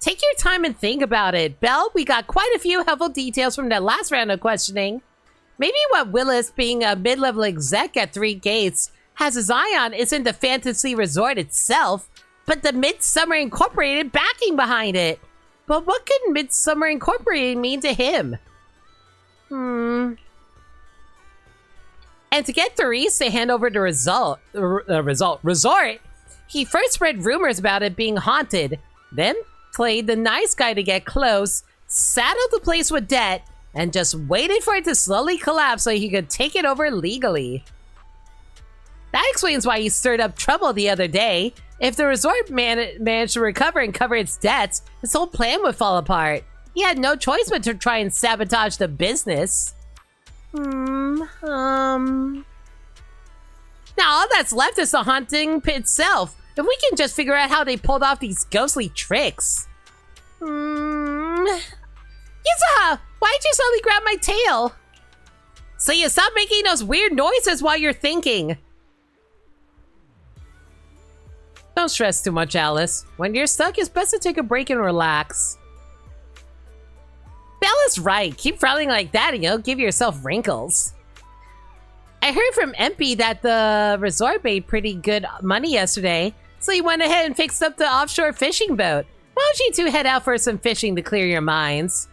Take your time and think about it. Belle, we got quite a few helpful details from that last round of questioning. Maybe what Willis, being a mid-level exec at Three Gates, has his eye on isn't the Fantasy Resort itself, but the Midsummer Incorporated backing behind it. But what could Midsummer Incorporated mean to him? And to get Therese to hand over the resort, He first spread rumors about it being haunted, then played the nice guy to get close, saddled the place with debt, and just waited for it to slowly collapse so he could take it over legally. That explains why he stirred up trouble the other day. If the resort managed to recover and cover its debts, his whole plan would fall apart. He had no choice but to try and sabotage the business. Now all that's left is the haunting itself. If we can just figure out how they pulled off these ghostly tricks. Yuzuha, why'd you suddenly grab my tail? So you stop making those weird noises while you're thinking. Don't stress too much, Alice. When you're stuck, it's best to take a break and relax. Bella's right. Keep frowning like that and you'll give yourself wrinkles. I heard from MP that the resort made pretty good money yesterday, so you went ahead and fixed up the offshore fishing boat. Why don't you two head out for some fishing to clear your minds?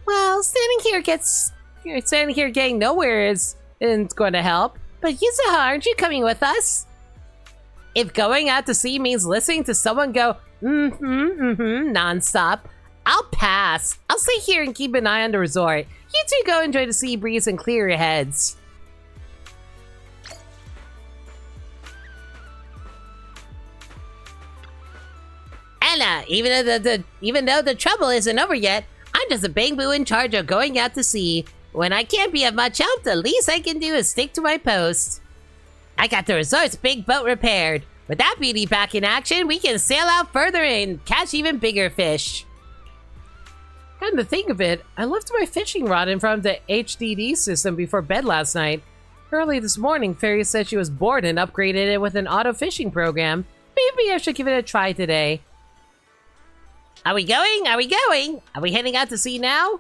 Well, standing here getting nowhere isn't going to help. But Yuzuha, aren't you coming with us? If going out to sea means listening to someone go nonstop, I'll pass. I'll stay here and keep an eye on the resort. You two go enjoy the sea breeze and clear your heads. Anna, even though the trouble isn't over yet, I'm just a bamboo in charge of going out to sea. When I can't be of much help, the least I can do is stick to my post. I got the resort's big boat repaired. With that beauty back in action, we can sail out further and catch even bigger fish. Come to think of it, I left my fishing rod in front of the HDD system before bed last night. Early this morning, Fairy said she was bored and upgraded it with an auto fishing program. Maybe I should give it a try today. Are we going? Are we going? Are we heading out to sea now?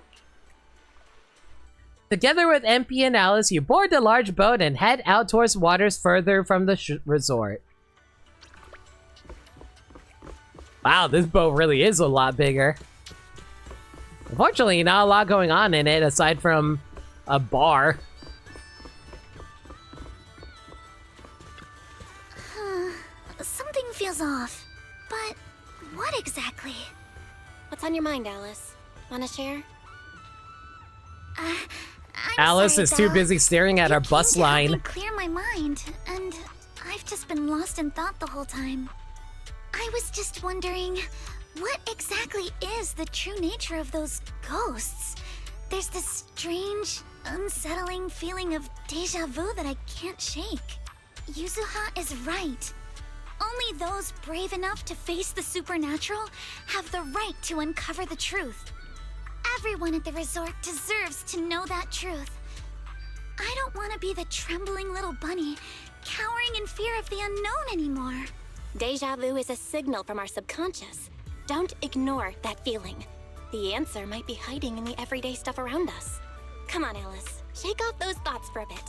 Together with MP and Alice, you board the large boat and head out towards waters further from the resort. Wow, this boat really is a lot bigger. Unfortunately, not a lot going on in it aside from a bar. Something feels off. But what exactly? What's on your mind, Alice? Wanna share? Alice is too busy staring at our bus line. Clear my mind, and I've just been lost in thought the whole time. I was just wondering, what exactly is the true nature of those ghosts? There's this strange, unsettling feeling of deja vu that I can't shake. Yuzuha is right. Only those brave enough to face the supernatural have the right to uncover the truth. Everyone at the resort deserves to know that truth. I don't want to be the trembling little bunny, cowering in fear of the unknown anymore. Deja vu is a signal from our subconscious. Don't ignore that feeling. The answer might be hiding in the everyday stuff around us. Come on, Alice. Shake off those thoughts for a bit.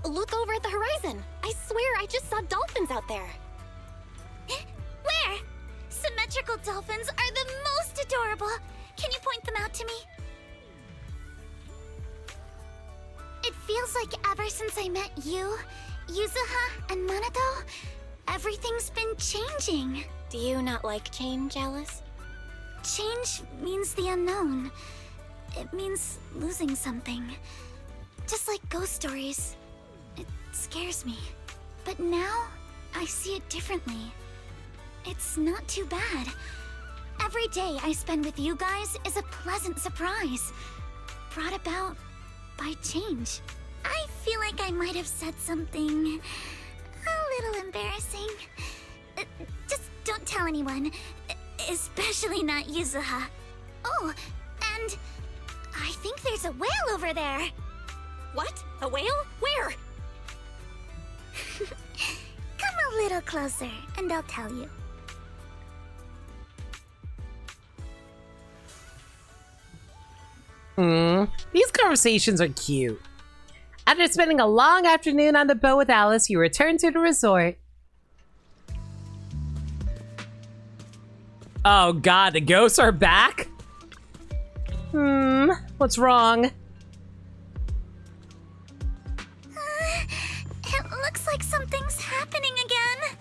Look over at the horizon. I swear I just saw dolphins out there. Where? Symmetrical dolphins are the most adorable. Can you point them out to me? It feels like ever since I met you, Yuzuha, and Manato, everything's been changing. Do you not like change, Alice? Change means the unknown. It means losing something. Just like ghost stories. It scares me. But now, I see it differently. It's not too bad. Every day I spend with you guys is a pleasant surprise, brought about by change. I feel like I might have said something a little embarrassing. Just don't tell anyone, especially not Yuzuha. Oh, and I think there's a whale over there. What? A whale? Where? Come a little closer, and I'll tell you. These conversations are cute. After spending a long afternoon on the boat with Alice, you return to the resort. Oh god, the ghosts are back? What's wrong? It looks like something's happening again.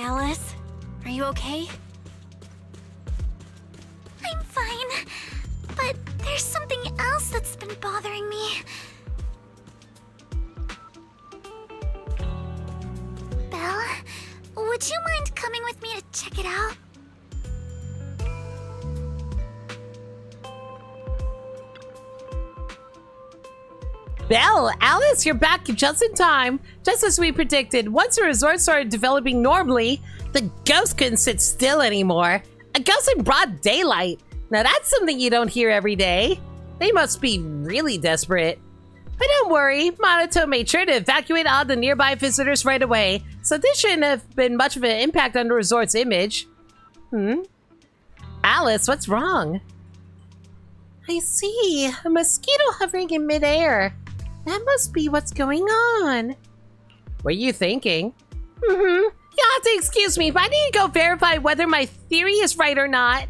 Alice, are you okay? I'm fine, but there's something else that's been bothering me. Belle, would you mind coming with me to check it out? Belle, Alice, you're back just in time. Just as we predicted, once the resort started developing normally, the ghost couldn't sit still anymore. A ghost in broad daylight. Now that's something you don't hear every day. They must be really desperate. But don't worry, Monotone made sure to evacuate all the nearby visitors right away, so this shouldn't have been much of an impact on the resort's image. Alice, what's wrong? I see, a mosquito hovering in midair. That must be what's going on. What are you thinking? You'll have to excuse me, but I need to go verify whether my theory is right or not.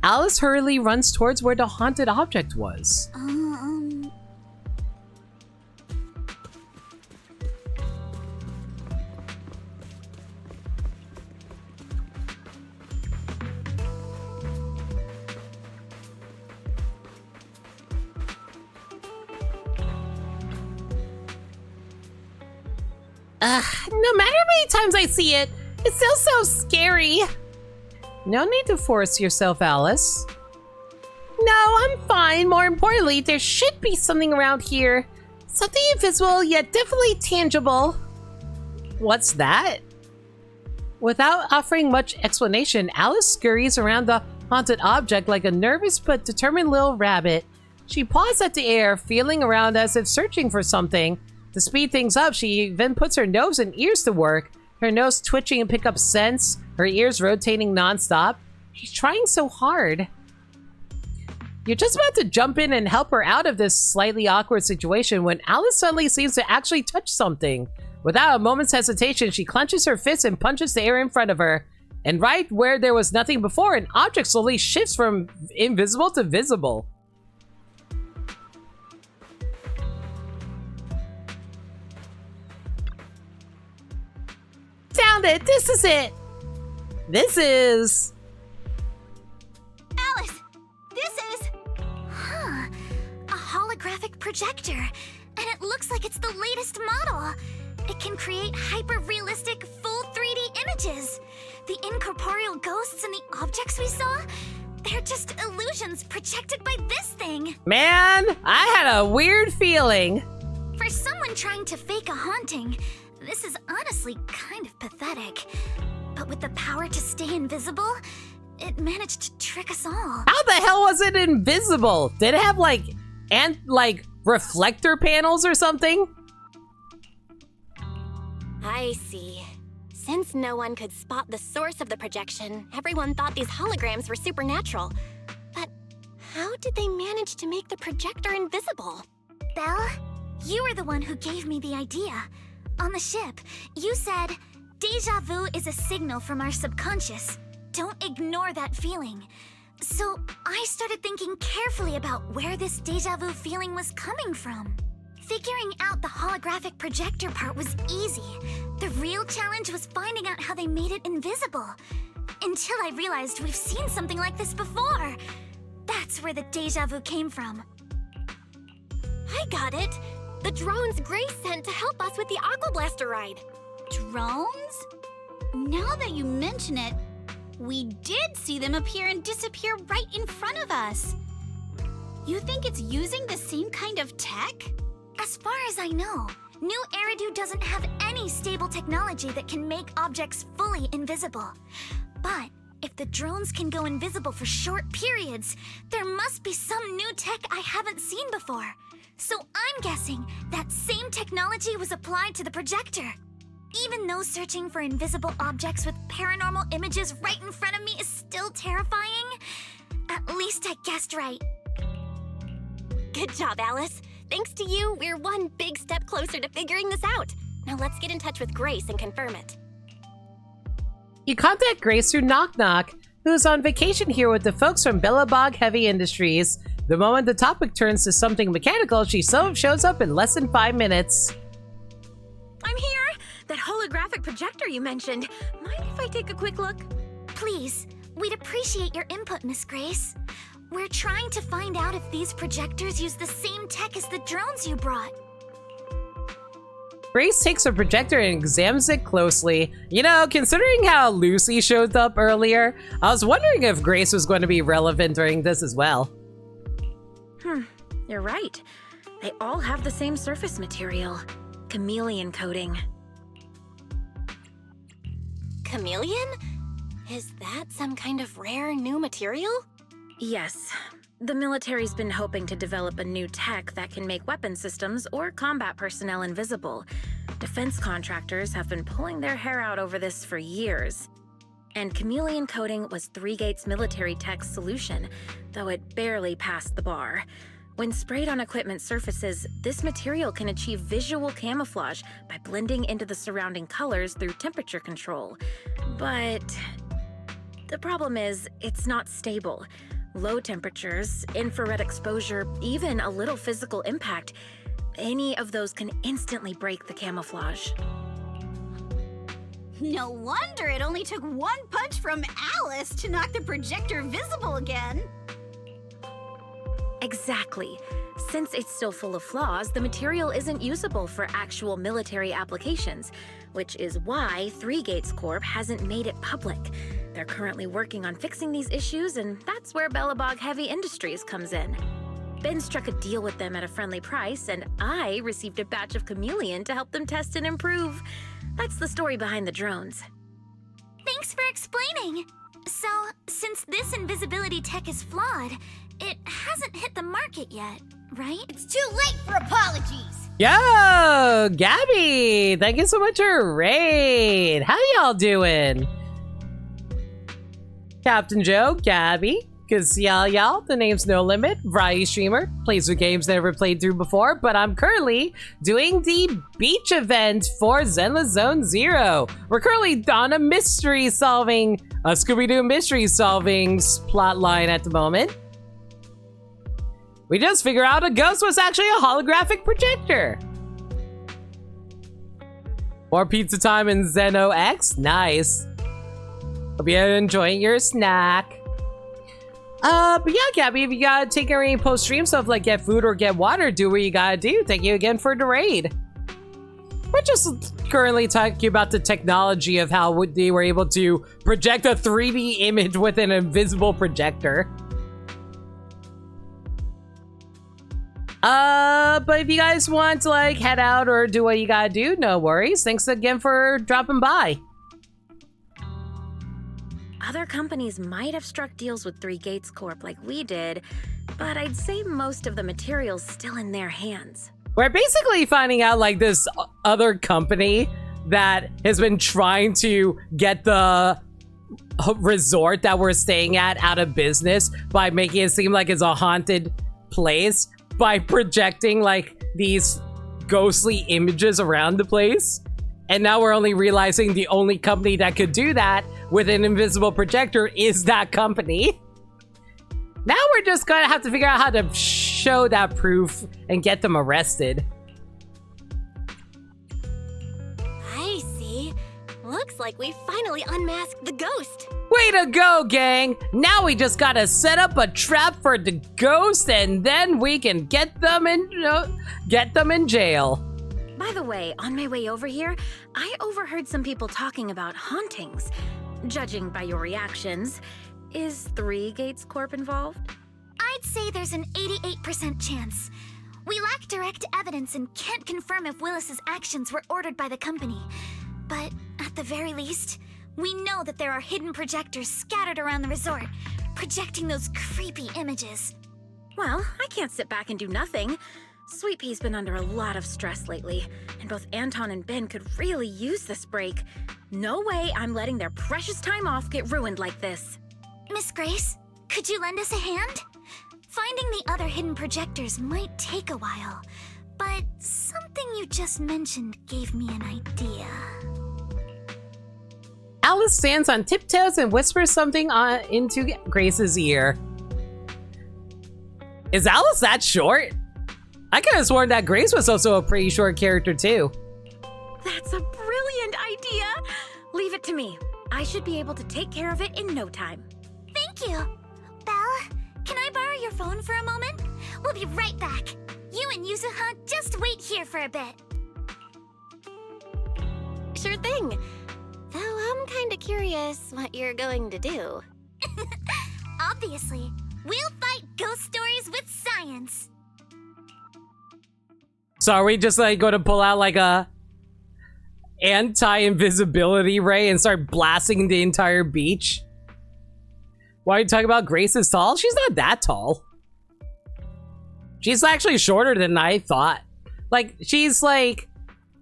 Alice hurriedly runs towards where the haunted object was. No matter how many times I see it, it's still so scary. No need to force yourself, Alice. No, I'm fine. More importantly, there should be something around here. Something invisible, yet definitely tangible. What's that? Without offering much explanation, Alice scurries around the haunted object like a nervous but determined little rabbit. She paws at the air, feeling around as if searching for something. To speed things up, she then puts her nose and ears to work, her nose twitching and pick up scents, her ears rotating nonstop. She's trying so hard. You're just about to jump in and help her out of this slightly awkward situation when Alice suddenly seems to actually touch something. Without a moment's hesitation, she clenches her fist and punches the air in front of her. And right where there was nothing before, an object slowly shifts from invisible to visible. Found it! This is it! This is... Alice! This is... a holographic projector. And it looks like it's the latest model. It can create hyper-realistic, full 3D images. The incorporeal ghosts and the objects we saw, they're just illusions projected by this thing. Man, I had a weird feeling. For someone trying to fake a haunting, this is honestly kind of pathetic. But with the power to stay invisible, it managed to trick us all. How the hell was it invisible? Did it have like reflector panels or something? I see. Since no one could spot the source of the projection, everyone thought these holograms were supernatural. But how did they manage to make the projector invisible? Belle, you were the one who gave me the idea. On the ship, you said, "Deja vu is a signal from our subconscious. Don't ignore that feeling." So I started thinking carefully about where this deja vu feeling was coming from. Figuring out the holographic projector part was easy. The real challenge was finding out how they made it invisible. Until I realized we've seen something like this before. That's where the deja vu came from. I got it! The drones Grace sent to help us with the Aqua Blaster ride. Drones? Now that you mention it, we did see them appear and disappear right in front of us. You think it's using the same kind of tech? As far as I know, New Eridu doesn't have any stable technology that can make objects fully invisible. But if the drones can go invisible for short periods, there must be some new tech I haven't seen before. So I'm guessing that same technology was applied to the projector. Even though searching for invisible objects with paranormal images right in front of me is still terrifying, at least I guessed right. Good job, Alice. Thanks to you, we're one big step closer to figuring this out. Now let's get in touch with Grace and confirm it. You contact Grace through Knock Knock, who's on vacation here with the folks from Billabong Heavy Industries. The moment the topic turns to something mechanical, she shows up in less than 5 minutes. I'm here! that holographic projector you mentioned. Mind if I take a quick look? Please, we'd appreciate your input, Miss Grace. We're trying to find out if these projectors use the same tech as the drones you brought. Grace takes a projector and examines it closely. You know, considering how Lucy showed up earlier, I was wondering if Grace was going to be relevant during this as well. You're right. They all have the same surface material. Chameleon coating. Chameleon? Is that some kind of rare new material? Yes. The military's been hoping to develop a new tech that can make weapon systems or combat personnel invisible. Defense contractors have been pulling their hair out over this for years. And chameleon coating was Three Gates military tech's solution, though it barely passed the bar. When sprayed on equipment surfaces, this material can achieve visual camouflage by blending into the surrounding colors through temperature control. But the problem is, it's not stable. Low temperatures, infrared exposure, even a little physical impact, any of those can instantly break the camouflage. No wonder it only took one punch from Alice to knock the projector visible again. Exactly. Since it's still full of flaws, the material isn't usable for actual military applications, which is why Three Gates Corp hasn't made it public. They're currently working on fixing these issues, and that's where Bellabog Heavy Industries comes in. Ben struck a deal with them at a friendly price, and I received a batch of chameleon to help them test and improve. That's the story behind the drones. Thanks for explaining. So, since this invisibility tech is flawed, it hasn't hit the market yet, right? It's too late for apologies. Yo, Gabby, thank you so much for your raid. How y'all doing? Captain Joe, Gabby, cause y'all, the name's No Limit, variety streamer, plays with games never played through before, but I'm currently doing the beach event for Zenless Zone Zero. We're currently on a Scooby-Doo mystery solving plot line at the moment. We just figured out a ghost was actually a holographic projector. More pizza time in Zeno X, nice. Hope you're enjoying your snack. But yeah, Gabby, if you gotta take any post-stream stuff like get food or get water, do what you gotta do. Thank you again for the raid. We're just currently talking about the technology of how they were able to project a 3D image with an invisible projector. But if you guys want to like head out or do what you gotta do, no worries. Thanks again for dropping by. Other companies might have struck deals with Three Gates Corp like we did, but I'd say most of the material's still in their hands. We're basically finding out like this other company that has been trying to get the resort that we're staying at out of business by making it seem like it's a haunted place by projecting like these ghostly images around the place. And now we're only realizing the only company that could do that with an invisible projector is that company. Now we're just gonna have to figure out how to show that proof and get them arrested. I see. Looks like we finally unmasked the ghost. Way to go, gang! Now we just gotta set up a trap for the ghost and then we can get them in jail. By the way, on my way over here, I overheard some people talking about hauntings. Judging by your reactions, is Three Gates Corp involved? I'd say there's an 88% chance. We lack direct evidence and can't confirm if Willis's actions were ordered by the company. But at the very least, we know that there are hidden projectors scattered around the resort, projecting those creepy images. Well, I can't sit back and do nothing. Sweet Pea's been under a lot of stress lately, and both Anton and Ben could really use this break. No way I'm letting their precious time off get ruined like this. Miss Grace, could you lend us a hand? Finding the other hidden projectors might take a while, but something you just mentioned gave me an idea. Alice stands on tiptoes and whispers something into Grace's ear. Is Alice that short? I could have sworn that Grace was also a pretty short character too. That's a brilliant idea! Leave it to me. I should be able to take care of it in no time. Thank you. Belle, can I borrow your phone for a moment? We'll be right back. You and Yuzuha, just wait here for a bit. Sure thing. Though I'm kinda curious what you're going to do. Obviously, we'll fight ghost stories with science. So are we just like going to pull out like a anti-invisibility ray and start blasting the entire beach? Why are you talking about Grace is tall? She's not that tall. She's actually shorter than I thought. Like, she's like,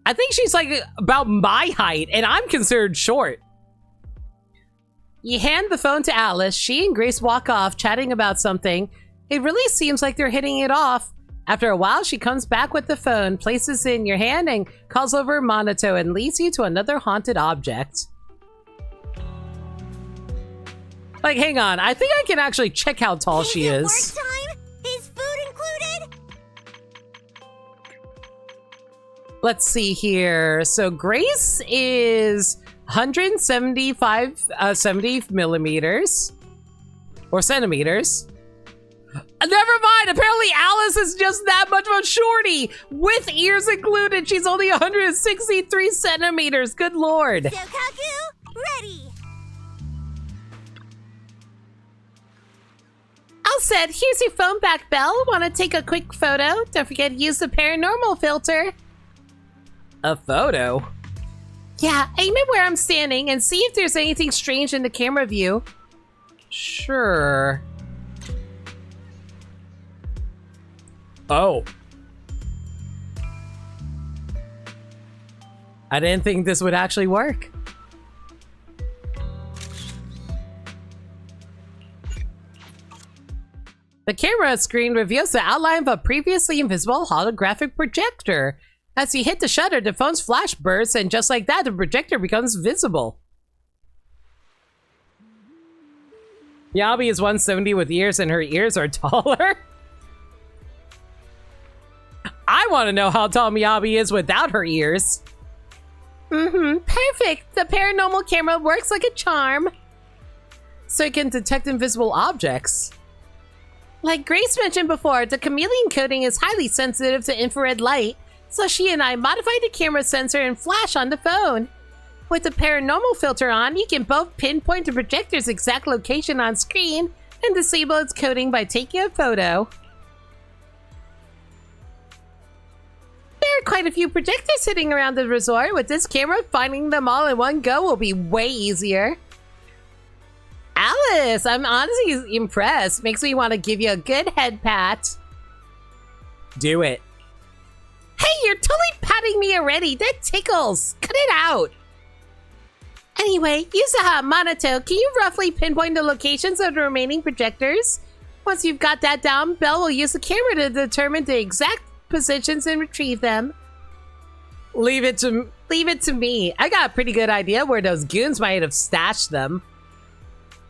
I think she's like about my height, and I'm considered short. You hand the phone to Alice. She and Grace walk off, chatting about something. It really seems like they're hitting it off. After a while, she comes back with the phone, places it in your hand, and calls over Monato and leads you to another haunted object. Like, hang on. I think I can actually check how tall she is. Work time? Is food included? Let's see here. So Grace is 70 millimeters. Or centimeters. Never mind. Apparently Alice is just that much of a shorty. With ears included, she's only 163 centimeters. Good lord. Shokaku, ready. All set. Here's your phone back, Belle. Want to take a quick photo? Don't forget to use the paranormal filter. A photo? Yeah, aim it where I'm standing and see if there's anything strange in the camera view. Sure. Oh. I didn't think this would actually work. The camera screen reveals the outline of a previously invisible holographic projector. As you hit the shutter, the phone's flash bursts, and just like that, the projector becomes visible. Miyabi is 170 with ears, and her ears are taller. I want to know how tall Miyabi is without her ears. Perfect. The paranormal camera works like a charm. So it can detect invisible objects. Like Grace mentioned before, the chameleon coating is highly sensitive to infrared light, so she and I modified the camera sensor and flash on the phone. With the paranormal filter on, you can both pinpoint the projector's exact location on screen and disable its coating by taking a photo. There are quite a few projectors sitting around the resort. With this camera, finding them all in one go will be way easier. Alice, I'm honestly impressed. Makes me want to give you a good head pat. Do it. Hey, you're totally patting me already. That tickles. Cut it out. Anyway, Yuzuha, Monato, can you roughly pinpoint the locations of the remaining projectors? Once you've got that down, Belle will use the camera to determine the exact positions and retrieve them. Leave it to me. I got a pretty good idea where those goons might have stashed them.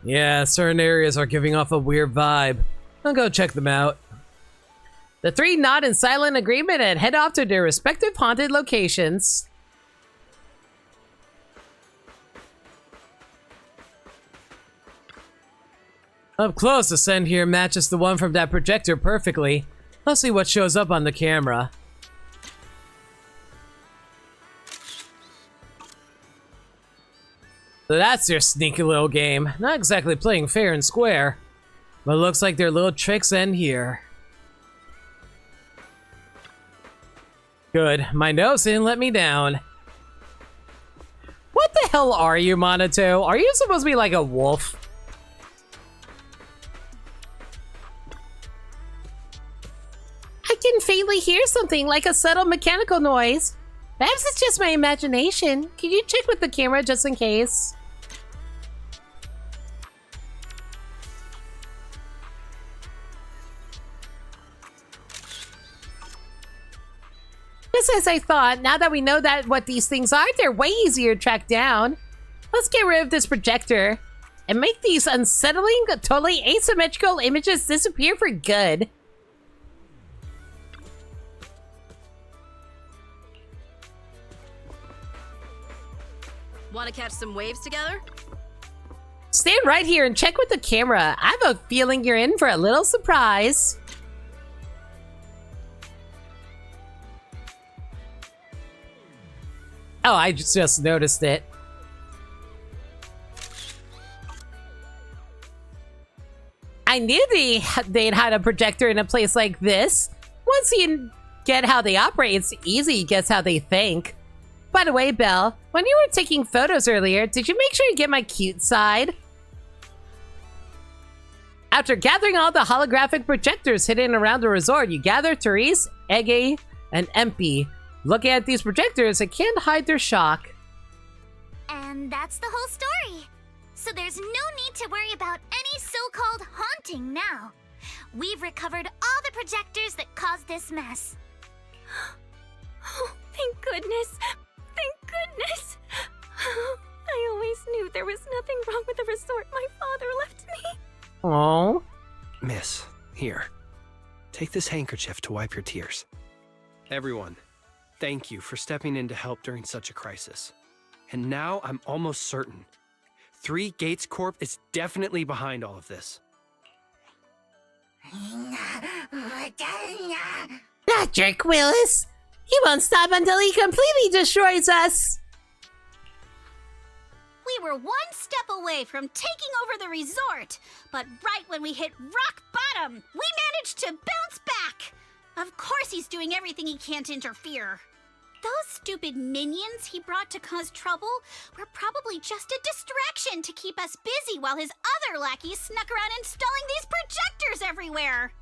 Yeah, certain areas are giving off a weird vibe. I'll go check them out. The three nod in silent agreement and head off to their respective haunted locations. Up close, the scent here matches the one from that projector perfectly. Let's see what shows up on the camera. So that's their sneaky little game. Not exactly playing fair and square, but looks like their little tricks end here. Good. My nose didn't let me down. What the hell are you, Monato? Are you supposed to be like a wolf? I can faintly hear something like a subtle mechanical noise. Perhaps it's just my imagination. Can you check with the camera just in case? Just as I thought, now that we know what these things are, they're way easier to track down. Let's get rid of this projector and make these unsettling, totally asymmetrical images disappear for good. Want to catch some waves together? Stand right here and check with the camera. I have a feeling you're in for a little surprise. Oh, I just noticed it. I knew they'd had a projector in a place like this. Once you get how they operate, it's easy to guess how they think. By the way, Belle, when you were taking photos earlier, did you make sure you get my cute side? After gathering all the holographic projectors hidden around the resort, you gather Therese, Ege, and Empy. Looking at these projectors, I can't hide their shock. And that's the whole story. So there's no need to worry about any so-called haunting now. We've recovered all the projectors that caused this mess. Oh, thank goodness. Thank goodness. I always knew there was nothing wrong with the resort my father left me. Oh. Miss, here. Take this handkerchief to wipe your tears. Everyone, thank you for stepping in to help during such a crisis. And now I'm almost certain. 3 Gates Corp is definitely behind all of this. That jerk Willis! He won't stop until he completely destroys us! We were one step away from taking over the resort, but right when we hit rock bottom, we managed to bounce back. Of course he's doing everything he can to interfere. Those stupid minions he brought to cause trouble were probably just a distraction to keep us busy while his other lackeys snuck around installing these projectors everywhere.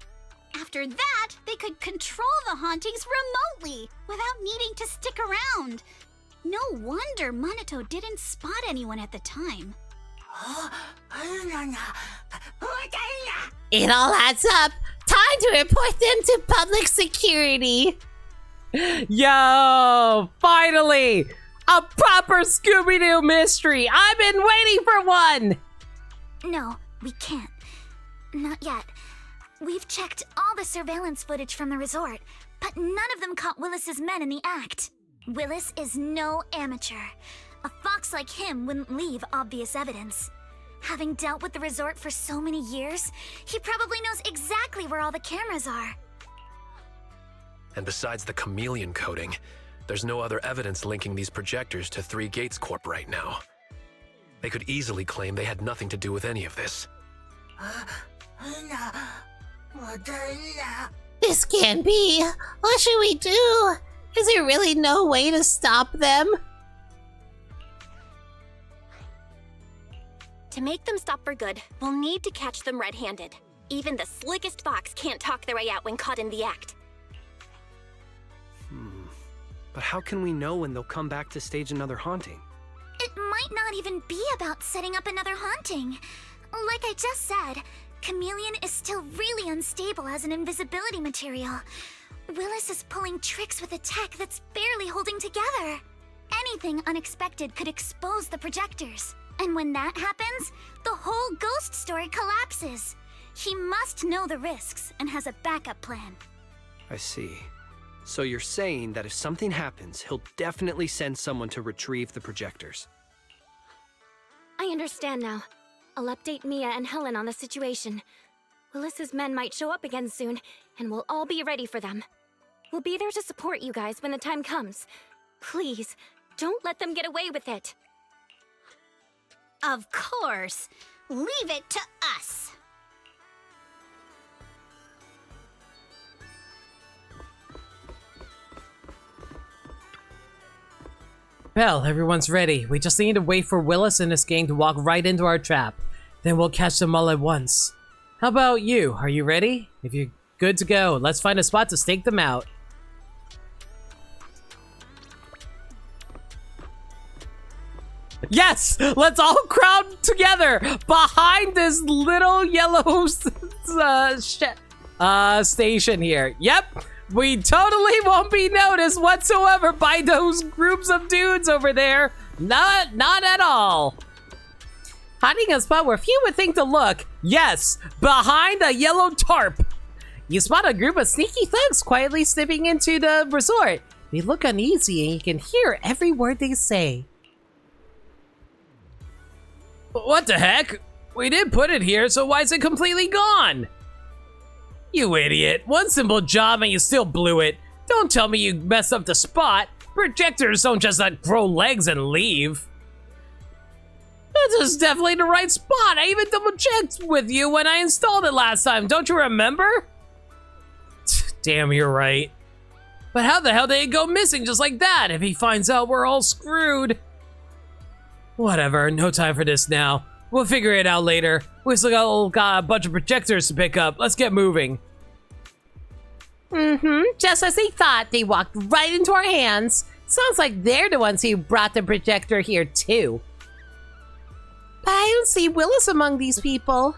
After that, they could control the hauntings remotely without needing to stick around. No wonder Monato didn't spot anyone at the time. It all adds up. Time to report them to public security. Yo, finally! A proper Scooby-Doo mystery! I've been waiting for one! No, we can't. Not yet. We've checked all the surveillance footage from the resort, but none of them caught Willis's men in the act. Willis is no amateur. A fox like him wouldn't leave obvious evidence. Having dealt with the resort for so many years, he probably knows exactly where all the cameras are. And besides the chameleon coating, there's no other evidence linking these projectors to 3 Gates Corp right now. They could easily claim they had nothing to do with any of this. This can't be. What should we do? Is there really no way to stop them? To make them stop for good, we'll need to catch them red-handed. Even the slickest fox can't talk their way out when caught in the act. But how can we know when they'll come back to stage another haunting? It might not even be about setting up another haunting. Like I just said, Chameleon is still really unstable as an invisibility material. Willis is pulling tricks with a tech that's barely holding together. Anything unexpected could expose the projectors. And when that happens, the whole ghost story collapses. He must know the risks and has a backup plan. I see. So you're saying that if something happens, he'll definitely send someone to retrieve the projectors. I understand now. I'll update Mia and Helen on the situation. Willis's men might show up again soon, and we'll all be ready for them. We'll be there to support you guys when the time comes. Please, don't let them get away with it. Of course. Leave it to us. Well, everyone's ready. We just need to wait for Willis and his gang to walk right into our trap. Then we'll catch them all at once. How about you? Are you ready? If you're good to go, let's find a spot to stake them out. Yes! Let's all crowd together behind this little yellow station here. Yep! We totally won't be noticed whatsoever by those groups of dudes over there. Not at all. Hiding a spot where few would think to look. Yes, behind a yellow tarp. You spot a group of sneaky thugs quietly slipping into the resort. They look uneasy and you can hear every word they say. What the heck? We did put it here, so why is it completely gone? You idiot. One simple job and you still blew it. Don't tell me you messed up the spot. Projectors don't just grow legs and leave. This is definitely the right spot. I even double checked with you when I installed it last time. Don't you remember? Damn, you're right. But how the hell did it go missing just like that? If he finds out, we're all screwed. Whatever, no time for this now. We'll figure it out later. We still got a bunch of projectors to pick up. Let's get moving. Just as they thought, they walked right into our hands. Sounds like they're the ones who brought the projector here too. But I don't see Willis among these people.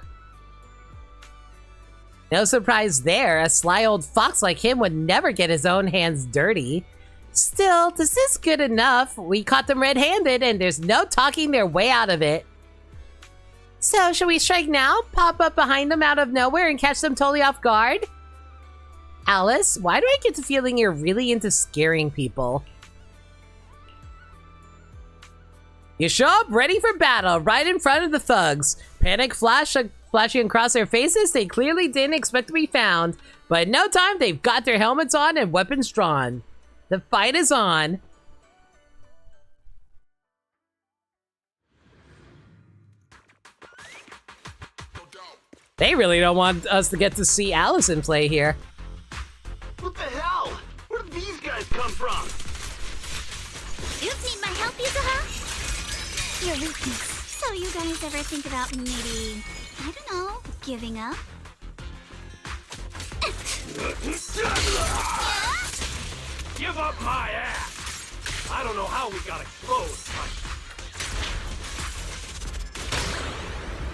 No surprise there, a sly old fox like him would never get his own hands dirty. Still, this is good enough. We caught them red-handed and there's no talking their way out of it. So, should we strike now? Pop up behind them out of nowhere and catch them totally off guard? Alice, why do I get the feeling you're really into scaring people? You show up ready for battle, right in front of the thugs. Panic flashing across their faces, they clearly didn't expect to be found. But in no time, they've got their helmets on and weapons drawn. The fight is on. They really don't want us to get to see Allison play here. What the hell? Where did these guys come from? Oops, need my help, Yuzuha? Your weakness. So you guys ever think about maybe, I don't know, giving up? Give up my ass! I don't know how we got exposed, but...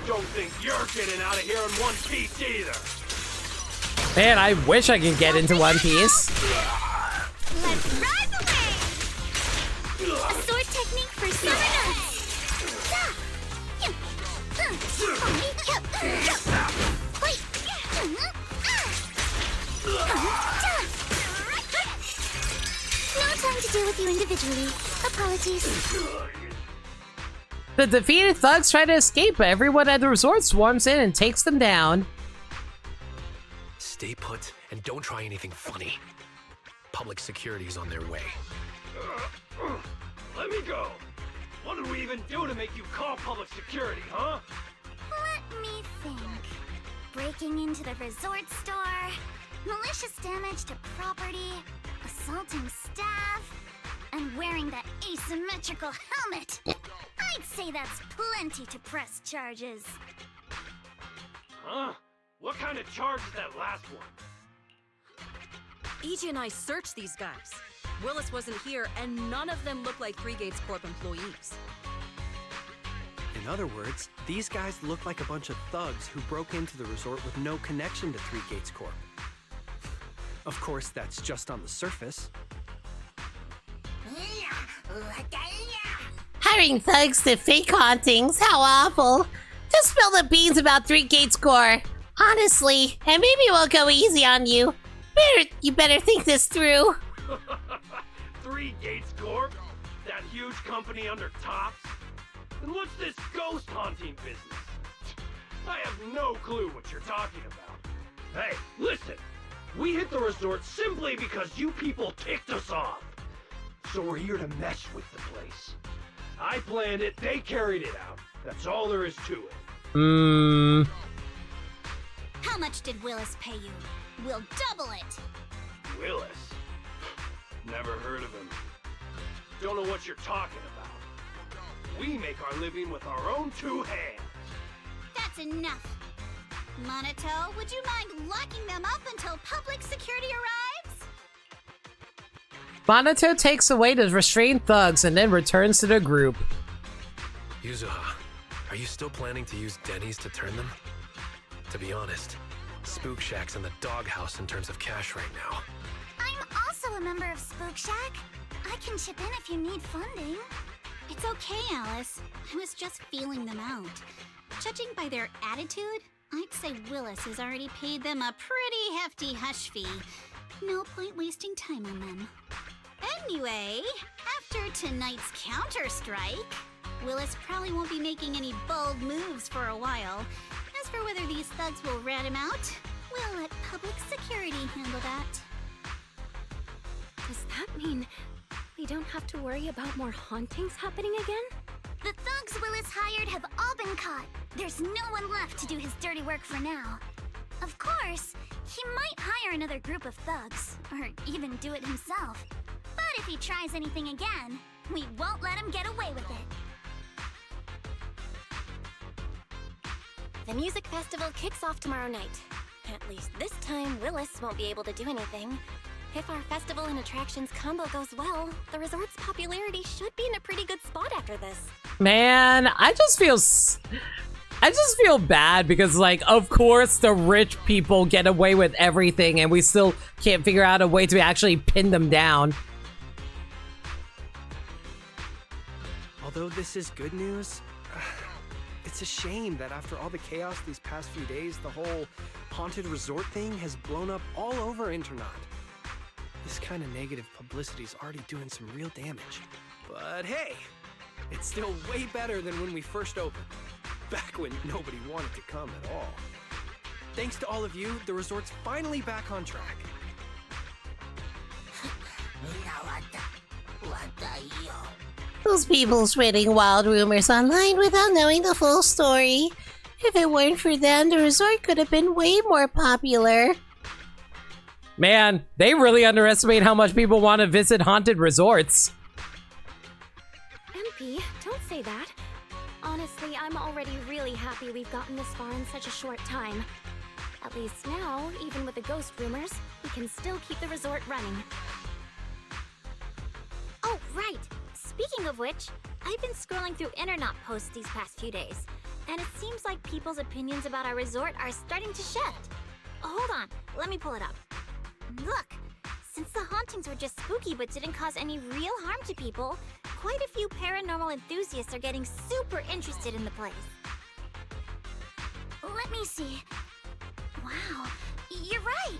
Don't think you're getting out of here in one piece either! Man, I wish I could get into One Piece. Let's ride the wave! A sword technique for summer nuts! No time to deal with you individually. Apologies. The defeated thugs try to escape, but everyone at the resort swarms in and takes them down. Stay put and don't try anything funny. Public security's on their way. Let me go. What did we even do to make you call public security, huh? Let me think. Breaking into the resort store, malicious damage to property, assaulting staff, and wearing that asymmetrical helmet. I'd say that's plenty to press charges. Huh? What kind of charge is that last one? EJ and I searched these guys. Willis wasn't here, and none of them look like Three Gates Corp employees. In other words, these guys look like a bunch of thugs who broke into the resort with no connection to Three Gates Corp. Of course, that's just on the surface. Hiring thugs to fake hauntings, how awful. Just spill the beans about Three Gates Corp. Honestly, and maybe we'll go easy on you. You better think this through. Three Gates Corp? That huge company under Tops? And what's this ghost haunting business? I have no clue what you're talking about. Hey, listen! We hit the resort simply because you people ticked us off. So we're here to mess with the place. I planned it, they carried it out. That's all there is to it. How much did Willis pay you? We'll double it. Willis? Never heard of him. Don't know what you're talking about. We make our living with our own two hands. That's enough. Monato, would you mind locking them up until public security arrives? Monato takes away the restrained thugs and then returns to the group. Yuzuha, are you still planning to use Denny's to turn them? To be honest, Spook Shack's in the doghouse in terms of cash right now. I'm also a member of Spook Shack. I can chip in if you need funding. It's okay, Alice. I was just feeling them out. Judging by their attitude, I'd say Willis has already paid them a pretty hefty hush fee. No point wasting time on them. Anyway, after tonight's counter-strike, Willis probably won't be making any bold moves for a while. As for whether these thugs will rat him out, we'll let public security handle that. Does that mean we don't have to worry about more hauntings happening again? The thugs Willis hired have all been caught. There's no one left to do his dirty work for now. Of course, he might hire another group of thugs, or even do it himself. But if he tries anything again, we won't let him get away with it. The music festival kicks off tomorrow night. At least this time, Willis won't be able to do anything. If our festival and attractions combo goes well, the resort's popularity should be in a pretty good spot after this. Man, I just feel bad because, like, of course the rich people get away with everything and we still can't figure out a way to actually pin them down. Although this is good news, it's a shame that after all the chaos these past few days, the whole haunted resort thing has blown up all over Internet. This kind of negative publicity is already doing some real damage. But hey, it's still way better than when we first opened, back when nobody wanted to come at all. Thanks to all of you, the resort's finally back on track. Those people spreading wild rumors online without knowing the full story. If it weren't for them, the resort could have been way more popular. Man, they really underestimate how much people want to visit haunted resorts. MP, don't say that. Honestly, I'm already really happy we've gotten this far in such a short time. At least now, even with the ghost rumors, we can still keep the resort running. Oh, right! Speaking of which, I've been scrolling through internet posts these past few days, and it seems like people's opinions about our resort are starting to shift. Hold on, let me pull it up. Look, since the hauntings were just spooky but didn't cause any real harm to people, quite a few paranormal enthusiasts are getting super interested in the place. Let me see. Wow, you're right.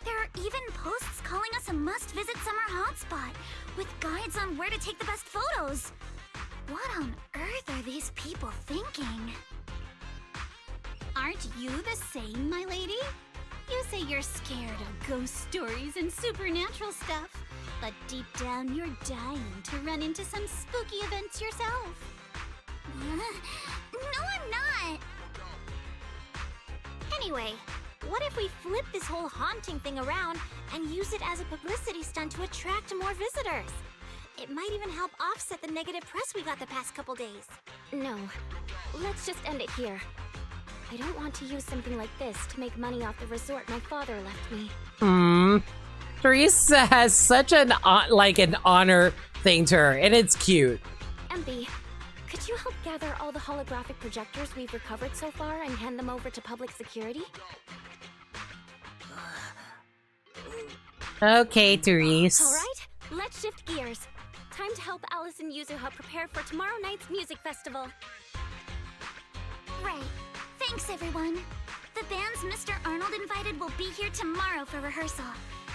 There are even posts calling us a must-visit summer hotspot, with guides on where to take the best photos. What on earth are these people thinking? Aren't you the same, my lady? You say you're scared of ghost stories and supernatural stuff, but deep down you're dying to run into some spooky events yourself. No, I'm not. Anyway, what if we flip this whole haunting thing around and use it as a publicity stunt to attract more visitors? It might even help offset the negative press we got the past couple days. No, let's just end it here. I don't want to use something like this to make money off the resort my father left me. Teresa has such an honor thing to her, and it's cute. MB, could you help gather all the holographic projectors we've recovered so far and hand them over to public security? Okay, Therese. Alright, let's shift gears. Time to help Alice and Yuzuha prepare for tomorrow night's music festival. Right. Thanks, everyone. The bands Mr. Arnold invited will be here tomorrow for rehearsal,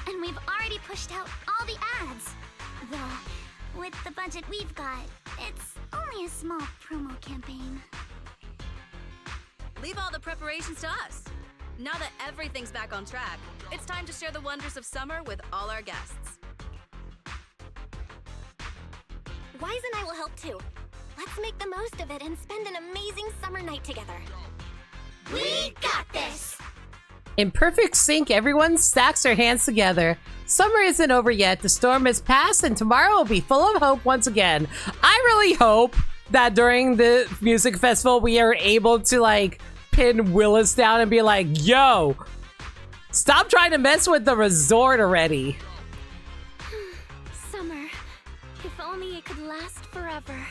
and we've already pushed out all the ads. Though, with the budget we've got, it's only a small promo campaign. Leave all the preparations to us. Now that everything's back on track, it's time to share the wonders of summer with all our guests. Wise and I will help too. Let's make the most of it and spend an amazing summer night together. We got this! In perfect sync, everyone stacks their hands together. Summer isn't over yet, the storm has passed, and tomorrow will be full of hope once again. I really hope that during the music festival we are able to, like, pin Willis down and be like, yo, stop trying to mess with the resort already. Summer, if only it could last forever.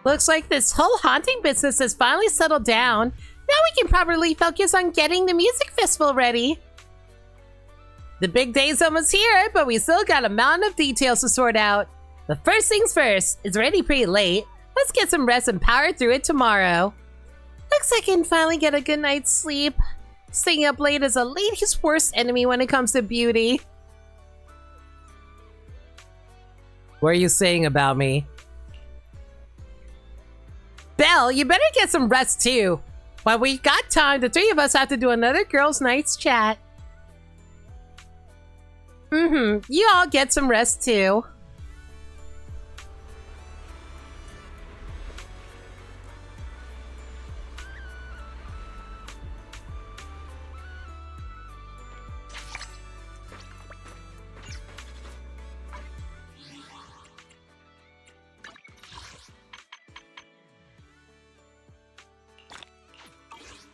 Looks like this whole haunting business has finally settled down. Now we can properly focus on getting the music festival ready. The big day's almost here, but we still got a mountain of details to sort out. But first things first, it's already pretty late. Let's get some rest and power through it tomorrow. Looks like I can finally get a good night's sleep. Staying up late is a lady's worst enemy when it comes to beauty. What are you saying about me? Belle, you better get some rest too. While we got time, the three of us have to do another girls' night's chat. You all get some rest too.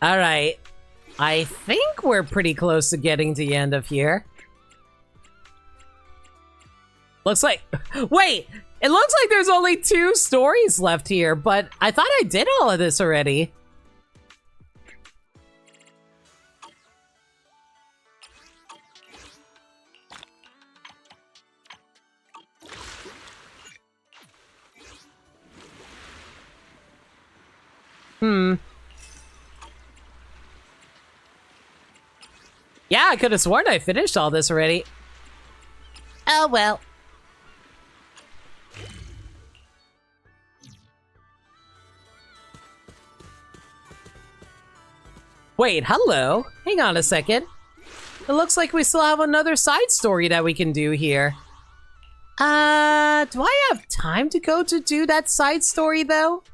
All right. I think we're pretty close to getting to the end of here. Looks like... Wait! It looks like there's only 2 stories left here, but I thought I did all of this already. Yeah, I could have sworn I finished all this already. Oh well. Wait, hello. Hang on a second. It looks like we still have another side story that we can do here. Do I have time to go to do that side story though?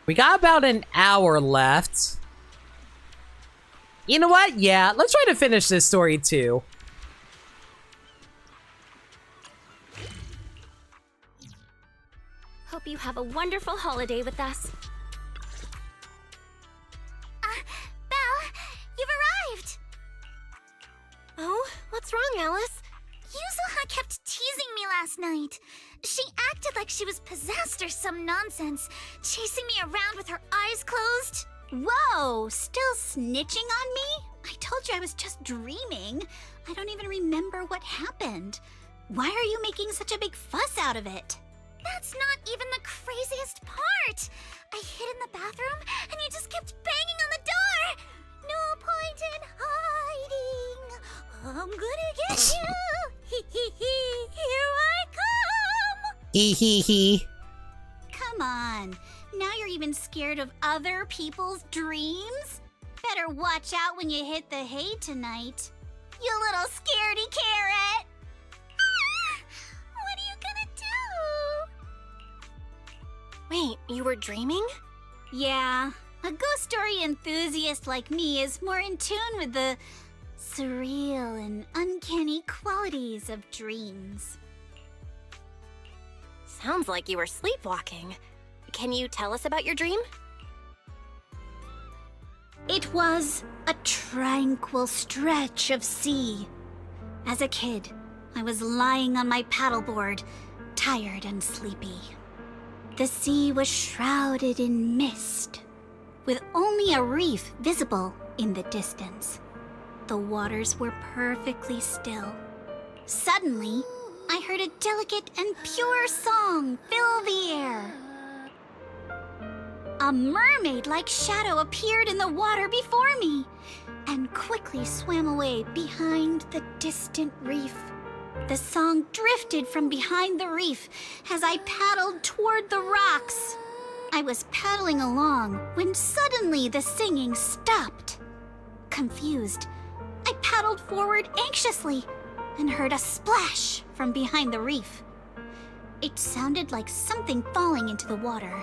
We got about an hour left. You know what? Yeah, let's try to finish this story too. Hope you have a wonderful holiday with us. Belle, you've arrived! Oh, what's wrong, Alice? Yuzuha kept teasing me last night. She acted like she was possessed or some nonsense, chasing me around with her eyes closed. Whoa, still snitching on me? I told you I was just dreaming. I don't even remember what happened. Why are you making such a big fuss out of it? That's not even the craziest part. I hid in the bathroom and you just kept banging on the door. No point in hiding. I'm gonna get you. Hee hee hee. Here I come. Hee hee hee. Come on. Now you're even scared of other people's dreams? Better watch out when you hit the hay tonight. You little scaredy carrot. What are you gonna do? Wait, you were dreaming? Yeah, a ghost story enthusiast like me is more in tune with the surreal and uncanny qualities of dreams. Sounds like you were sleepwalking. Can you tell us about your dream? It was a tranquil stretch of sea. As a kid, I was lying on my paddleboard, tired and sleepy. The sea was shrouded in mist, with only a reef visible in the distance. The waters were perfectly still. Suddenly, I heard a delicate and pure song fill the air. A mermaid-like shadow appeared in the water before me and quickly swam away behind the distant reef. The song drifted from behind the reef as I paddled toward the rocks. I was paddling along when suddenly the singing stopped. Confused, I paddled forward anxiously and heard a splash from behind the reef. It sounded like something falling into the water.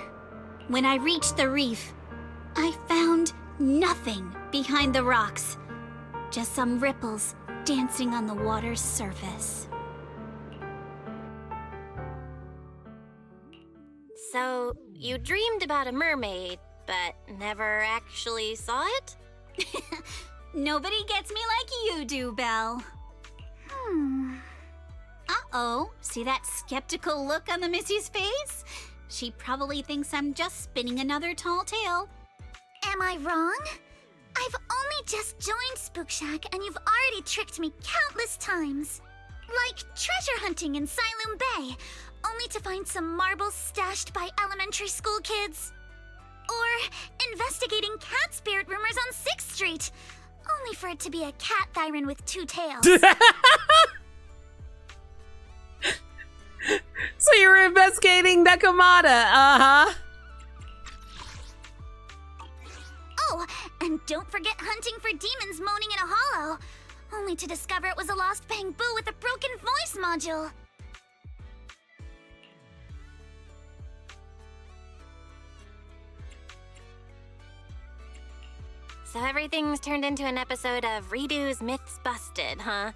When I reached the reef, I found nothing behind the rocks, just some ripples dancing on the water's surface. So, you dreamed about a mermaid, but never actually saw it? Nobody gets me like you do, Belle. Uh-oh, see that skeptical look on the Missy's face? She probably thinks I'm just spinning another tall tale. Am I wrong? I've only just joined Spook Shack and you've already tricked me countless times. Like treasure hunting in Siloam Bay, only to find some marbles stashed by elementary school kids. Or investigating cat spirit rumors on 6th Street, only for it to be a cat Thyron with 2 tails. So you were investigating Nakamata, uh-huh. Oh, and don't forget hunting for demons moaning in a hollow, only to discover it was a lost bamboo with a broken voice module. So everything's turned into an episode of Redo's Myths Busted, huh?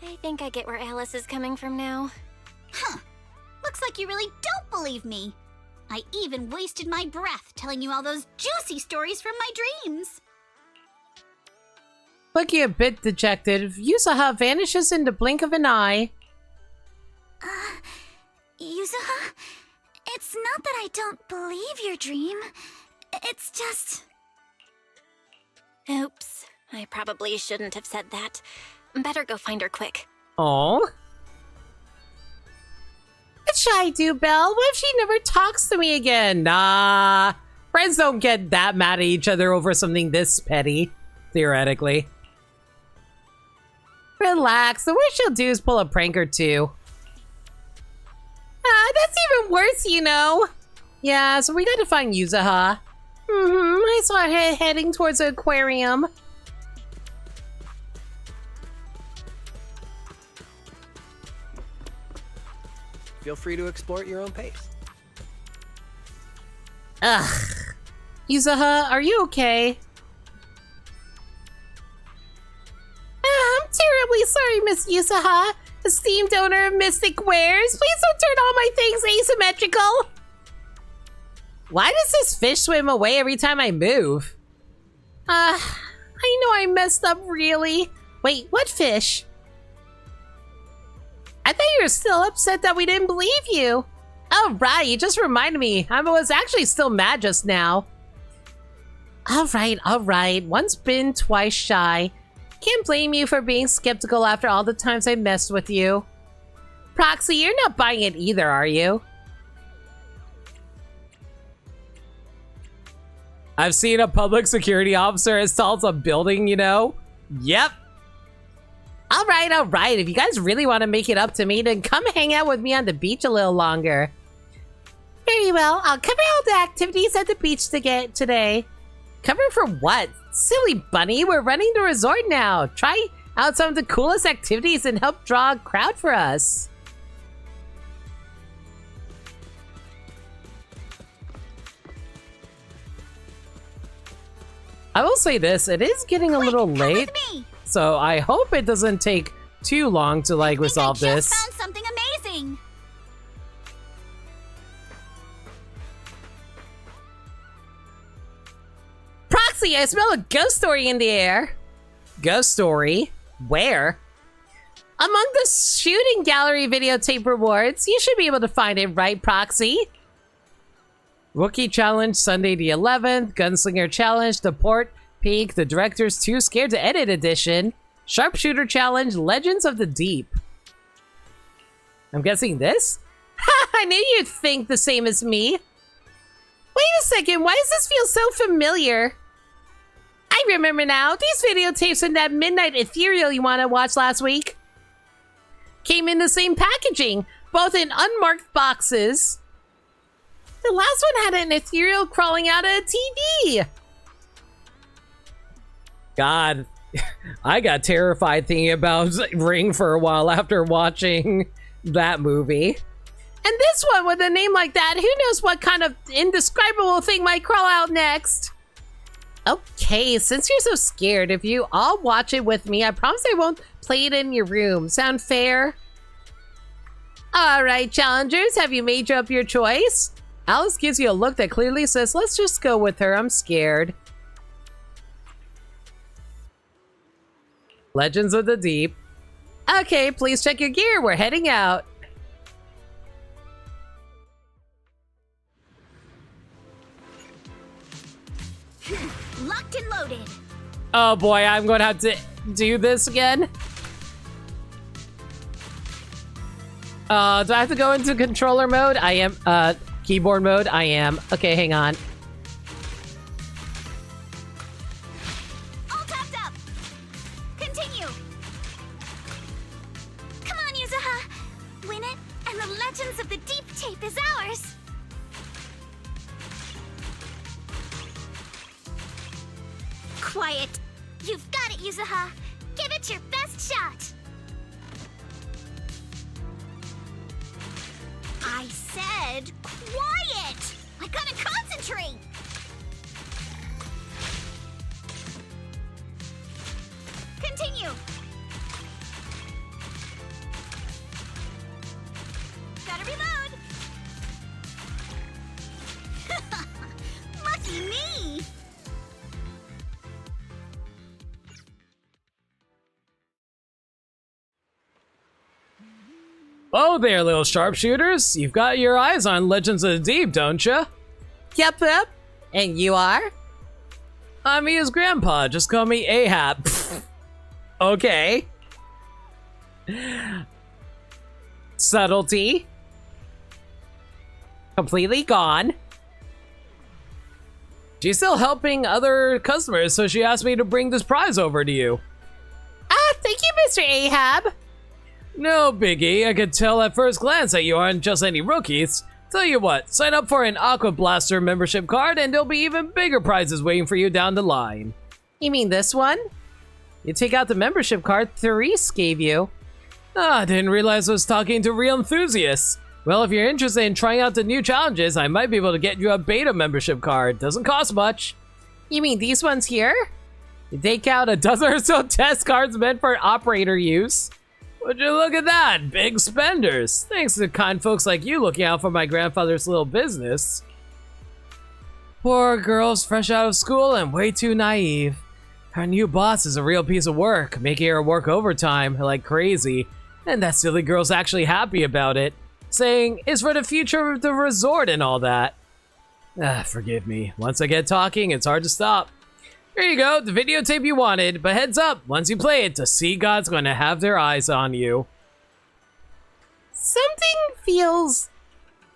I think I get where Alice is coming from now. Huh. Looks like you really don't believe me. I even wasted my breath telling you all those juicy stories from my dreams. Looking a bit dejected, Yusaha vanishes in the blink of an eye. Yusaha? It's not that I don't believe your dream. It's just... Oops. I probably shouldn't have said that. Better go find her quick. Oh. What should I do, Belle? What if she never talks to me again? Nah. Friends don't get that mad at each other over something this petty, theoretically. Relax. The worst she'll do is pull a prank or two. That's even worse, you know. Yeah, so we gotta find Yusaha. I saw her heading towards the aquarium. Feel free to explore at your own pace. Ugh. Yusaha, are you okay? I'm terribly sorry, Miss Yusaha, esteemed owner of Mystic Wares. Please don't turn all my things asymmetrical. Why does this fish swim away every time I move? I know I messed up, really. Wait, what fish? I thought you were still upset that we didn't believe you. Oh, right, you just reminded me. I was actually still mad just now. All right. Once bitten, twice shy. Can't blame you for being skeptical after all the times I messed with you. Proxy, you're not buying it either, are you? I've seen a public security officer assault a building, you know? Yep. All right. If you guys really want to make it up to me, then come hang out with me on the beach a little longer. Very well. I'll cover all the activities at the beach today. Cover for what? Silly bunny, we're running the resort now. Try out some of the coolest activities and help draw a crowd for us. I will say this, it is getting a little late, so I hope it doesn't take too long to resolve this. I found something amazing. Proxy, I smell a ghost story in the air. Ghost story? Where? Among the shooting gallery videotape rewards. You should be able to find it, right, Proxy? Rookie Challenge, Sunday the 11th. Gunslinger Challenge, The Port Peak, The Director's Too Scared to Edit Edition. Sharpshooter Challenge, Legends of the Deep. I'm guessing this? Ha! I knew you'd think the same as me. Wait a second, why does this feel so familiar? I remember now. These videotapes in that Midnight Ethereal you want to watch last week came in the same packaging, both in unmarked boxes. The last one had an ethereal crawling out of a TV. God, I got terrified thinking about Ring for a while after watching that movie. And this one with a name like that, who knows what kind of indescribable thing might crawl out next? Okay, since you're so scared, if you all watch it with me, I promise I won't play it in your room. Sound fair? Alright, challengers, have you made up your choice? Alice gives you a look that clearly says, let's just go with her, I'm scared. Legends of the Deep. Okay, please check your gear, we're heading out. Locked and loaded. Oh boy, I'm gonna have to do this again. Do I have to go into controller mode? I am, keyboard mode? I am. Okay, hang on. All tapped up! Continue! Come on, Yuzuha! Win it, and the Legends of the Deep tape is ours! Quiet! You've got it, Yuzuha! Give it your best shot! I said quiet! I gotta concentrate! Continue! Gotta reload! Lucky me! Oh there, little sharpshooters. You've got your eyes on Legends of the Deep, don't you? Yep, yep. And you are? I'm Mia's grandpa. Just call me Ahab. Okay. Subtlety. Completely gone. She's still helping other customers, so she asked me to bring this prize over to you. Ah, thank you, Mr. Ahab. No biggie, I could tell at first glance that you aren't just any rookies. Tell you what, sign up for an Aqua Blaster membership card and there'll be even bigger prizes waiting for you down the line. You mean this one? You take out the membership card Therese gave you. Ah, I didn't realize I was talking to real enthusiasts. Well, if you're interested in trying out the new challenges, I might be able to get you a beta membership card. Doesn't cost much. You mean these ones here? You take out a dozen or so test cards meant for operator use. Would you look at that? Big spenders. Thanks to kind folks like you looking out for my grandfather's little business. Poor girl's fresh out of school and way too naive. Her new boss is a real piece of work, making her work overtime like crazy. And that silly girl's actually happy about it, saying it's for the future of the resort and all that. Ah, forgive me. Once I get talking, it's hard to stop. Here you go, the videotape you wanted, but heads up, once you play it, the Sea God's going to have their eyes on you. Something feels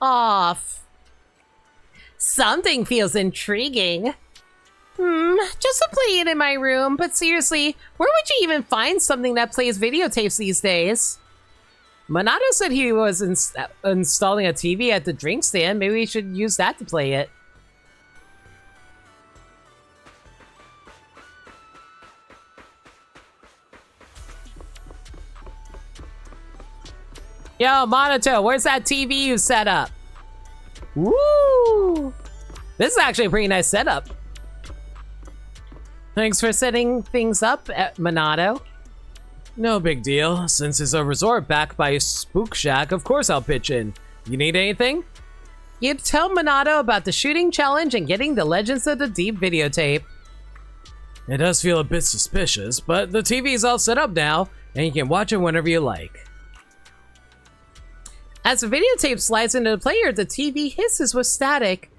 off. Something feels intriguing. Just to play it in my room, but seriously, where would you even find something that plays videotapes these days? Minato said he was installing a TV at the drink stand. Maybe we should use that to play it. Yo, Minato, where's that TV you set up? Woo! This is actually a pretty nice setup. Thanks for setting things up, Minato. No big deal. Since it's a resort backed by Spook Shack, of course I'll pitch in. You need anything? You'd tell Minato about the shooting challenge and getting the Legends of the Deep videotape. It does feel a bit suspicious, but the TV's all set up now, and you can watch it whenever you like. As the videotape slides into the player, the TV hisses with static.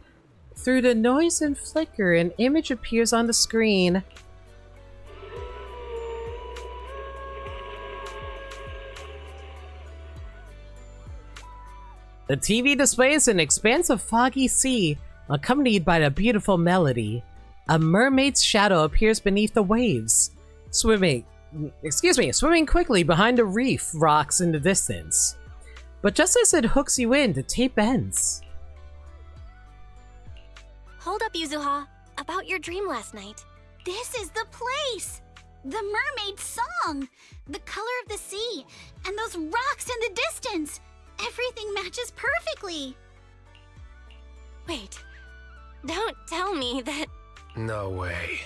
Through the noise and flicker, an image appears on the screen. The TV displays an expanse of foggy sea, accompanied by a beautiful melody. A mermaid's shadow appears beneath the waves, swimming quickly behind a reef rocks in the distance. But just as it hooks you in, the tape ends. Hold up, Yuzuha. About your dream last night. This is the place! The mermaid song! The color of the sea! And those rocks in the distance! Everything matches perfectly! Wait. Don't tell me that... No way.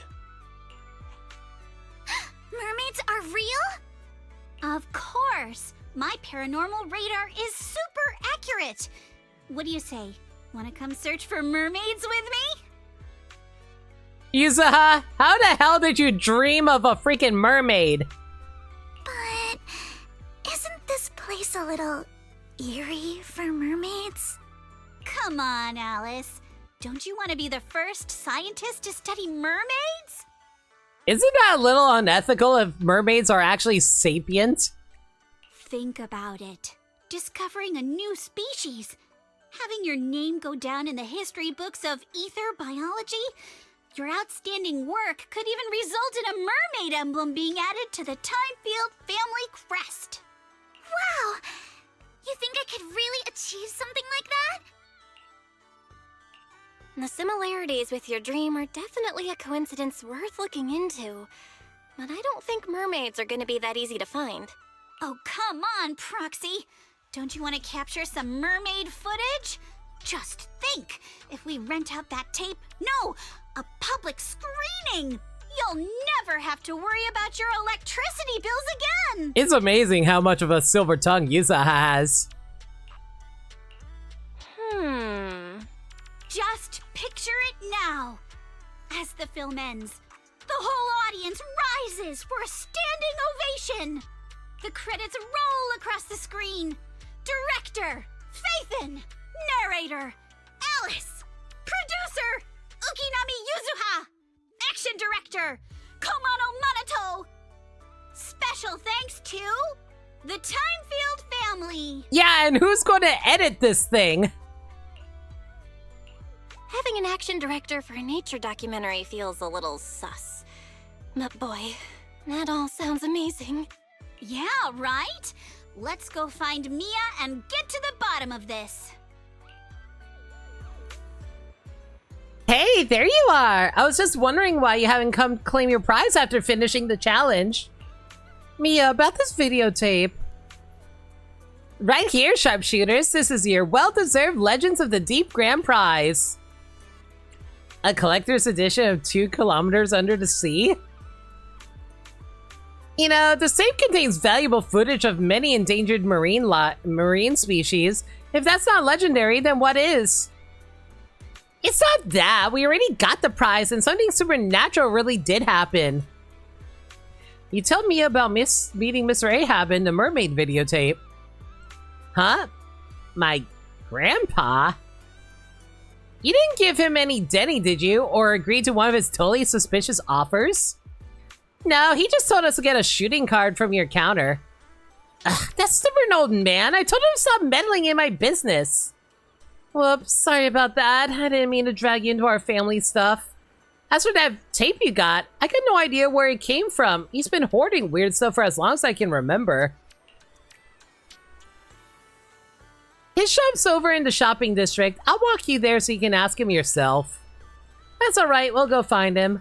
Mermaids are real? Of course! My paranormal radar is super accurate! What do you say? Want to come search for mermaids with me? Yuzuha, how the hell did you dream of a freaking mermaid? But isn't this place a little eerie for mermaids? Come on, Alice. Don't you want to be the first scientist to study mermaids? Isn't that a little unethical if mermaids are actually sapient? Think about it. discovering a new species, having your name go down in the history books of ether biology. Your outstanding work could even result in a mermaid emblem being added to the Timefield family crest. Wow! You think I could really achieve something like that? The similarities with your dream are definitely a coincidence worth looking into. But I don't think mermaids are gonna be that easy to find. Oh, come on, Proxy! Don't you want to capture some mermaid footage? Just think, if we rent out that tape, no, a public screening, you'll never have to worry about your electricity bills again! It's amazing how much of a silver tongue Yusa has. Just picture it now. As the film ends, the whole audience rises for a standing ovation. The credits roll across the screen. Director, Faithin, narrator, Alice, producer, Ukinami Yuzuha, action director, Komano Manato. Special thanks to the Timefield family. Yeah, and who's going to edit this thing? Having an action director for a nature documentary feels a little sus. But boy, that all sounds amazing. Yeah, right? Let's go find Mia and get to the bottom of this. Hey, there you are! I was just wondering why you haven't come claim your prize after finishing the challenge. Mia, about this videotape. Right here, sharpshooters, this is your well-deserved Legends of the Deep Grand Prize. A collector's edition of 2 kilometers under the sea? You know, the tape contains valuable footage of many endangered marine species. If that's not legendary, then what is? It's not that. We already got the prize and something supernatural really did happen. You told me about meeting Miss Rahab in the mermaid videotape. Huh? My grandpa? You didn't give him any Denny, did you? Or agree to one of his totally suspicious offers? No, he just told us to get a shooting card from your counter. Ugh, that stubborn old man. I told him to stop meddling in my business. Whoops, sorry about that. I didn't mean to drag you into our family stuff. As for that tape you got, I got no idea where it came from. He's been hoarding weird stuff for as long as I can remember. His shop's over in the shopping district. I'll walk you there so you can ask him yourself. That's alright, we'll go find him.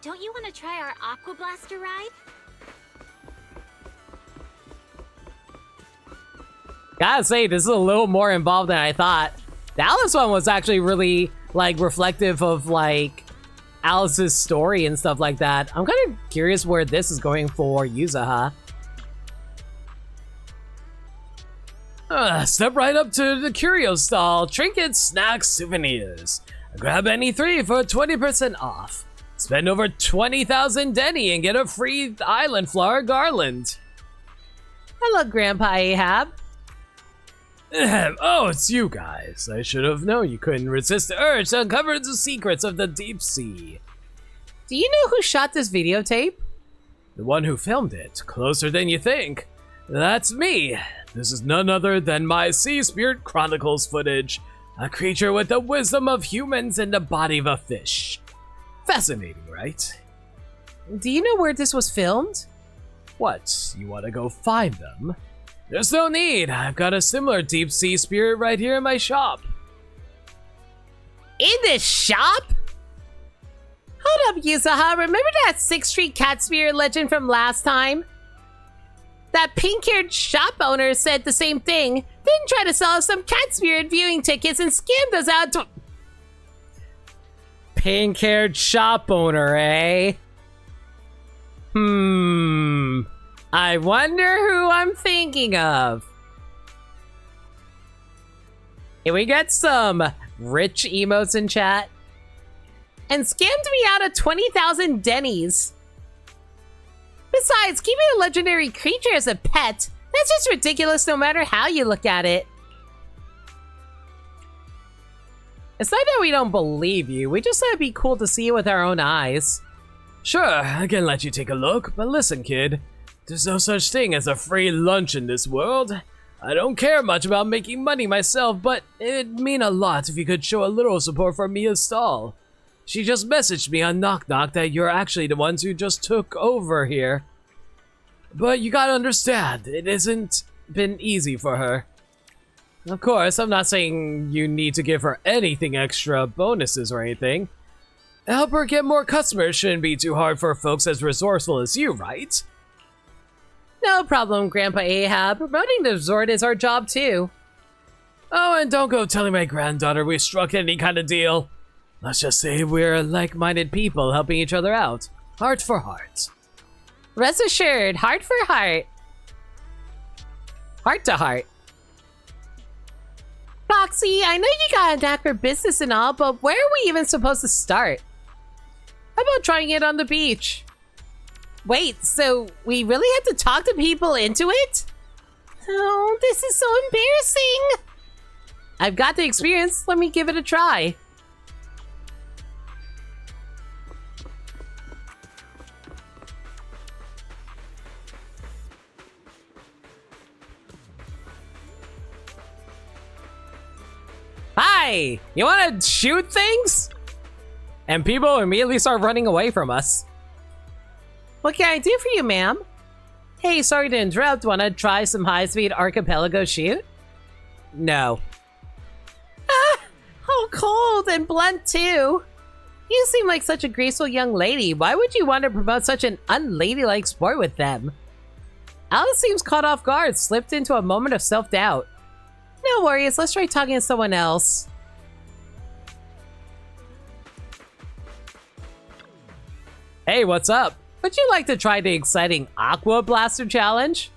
Don't you want to try our Aqua Blaster ride? Gotta say, this is a little more involved than I thought. The Alice one was actually really, like, reflective of, like, Alice's story and stuff like that. I'm kind of curious where this is going for Yuzuha. Step right up to the curio stall. Trinkets, snacks, souvenirs. Grab any 3 for 20% off. Spend over 20,000 Denny and get a free island flower garland. Hello, Grandpa Ahab. Oh, it's you guys. I should have known you couldn't resist the urge to uncover the secrets of the deep sea. Do you know who shot this videotape? The one who filmed it. Closer than you think. That's me. This is none other than my Sea Spirit Chronicles footage. A creature with the wisdom of humans and the body of a fish. Fascinating, right? Do you know where this was filmed? What? You want to go find them? There's no need. I've got a similar deep sea spirit right here in my shop. In this shop? Hold up, Yuzuha. Remember that 6th Street cat spirit legend from last time? That pink-haired shop owner said the same thing. Then tried to sell us some cat spirit viewing tickets and scammed us out to... Pink-haired shop owner, eh? I wonder who I'm thinking of. Here we get some rich emotes in chat. And scammed me out of 20,000 Denny's. Besides, keeping a legendary creature as a pet, that's just ridiculous no matter how you look at it. It's not that we don't believe you, we just thought it'd be cool to see it with our own eyes. Sure, I can let you take a look, but listen, kid. There's no such thing as a free lunch in this world. I don't care much about making money myself, but it'd mean a lot if you could show a little support for Mia's stall. She just messaged me on Knock Knock that you're actually the ones who just took over here. But you gotta understand, it hasn't been easy for her. Of course, I'm not saying you need to give her anything extra bonuses or anything. Help her get more customers shouldn't be too hard for folks as resourceful as you, right? No problem, Grandpa Ahab. Promoting the resort is our job too. Oh, and don't go telling my granddaughter we struck any kind of deal. Let's just say we're like-minded people helping each other out. Heart for heart. Rest assured, heart for heart. Heart to heart. Foxy, I know you got a knack for business and all, but where are we even supposed to start? How about trying it on the beach? Wait, so we really have to talk to people into it? Oh, this is so embarrassing. I've got the experience. Let me give it a try. Hi! You wanna shoot things? And people immediately start running away from us. What can I do for you, ma'am? Hey, sorry to interrupt. Wanna try some high-speed archipelago shoot? No. Ah! Oh, cold and blunt, too. You seem like such a graceful young lady. Why would you want to promote such an unladylike sport with them? Alice seems caught off guard, slipped into a moment of self-doubt. No worries, let's try talking to someone else. Hey, what's up? Would you like to try the exciting Aqua Blaster challenge?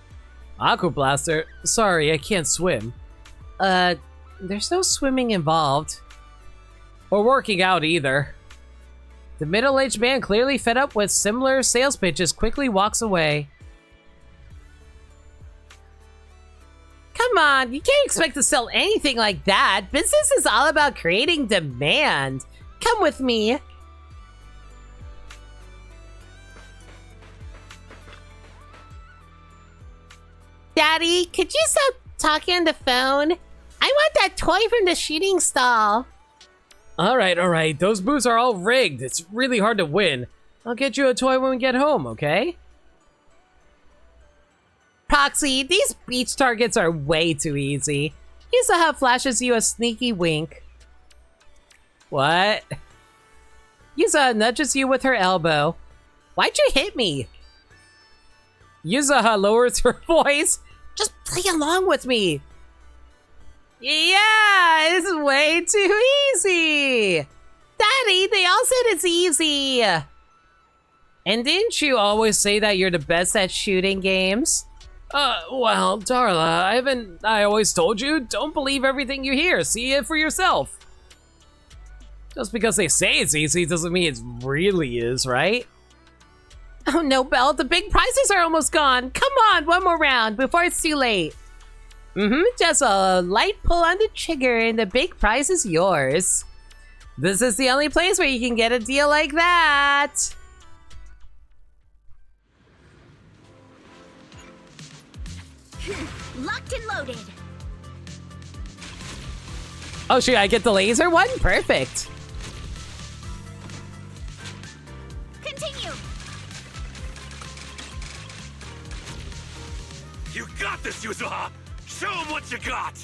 Aqua Blaster? Sorry, I can't swim. There's no swimming involved. Or working out either. The middle-aged man, clearly fed up with similar sales pitches, quickly walks away. Come on, you can't expect to sell anything like that. Business is all about creating demand. Come with me. Daddy, could you stop talking on the phone? I want that toy from the shooting stall. Alright. Those booths are all rigged. It's really hard to win. I'll get you a toy when we get home, okay? Proxy, these beach targets are way too easy. Yusaha flashes you a sneaky wink. What? Yusaha nudges you with her elbow. Why'd you hit me? Yusaha lowers her voice. Just play along with me. Yeah, it's way too easy. Daddy, they all said it's easy. And didn't you always say that you're the best at shooting games? Well, Darla, I always told you, don't believe everything you hear. See it for yourself. Just because they say it's easy doesn't mean it really is, right? Oh no, Belle, the big prizes are almost gone. Come on, one more round before it's too late. Just a light pull on the trigger and the big prize is yours. This is the only place where you can get a deal like that. Locked and loaded. Oh shoot, I get the laser one? Perfect. Continue. You got this, Yuzuha! Show him what you got!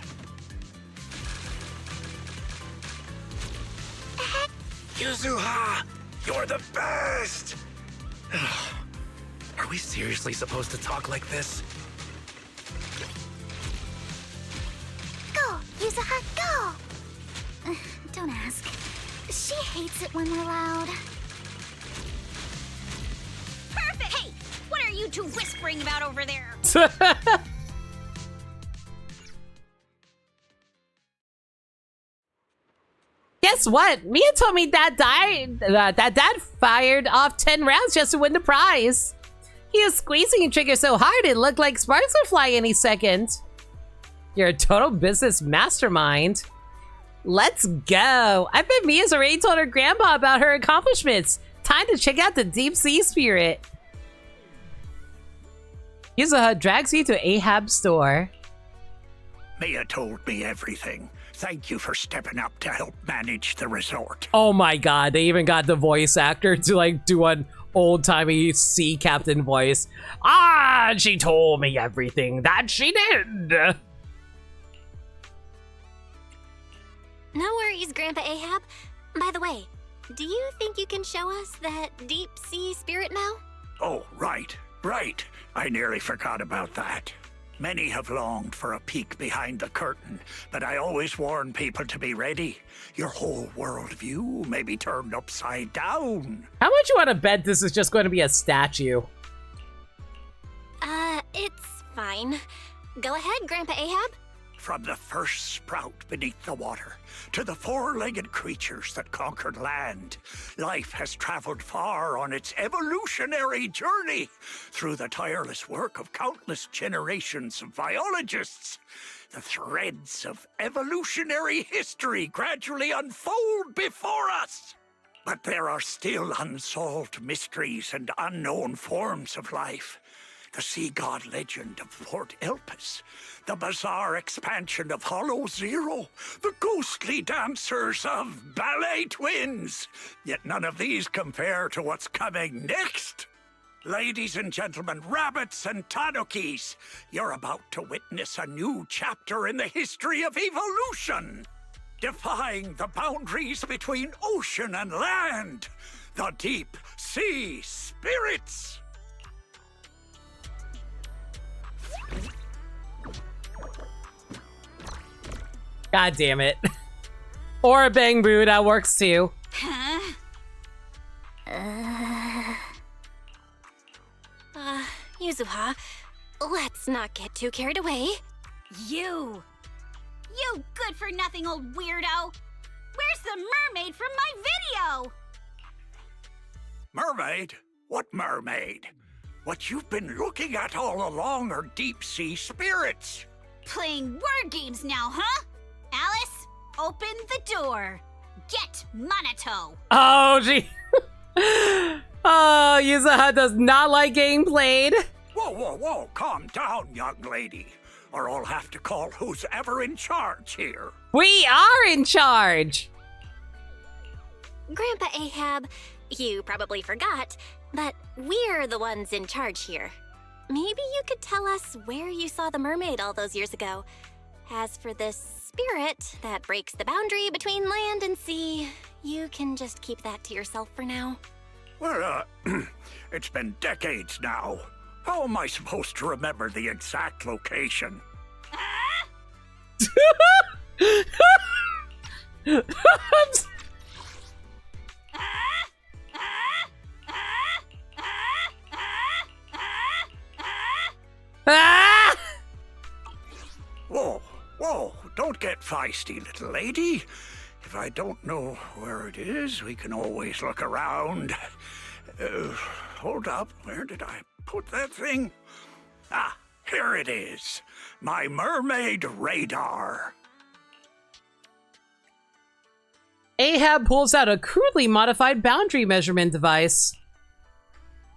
Yuzuha, you're the best! Are we seriously supposed to talk like this? Go, Yuzuha, go! Don't ask. She hates it when we're loud. Perfect! Hey, what are you two whispering about over there? Guess what? Mia told me that Dad fired off 10 rounds just to win the prize. He was squeezing the trigger so hard it looked like sparks would fly any second. You're a total business mastermind. Let's go. I bet Mia's already told her grandpa about her accomplishments. Time to check out the deep sea spirit. Yuzuha drags you to Ahab's store. Mia told me everything. Thank you for stepping up to help manage the resort. Oh my god, they even got the voice actor to like do an old-timey sea captain voice. Ah, she told me everything that she did. No worries, Grandpa Ahab. By the way, do you think you can show us that deep sea spirit now? Oh, right. I nearly forgot about that. Many have longed for a peek behind the curtain, but I always warn people to be ready. Your whole worldview may be turned upside down. How much you want to bet this is just going to be a statue? It's fine. Go ahead, Grandpa Ahab. From the first sprout beneath the water to the four-legged creatures that conquered land, life has traveled far on its evolutionary journey through the tireless work of countless generations of biologists. The threads of evolutionary history gradually unfold before us. But there are still unsolved mysteries and unknown forms of life. The sea god legend of Port Elpis, the bizarre expansion of Hollow Zero, the ghostly dancers of Ballet Twins. Yet none of these compare to what's coming next. Ladies and gentlemen, rabbits and tanukis, you're about to witness a new chapter in the history of evolution. Defying the boundaries between ocean and land, the deep sea spirits. God damn it. Or a bang boo, that works too. Huh? Yuzuha, let's not get too carried away. You good-for-nothing old weirdo! Where's the mermaid from my video? Mermaid? What mermaid? What you've been looking at all along are deep-sea spirits. Playing word games now, huh? Alice, open the door. Get Monato. Oh, gee. Oh, Yuzuha does not like getting played. Whoa, calm down, young lady. Or I'll have to call who's ever in charge here. We are in charge. Grandpa Ahab, you probably forgot, but we're the ones in charge here. Maybe you could tell us where you saw the mermaid all those years ago. As for this spirit that breaks the boundary between land and sea, you can just keep that to yourself for now. Well, it's been decades now. How am I supposed to remember the exact location? Whoa, don't get feisty, little lady. If I don't know where it is, we can always look around. Hold up, where did I put that thing? Ah, here it is. My mermaid radar. Ahab pulls out a crudely modified boundary measurement device.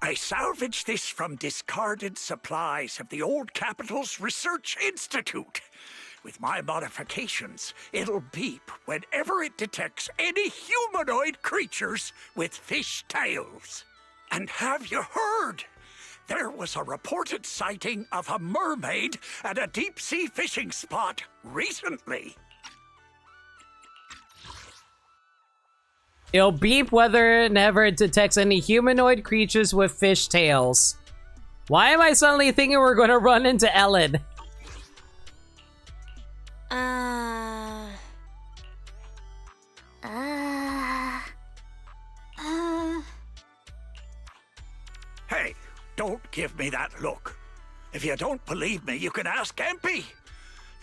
I salvaged this from discarded supplies of the old capital's Research Institute. With my modifications, it'll beep whenever it detects any humanoid creatures with fish tails. And have you heard? There was a reported sighting of a mermaid at a deep-sea fishing spot recently. It'll beep whether and ever it detects any humanoid creatures with fish tails. Why am I suddenly thinking we're going to run into Ellen? Hey, don't give me that look. If you don't believe me, you can ask Empy.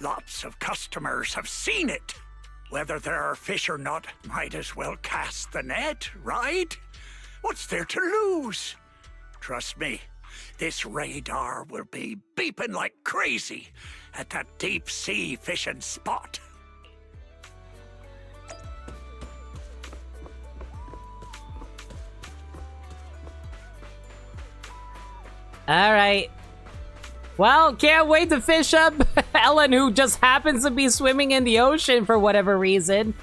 Lots of customers have seen it. Whether there are fish or not, might as well cast the net, right? What's there to lose? Trust me, this radar will be beeping like crazy at that deep-sea fishing spot. All right. Well, can't wait to fish up Ellen, who just happens to be swimming in the ocean for whatever reason.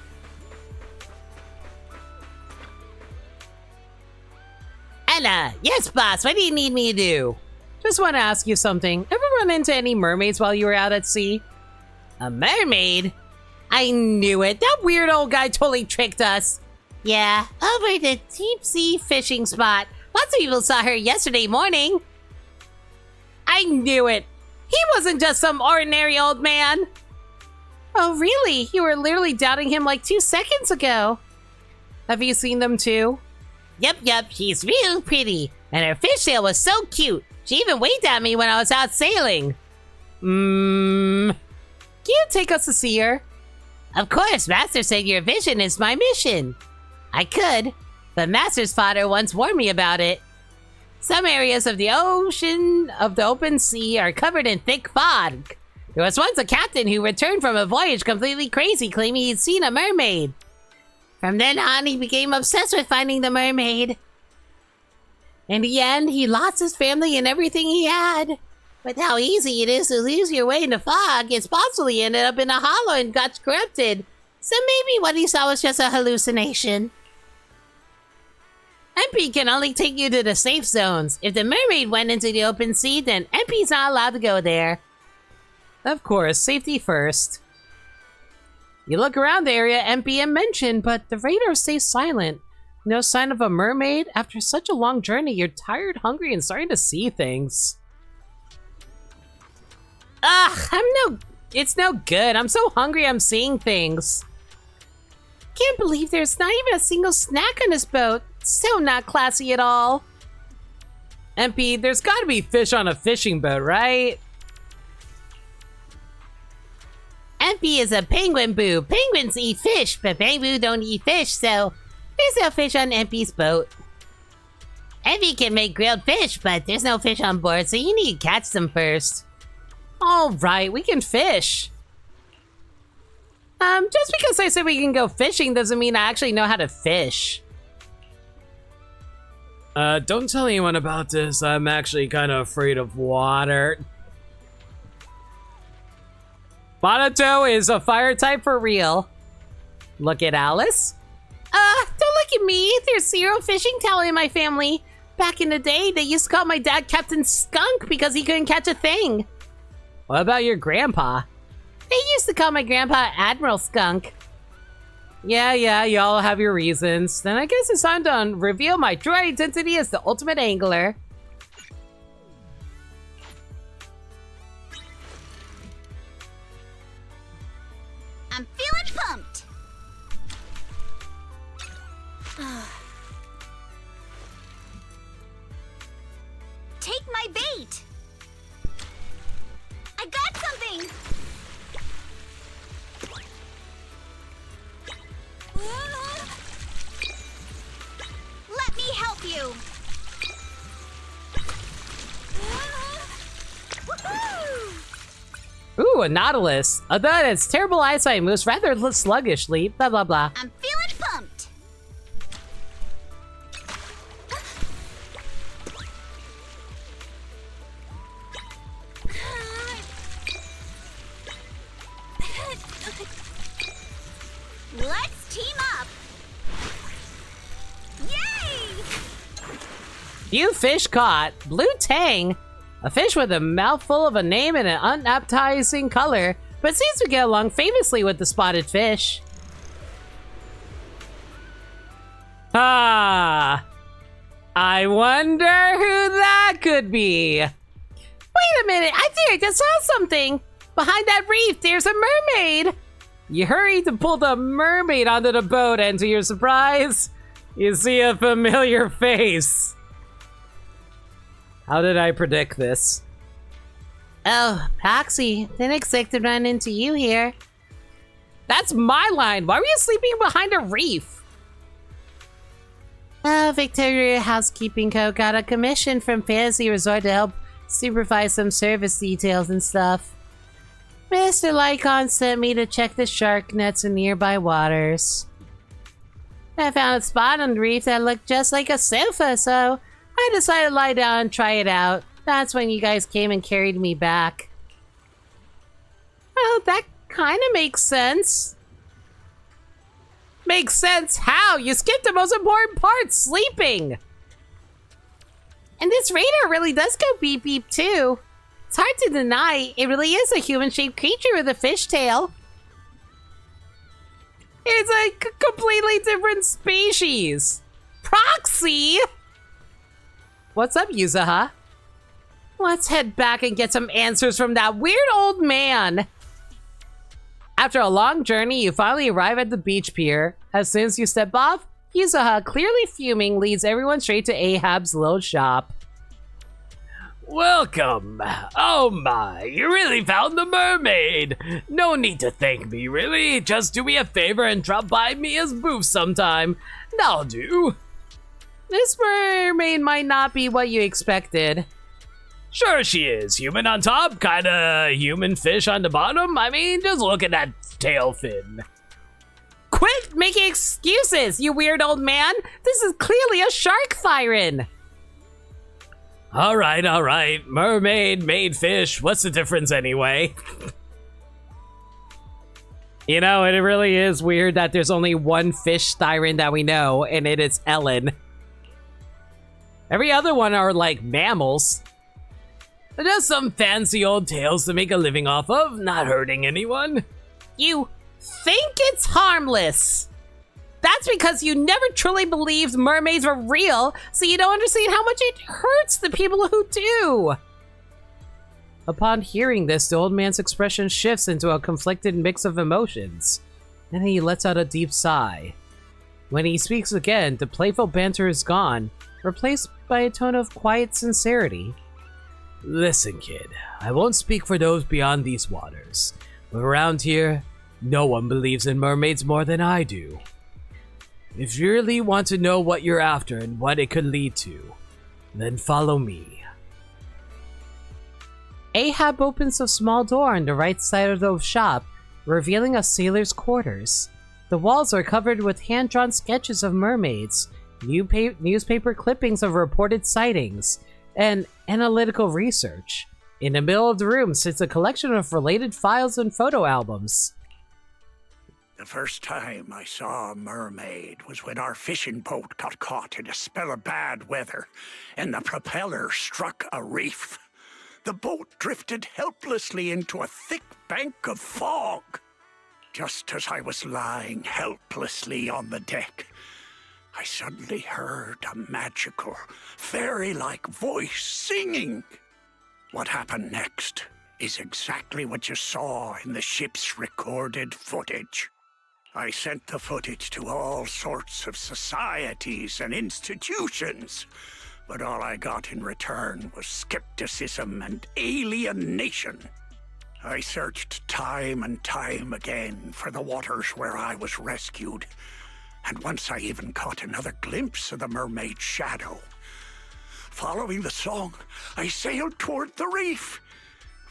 Ella, yes, boss. What do you need me to do? Just want to ask you something. Ever run into any mermaids while you were out at sea? A mermaid? I knew it. That weird old guy totally tricked us. Yeah, over at the deep sea fishing spot. Lots of people saw her yesterday morning. I knew it. He wasn't just some ordinary old man. Oh, really? You were literally doubting him like 2 seconds ago. Have you seen them too? Yep. She's real pretty. And her fishtail was so cute. She even waved at me when I was out sailing. Can you take us to see her? Of course, Master said your vision is my mission. I could, but Master's father once warned me about it. Some areas of the open sea are covered in thick fog. There was once a captain who returned from a voyage completely crazy, claiming he'd seen a mermaid. From then on, he became obsessed with finding the mermaid. In the end, he lost his family and everything he had. With how easy it is to lose your way in the fog, it's possible he ended up in a hollow and got corrupted. So maybe what he saw was just a hallucination. MP can only take you to the safe zones. If the mermaid went into the open sea, then MP's not allowed to go there. Of course, safety first. You look around the area MPM mentioned, but the radar stays silent. No sign of a mermaid. After such a long journey, you're tired, hungry, and starting to see things. It's no good. I'm so hungry I'm seeing things. Can't believe there's not even a single snack on this boat. So not classy at all. MP, there's gotta be fish on a fishing boat, right? MP is a penguin boo. Penguins eat fish, but penguins don't eat fish, so there's no fish on MP's boat. MP can make grilled fish, but there's no fish on board, so you need to catch them first. All right, we can fish. Just because I said we can go fishing doesn't mean I actually know how to fish. Don't tell anyone about this. I'm actually kind of afraid of water. Bonato is a fire type for real. Look at Alice. Don't look at me. There's 0 fishing talent in my family. Back in the day, they used to call my dad Captain Skunk because he couldn't catch a thing. What about your grandpa? They used to call my grandpa Admiral Skunk. Yeah, y'all have your reasons. Then I guess it's time to reveal my true identity as the ultimate angler. I'm feeling pumped. Take my bait. I got something. Let me help you. Ooh, a nautilus. Although its terrible eyesight moves rather sluggishly. Blah blah blah. I'm feeling pumped. Let's team up. Yay! Few fish caught. Blue tang. A fish with a mouthful of a name and an unappetizing color, but seems to get along famously with the spotted fish. I wonder who that could be. Wait a minute, I think I just saw something. Behind that reef, there's a mermaid. You hurry to pull the mermaid onto the boat, and to your surprise, you see a familiar face. How did I predict this? Oh, Proxy, didn't expect to run into you here. That's my line. Why were you sleeping behind a reef? Victoria Housekeeping Co. got a commission from Fantasy Resort to help supervise some service details and stuff. Mr. Lycon sent me to check the shark nets in nearby waters. I found a spot on the reef that looked just like a sofa, so I decided to lie down and try it out. That's when you guys came and carried me back. Well, that kind of makes sense. Makes sense how? You skipped the most important part, sleeping. And this radar really does go beep beep too. It's hard to deny, it really is a human-shaped creature with a fishtail. It's a completely different species. Proxy? What's up, Yuzaha? Let's head back and get some answers from that weird old man. After a long journey, you finally arrive at the beach pier. As soon as you step off, Yuzaha, clearly fuming, leads everyone straight to Ahab's little shop. Welcome. Oh my, you really found the mermaid. No need to thank me, really. Just do me a favor and drop by me as booth sometime. That'll do. This mermaid might not be what you expected. Sure she is. Human on top, kinda human fish on the bottom. I mean, just look at that tail fin. Quit making excuses, you weird old man. This is clearly a shark siren. All right. Mermaid, made fish. What's the difference anyway? You know, it really is weird that there's only one fish siren that we know, and it is Ellen. Every other one are like mammals. Just some fancy old tales to make a living off of, not hurting anyone. You think it's harmless. That's because you never truly believed mermaids were real, so you don't understand how much it hurts the people who do. Upon hearing this, the old man's expression shifts into a conflicted mix of emotions. Then he lets out a deep sigh. When he speaks again, the playful banter is gone, replaced by a tone of quiet sincerity. Listen, kid, I won't speak for those beyond these waters, but around here, no one believes in mermaids more than I do. If you really want to know what you're after and what it could lead to, then follow me. Ahab opens a small door on the right side of the shop, revealing a sailor's quarters. The walls are covered with hand-drawn sketches of mermaids, newspaper clippings of reported sightings, and analytical research. In the middle of the room sits a collection of related files and photo albums. The first time I saw a mermaid was when our fishing boat got caught in a spell of bad weather, and the propeller struck a reef. The boat drifted helplessly into a thick bank of fog. Just as I was lying helplessly on the deck, I suddenly heard a magical, fairy-like voice singing. What happened next is exactly what you saw in the ship's recorded footage. I sent the footage to all sorts of societies and institutions, but all I got in return was skepticism and alienation. I searched time and time again for the waters where I was rescued, and once I even caught another glimpse of the mermaid's shadow. Following the song, I sailed toward the reef,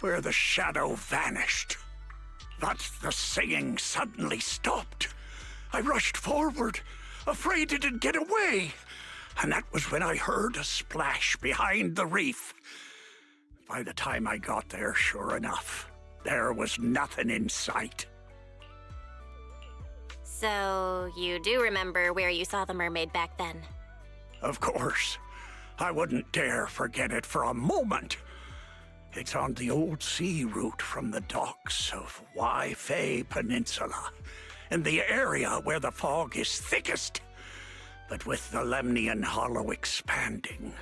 where the shadow vanished. But the singing suddenly stopped. I rushed forward, afraid it'd get away, and that was when I heard a splash behind the reef. By the time I got there, sure enough, there was nothing in sight. So, you do remember where you saw the mermaid back then? Of course. I wouldn't dare forget it for a moment. It's on the old sea route from the docks of Waifei Peninsula, in the area where the fog is thickest. But with the Lemnian Hollow expanding,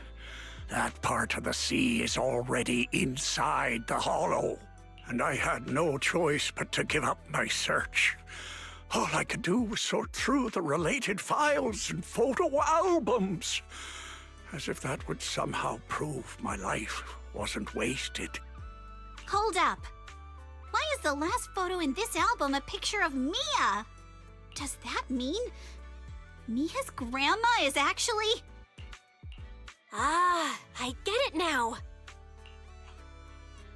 that part of the sea is already inside the hollow, and I had no choice but to give up my search. All I could do was sort through the related files and photo albums, as if that would somehow prove my life wasn't wasted. Hold up. Why is the last photo in this album a picture of Mia? Does that mean Mia's grandma is actually... Ah, I get it now.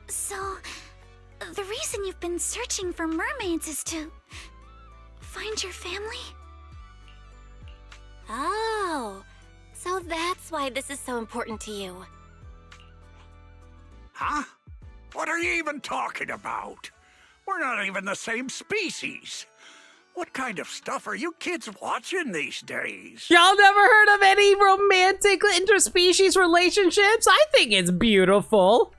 So, the reason you've been searching for mermaids is to find your family? Oh, so that's why this is so important to you. Huh? What are you even talking about? We're not even the same species. What kind of stuff are you kids watching these days? Y'all never heard of any romantic interspecies relationships? I think it's beautiful.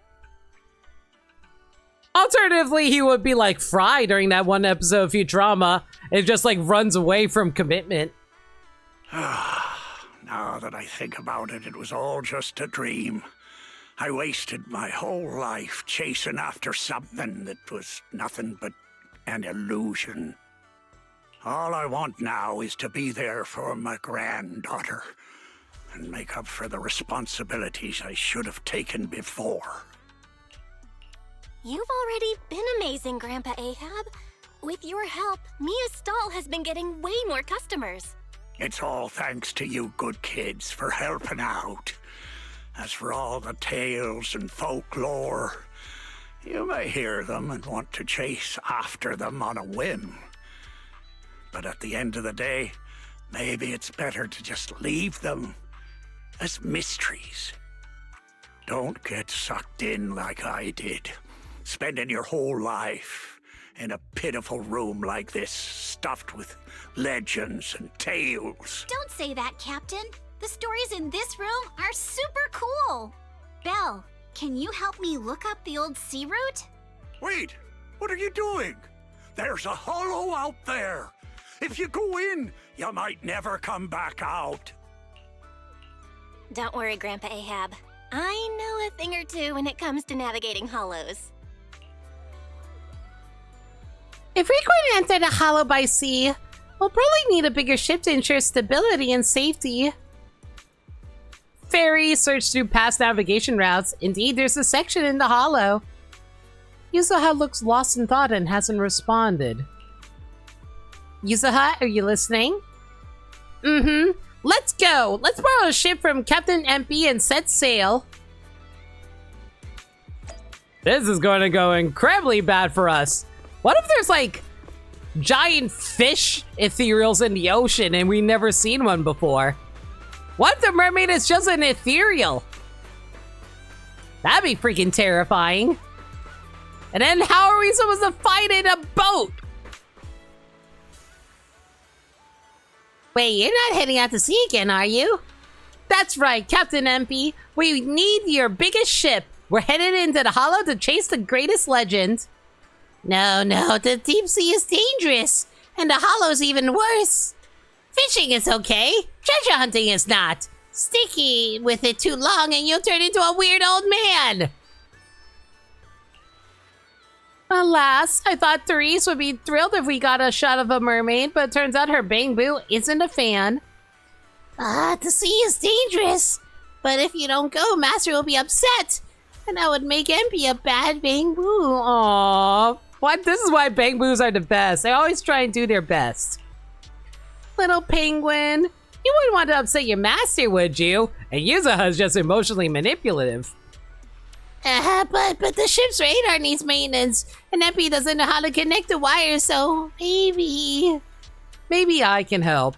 Alternatively, he would be like Fry during that one episode of Futurama and just like runs away from commitment. Now that I think about it, it was all just a dream. I wasted my whole life chasing after something that was nothing but an illusion. All I want now is to be there for my granddaughter and make up for the responsibilities I should have taken before. You've already been amazing, Grandpa Ahab. With your help, Mia's stall has been getting way more customers. It's all thanks to you good kids for helping out. As for all the tales and folklore, you may hear them and want to chase after them on a whim. But at the end of the day, maybe it's better to just leave them as mysteries. Don't get sucked in like I did, spending your whole life in a pitiful room like this, stuffed with legends and tales. Don't say that, Captain. The stories in this room are super cool. Belle, can you help me look up the old sea route? Wait, what are you doing? There's a hollow out there. If you go in, you might never come back out. Don't worry, Grandpa Ahab. I know a thing or two when it comes to navigating hollows. If we're going to enter the hollow by sea, we'll probably need a bigger ship to ensure stability and safety. Ferry search through past navigation routes. Indeed, there's a section in the hollow. Yuzuha looks lost in thought and hasn't responded. Yuzuha, are you listening? Mm-hmm. Let's go! Let's borrow a ship from Captain MP and set sail. This is going to go incredibly bad for us. What if there's like giant fish ethereals in the ocean and we never seen one before? What if the mermaid is just an ethereal? That'd be freaking terrifying. And then how are we supposed to fight in a boat? Wait, you're not heading out to sea again, are you? That's right, Captain MP. We need your biggest ship. We're headed into the hollow to chase the greatest legend. No, the deep sea is dangerous, and the hollow's even worse. Fishing is okay, treasure hunting is not. Sticky with it too long and you'll turn into a weird old man. Alas, I thought Therese would be thrilled if we got a shot of a mermaid, but it turns out her bang boo isn't a fan. The sea is dangerous, but if you don't go, Master will be upset, and that would make MP a bad bang boo. Aww. What? This is why bang boos are the best. They always try and do their best. Little penguin, you wouldn't want to upset your master, would you? And Yuzuha's just emotionally manipulative. But the ship's radar needs maintenance, and MP doesn't know how to connect the wires, so maybe I can help.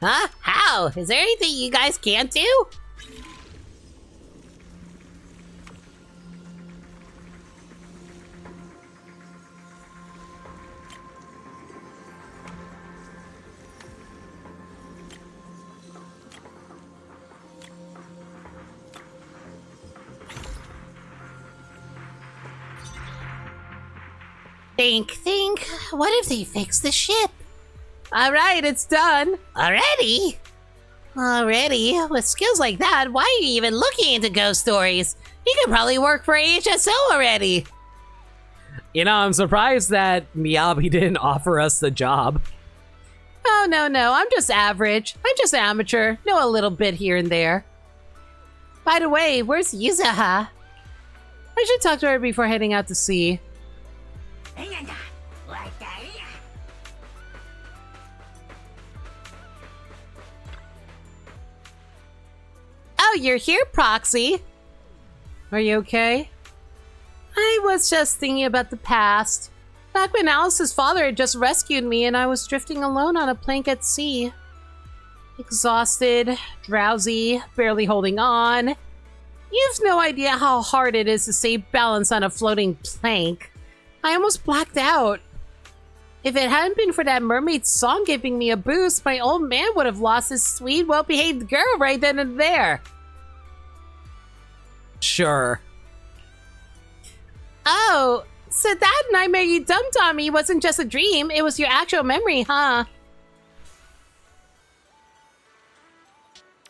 Huh? How? Is there anything you guys can't do? Think. What if they fix the ship? All right, it's done. Already? With skills like that, why are you even looking into ghost stories? You could probably work for HSO already. You know, I'm surprised that Miyabi didn't offer us the job. Oh, no, I'm just average. I'm just amateur. Know a little bit here and there. By the way, where's Yuzuha? I should talk to her before heading out to sea. Oh, you're here, Proxy. Are you okay? I was just thinking about the past. Back when Alice's father had just rescued me and I was drifting alone on a plank at sea. Exhausted, drowsy, barely holding on. You've no idea how hard it is to stay balanced on a floating plank. I almost blacked out. If it hadn't been for that mermaid song giving me a boost, my old man would have lost his sweet, well-behaved girl right then and there. Sure. Oh, so that nightmare you dumped on me wasn't just a dream, it was your actual memory, huh?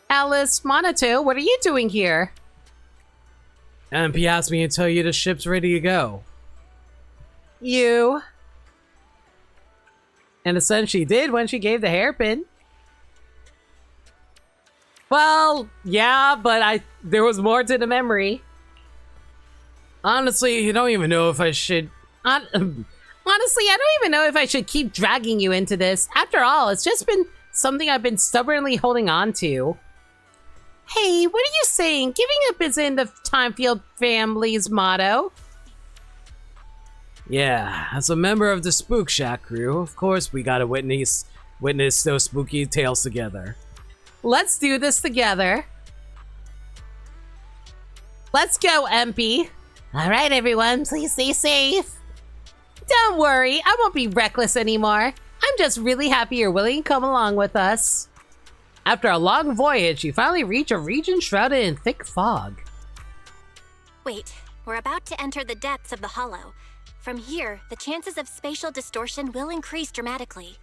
Alice, Monato, what are you doing here? MP asked me to tell you the ship's ready to go. You... In a sense, she did when she gave the hairpin. Well, yeah, but there was more to the memory. Honestly, you don't even know if I should... Honestly, I don't even know if I should keep dragging you into this. After all, it's just been something I've been stubbornly holding on to. Hey, what are you saying? Giving up isn't the Timefield family's motto. Yeah, as a member of the Spook Shack crew, of course we gotta witness those spooky tales together. Let's do this together. Let's go, MP. All right, everyone, please stay safe. Don't worry, I won't be reckless anymore. I'm just really happy you're willing to come along with us. After a long voyage, you finally reach a region shrouded in thick fog. Wait, we're about to enter the depths of the Hollow. From here, the chances of spatial distortion will increase dramatically.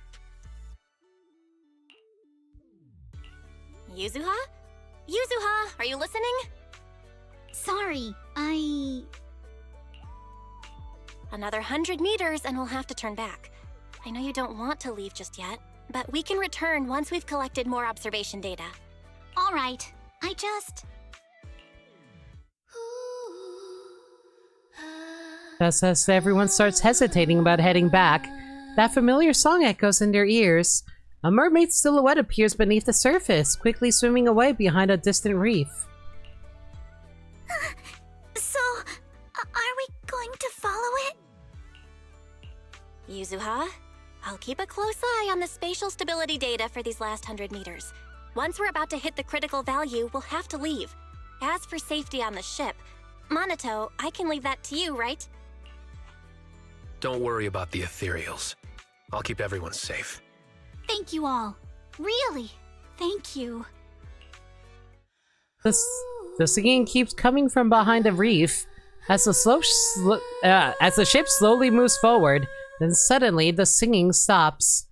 Yuzuha? Yuzuha, are you listening? Sorry, Another 100 meters and we'll have to turn back. I know you don't want to leave just yet, but we can return once we've collected more observation data. All right, Just as everyone starts hesitating about heading back, that familiar song echoes in their ears. A mermaid silhouette appears beneath the surface, quickly swimming away behind a distant reef. So, are we going to follow it? Yuzuha, I'll keep a close eye on the spatial stability data for these last 100 meters. Once we're about to hit the critical value, we'll have to leave. As for safety on the ship, Monato, I can leave that to you, right? Don't worry about the ethereals. I'll keep everyone safe. Thank you all. Really, thank you. The singing keeps coming from behind the reef as the ship slowly moves forward. Then suddenly, the singing stops.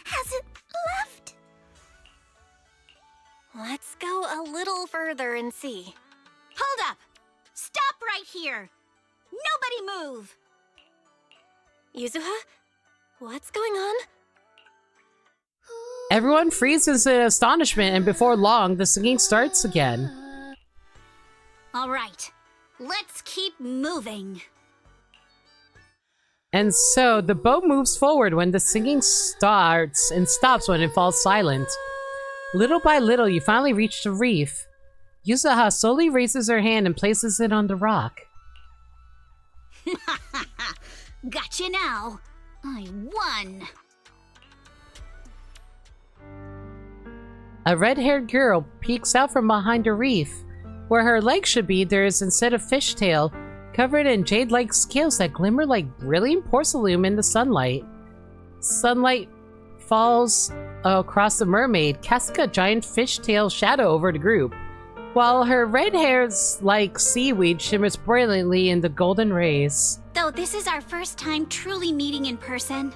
Has it left? Let's go a little further and see. Hold up! Stop right here! Nobody move! Yuzuha? What's going on? Everyone freezes in astonishment, and before long, the singing starts again. All right, let's keep moving. And so, the boat moves forward when the singing starts and stops when it falls silent. Little by little, you finally reach the reef. Yuzuha slowly raises her hand and places it on the rock. Gotcha now. I won. A red-haired girl peeks out from behind a reef. Where her legs should be, there is instead a fishtail, covered in jade-like scales that glimmer like brilliant porcelain in the sunlight. Sunlight falls across the mermaid, casting a giant fishtail shadow over the group, while her red hairs like seaweed shimmers brilliantly in the golden rays. Though this is our first time truly meeting in person,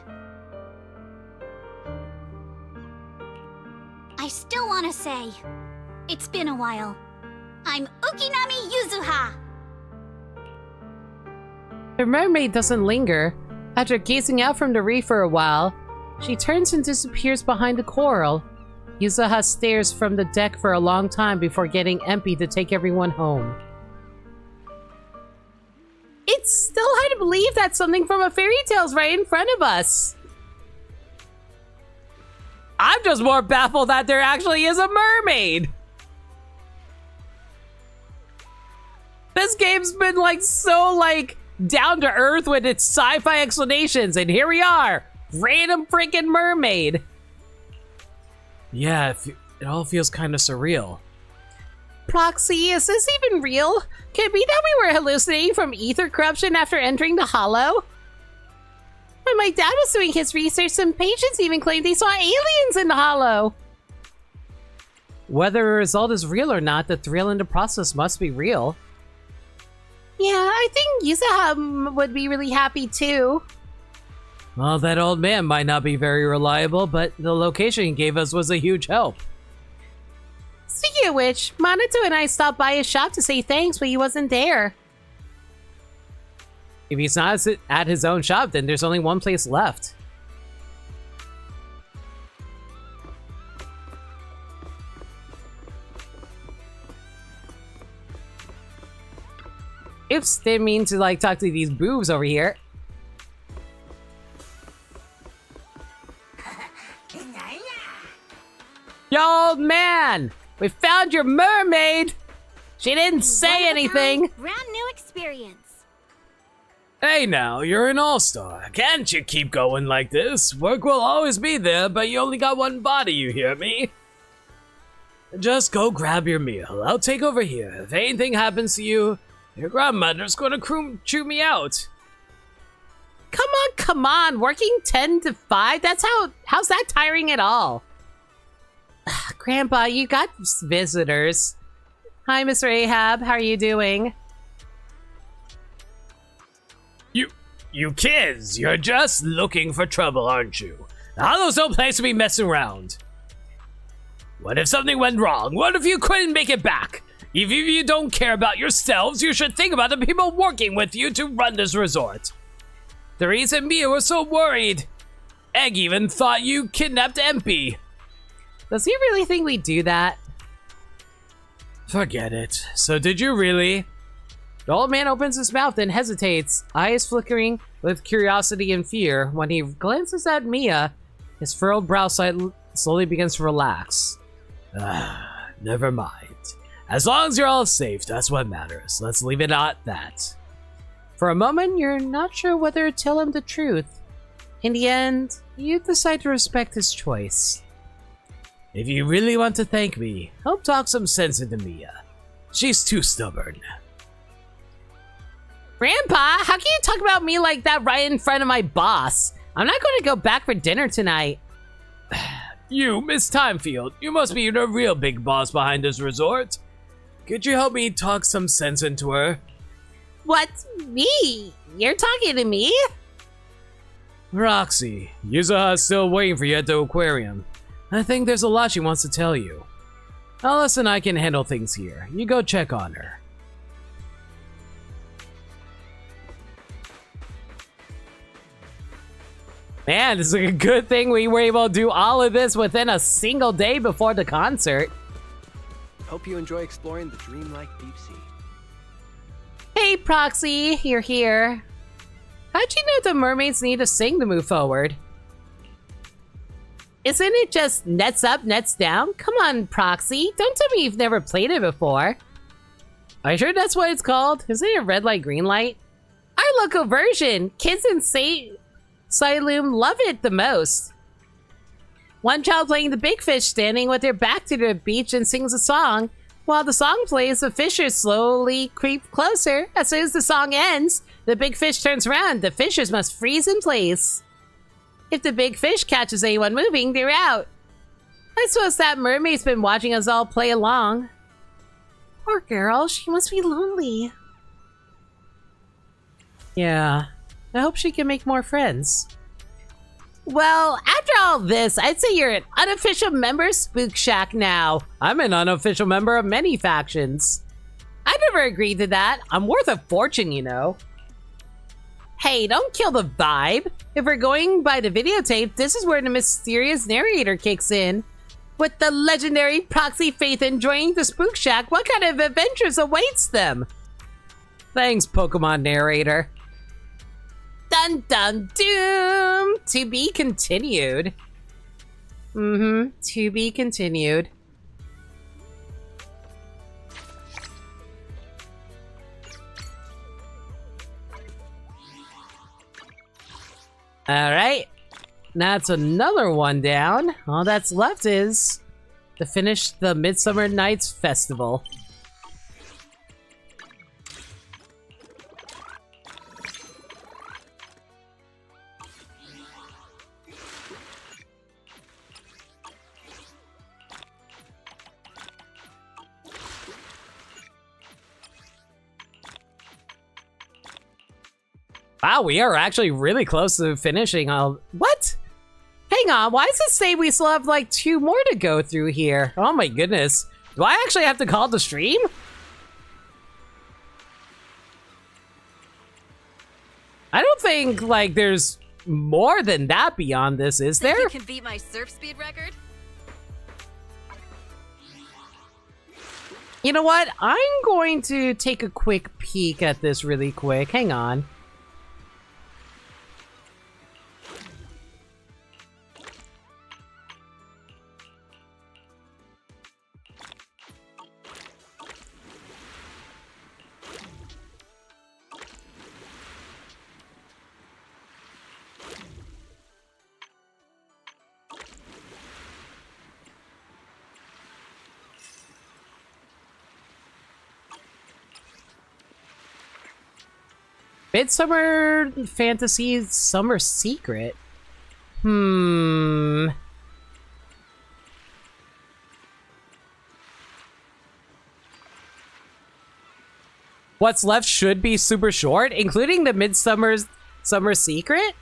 I still want to say, it's been a while. I'm Ukinami Yuzuha! The mermaid doesn't linger. After gazing out from the reef for a while, she turns and disappears behind the coral. Yuzuha stares from the deck for a long time before getting MP to take everyone home. It's still hard to believe that something from a fairy tale's right in front of us. I'm just more baffled that there actually is a mermaid. This game's been so down to earth with its sci-fi explanations, and here we are, random freaking mermaid. Yeah, It all feels kind of surreal. Proxy, is this even real? Could it be that we were hallucinating from ether corruption after entering the Hollow? When my dad was doing his research, some patients even claimed they saw aliens in the Hollow. Whether a result is real or not, the thrill in the process must be real. Yeah, I think Yusaha would be really happy too. Well, that old man might not be very reliable, but the location he gave us was a huge help. Speaking of which, Minato and I stopped by his shop to say thanks, but he wasn't there. If he's not at his own shop, then there's only one place left. Oops, didn't mean to like talk to these boobs over here. Yo, old man! We found your mermaid! She didn't say anything! Brand new experience. Hey now, you're an all-star. Can't you keep going like this? Work will always be there, but you only got one body, you hear me? Just go grab your meal. I'll take over here. If anything happens to you, your grandmother's gonna chew me out. Come on, working 10 to 5? How's that tiring at all? Grandpa, you got visitors. Hi, Miss Rahab, how are you doing? You kids, you're just looking for trouble, aren't you? The Hollow's no place to be messing around. What if something went wrong? What if you couldn't make it back? If you don't care about yourselves, you should think about the people working with you to run this resort. The reason Mia was so worried. Egg even thought you kidnapped Empy. Does he really think we do that? Forget it. So did you really? The old man opens his mouth and hesitates, eyes flickering with curiosity and fear. When he glances at Mia, his furrowed brow slowly begins to relax. Never mind. As long as you're all safe, that's what matters. Let's leave it at that. For a moment, you're not sure whether to tell him the truth. In the end, you decide to respect his choice. If you really want to thank me, help talk some sense into Mia. She's too stubborn. Grandpa, how can you talk about me like that right in front of my boss? I'm not going to go back for dinner tonight. You, Miss Timefield, you must be the real big boss behind this resort. Could you help me talk some sense into her? What? Me? You're talking to me? Roxy, Yuzaha's still waiting for you at the aquarium. I think there's a lot she wants to tell you. Alice and I can handle things here. You go check on her. Man, this is a good thing we were able to do all of this within a single day before the concert. Hope you enjoy exploring the dreamlike deep sea. Hey, Proxy, you're here. How'd you know the mermaids need to sing to move forward? Isn't it just nets up, nets down? Come on, Proxy. Don't tell me you've never played it before. Are you sure that's what it's called? Isn't it red light, green light? Our local version. Kids in Siloom love it the most. One child playing the big fish standing with their back to the beach and sings a song. While the song plays, the fishers slowly creep closer. As soon as the song ends, the big fish turns around. The fishers must freeze in place. If the big fish catches anyone moving, they're out. I suppose that mermaid's been watching us all play along. Poor girl, she must be lonely. Yeah, I hope she can make more friends. Well, after all this, I'd say you're an unofficial member of Spook Shack now. I'm an unofficial member of many factions. I never agreed to that. I'm worth a fortune, you know. Hey, don't kill the vibe. If we're going by the videotape, this is where the mysterious narrator kicks in. With the legendary Proxy Faith enjoying the Spook Shack, what kind of adventures awaits them? Thanks, Pokemon narrator. Dun dun doom! To be continued. To be continued. Alright. That's another one down. All that's left is to finish the Midsummer Nights Festival. Wow, we are actually really close to finishing all. What? Hang on, why does it say we still have like 2 more to go through here? Oh my goodness. Do I actually have to call the stream? I don't think like there's more than that beyond this, is there? Think you can beat my surf speed record? You know what? I'm going to take a quick peek at this really quick. Hang on. Midsummer Fantasy Summer Secret. What's left should be super short, including the Midsummer's Summer Secret?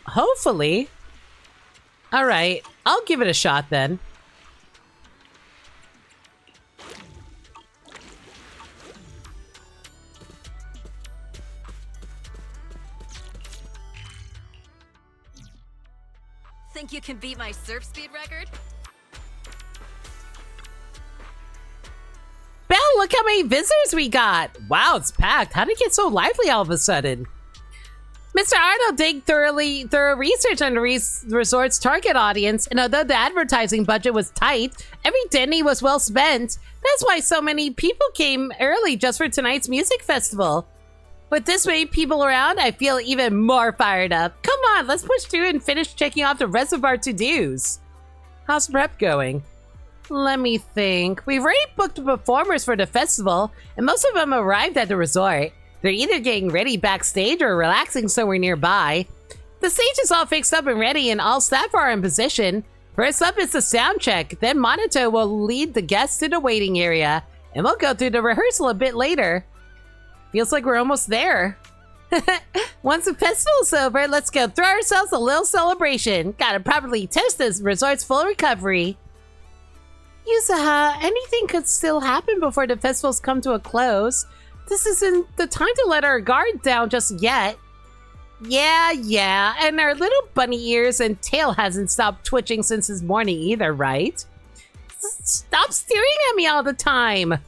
Hopefully. Alright, I'll give it a shot then. Think you can beat my surf speed record? Belle, look how many visitors we got! Wow, it's packed. How did it get so lively all of a sudden? Mr. Arnold did thorough research on the resort's target audience, and although the advertising budget was tight, every penny was well spent. That's why so many people came early just for tonight's music festival. With this many people around, I feel even more fired up. Come on, let's push through and finish checking off the rest of our to-dos. How's prep going? Let me think. We've already booked the performers for the festival, and most of them arrived at the resort. They're either getting ready backstage or relaxing somewhere nearby. The stage is all fixed up and ready, and all staff are in position. First up is the sound check, then Monito will lead the guests to the waiting area, and we'll go through the rehearsal a bit later. Feels like we're almost there. Once the festival's over, let's go throw ourselves a little celebration. Gotta properly test this resort's full recovery. Yusaha, anything could still happen before the festivals come to a close. This isn't the time to let our guard down just yet. Yeah, and our little bunny ears and tail hasn't stopped twitching since this morning either, right? Stop staring at me all the time.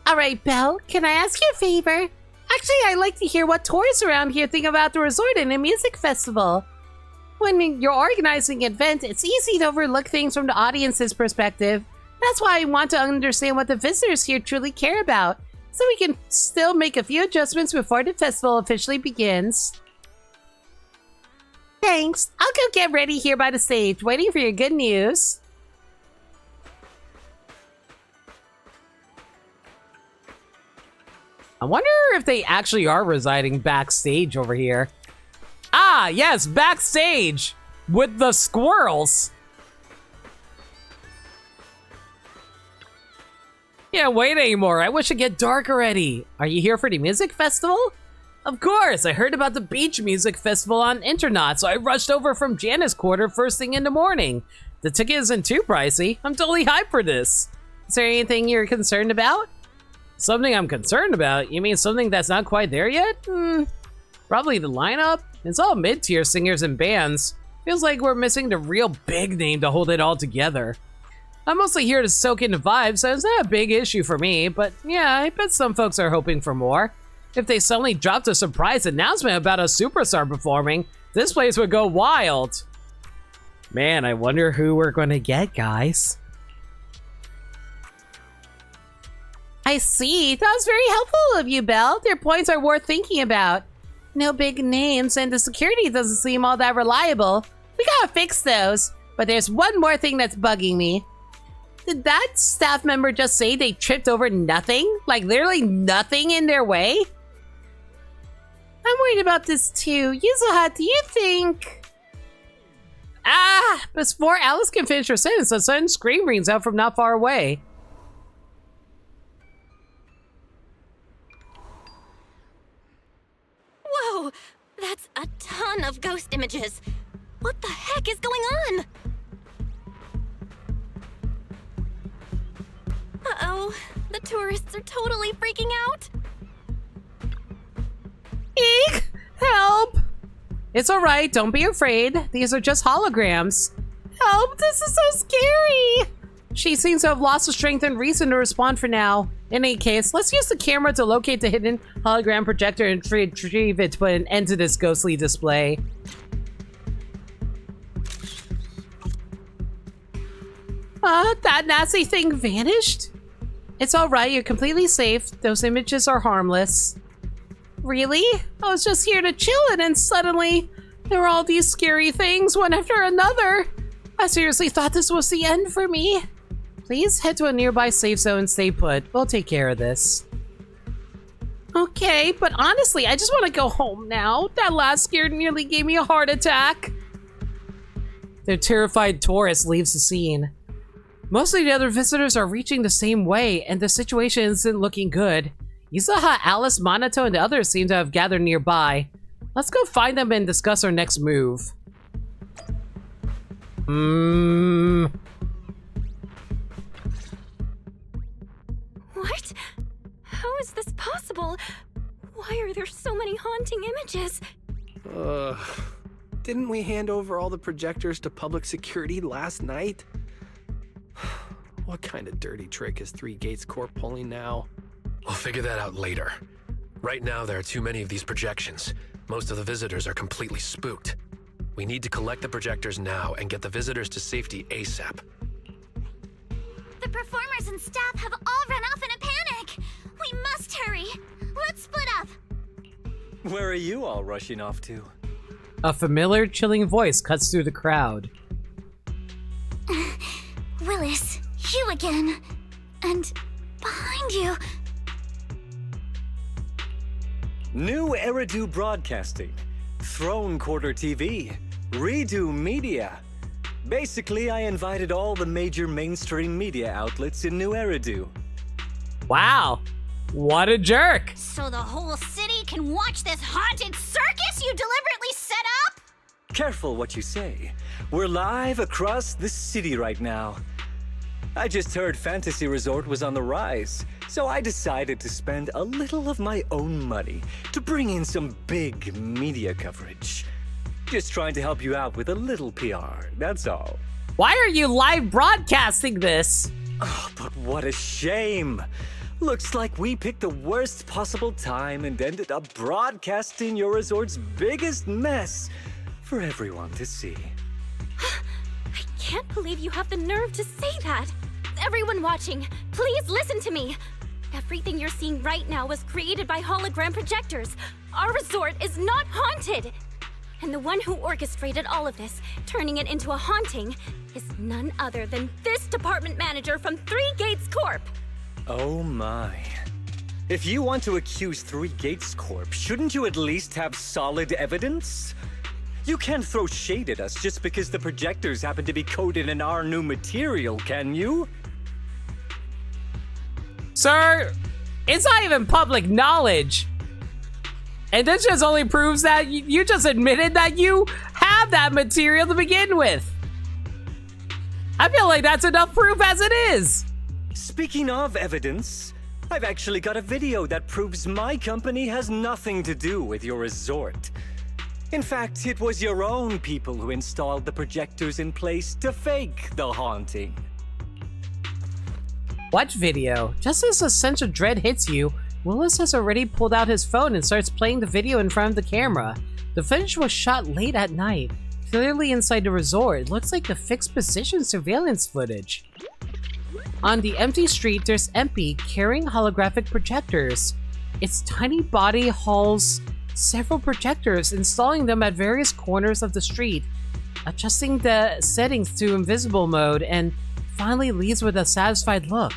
Alright, Belle, can I ask you a favor? Actually, I'd like to hear what tourists around here think about the resort and the music festival. When you're organizing an event, it's easy to overlook things from the audience's perspective. That's why I want to understand what the visitors here truly care about, so we can still make a few adjustments before the festival officially begins. Thanks. I'll go get ready here by the stage, waiting for your good news. I wonder if they actually are residing backstage over here. Ah, yes, backstage with the squirrels. Can't wait anymore. I wish it'd get dark already. Are you here for the music festival? Of course, I heard about the beach music festival on internet, so I rushed over from Janice Quarter first thing in the morning. The ticket isn't too pricey. I'm totally hyped for this. Is there anything you're concerned about? Something I'm concerned about? You mean something that's not quite there yet? Probably the lineup. It's all mid-tier singers and bands. Feels like we're missing the real big name to hold it all together. I'm mostly here to soak in the vibe, so it's not a big issue for me, but yeah, I bet some folks are hoping for more. If they suddenly dropped a surprise announcement about a superstar performing, this place would go wild. Man, I wonder who we're going to get, guys. I see. That was very helpful of you, Belle. Your points are worth thinking about. No big names, and the security doesn't seem all that reliable. We gotta fix those. But there's one more thing that's bugging me. Did that staff member just say they tripped over nothing? Like literally nothing in their way? I'm worried about this too. Yuzuha, do you think... Before Alice can finish her sentence, a sudden scream rings out from not far away. Whoa! That's a ton of ghost images. What the heck is going on? Uh-oh. The tourists are totally freaking out. Eek! Help! It's alright, don't be afraid. These are just holograms. Help! This is so scary! She seems to have lost the strength and reason to respond for now. In any case, let's use the camera to locate the hidden hologram projector and retrieve it to put an end to this ghostly display. That nasty thing vanished? It's alright, you're completely safe. Those images are harmless. Really? I was just here to chill and then suddenly there were all these scary things, one after another. I seriously thought this was the end for me. Please head to a nearby safe zone and stay put. We'll take care of this. Okay, but honestly, I just want to go home now. That last scare nearly gave me a heart attack. The terrified tourist leaves the scene. Most of the other visitors are reaching the same way, and the situation isn't looking good. Yuzuha, Alice, Minato, and the others seem to have gathered nearby. Let's go find them and discuss our next move. What? How is this possible? Why are there so many haunting images? Didn't we hand over all the projectors to public security last night? What kind of dirty trick is Three Gates Corp pulling now? We'll figure that out later. Right now, there are too many of these projections. Most of the visitors are completely spooked. We need to collect the projectors now and get the visitors to safety ASAP. The performers and staff have all run off in a panic. We must hurry. Let's split up. Where are you all rushing off to? A familiar, chilling voice cuts through the crowd. Willis, you again. And behind you. New Eridu Broadcasting, Throne Quarter TV, Redo Media. Basically, I invited all the major mainstream media outlets in New Eridu. Wow, what a jerk! So the whole city can watch this haunted circus you deliberately set up? Careful what you say. We're live across the city right now. I just heard Fantasy Resort was on the rise, so I decided to spend a little of my own money to bring in some big media coverage. Just trying to help you out with a little PR, that's all. Why are you live broadcasting this? Oh, but what a shame. Looks like we picked the worst possible time and ended up broadcasting your resort's biggest mess for everyone to see. I can't believe you have the nerve to say that. Everyone watching, please listen to me. Everything you're seeing right now was created by hologram projectors. Our resort is not haunted. And the one who orchestrated all of this, turning it into a haunting, is none other than this department manager from Three Gates Corp. Oh my. If you want to accuse Three Gates Corp, shouldn't you at least have solid evidence? You can't throw shade at us just because the projectors happen to be coated in our new material, can you? Sir, it's not even public knowledge. And this just only proves that you just admitted that you have that material to begin with. I feel like that's enough proof as it is. Speaking of evidence, I've actually got a video that proves my company has nothing to do with your resort. In fact, it was your own people who installed the projectors in place to fake the haunting. What video? Just as a sense of dread hits you, Willis has already pulled out his phone and starts playing the video in front of the camera. The footage was shot late at night, clearly inside the resort. It looks like the fixed position surveillance footage. On the empty street, there's Empy carrying holographic projectors. Its tiny body hauls several projectors, installing them at various corners of the street. adjusting the settings to invisible mode, and finally leaves with a satisfied look.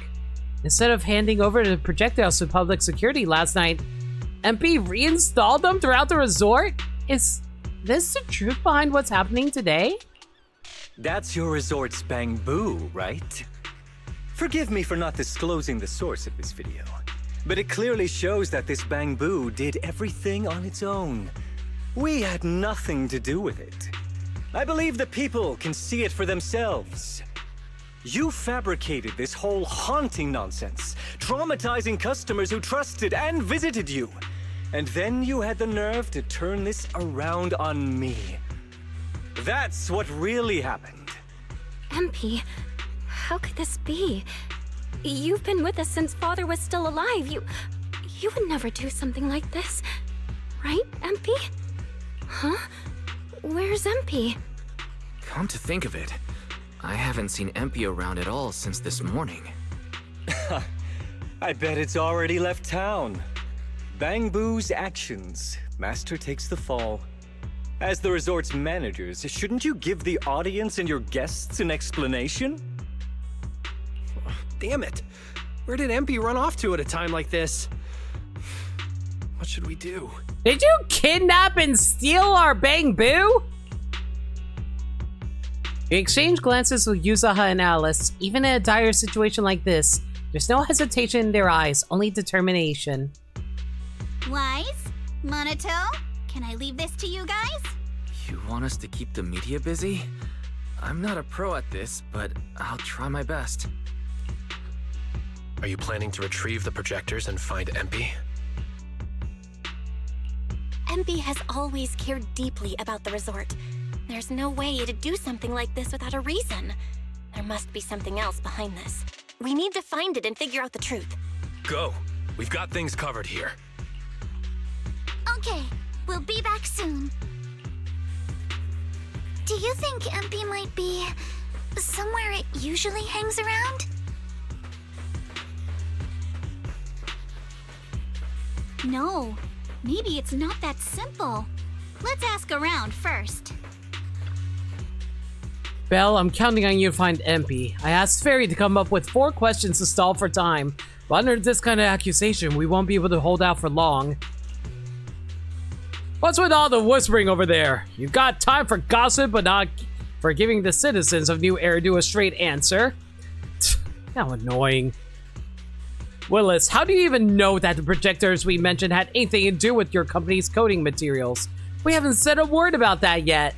Instead of handing over the projectiles to public security last night, MP reinstalled them throughout the resort? Is this the truth behind what's happening today? That's your resort's Bang-Boo, right? Forgive me for not disclosing the source of this video, but it clearly shows that this Bang-Boo did everything on its own. We had nothing to do with it. I believe the people can see it for themselves. You fabricated this whole haunting nonsense, traumatizing customers who trusted and visited you. And then you had the nerve to turn this around on me. That's what really happened. MP, how could this be? You've been with us since Father was still alive. You would never do something like this. Right, MP? Huh? Where's MP? Come to think of it, I haven't seen MP around at all since this morning. I bet it's already left town. Bang-Boo's actions. Master takes the fall. As the resort's managers, shouldn't you give the audience and your guests an explanation? Damn it! Where did MP run off to at a time like this? What should we do? Did you kidnap and steal our Bang-Boo? We exchange glances with Yuzaha and Alice. Even in a dire situation like this, there's no hesitation in their eyes, only determination. Wise? Monato? Can I leave this to you guys? You want us to keep the media busy? I'm not a pro at this, but I'll try my best. Are you planning to retrieve the projectors and find MP? MP has always cared deeply about the resort. There's no way to do something like this without a reason. There must be something else behind this. We need to find it and figure out the truth. Go! We've got things covered here. Okay, we'll be back soon. Do you think MP might be somewhere it usually hangs around? No, maybe it's not that simple. Let's ask around first. Belle, I'm counting on you to find MP. I asked Fairy to come up with 4 questions to stall for time, but under this kind of accusation, we won't be able to hold out for long. What's with all the whispering over there? You've got time for gossip, but not for giving the citizens of New Eridu a straight answer. How annoying. Willis, how do you even know that the projectors we mentioned had anything to do with your company's coding materials? We haven't said a word about that yet.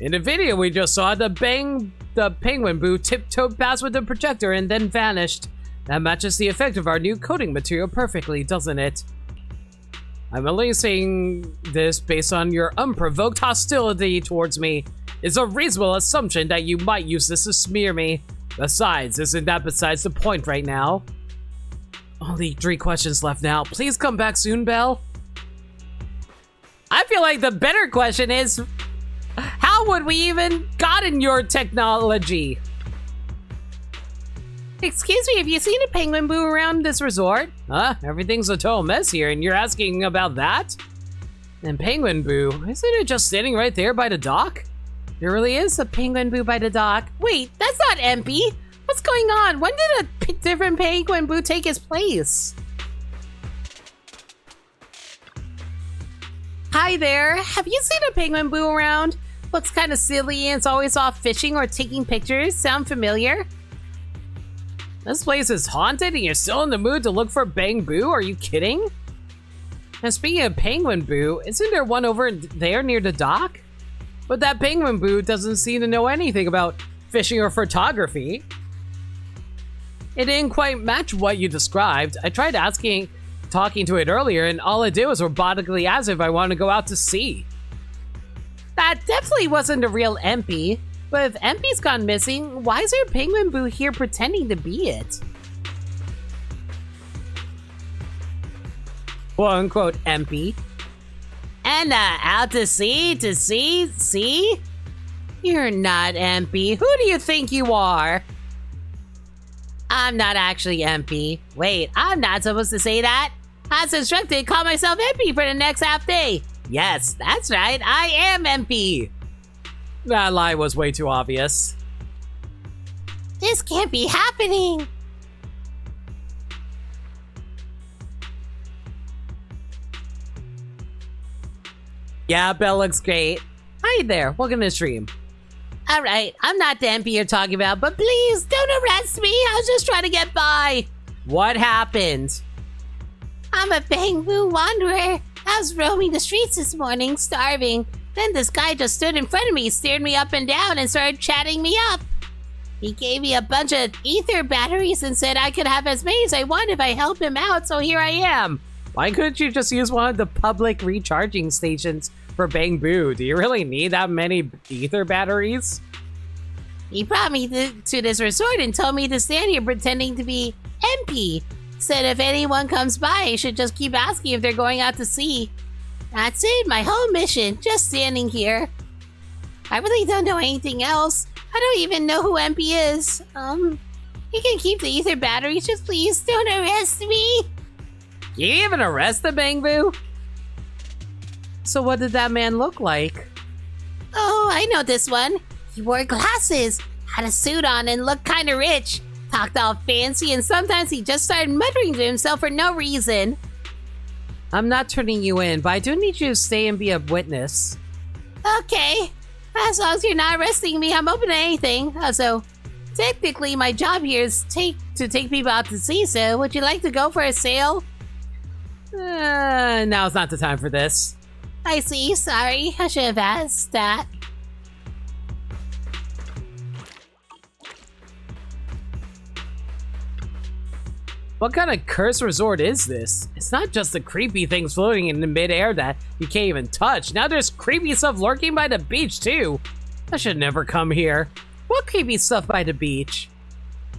In the video we just saw, the penguin boo tiptoed past with the projector and then vanished. That matches the effect of our new coding material perfectly, doesn't it? I'm only saying this based on your unprovoked hostility towards me. It's a reasonable assumption that you might use this to smear me. Besides, isn't that besides the point right now? Only 3 questions left now. Please come back soon, Belle. I feel like the better question is, how would we even gotten your technology? Excuse me, have you seen a penguin boo around this resort? Huh? Everything's a total mess here, and you're asking about that? And penguin boo, isn't it just sitting right there by the dock? There really is a penguin boo by the dock. Wait, that's not MP. What's going on? When did a different penguin boo take his place? Hi there. Have you seen a penguin boo around? Looks kind of silly and it's always off fishing or taking pictures. Sound familiar? This place is haunted and you're still in the mood to look for Bang Boo? Are you kidding? And speaking of penguin boo, isn't there one over there near the dock? But that penguin boo doesn't seem to know anything about fishing or photography. It didn't quite match what you described. I tried talking to it earlier, and all it did was robotically ask if I wanted to go out to sea. That definitely wasn't a real MP. But if MP's gone missing, why is there a penguin boo here pretending to be it? Quote unquote MP. And out to sea? See? You're not MP. Who do you think you are? I'm not actually MP. Wait, I'm not supposed to say that. I was instructed to call myself MP for the next half day. Yes, that's right, I am MP. That lie was way too obvious. This can't be happening. Yeah, Belle looks great. Hi there, welcome to the stream. Alright, I'm not the MP you're talking about, but please don't arrest me. I was just trying to get by. What happened? I'm a Bangbu wanderer. I was roaming the streets this morning, starving. Then this guy just stood in front of me, stared me up and down, and started chatting me up. He gave me a bunch of ether batteries and said I could have as many as I want if I helped him out, so here I am. Why couldn't you just use one of the public recharging stations for Bangbu? Do you really need that many ether batteries? He brought me to this resort and told me to stand here pretending to be MP. Said if anyone comes by, I should just keep asking if they're going out to sea. That's it, my whole mission, just standing here. I really don't know anything else. I don't even know who MP is. You can keep the ether batteries, just please don't arrest me. You even arrest the Bangbu? So what did that man look like? Oh, I know this one. He wore glasses, had a suit on, and looked kinda rich. Talked all fancy, and sometimes he just started muttering to himself for no reason. I'm not turning you in, but I do need you to stay and be a witness. Okay. As long as you're not arresting me, I'm open to anything. Also, technically my job here is to take people out to sea, so would you like to go for a sail? Now's not the time for this. I see, sorry. I should have asked that. What kind of cursed resort is this? It's not just the creepy things floating in the midair that you can't even touch. Now there's creepy stuff lurking by the beach, too. I should never come here. What creepy stuff by the beach?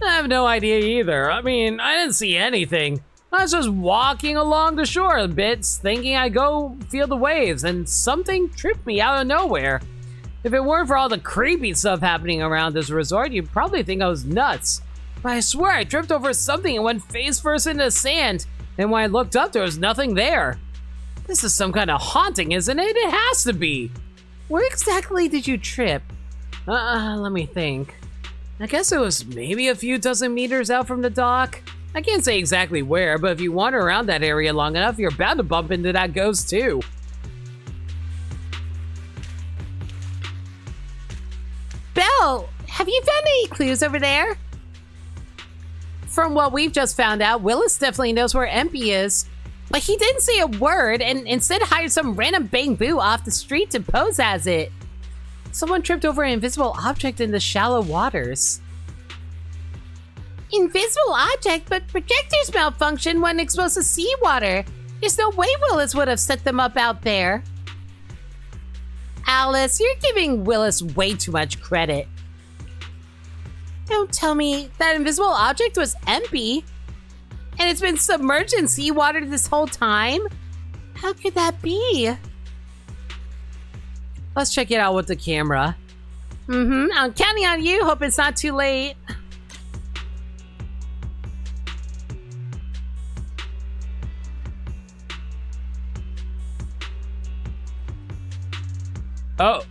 I have no idea either. I mean, I didn't see anything. I was just walking along the shore a bit, thinking I'd go feel the waves, and something tripped me out of nowhere. If it weren't for all the creepy stuff happening around this resort, you'd probably think I was nuts. But I swear I tripped over something and went face first into the sand, and when I looked up, there was nothing there. This is some kind of haunting, isn't it? It has to be. Where exactly did you trip? Let me think. I guess it was maybe a few dozen meters out from the dock. I can't say exactly where, but if you wander around that area long enough, you're bound to bump into that ghost too. Belle, have you found any clues over there? From what we've just found out, Willis definitely knows where MP is. But he didn't say a word and instead hired some random Bangbu off the street to pose as it. Someone tripped over an invisible object in the shallow waters. Invisible object, but projectors malfunction when exposed to seawater. There's no way Willis would have set them up out there. Alice, you're giving Willis way too much credit. Don't tell me that invisible object was MP. And it's been submerged in seawater this whole time? How could that be? Let's check it out with the camera. I'm counting on you. Hope it's not too late. Oh.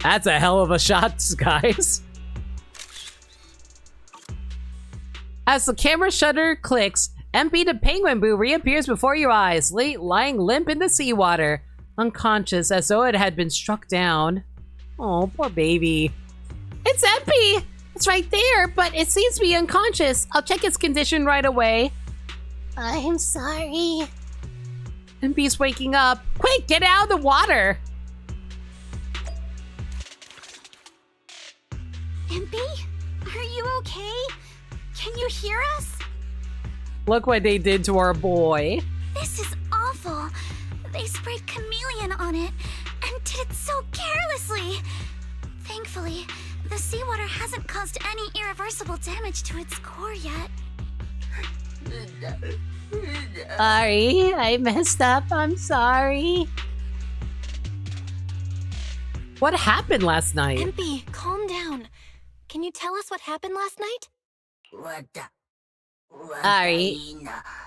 That's a hell of a shot, guys. As the camera shutter clicks, MP the Penguin Boo reappears before your eyes, lying limp in the seawater, unconscious as though it had been struck down. Oh, poor baby. It's MP! It's right there, but it seems to be unconscious. I'll check its condition right away. I'm sorry. MP's waking up. Quick, get out of the water! MP? Are you okay? Can you hear us? Look what they did to our boy. This is awful. They sprayed chameleon on it and did it so carelessly. Thankfully, the seawater hasn't caused any irreversible damage to its core yet. Sorry, I messed up. I'm sorry. What happened last night? MP, calm down. Can you tell us what happened last night? What the? Sorry.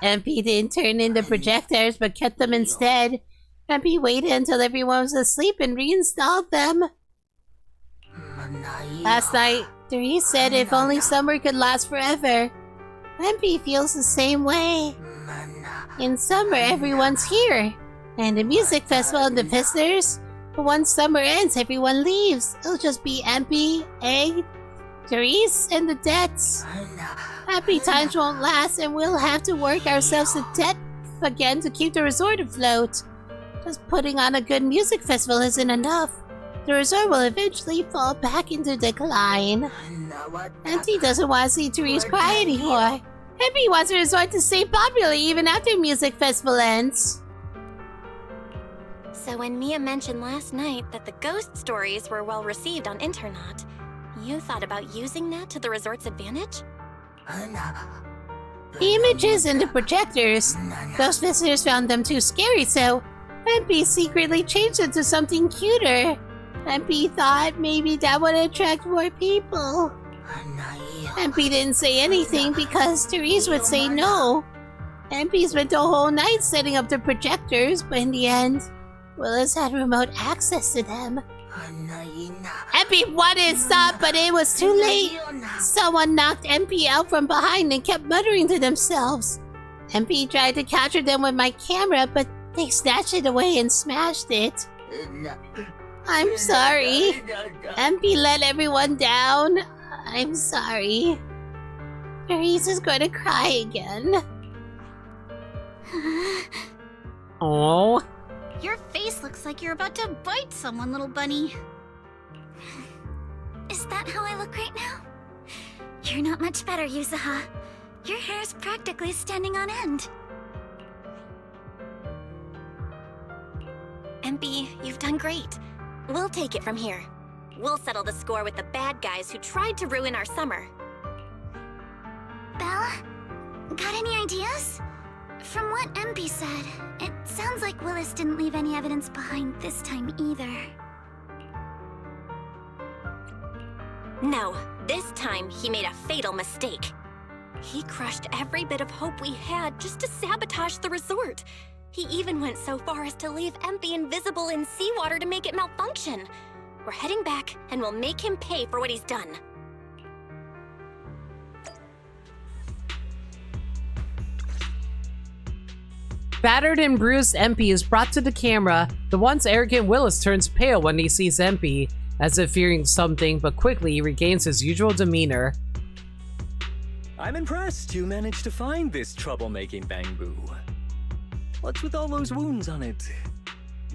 MP didn't turn in the projectors, but kept them instead. MP waited until everyone was asleep and reinstalled them. Last night, Therese said if only summer could last forever. MP feels the same way. In summer, everyone's here. And the music festival and the visitors. But once summer ends, everyone leaves. It'll just be MP, Egg, Therese, and the debts. Happy times won't last, and we'll have to work ourselves to debt again to keep the resort afloat. Just putting on a good music festival isn't enough. The resort will eventually fall back into decline. MP doesn't want to see Therese cry anymore. MP wants the resort to stay popular even after music festival ends. So when Mia mentioned last night that the ghost stories were well received on Internet, you thought about using that to the resort's advantage? The images and the projectors. Those visitors found them too scary, so MP secretly changed it to something cuter. MP thought maybe that would attract more people. MP didn't say anything because Therese would say no. MP spent the whole night setting up the projectors, but in the end, Willis had remote access to them. MP wanted to stop, but it was too late. Someone knocked MP out from behind and kept muttering to themselves. MP tried to capture them with my camera, but they snatched it away and smashed it. I'm sorry. MP let everyone down. I'm sorry. Therese is going to cry again. Oh. Your face looks like you're about to bite someone, little bunny. Is that how I look right now? You're not much better, Yuzuha. Your hair's practically standing on end. MP, you've done great. We'll take it from here. We'll settle the score with the bad guys who tried to ruin our summer. Belle? Got any ideas? From what MP said, it sounds like Willis didn't leave any evidence behind this time either. No, this time he made a fatal mistake. He crushed every bit of hope we had just to sabotage the resort. He even went so far as to leave MP invisible in seawater to make it malfunction. We're heading back, and we'll make him pay for what he's done. Battered and bruised MP is brought to the camera. The once arrogant Willis turns pale when he sees MP, as if fearing something, but quickly he regains his usual demeanor. I'm impressed you managed to find this troublemaking bamboo. What's with all those wounds on it?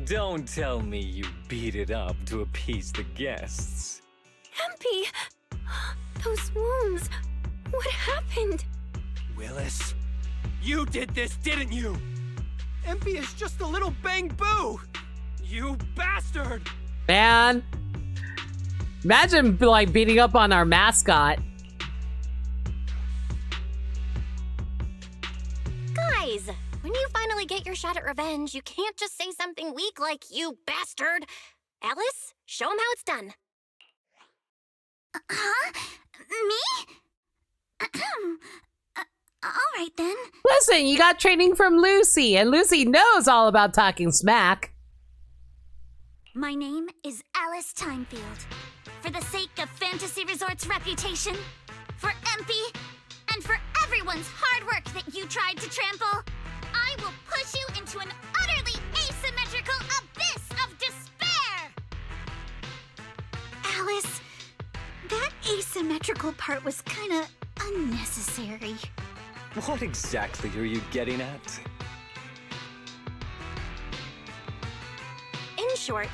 Don't tell me you beat it up to appease the guests. MP! Those wounds! What happened? Willis, you did this, didn't you? MP is just a little bamboo! You bastard! Man. Imagine, like, beating up on our mascot. Guys, when you finally get your shot at revenge, you can't just say something weak like, "You bastard!" Alice, show him how it's done. Huh? Me? Alright then. Listen, you got training from Lucy, and Lucy knows all about talking smack. My name is Alice Timefield. For the sake of Fantasy Resort's reputation, for MP, and for everyone's hard work that you tried to trample, I will push you into an utterly asymmetrical abyss of despair! Alice, that asymmetrical part was kinda unnecessary. What exactly are you getting at? In short,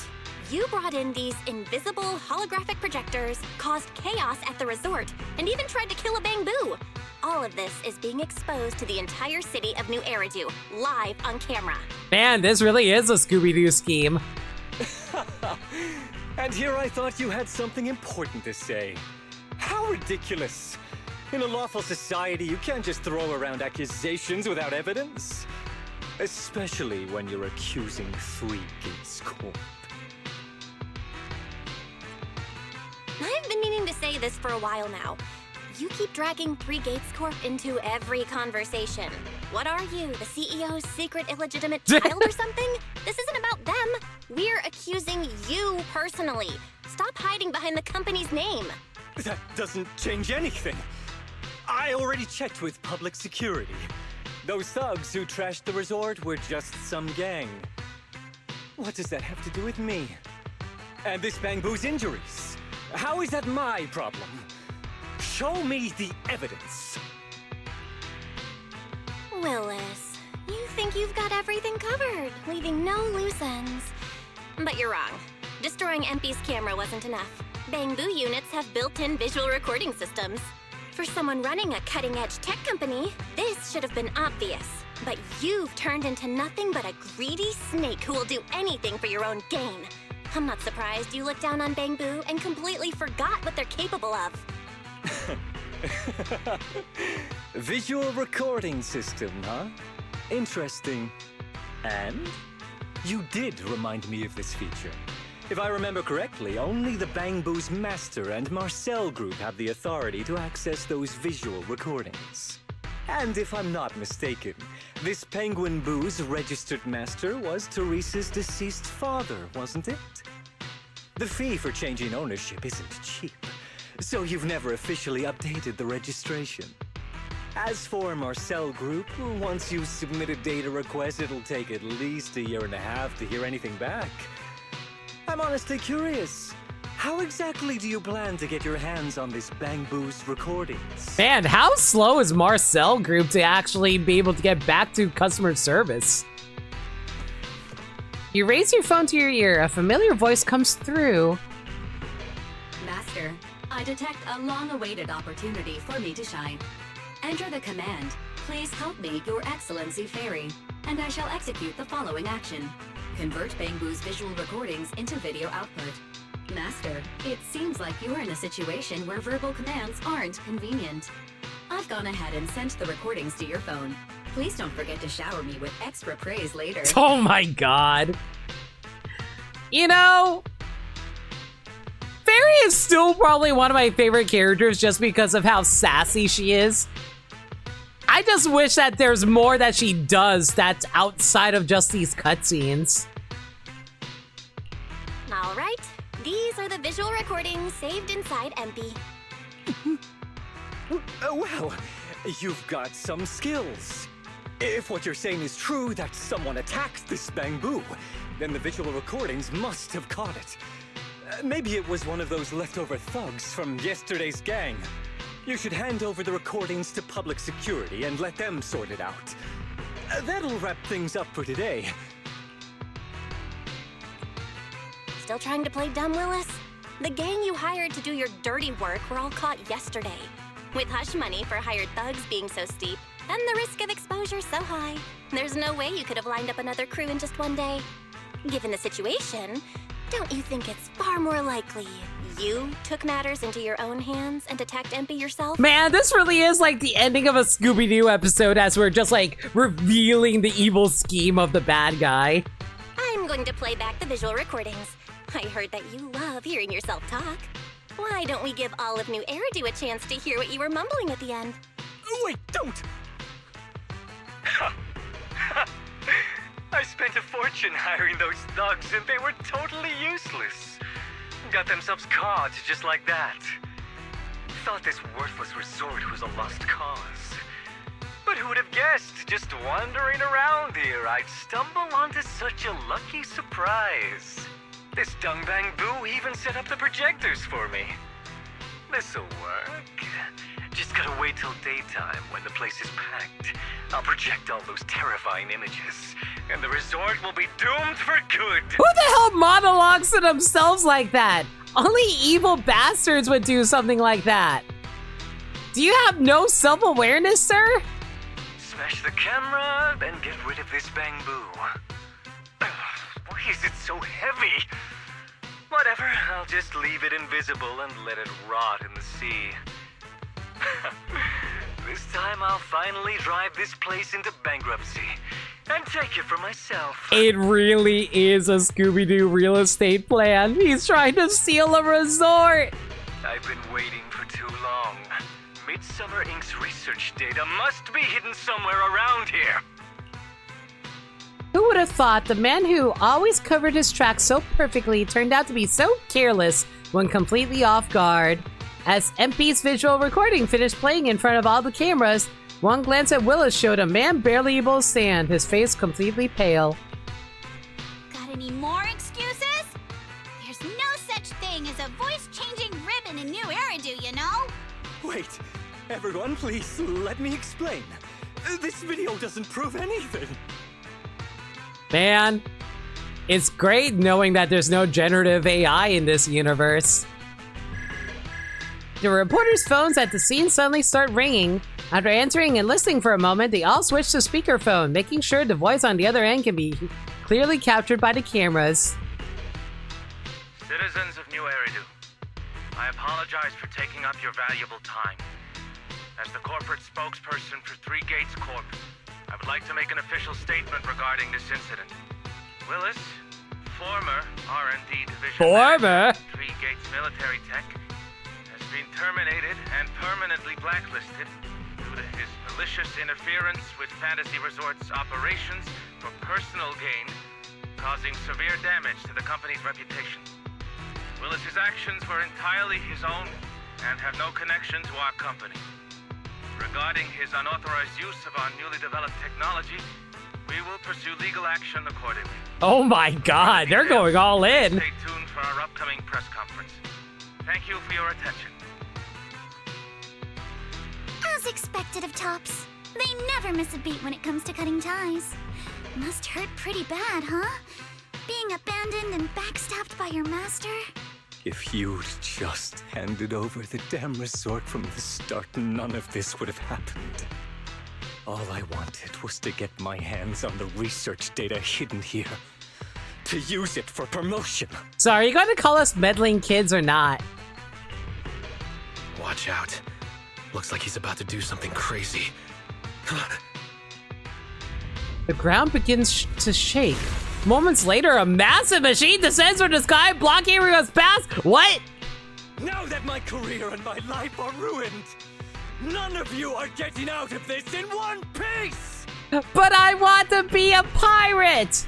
you brought in these invisible holographic projectors, caused chaos at the resort, and even tried to kill a bamboo. All of this is being exposed to the entire city of New Eridu, live on camera. Man, this really is a Scooby-Doo scheme. And here I thought you had something important to say. How ridiculous! In a lawful society, you can't just throw around accusations without evidence. Especially when you're accusing 3 Gates Corp. I've been meaning to say this for a while now. You keep dragging Three Gates Corp into every conversation. What are you, the CEO's secret illegitimate child or something? This isn't about them. We're accusing you personally. Stop hiding behind the company's name. That doesn't change anything. I already checked with public security. Those thugs who trashed the resort were just some gang. What does that have to do with me? And this Bangbu's injuries? How is that my problem? Show me the evidence. Willis, you think you've got everything covered, leaving no loose ends. But you're wrong. Destroying MP's camera wasn't enough. Bangbu units have built-in visual recording systems. For someone running a cutting-edge tech company, this should have been obvious. But you've turned into nothing but a greedy snake who will do anything for your own gain. I'm not surprised you looked down on Bangbu and completely forgot what they're capable of. Visual recording system, huh? Interesting. And? You did remind me of this feature. If I remember correctly, only the Bangbu's master and Marcel group have the authority to access those visual recordings. And if I'm not mistaken, this Penguin Boo's registered master was Teresa's deceased father, wasn't it? The fee for changing ownership isn't cheap, so you've never officially updated the registration. As for Marcel Group, once you submit a data request, it'll take at least 1.5 years to hear anything back. I'm honestly curious. How exactly do you plan to get your hands on this Bangbu's recordings? Man, how slow is Marcel Group to actually be able to get back to customer service? You raise your phone to your ear. A familiar voice comes through. Master, I detect a long-awaited opportunity for me to shine. Enter the command, "Please help me, Your Excellency Fairy," and I shall execute the following action. Convert Bangbu's visual recordings into video output. Master, it seems like you're in a situation where verbal commands aren't convenient. I've gone ahead and sent the recordings to your phone. Please don't forget to shower me with extra praise later. Oh my god. You know, Fairy is still probably one of my favorite characters just because of how sassy she is. I just wish that there's more that she does that's outside of just these cutscenes. All right, these are the visual recordings saved inside MP. Well, you've got some skills. If what you're saying is true, that someone attacked this Bangbu, then the visual recordings must have caught it. Maybe it was one of those leftover thugs from yesterday's gang. You should hand over the recordings to public security and let them sort it out. That'll wrap things up for today. Still trying to play dumb, Willis? The gang you hired to do your dirty work were all caught yesterday. With hush money for hired thugs being so steep, and the risk of exposure so high, there's no way you could have lined up another crew in just one day. Given the situation, don't you think it's far more likely you took matters into your own hands and attacked MP yourself? Man, this really is like the ending of a Scooby-Doo episode as we're just like revealing the evil scheme of the bad guy. I'm going to play back the visual recordings. I heard that you love hearing yourself talk. Why don't we give Olive New Eridu a chance to hear what you were mumbling at the end? Wait, don't! I spent a fortune hiring those thugs and they were totally useless. Got themselves caught just like that. Thought this worthless resort was a lost cause. But who would have guessed, just wandering around here, I'd stumble onto such a lucky surprise. This Dung Bangbu even set up the projectors for me. This'll work. Just gotta wait till daytime when the place is packed. I'll project all those terrifying images, and the resort will be doomed for good. Who the hell monologues to themselves like that? Only evil bastards would do something like that. Do you have no self-awareness, sir? Smash the camera, then get rid of this Bangbu. Why is it so heavy? Whatever, I'll just leave it invisible and let it rot in the sea. This time I'll finally drive this place into bankruptcy and take it for myself. It really is a Scooby-Doo real estate plan. He's trying to steal a resort. I've been waiting for too long. Midsummer Inc.'s research data must be hidden somewhere around here. Who would have thought the man who always covered his tracks so perfectly turned out to be so careless when completely off guard? As MP's visual recording finished playing in front of all the cameras, one glance at Willis showed a man barely able to stand, his face completely pale. Got any more excuses? There's no such thing as a voice-changing ribbon in New Eridu, you know? Wait, everyone, please let me explain. This video doesn't prove anything. Man, it's great knowing that there's no generative AI in this universe. The reporters' phones at the scene suddenly start ringing. After answering and listening for a moment, they all switch to speakerphone, making sure the voice on the other end can be clearly captured by the cameras. Citizens of New Eridu, I apologize for taking up your valuable time. As the corporate spokesperson for Three Gates Corp, I would like to make an official statement regarding this incident. Willis, former R&D division manager of Three Gates Military Tech, has been terminated and permanently blacklisted due to his malicious interference with Fantasy Resort's operations for personal gain, causing severe damage to the company's reputation. Willis's actions were entirely his own and have no connection to our company. Regarding his unauthorized use of our newly developed technology, we will pursue legal action accordingly. Oh my god, they're going all in. Stay tuned for our upcoming press conference. Thank you for your attention. As expected of Tops, they never miss a beat when it comes to cutting ties. Must hurt pretty bad, huh? Being abandoned and backstabbed by your master? If you'd just handed over the damn resort from the start, none of this would have happened. All I wanted was to get my hands on the research data hidden here. To use it for promotion. So are you going to call us meddling kids or not? Watch out. Looks like he's about to do something crazy. The ground begins to shake. Moments later, a massive machine descends from the sky, blocking everyone's path. What? Now that my career and my life are ruined, none of you are getting out of this in one piece! But I want to be a pirate!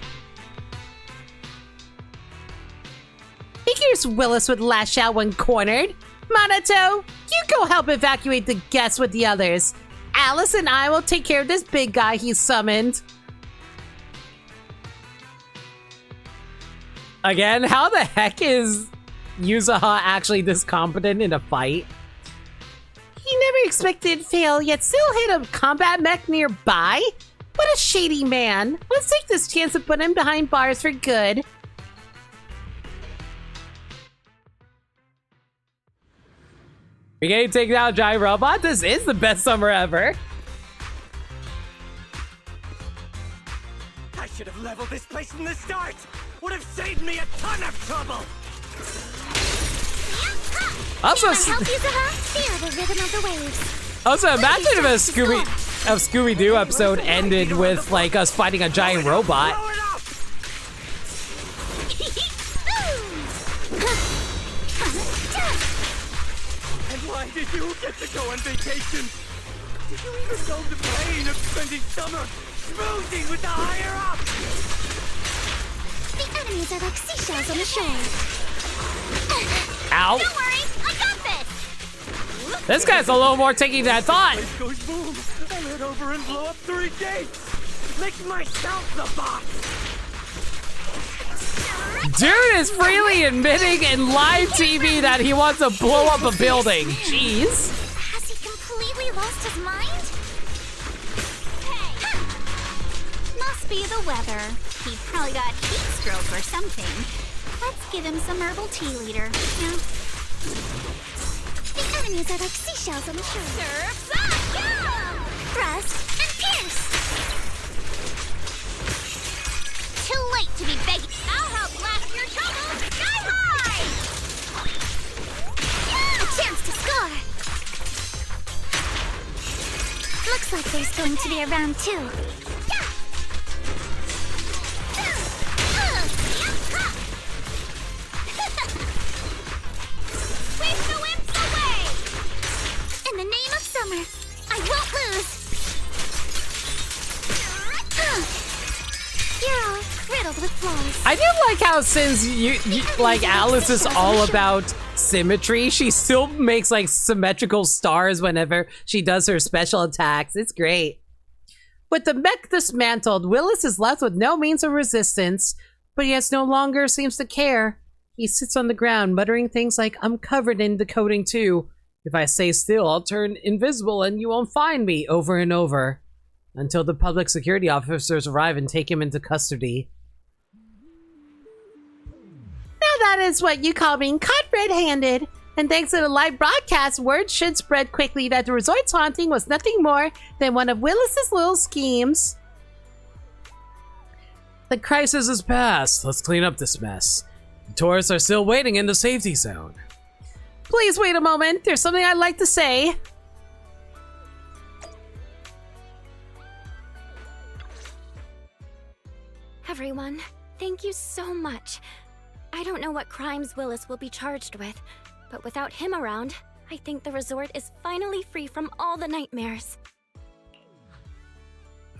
Figures Willis would lash out when cornered. Minato, you go help evacuate the guests with the others. Alice and I will take care of this big guy he summoned. Again, how the heck is Yuzuha actually this competent in a fight? He never expected to fail, yet still hit a combat mech nearby? What a shady man. Let's take this chance to put him behind bars for good. We can take down a giant robot? This is the best summer ever. I should have leveled this place from the start! Would have saved me a ton of trouble! Also, imagine if a Scooby-Doo episode ended with like us fighting a giant robot. And why did you get to go on vacation? Did you even know the pain of spending summer schmoozing with the higher-ups? The enemies are like seashells on the shore. Ow. Don't worry, I got this! This guy's a little more taking than I thought. Place goes boom. I'll head over and blow up 3 gates. Make myself the boss. Dude is freely admitting in live TV that he wants to blow up a building. Jeez. Has he completely lost his mind? Hey! Must be the weather. He probably got heat stroke or something. Let's give him some herbal tea leader. Yeah. The enemies are like seashells on the shore. Surf's up! Yeah! Thrust and pierce! Too late to be begging. I'll help blast your trouble sky high! Yeah! A chance to score! Looks like there's going to be a round 2. Yeah! Wave the wimps away! In the name of climber. I won't lose. You're all riddled with flaws. I do like how since you like Alice is all about symmetry, she still makes like symmetrical stars whenever she does her special attacks. It's great. With the mech dismantled, Willis is left with no means of resistance, but he no longer seems to care. He sits on the ground, muttering things like, "I'm covered in the coating too. If I stay still, I'll turn invisible and you won't find me," over and over, until the public security officers arrive and take him into custody. Now that is what you call being caught red-handed. And thanks to the live broadcast, word should spread quickly that the resort's haunting was nothing more than one of Willis's little schemes. The crisis is past. Let's clean up this mess. The tourists are still waiting in the safety zone. Please wait a moment. There's something I'd like to say. Everyone, thank you so much. I don't know what crimes Willis will be charged with, but without him around, I think the resort is finally free from all the nightmares.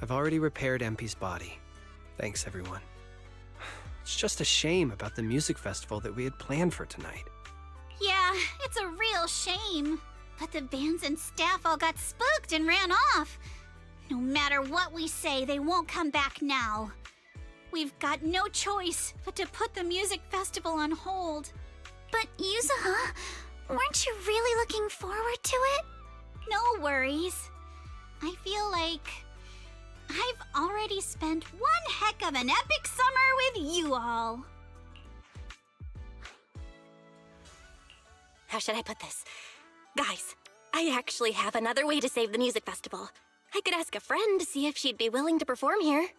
I've already repaired MP's body. Thanks, everyone. It's just a shame about the music festival that we had planned for tonight. Yeah, it's a real shame. But the bands and staff all got spooked and ran off. No matter what we say, they won't come back now. We've got no choice but to put the music festival on hold. But Yuzuha, weren't you really looking forward to it? No worries. I feel like I've already spent one heck of an epic summer with you all. How should I put this? Guys, I actually have another way to save the music festival. I could ask a friend to see if she'd be willing to perform here.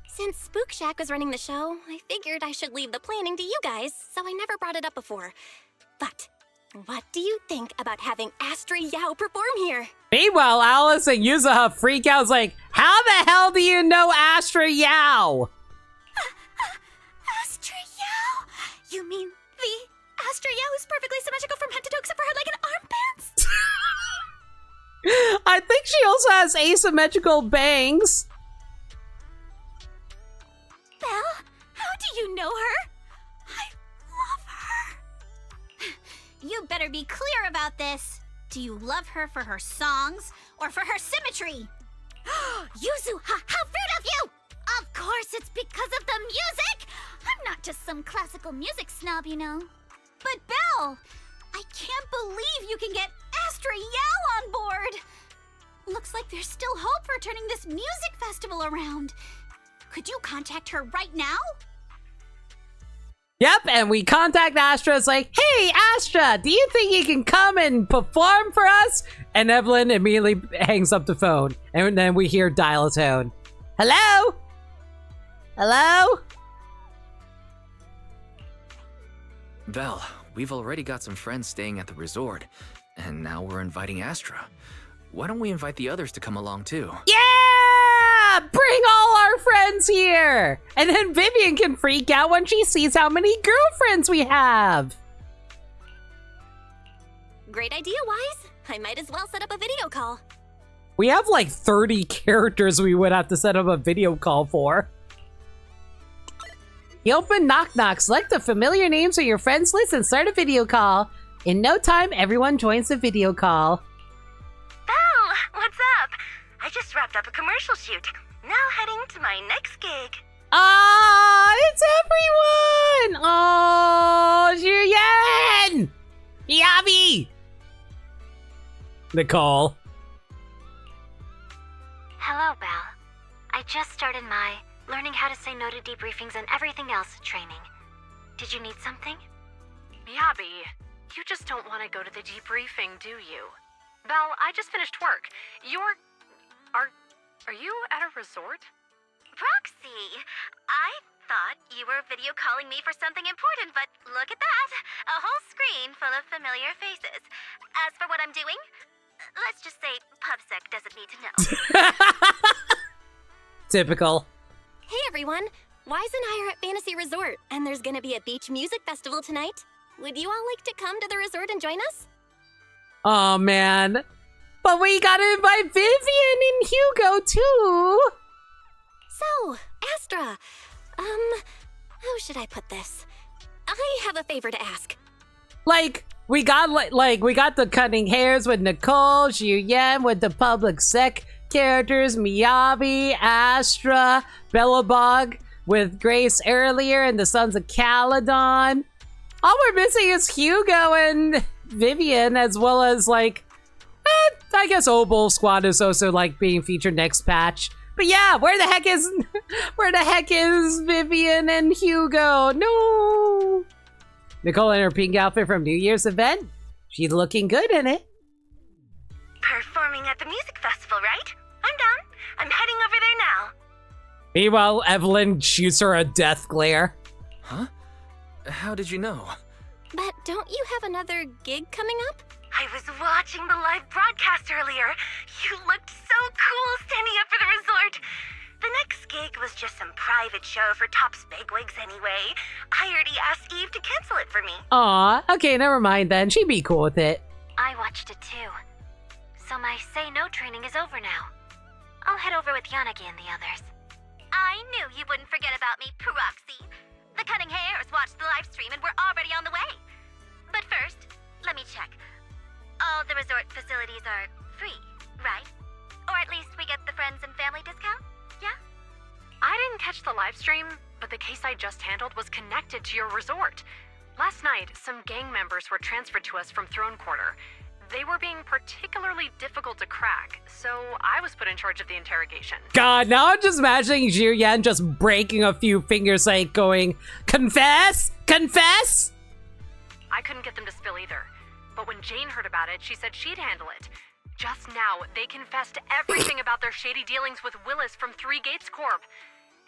Since Spook Shack was running the show, I figured I should leave the planning to you guys, so I never brought it up before. But what do you think about having Astra Yao perform here? Meanwhile, Alice and Yuzuha freak out like, "How the hell do you know Astra Yao?" Astra Yao? You mean the Astra Yao who's perfectly symmetrical from head to toe except for her leg and armbands? I think she also has asymmetrical bangs. Belle, how do you know her? I love her. You better be clear about this. Do you love her for her songs or for her symmetry? Yuzu, how rude of you! Of course it's because of the music! I'm not just some classical music snob, you know. But Belle, I can't believe you can get Astra Yao on board! Looks like there's still hope for turning this music festival around. Could you contact her right now? Yep, and we contact Astra. It's like, "Hey, Astra, do you think you can come and perform for us?" And Evelyn immediately hangs up the phone. And then we hear dial tone. "Hello? Hello?" Val, we've already got some friends staying at the resort, and now we're inviting Astra. Why don't we invite the others to come along too? Yeah! Bring all our friends here! And then Vivian can freak out when she sees how many girlfriends we have! Great idea, Wise. I might as well set up a video call. We have like 30 characters we would have to set up a video call for. You open Knock Knock, select the familiar names on your friends list and start a video call. In no time, everyone joins the video call. Belle, what's up? I just wrapped up a commercial shoot. Now heading to my next gig. Ah, it's everyone! Oh, Julian! Yabi! Nicole. Hello, Belle. I just started my learning how to say no to debriefings and everything else training. Did you need something? Yabi, you just don't want to go to the debriefing, do you? Belle, I just finished work. Are you at a resort? Proxy, I thought you were video calling me for something important, but look at that. A whole screen full of familiar faces. As for what I'm doing, let's just say PubSec doesn't need to know. Typical. Hey everyone, Wise and I are at Fantasy Resort, and there's gonna be a beach music festival tonight. Would you all like to come to the resort and join us? Oh, man. But we gotta invite Vivian and Hugo, too. So, Astra, how should I put this? I have a favor to ask. Like, we got we got the cutting hairs with Nicole, Xiu Yan with the public sec characters, Miyabi, Astra, Bellabog with Grace earlier, and the Sons of Caledon. All we're missing is Hugo and Vivian, as well as I guess Obol Squad is also being featured next patch. But yeah, where the heck is Vivian and Hugo? No. Nicole in her pink outfit from New Year's event. She's looking good in it. Performing at the music festival, right? I'm done. I'm heading over there now. Meanwhile, Evelyn shoots her a death glare. Huh? How did you know? But don't you have another gig coming up? I was watching the live broadcast earlier. You looked so cool standing up for the resort. The next gig was just some private show for Top's bigwigs anyway. I already asked Eve to cancel it for me. Aw, okay, never mind then. She'd be cool with it. I watched it too. So my say no training is over now. I'll head over with Yanagi and the others. I knew you wouldn't forget about me, Proxy. The cutting hairs watched the live stream and we're already on the way. But first, let me check. All the resort facilities are free, right? Or at least we get the friends and family discount? Yeah? I didn't catch the live stream, but the case I just handled was connected to your resort. Last night, some gang members were transferred to us from Throne Quarter. They were being particularly difficult to crack, so I was put in charge of the interrogation. God, now I'm just imagining Xiu Yan just breaking a few fingers going, confess! Confess! I couldn't get them to spill either, but when Jane heard about it, she said she'd handle it. Just now, they confessed everything about their shady dealings with Willis from Three Gates Corp.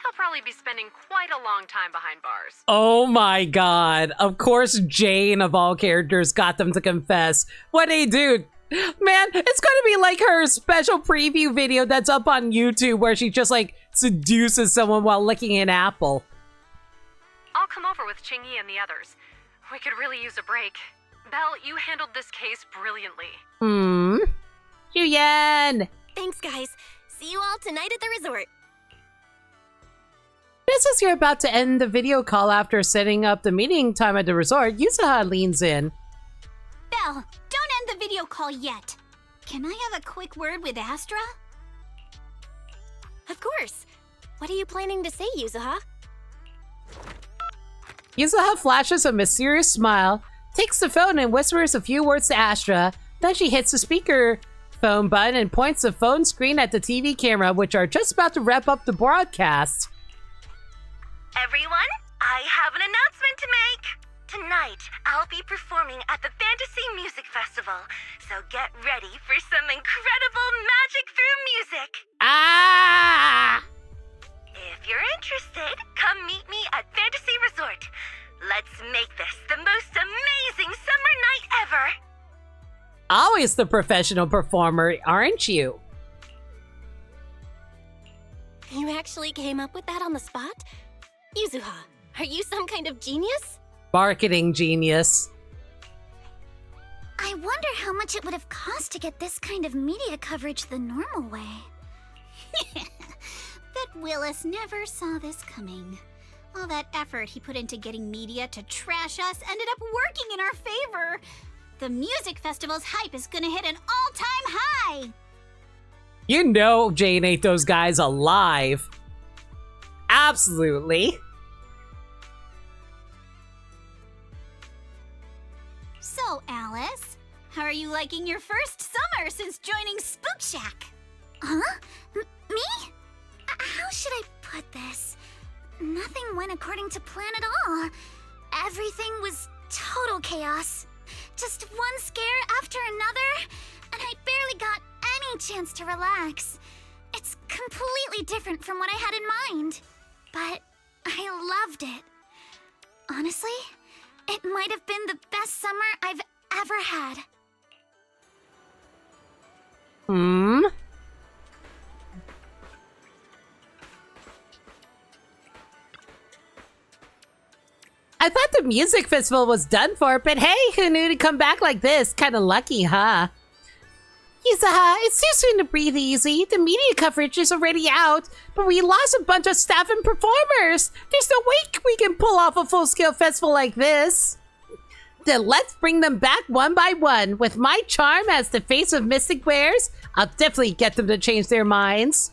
He'll probably be spending quite a long time behind bars. Oh my god. Of course Jane, of all characters, got them to confess. What'd they do? Man, it's gonna be like her special preview video that's up on YouTube where she just seduces someone while licking an apple. I'll come over with Qingyi and the others. We could really use a break. Belle, you handled this case brilliantly. Xiu Yan! Thanks, guys. See you all tonight at the resort. Just as you're about to end the video call after setting up the meeting time at the resort, Yusaha leans in. Belle, don't end the video call yet. Can I have a quick word with Astra? Of course. What are you planning to say, Yusaha? Yusaha flashes a mysterious smile, takes the phone and whispers a few words to Astra, then she hits the speaker phone button and points the phone screen at the TV camera, which are just about to wrap up the broadcast. Everyone, I have an announcement to make. Tonight, I'll be performing at the Fantasy Music Festival, so get ready for some incredible magic through music. Ah! If you're interested, come meet me at Fantasy Resort. Let's make this the most amazing summer night ever. Always the professional performer, aren't you? You actually came up with that on the spot? Yuzuha, are you some kind of genius? Marketing genius. I wonder how much it would have cost to get this kind of media coverage the normal way. Bet Willis never saw this coming. All that effort he put into getting media to trash us ended up working in our favor. The music festival's hype is gonna hit an all-time high. You know Jane ate those guys alive. Absolutely. So, Alice, how are you liking your first summer since joining Spook Shack? Huh? Me? How should I put this? Nothing went according to plan at all. Everything was total chaos. Just one scare after another, and I barely got any chance to relax. It's completely different from what I had in mind, but I loved it. Honestly, it might have been the best summer I've ever had. I thought the music festival was done for, but hey, who knew to come back like this? Kind of lucky, huh? Yusaha, it's too soon to breathe easy. The media coverage is already out, but we lost a bunch of staff and performers. There's no way we can pull off a full-scale festival like this. Then let's bring them back one by one. With my charm as the face of Mystic Wares, I'll definitely get them to change their minds.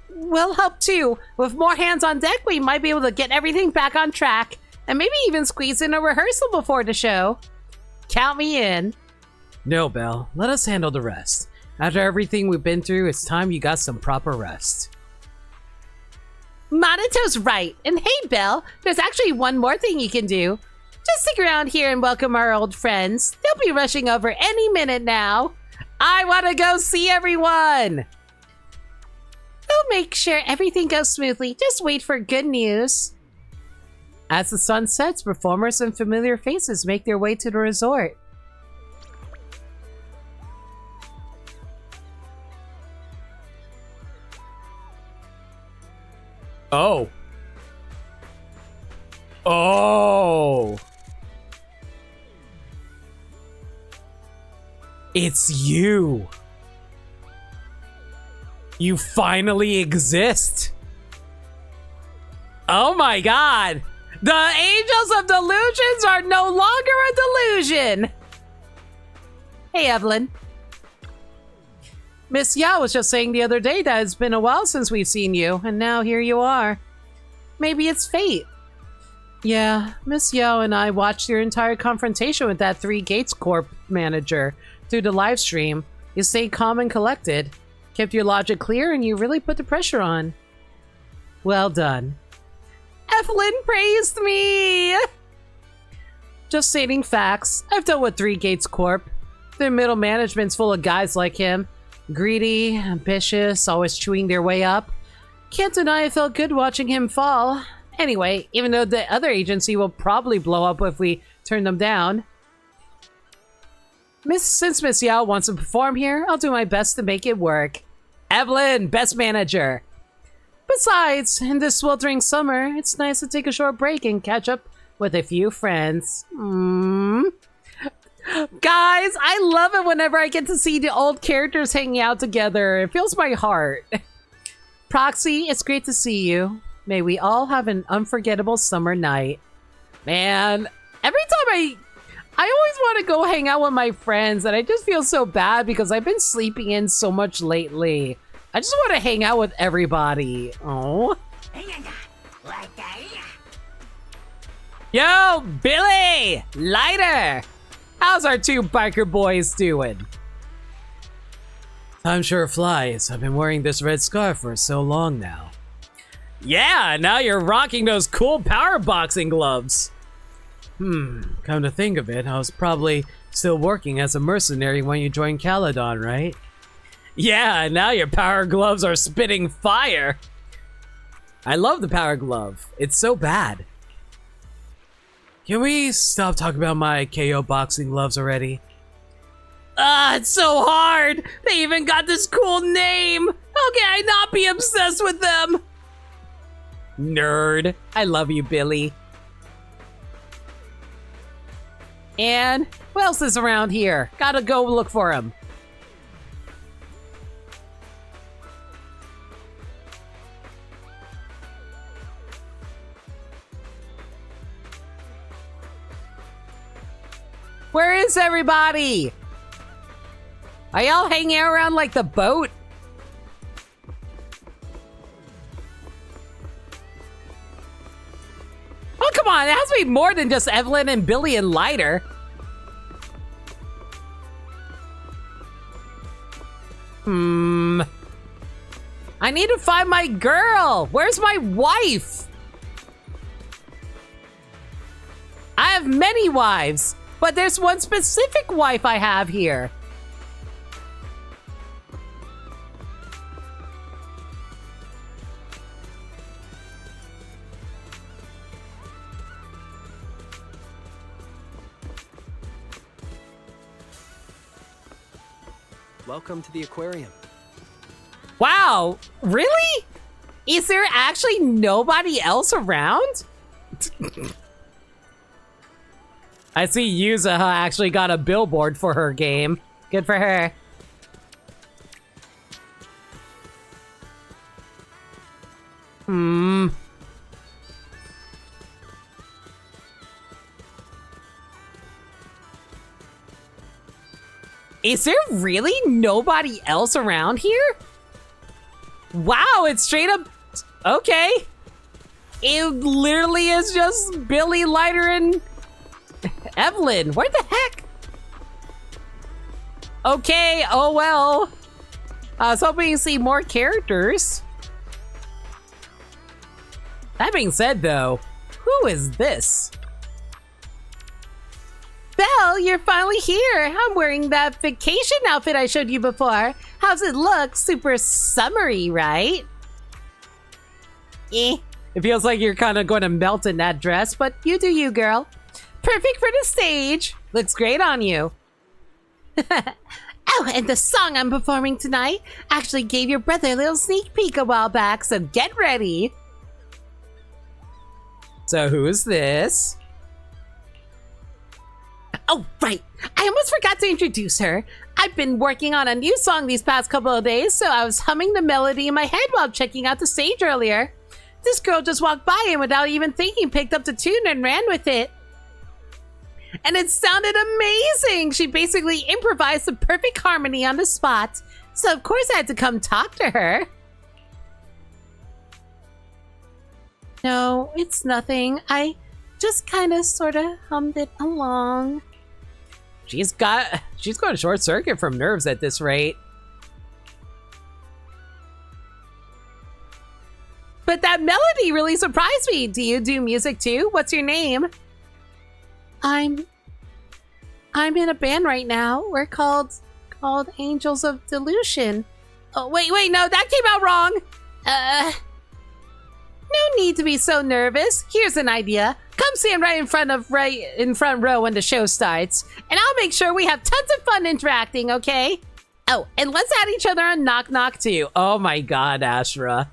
We'll help too. With more hands on deck, we might be able to get everything back on track. And maybe even squeeze in a rehearsal before the show. Count me in. No, Belle. Let us handle the rest. After everything we've been through, it's time you got some proper rest. Monato's right. And hey, Belle, there's actually one more thing you can do. Just stick around here and welcome our old friends. They'll be rushing over any minute now. I want to go see everyone. We'll make sure everything goes smoothly. Just wait for good news. As the sun sets, performers and familiar faces make their way to the resort. Oh. Oh. It's you. You finally exist. Oh my god. The Angels of Delusions are no longer a delusion. Hey, Evelyn. Miss Yao was just saying the other day that it's been a while since we've seen you, and now here you are. Maybe it's fate. Yeah, Miss Yao and I watched your entire confrontation with that Three Gates Corp manager through the live stream. You stayed calm and collected, kept your logic clear, and you really put the pressure on. Well done. Evelyn praised me! Just stating facts. I've dealt with Three Gates Corp. Their middle management's full of guys like him. Greedy, ambitious, always chewing their way up. Can't deny I felt good watching him fall. Anyway, even though the other agency will probably blow up if we turn them down. Since Miss Yao wants to perform here, I'll do my best to make it work. Evelyn, best manager! Besides, in this sweltering summer, it's nice to take a short break and catch up with a few friends. Guys, I love it whenever I get to see the old characters hanging out together. It fills my heart. Proxy, it's great to see you. May we all have an unforgettable summer night. Man, every time I always want to go hang out with my friends, and I just feel so bad because I've been sleeping in so much lately. I just want to hang out with everybody. Oh. Yo, Billy! Lighter! How's our two biker boys doing? Time sure flies. I've been wearing this red scarf for so long now. Yeah, now you're rocking those cool power boxing gloves. Come to think of it, I was probably still working as a mercenary when you joined Caledon, right? Yeah, now your power gloves are spitting fire. I love the power glove. It's so bad. Can we stop talking about my KO boxing gloves already? It's so hard. They even got this cool name. How can I not be obsessed with them? Nerd. I love you, Billy. And who else is around here? Gotta go look for him. Where is everybody? Are y'all hanging around like the boat? Oh, come on. It has to be more than just Evelyn and Billy and Lighter. I need to find my girl. Where's my wife? I have many wives, but there's one specific wife I have here. Welcome to the aquarium. Wow, really? Is there actually nobody else around? I see Yuzuha actually got a billboard for her game. Good for her. Is there really nobody else around here? Wow, it's straight up... Okay. It literally is just Billy, Lighter, and Evelyn. Where the heck? Okay, oh well. I was hoping to see more characters. That being said, though, who is this? Belle, you're finally here. I'm wearing that vacation outfit I showed you before. How's it look? Super summery, right? It feels like you're kind of going to melt in that dress, but you do you, girl. Perfect for the stage. Looks great on you. Oh, and the song I'm performing tonight actually gave your brother a little sneak peek a while back, so get ready. So who is this? Oh, right. I almost forgot to introduce her. I've been working on a new song these past couple of days, so I was humming the melody in my head while checking out the stage earlier. This girl just walked by and without even thinking picked up the tune and ran with it. And it sounded amazing! She basically improvised the perfect harmony on the spot. So of course I had to come talk to her. No, it's nothing. I just kind of sort of hummed it along. She's going to short circuit from nerves at this rate. But that melody really surprised me. Do you do music too? What's your name? I'm in a band right now. We're called Angels of Delusion. Oh, wait, no, that came out wrong. No need to be so nervous. Here's an idea. Come stand right in front row when the show starts, and I'll make sure we have tons of fun interacting, okay? Oh, and let's add each other on Knock Knock too. Oh my god, Ashra.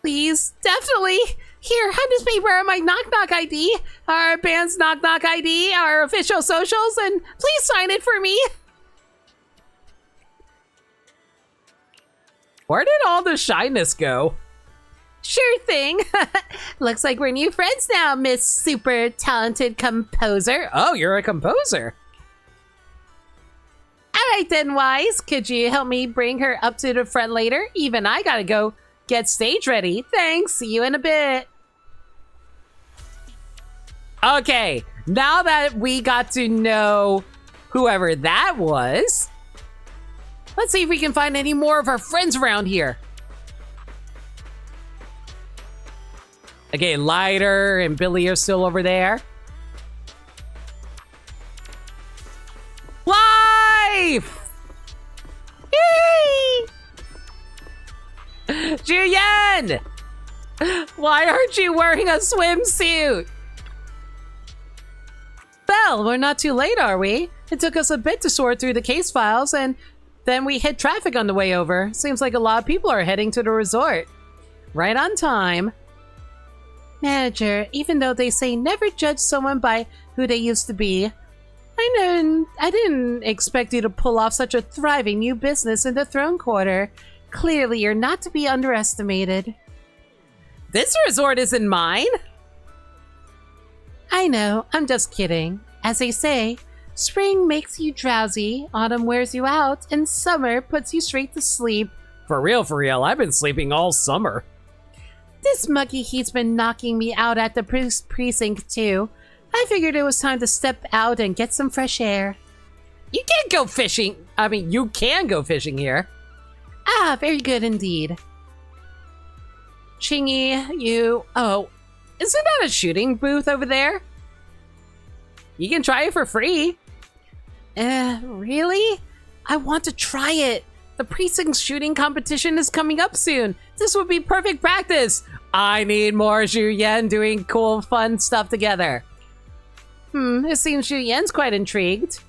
Please, definitely. Here, have this paper on my Knock Knock ID, our band's Knock Knock ID, our official socials, and please sign it for me. Where did all the shyness go? Sure thing. Looks like we're new friends now, Miss Super Talented Composer. Oh, you're a composer. All right then, Wise. Could you help me bring her up to the front later? Even I gotta go get stage ready. Thanks. See you in a bit. Okay, now that we got to know whoever that was, let's see if we can find any more of our friends around here. Okay, Lighter and Billy are still over there. Life! Yay! Julian! Why aren't you wearing a swimsuit? Belle, we're not too late, are we? It took us a bit to sort through the case files, and then we hit traffic on the way over. Seems like a lot of people are heading to the resort. Right on time. Manager, even though they say never judge someone by who they used to be, I didn't expect you to pull off such a thriving new business in the Throne Quarter. Clearly, you're not to be underestimated. This resort isn't mine. I know, I'm just kidding. As they say, spring makes you drowsy, autumn wears you out, and summer puts you straight to sleep. For real, I've been sleeping all summer. This muggy heat's been knocking me out at the precinct too. I figured it was time to step out and get some fresh air. You can't go fishing. I mean, you can go fishing here. Ah, very good indeed. Chingy, you... Oh, isn't that a shooting booth over there? You can try it for free. Really? I want to try it. The precinct shooting competition is coming up soon. This would be perfect practice. I need more Zhu Yan doing cool, fun stuff together. It seems Zhu Yan's quite intrigued.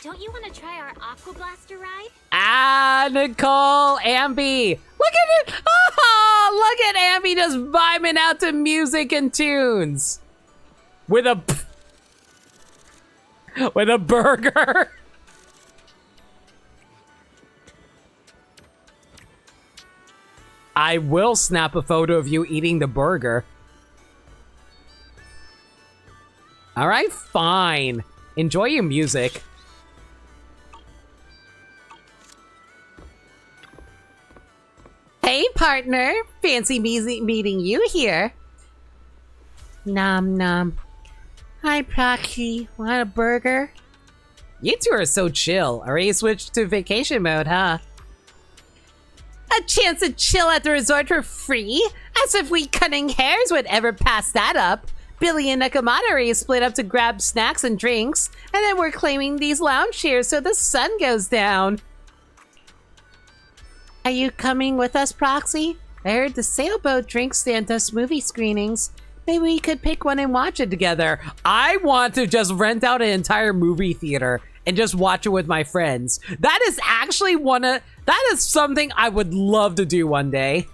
Don't you want to try our Aqua Blaster ride? Ah, Nicole, Ambi. Look at it. Oh, look at Ambi just vibing out to music and tunes. With a burger. I will snap a photo of you eating the burger. All right, fine. Enjoy your music. Hey, partner. Fancy meeting you here. Nom nom. Hi, Proxy. Want a burger? You two are so chill. Already switched to vacation mode, huh? A chance to chill at the resort for free? As if we cunning hares would ever pass that up. Billy and Nakamata already split up to grab snacks and drinks, and then we're claiming these lounge chairs so the sun goes down. Are you coming with us, Proxy? I heard the sailboat drink stand does movie screenings. Maybe we could pick one and watch it together. I want to just rent out an entire movie theater and just watch it with my friends. That is actually that is something I would love to do one day.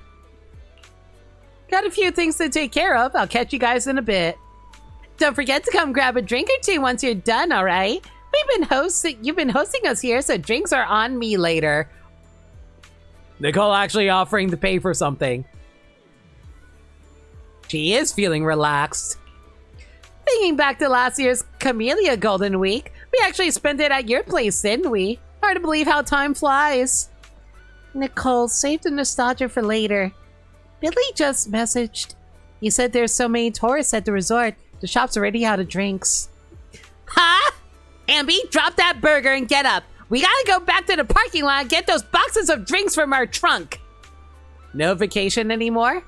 Got a few things to take care of. I'll catch you guys in a bit. Don't forget to come grab a drink or two once you're done, all right? You've been hosting us here, so drinks are on me later. Nicole actually offering to pay for something. She is feeling relaxed. Thinking back to last year's Camellia Golden Week, we actually spent it at your place, didn't we? Hard to believe how time flies. Nicole, save the nostalgia for later. Billy just messaged. He said there's so many tourists at the resort, the shop's already out of drinks. Ha! Ambi, drop that burger and get up. We gotta go back to the parking lot and get those boxes of drinks from our trunk. No vacation anymore?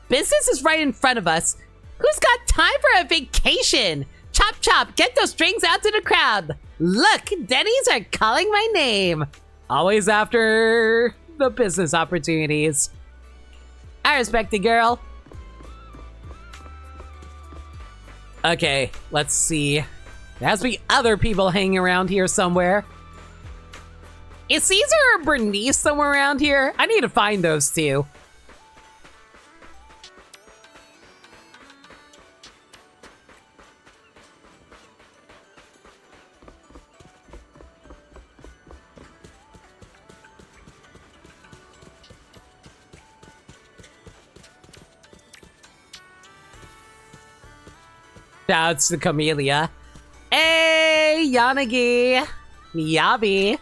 Business is right in front of us. Who's got time for a vacation? Chop chop, get those drinks out to the crowd. Look, Denny's are calling my name. Always after the business opportunities. I respect it, girl. Okay, let's see. There has to be other people hanging around here somewhere. Is Caesar or Bernice somewhere around here? I need to find those two. Shouts to Camellia. Hey, Yanagi. Miyabi.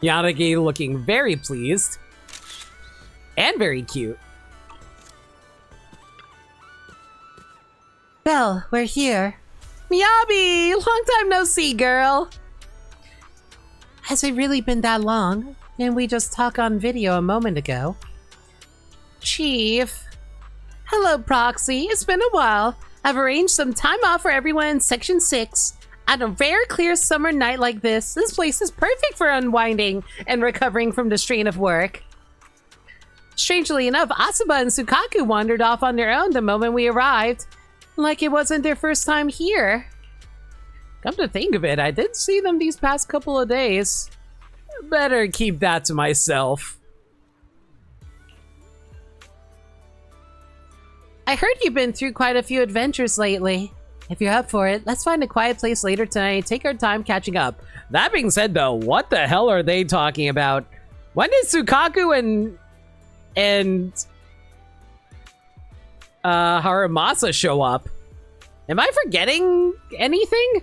Yanagi looking very pleased. And very cute. Belle, we're here. Miyabi, long time no see, girl. Has it really been that long? Didn't we just talk on video a moment ago? Chief. Hello, Proxy. It's been a while. I've arranged some time off for everyone in Section 6. On a rare, clear summer night like this place is perfect for unwinding and recovering from the strain of work. Strangely enough, Asaba and Sukaku wandered off on their own the moment we arrived. Like it wasn't their first time here. Come to think of it, I did see them these past couple of days. Better keep that to myself. I heard you've been through quite a few adventures lately. If you're up for it, let's find a quiet place later tonight and take our time catching up. That being said, though, what the hell are they talking about? When did Sukaku and Haramasa show up? Am I forgetting anything?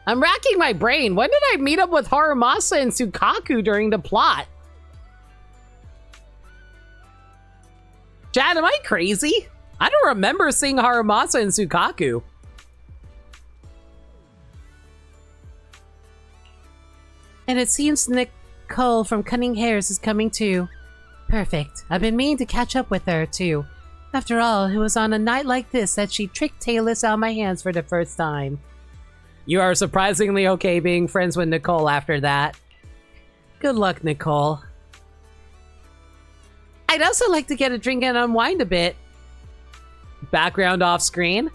I'm racking my brain. When did I meet up with Haramasa and Sukaku during the plot? Chad, am I crazy? I don't remember seeing Haramasa and Sukaku. And it seems Nicole from Cunning Hairs is coming too. Perfect. I've been meaning to catch up with her too. After all, it was on a night like this that she tricked Talus out of my hands for the first time. You are surprisingly okay being friends with Nicole after that. Good luck, Nicole. I'd also like to get a drink and unwind a bit. Background off screen?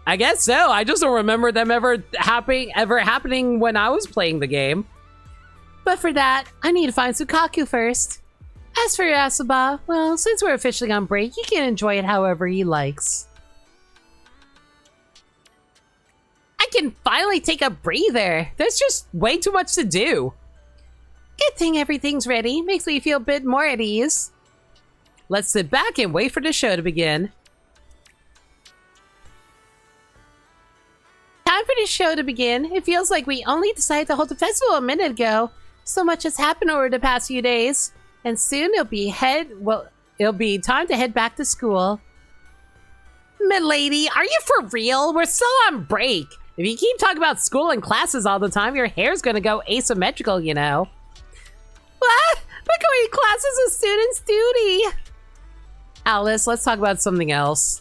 I guess so. I just don't remember them ever happening when I was playing the game. But for that, I need to find Sukaku first. As for Yasuba, well, since we're officially on break, he can enjoy it however he likes. I can finally take a breather. There's just way too much to do. Good thing everything's ready. Makes me feel a bit more at ease. Let's sit back and wait for the show to begin. Time for the show to begin. It feels like we only decided to hold the festival a minute ago. So much has happened over the past few days. And soon it'll be time to head back to school. Milady, are you for real? We're still on break. If you keep talking about school and classes all the time, your hair's gonna go asymmetrical, you know. What? But going to class is a student's duty. Alice, let's talk about something else.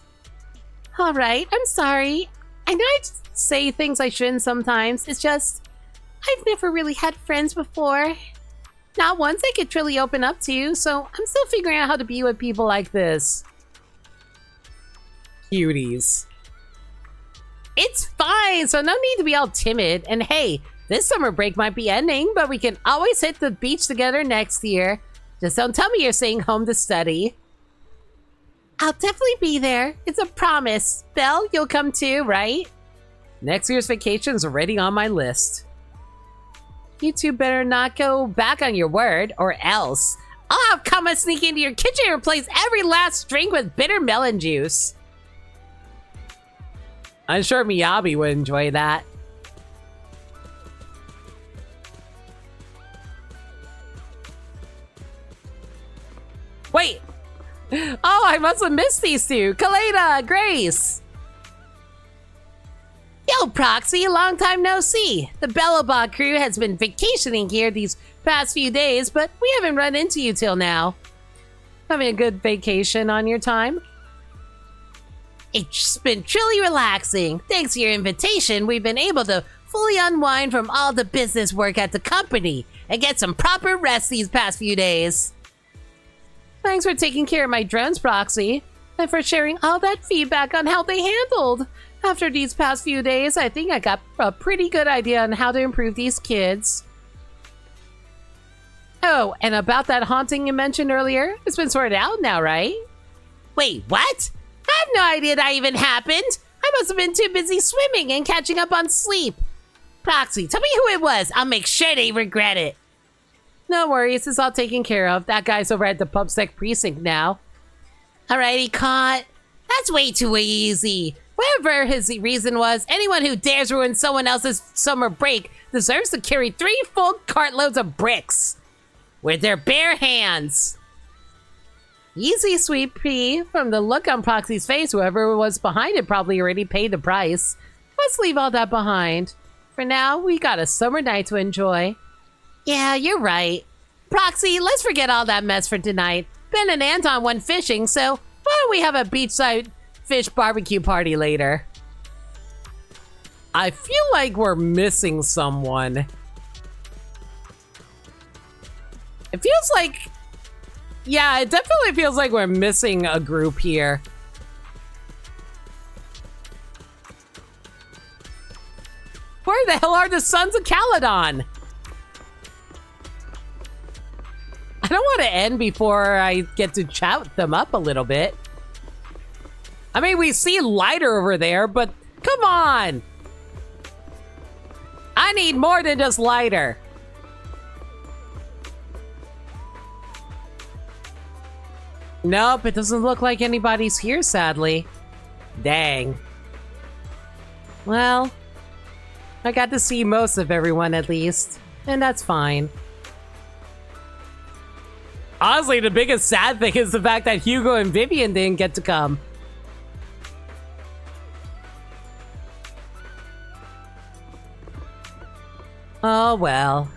Alright, I'm sorry. I know I say things I shouldn't sometimes. It's just, I've never really had friends before. Not ones I could truly open up to, so I'm still figuring out how to be with people like this. Cuties. It's fine, so no need to be all timid. And hey, this summer break might be ending, but we can always hit the beach together next year. Just don't tell me you're staying home to study. I'll definitely be there. It's a promise. Belle, you'll come too, right? Next year's vacation's already on my list. You two better not go back on your word, or else I'll have Kama sneak into your kitchen and replace every last drink with bitter melon juice. I'm sure Miyabi would enjoy that. Wait! Oh, I must have missed these two. Kaleda, Grace! Yo, Proxy, long time no see. The Bellobot crew has been vacationing here these past few days, but we haven't run into you till now. Having a good vacation on your time? It's been truly relaxing. Thanks to your invitation, we've been able to fully unwind from all the business work at the company and get some proper rest these past few days. Thanks for taking care of my drones, Proxy, and for sharing all that feedback on how they handled. After these past few days, I think I got a pretty good idea on how to improve these kids. Oh, and about that haunting you mentioned earlier, it's been sorted out now, right? Wait, what? I have no idea that even happened. I must have been too busy swimming and catching up on sleep. Proxy, tell me who it was. I'll make sure they regret it. No worries, it's all taken care of. That guy's over at the PubSec precinct now. Alrighty, caught. That's way too easy. Whatever his reason was, anyone who dares ruin someone else's summer break deserves to carry 3 full cartloads of bricks with their bare hands. Easy, sweet pea. From the look on Proxy's face, whoever was behind it probably already paid the price. Let's leave all that behind. For now, we got a summer night to enjoy. Yeah, you're right. Proxy, let's forget all that mess for tonight. Ben and Anton went fishing, so why don't we have a beachside fish barbecue party later? I feel like we're missing someone. It feels like... Yeah, it definitely feels like we're missing a group here. Where the hell are the Sons of Caledon? I don't want to end before I get to chat them up a little bit. I mean, we see Lighter over there, but come on! I need more than just Lighter. Nope, it doesn't look like anybody's here, sadly. Dang. Well, I got to see most of everyone at least, and that's fine. Honestly, the biggest sad thing is the fact that Hugo and Vivian didn't get to come. Oh, well.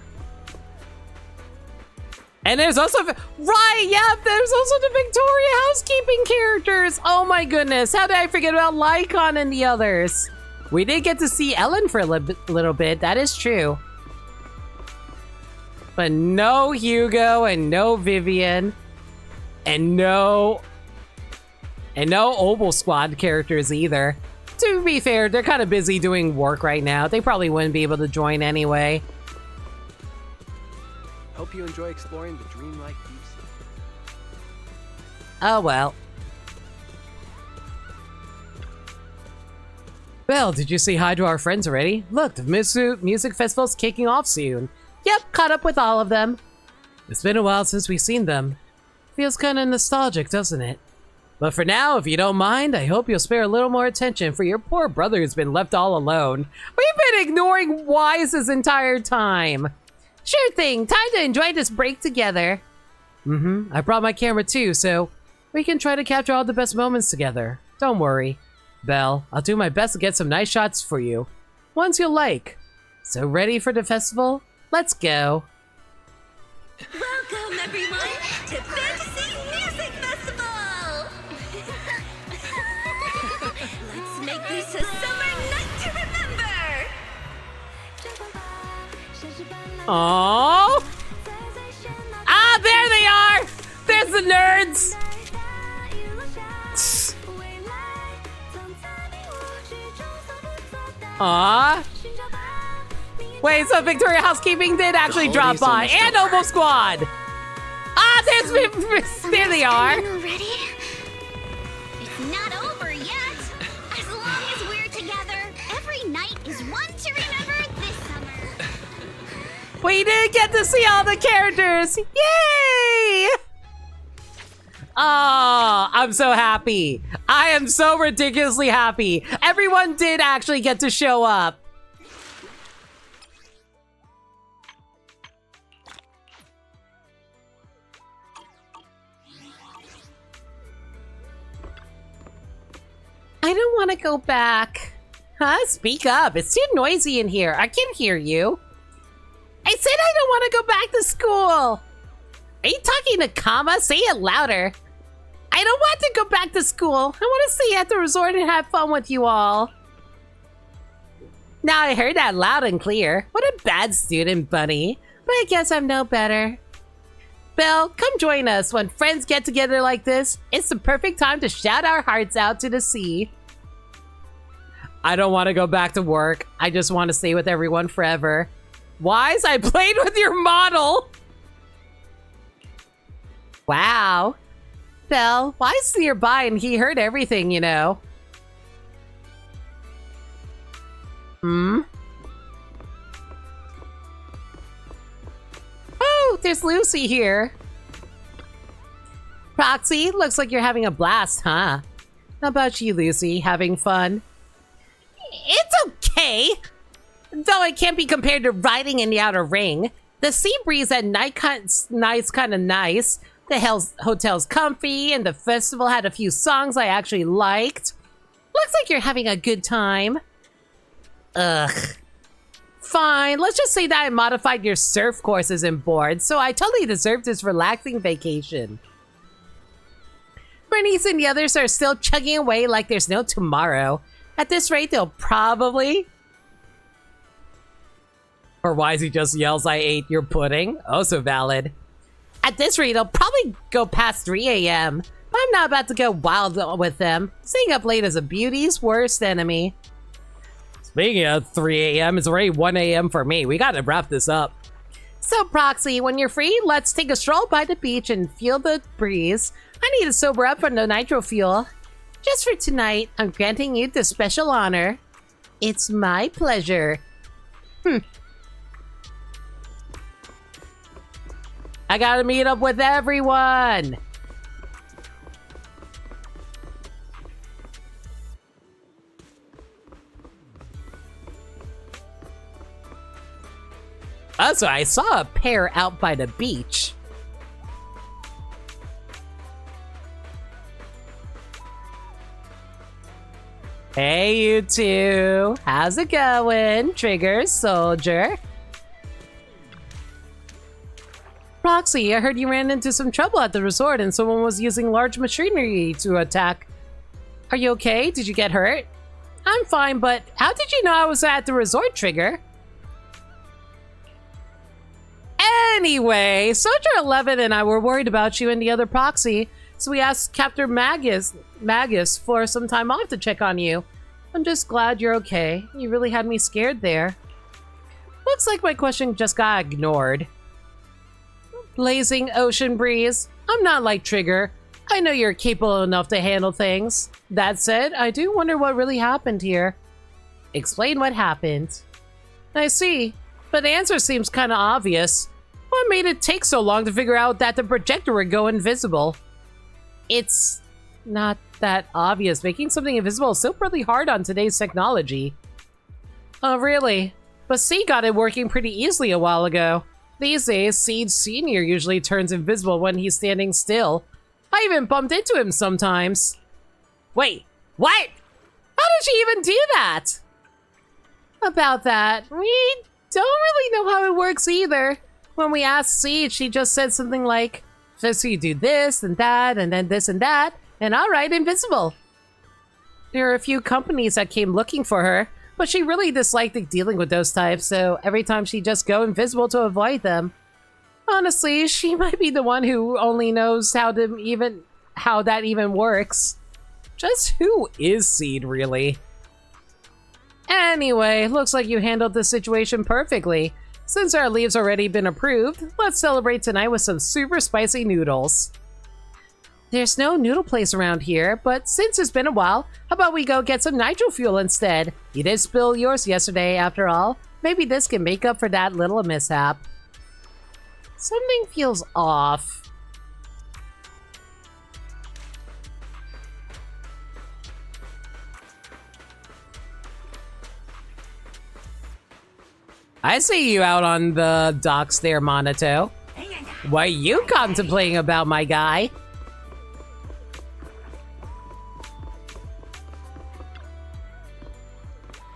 And there's also... Right, yeah, there's also the Victoria housekeeping characters. Oh my goodness, how did I forget about Lycon and the others? We did get to see Ellen for a little bit, that is true. But no Hugo and no Vivian. And no Oval Squad characters either. To be fair, they're kind of busy doing work right now. They probably wouldn't be able to join anyway. hope you enjoy exploring the dreamlike Beachside. Oh well. Well, did you say hi to our friends already? Look, the music festival's kicking off soon. Yep, caught up with all of them. It's been a while since we've seen them. Feels kinda nostalgic, doesn't it? But for now, if you don't mind, I hope you'll spare a little more attention for your poor brother who's been left all alone. We've been ignoring Wise this entire time. Sure thing, time to enjoy this break together. I brought my camera too, so we can try to capture all the best moments together. Don't worry. Belle, I'll do my best to get some nice shots for you. Ones you'll like. So ready for the festival? Let's go. Welcome, everyone, to Fantasy Music Festival! Let's make this a summer night to remember! Oh! Ah, there they are! There's the nerds! Aw. Wait, so Victoria Housekeeping did actually drop by. And Obo Squad! Ah, there they are! Already? It's not over yet. As long as we're together, every night is one to remember this summer. We did get to see all the characters! Yay! Oh, I'm so happy. I am so ridiculously happy. Everyone did actually get to show up. I don't want to go back. Huh? Speak up. It's too noisy in here. I can hear you. I said I don't want to go back to school. Are you talking to Kama? Say it louder. I don't want to go back to school. I want to stay at the resort and have fun with you all. Now I heard that loud and clear. What a bad student, Bunny. But I guess I'm no better. Belle, come join us. When friends get together like this, it's the perfect time to shout our hearts out to the sea. I don't want to go back to work. I just want to stay with everyone forever. Wise, I played with your model. Wow. Belle, Wise is nearby and he heard everything, you know. Oh, there's Lucy here. Proxy, looks like you're having a blast, huh? How about you, Lucy? Having fun? It's okay. Though it can't be compared to riding in the outer ring. The sea breeze at night night's kind of nice. The hotel's comfy, and the festival had a few songs I actually liked. Looks like you're having a good time. Ugh. Fine, let's just say that I modified your surf courses and boards, so I totally deserve this relaxing vacation. Bernice and the others are still chugging away like there's no tomorrow. At this rate, they'll probably... Or Wisey just yells, I ate your pudding. Also valid. At this rate, they'll probably go past 3 a.m. But I'm not about to go wild with them. Staying up late is a beauty's worst enemy. Speaking of 3 a.m., it's already 1 a.m. for me. We gotta wrap this up. So, Proxy, when you're free, let's take a stroll by the beach and feel the breeze. I need to sober up from the nitro fuel. Just for tonight, I'm granting you this special honor. It's my pleasure. I gotta meet up with everyone. Also, I saw a pair out by the beach. Hey, you two. How's it going? Trigger, Soldier. Proxy, I heard you ran into some trouble at the resort and someone was using large machinery to attack. Are you okay? Did you get hurt? I'm fine, but how did you know I was at the resort, Trigger? Anyway, Soldier 11 and I were worried about you and the other Proxy, so we asked Captain Magus for some time off to check on you. I'm just glad you're okay. You really had me scared there. Looks like my question just got ignored. Blazing ocean breeze. I'm not like Trigger. I know you're capable enough to handle things. That said, I do wonder what really happened here. Explain what happened. I see, but the answer seems kinda obvious. What made it take so long to figure out that the projector would go invisible? It's not that obvious. Making something invisible is still pretty hard on today's technology. Oh, really? But C got it working pretty easily a while ago. These days, Seed Sr. usually turns invisible when he's standing still. I even bumped into him sometimes. Wait, what? How did she even do that? About that, we don't really know how it works either. When we asked Seed, she just said something like, first you do this and that, and then this and that, and alright, invisible. There are a few companies that came looking for her, but she really disliked dealing with those types, so every time she'd just go invisible to avoid them. Honestly, she might be the one who only knows how that even works. Just who is Seed, really? Anyway, looks like you handled this situation perfectly. Since our leave's already been approved, let's celebrate tonight with some super spicy noodles. There's no noodle place around here, but since it's been a while, how about we go get some nitro fuel instead? You did spill yours yesterday, after all. Maybe this can make up for that little mishap. Something feels off. I see you out on the docks there, Monato. What are you contemplating about, my guy?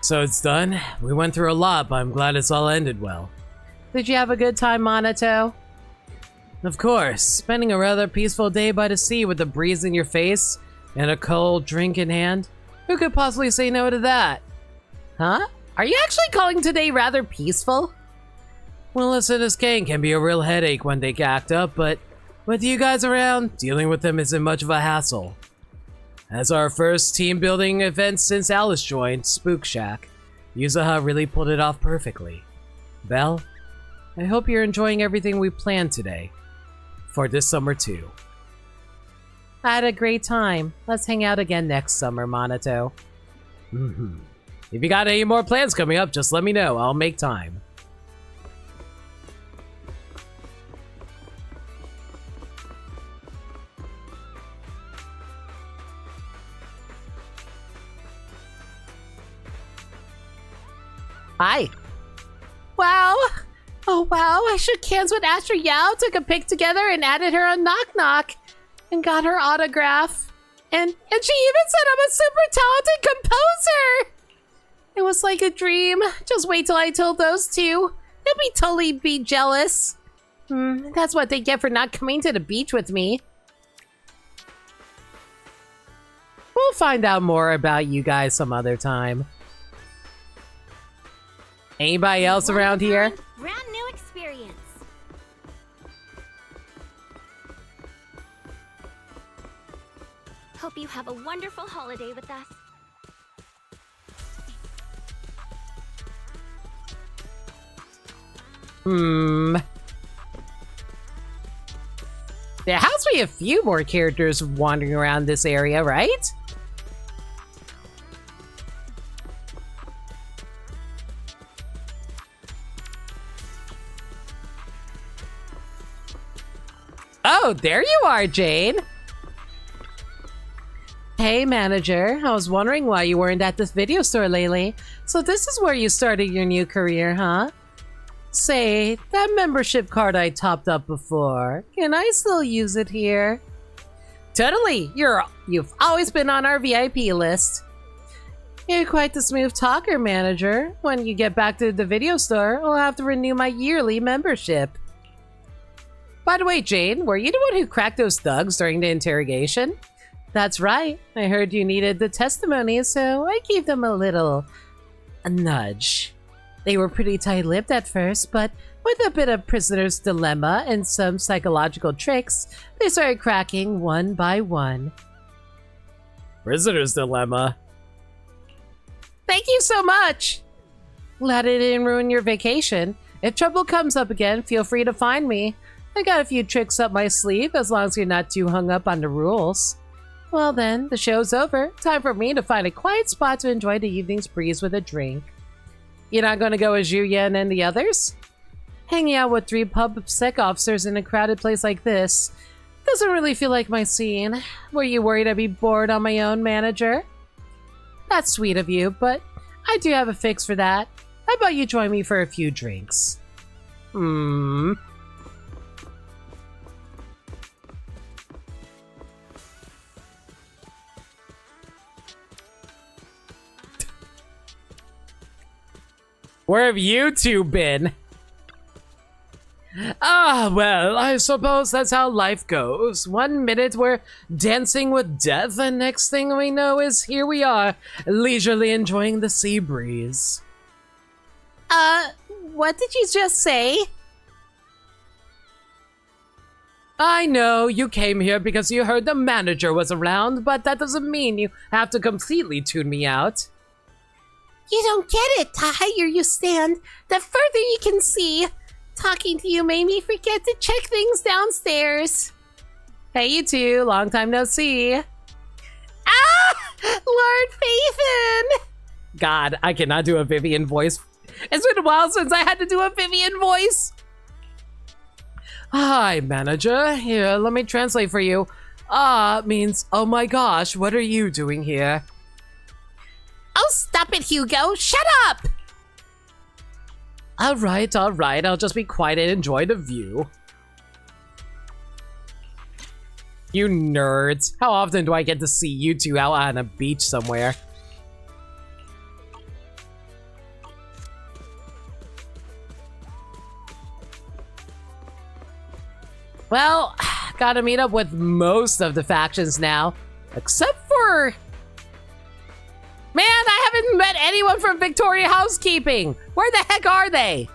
So it's done? We went through a lot, but I'm glad it's all ended well. Did you have a good time, Monato? Of course. Spending a rather peaceful day by the sea with the breeze in your face and a cold drink in hand. Who could possibly say no to that? Huh? Are you actually calling today rather peaceful? Well, listen, this gang can be a real headache when they act up, but with you guys around, dealing with them isn't much of a hassle. As our first team building event since Alice joined, Spook Shack, Yuzaha really pulled it off perfectly. Belle, I hope you're enjoying everything we planned today. For this summer too. I had a great time. Let's hang out again next summer, Monato. If you got any more plans coming up, just let me know. I'll make time. Hi. Wow. Oh, wow. I shook hands with Astra Yao, took a pic together, and added her on Knock Knock. And got her autograph. And she even said I'm a super talented composer! It was like a dream. Just wait till I told those two. They'll totally be jealous. That's what they get for not coming to the beach with me. We'll find out more about you guys some other time. Anybody else around here? Brand new experience. Hope you have a wonderful holiday with us. There has to be a few more characters wandering around this area, right? Oh, there you are, Jane. Hey, manager. I was wondering why you weren't at this video store lately. So this is where you started your new career, huh? Say, that membership card I topped up before, can I still use it here? Totally! You've always been on our VIP list. You're quite the smooth talker, manager. When you get back to the video store, I'll have to renew my yearly membership. By the way, Jane, were you the one who cracked those thugs during the interrogation? That's right. I heard you needed the testimony, so I gave them a nudge. They were pretty tight-lipped at first, but with a bit of prisoner's dilemma and some psychological tricks, they started cracking one by one. Prisoner's dilemma? Thank you so much! Glad it didn't ruin your vacation. If trouble comes up again, feel free to find me. I got a few tricks up my sleeve as long as you're not too hung up on the rules. Well then, the show's over. Time for me to find a quiet spot to enjoy the evening's breeze with a drink. You're not going to go as Yuya and the others? Hanging out with 3 pub-sec officers in a crowded place like this doesn't really feel like my scene. Were you worried I'd be bored on my own, manager? That's sweet of you, but I do have a fix for that. How about you join me for a few drinks? Where have you two been? Ah, well, I suppose that's how life goes. 1 minute we're dancing with death, and next thing we know is here we are, leisurely enjoying the sea breeze. What did you just say? I know, you came here because you heard the manager was around, but that doesn't mean you have to completely tune me out. You don't get it. The higher you stand, the further you can see. Talking to you made me forget to check things downstairs. Hey, you two. Long time no see. Lord Phaethon! God, I cannot do a Vivian voice. It's been a while since I had to do a Vivian voice. Hi, manager. Here, let me translate for you. Means, oh my gosh, what are you doing here? Oh, stop it, Hugo. Shut up! Alright, I'll just be quiet and enjoy the view. You nerds. How often do I get to see you two out on a beach somewhere? Well, gotta meet up with most of the factions now. Except for... Man, I haven't met anyone from Victoria Housekeeping! Where the heck are they?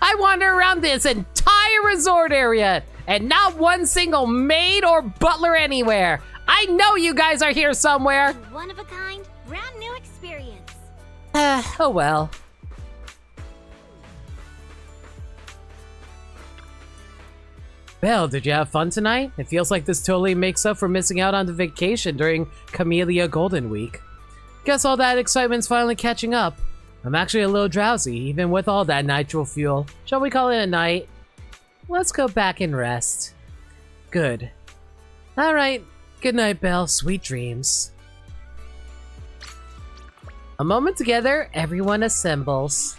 I wander around this entire resort area, and not one single maid or butler anywhere. I know you guys are here somewhere. One of a kind, brand new experience. Oh well. Belle, did you have fun tonight? It feels like this totally makes up for missing out on the vacation during Camellia Golden Week. Guess all that excitement's finally catching up. I'm actually a little drowsy, even with all that nitro fuel. Shall we call it a night? Let's go back and rest. Good. Alright, good night, Belle. Sweet dreams. A moment together, everyone assembles.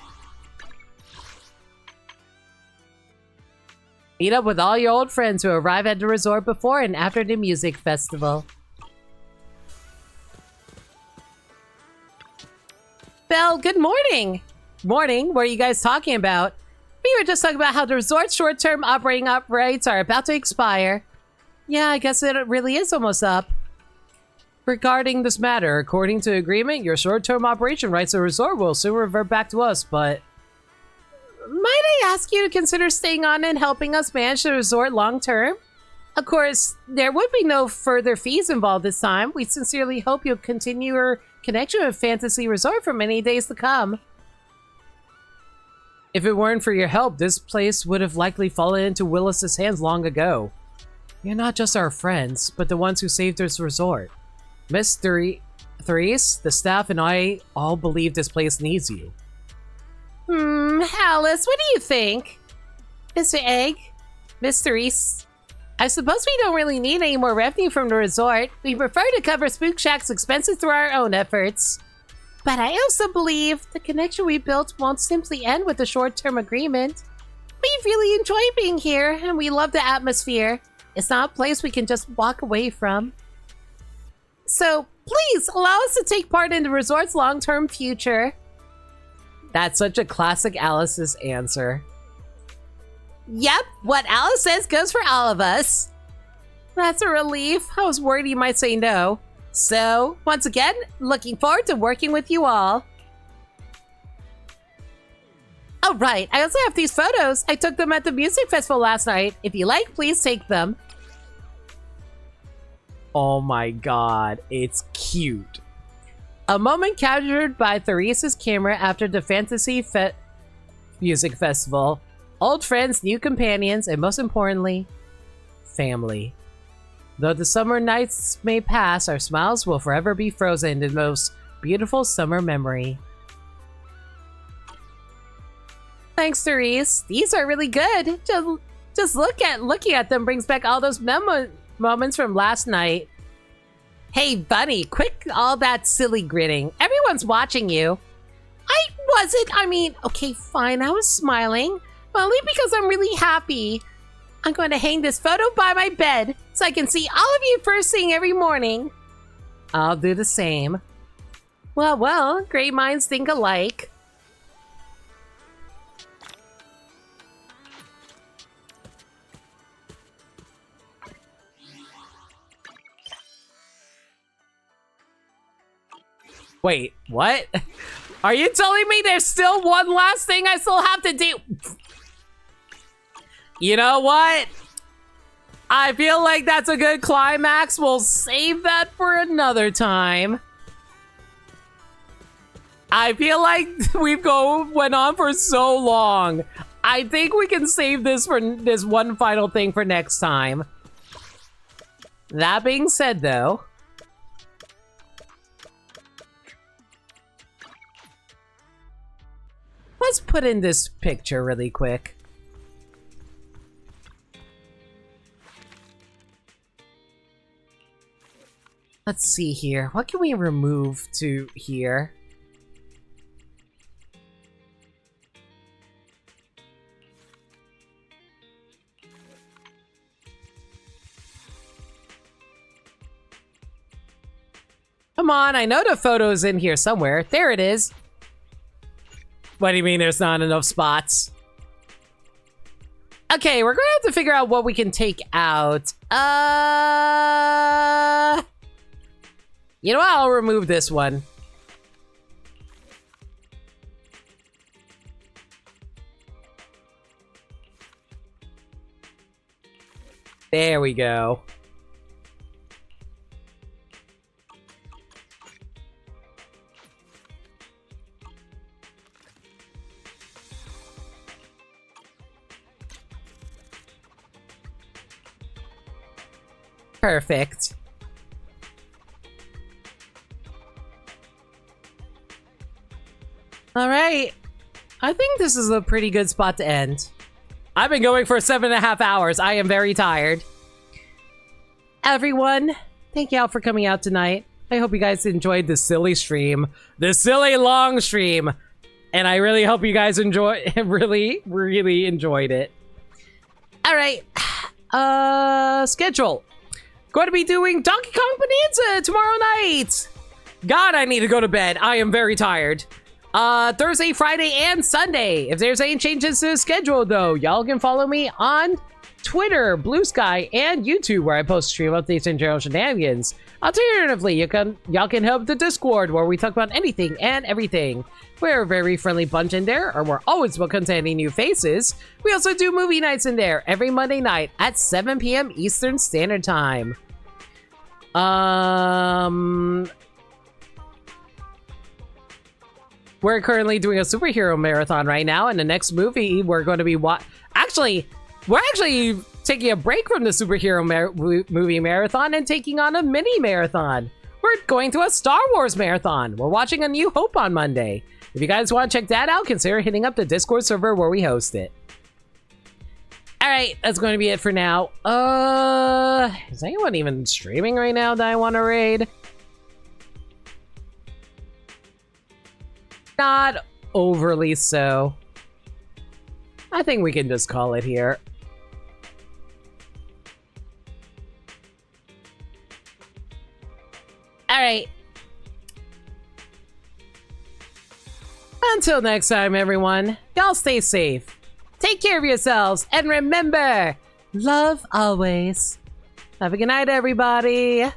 Meet up with all your old friends who arrive at the resort before and after the music festival. Belle, good morning! Morning, what are you guys talking about? We were just talking about how the resort's short-term operating rights are about to expire. Yeah, I guess it really is almost up. Regarding this matter, according to agreement, your short-term operation rights to the resort will soon revert back to us, but... Might I ask you to consider staying on and helping us manage the resort long-term? Of course, there would be no further fees involved this time. We sincerely hope you'll continue your connection with Fantasy Resort for many days to come. If it weren't for your help, this place would have likely fallen into Willis's hands long ago. You're not just our friends, but the ones who saved this resort. Miss Therese, the staff, and I all believe this place needs you. Alice, what do you think? Mr. Egg? Miss Therese? I suppose we don't really need any more revenue from the resort. We prefer to cover Spook Shack's expenses through our own efforts. But I also believe the connection we built won't simply end with a short-term agreement. We really enjoy being here, and we love the atmosphere. It's not a place we can just walk away from. So, please, allow us to take part in the resort's long-term future. That's such a classic Alice's answer. Yep, what Alice says goes for all of us. That's a relief. I was worried you might say no. So, once again, looking forward to working with you all. Oh, right. I also have these photos. I took them at the music festival last night. If you like, please take them. Oh my god, it's cute. A moment captured by Therese's camera after the Fantasy Music Festival. Old friends, new companions, and most importantly, family. Though the summer nights may pass, our smiles will forever be frozen in the most beautiful summer memory. Thanks, Therese. These are really good. Just looking at them brings back all those moments from last night. Hey, Bunny, quit all that silly grinning. Everyone's watching you. I wasn't. I mean, okay, fine. I was smiling, but only because I'm really happy. I'm going to hang this photo by my bed so I can see all of you first thing every morning. I'll do the same. Well, great minds think alike. Wait, what? Are you telling me there's still one last thing I still have to do? You know what? I feel like that's a good climax. We'll save that for another time. I feel like went on for so long. I think we can save this for this one final thing for next time. That being said, though, let's put in this picture really quick. Let's see here. What can we remove to here? Come on, I know the photo's in here somewhere. There it is. What do you mean there's not enough spots? Okay, we're gonna have to figure out what we can take out. You know what? I'll remove this one. There we go. Perfect. All right. I think this is a pretty good spot to end. I've been going for 7.5 hours. I am very tired. Everyone, thank y'all for coming out tonight. I hope you guys enjoyed this silly stream. This silly long stream. And I really hope you guys really enjoyed it. All right. Schedule. Going to be doing Donkey Kong Bonanza tomorrow night. God, I need to go to bed. I am very tired. Thursday, Friday, and Sunday. If there's any changes to the schedule, though, y'all can follow me on Twitter, Blue Sky, and YouTube, where I post stream updates and general shenanigans. Alternatively, y'all can help the Discord, where we talk about anything and everything. We're a very friendly bunch in there, and we're always welcome to any new faces. We also do movie nights in there every Monday night at 7 p.m. Eastern Standard Time. We're currently doing a superhero marathon right now, and the next movie we're going to be we're actually taking a break from the superhero movie marathon and taking on a mini marathon. We're going to a Star Wars marathon. We're watching A New Hope on Monday. If you guys want to check that out, consider hitting up the Discord server where we host it. All right, that's going to be it for now. Is anyone even streaming right now that I want to raid? Not overly so. I think we can just call it here. All right. Until next time, everyone, y'all stay safe. Take care of yourselves, and remember, love always. Have a good night, everybody.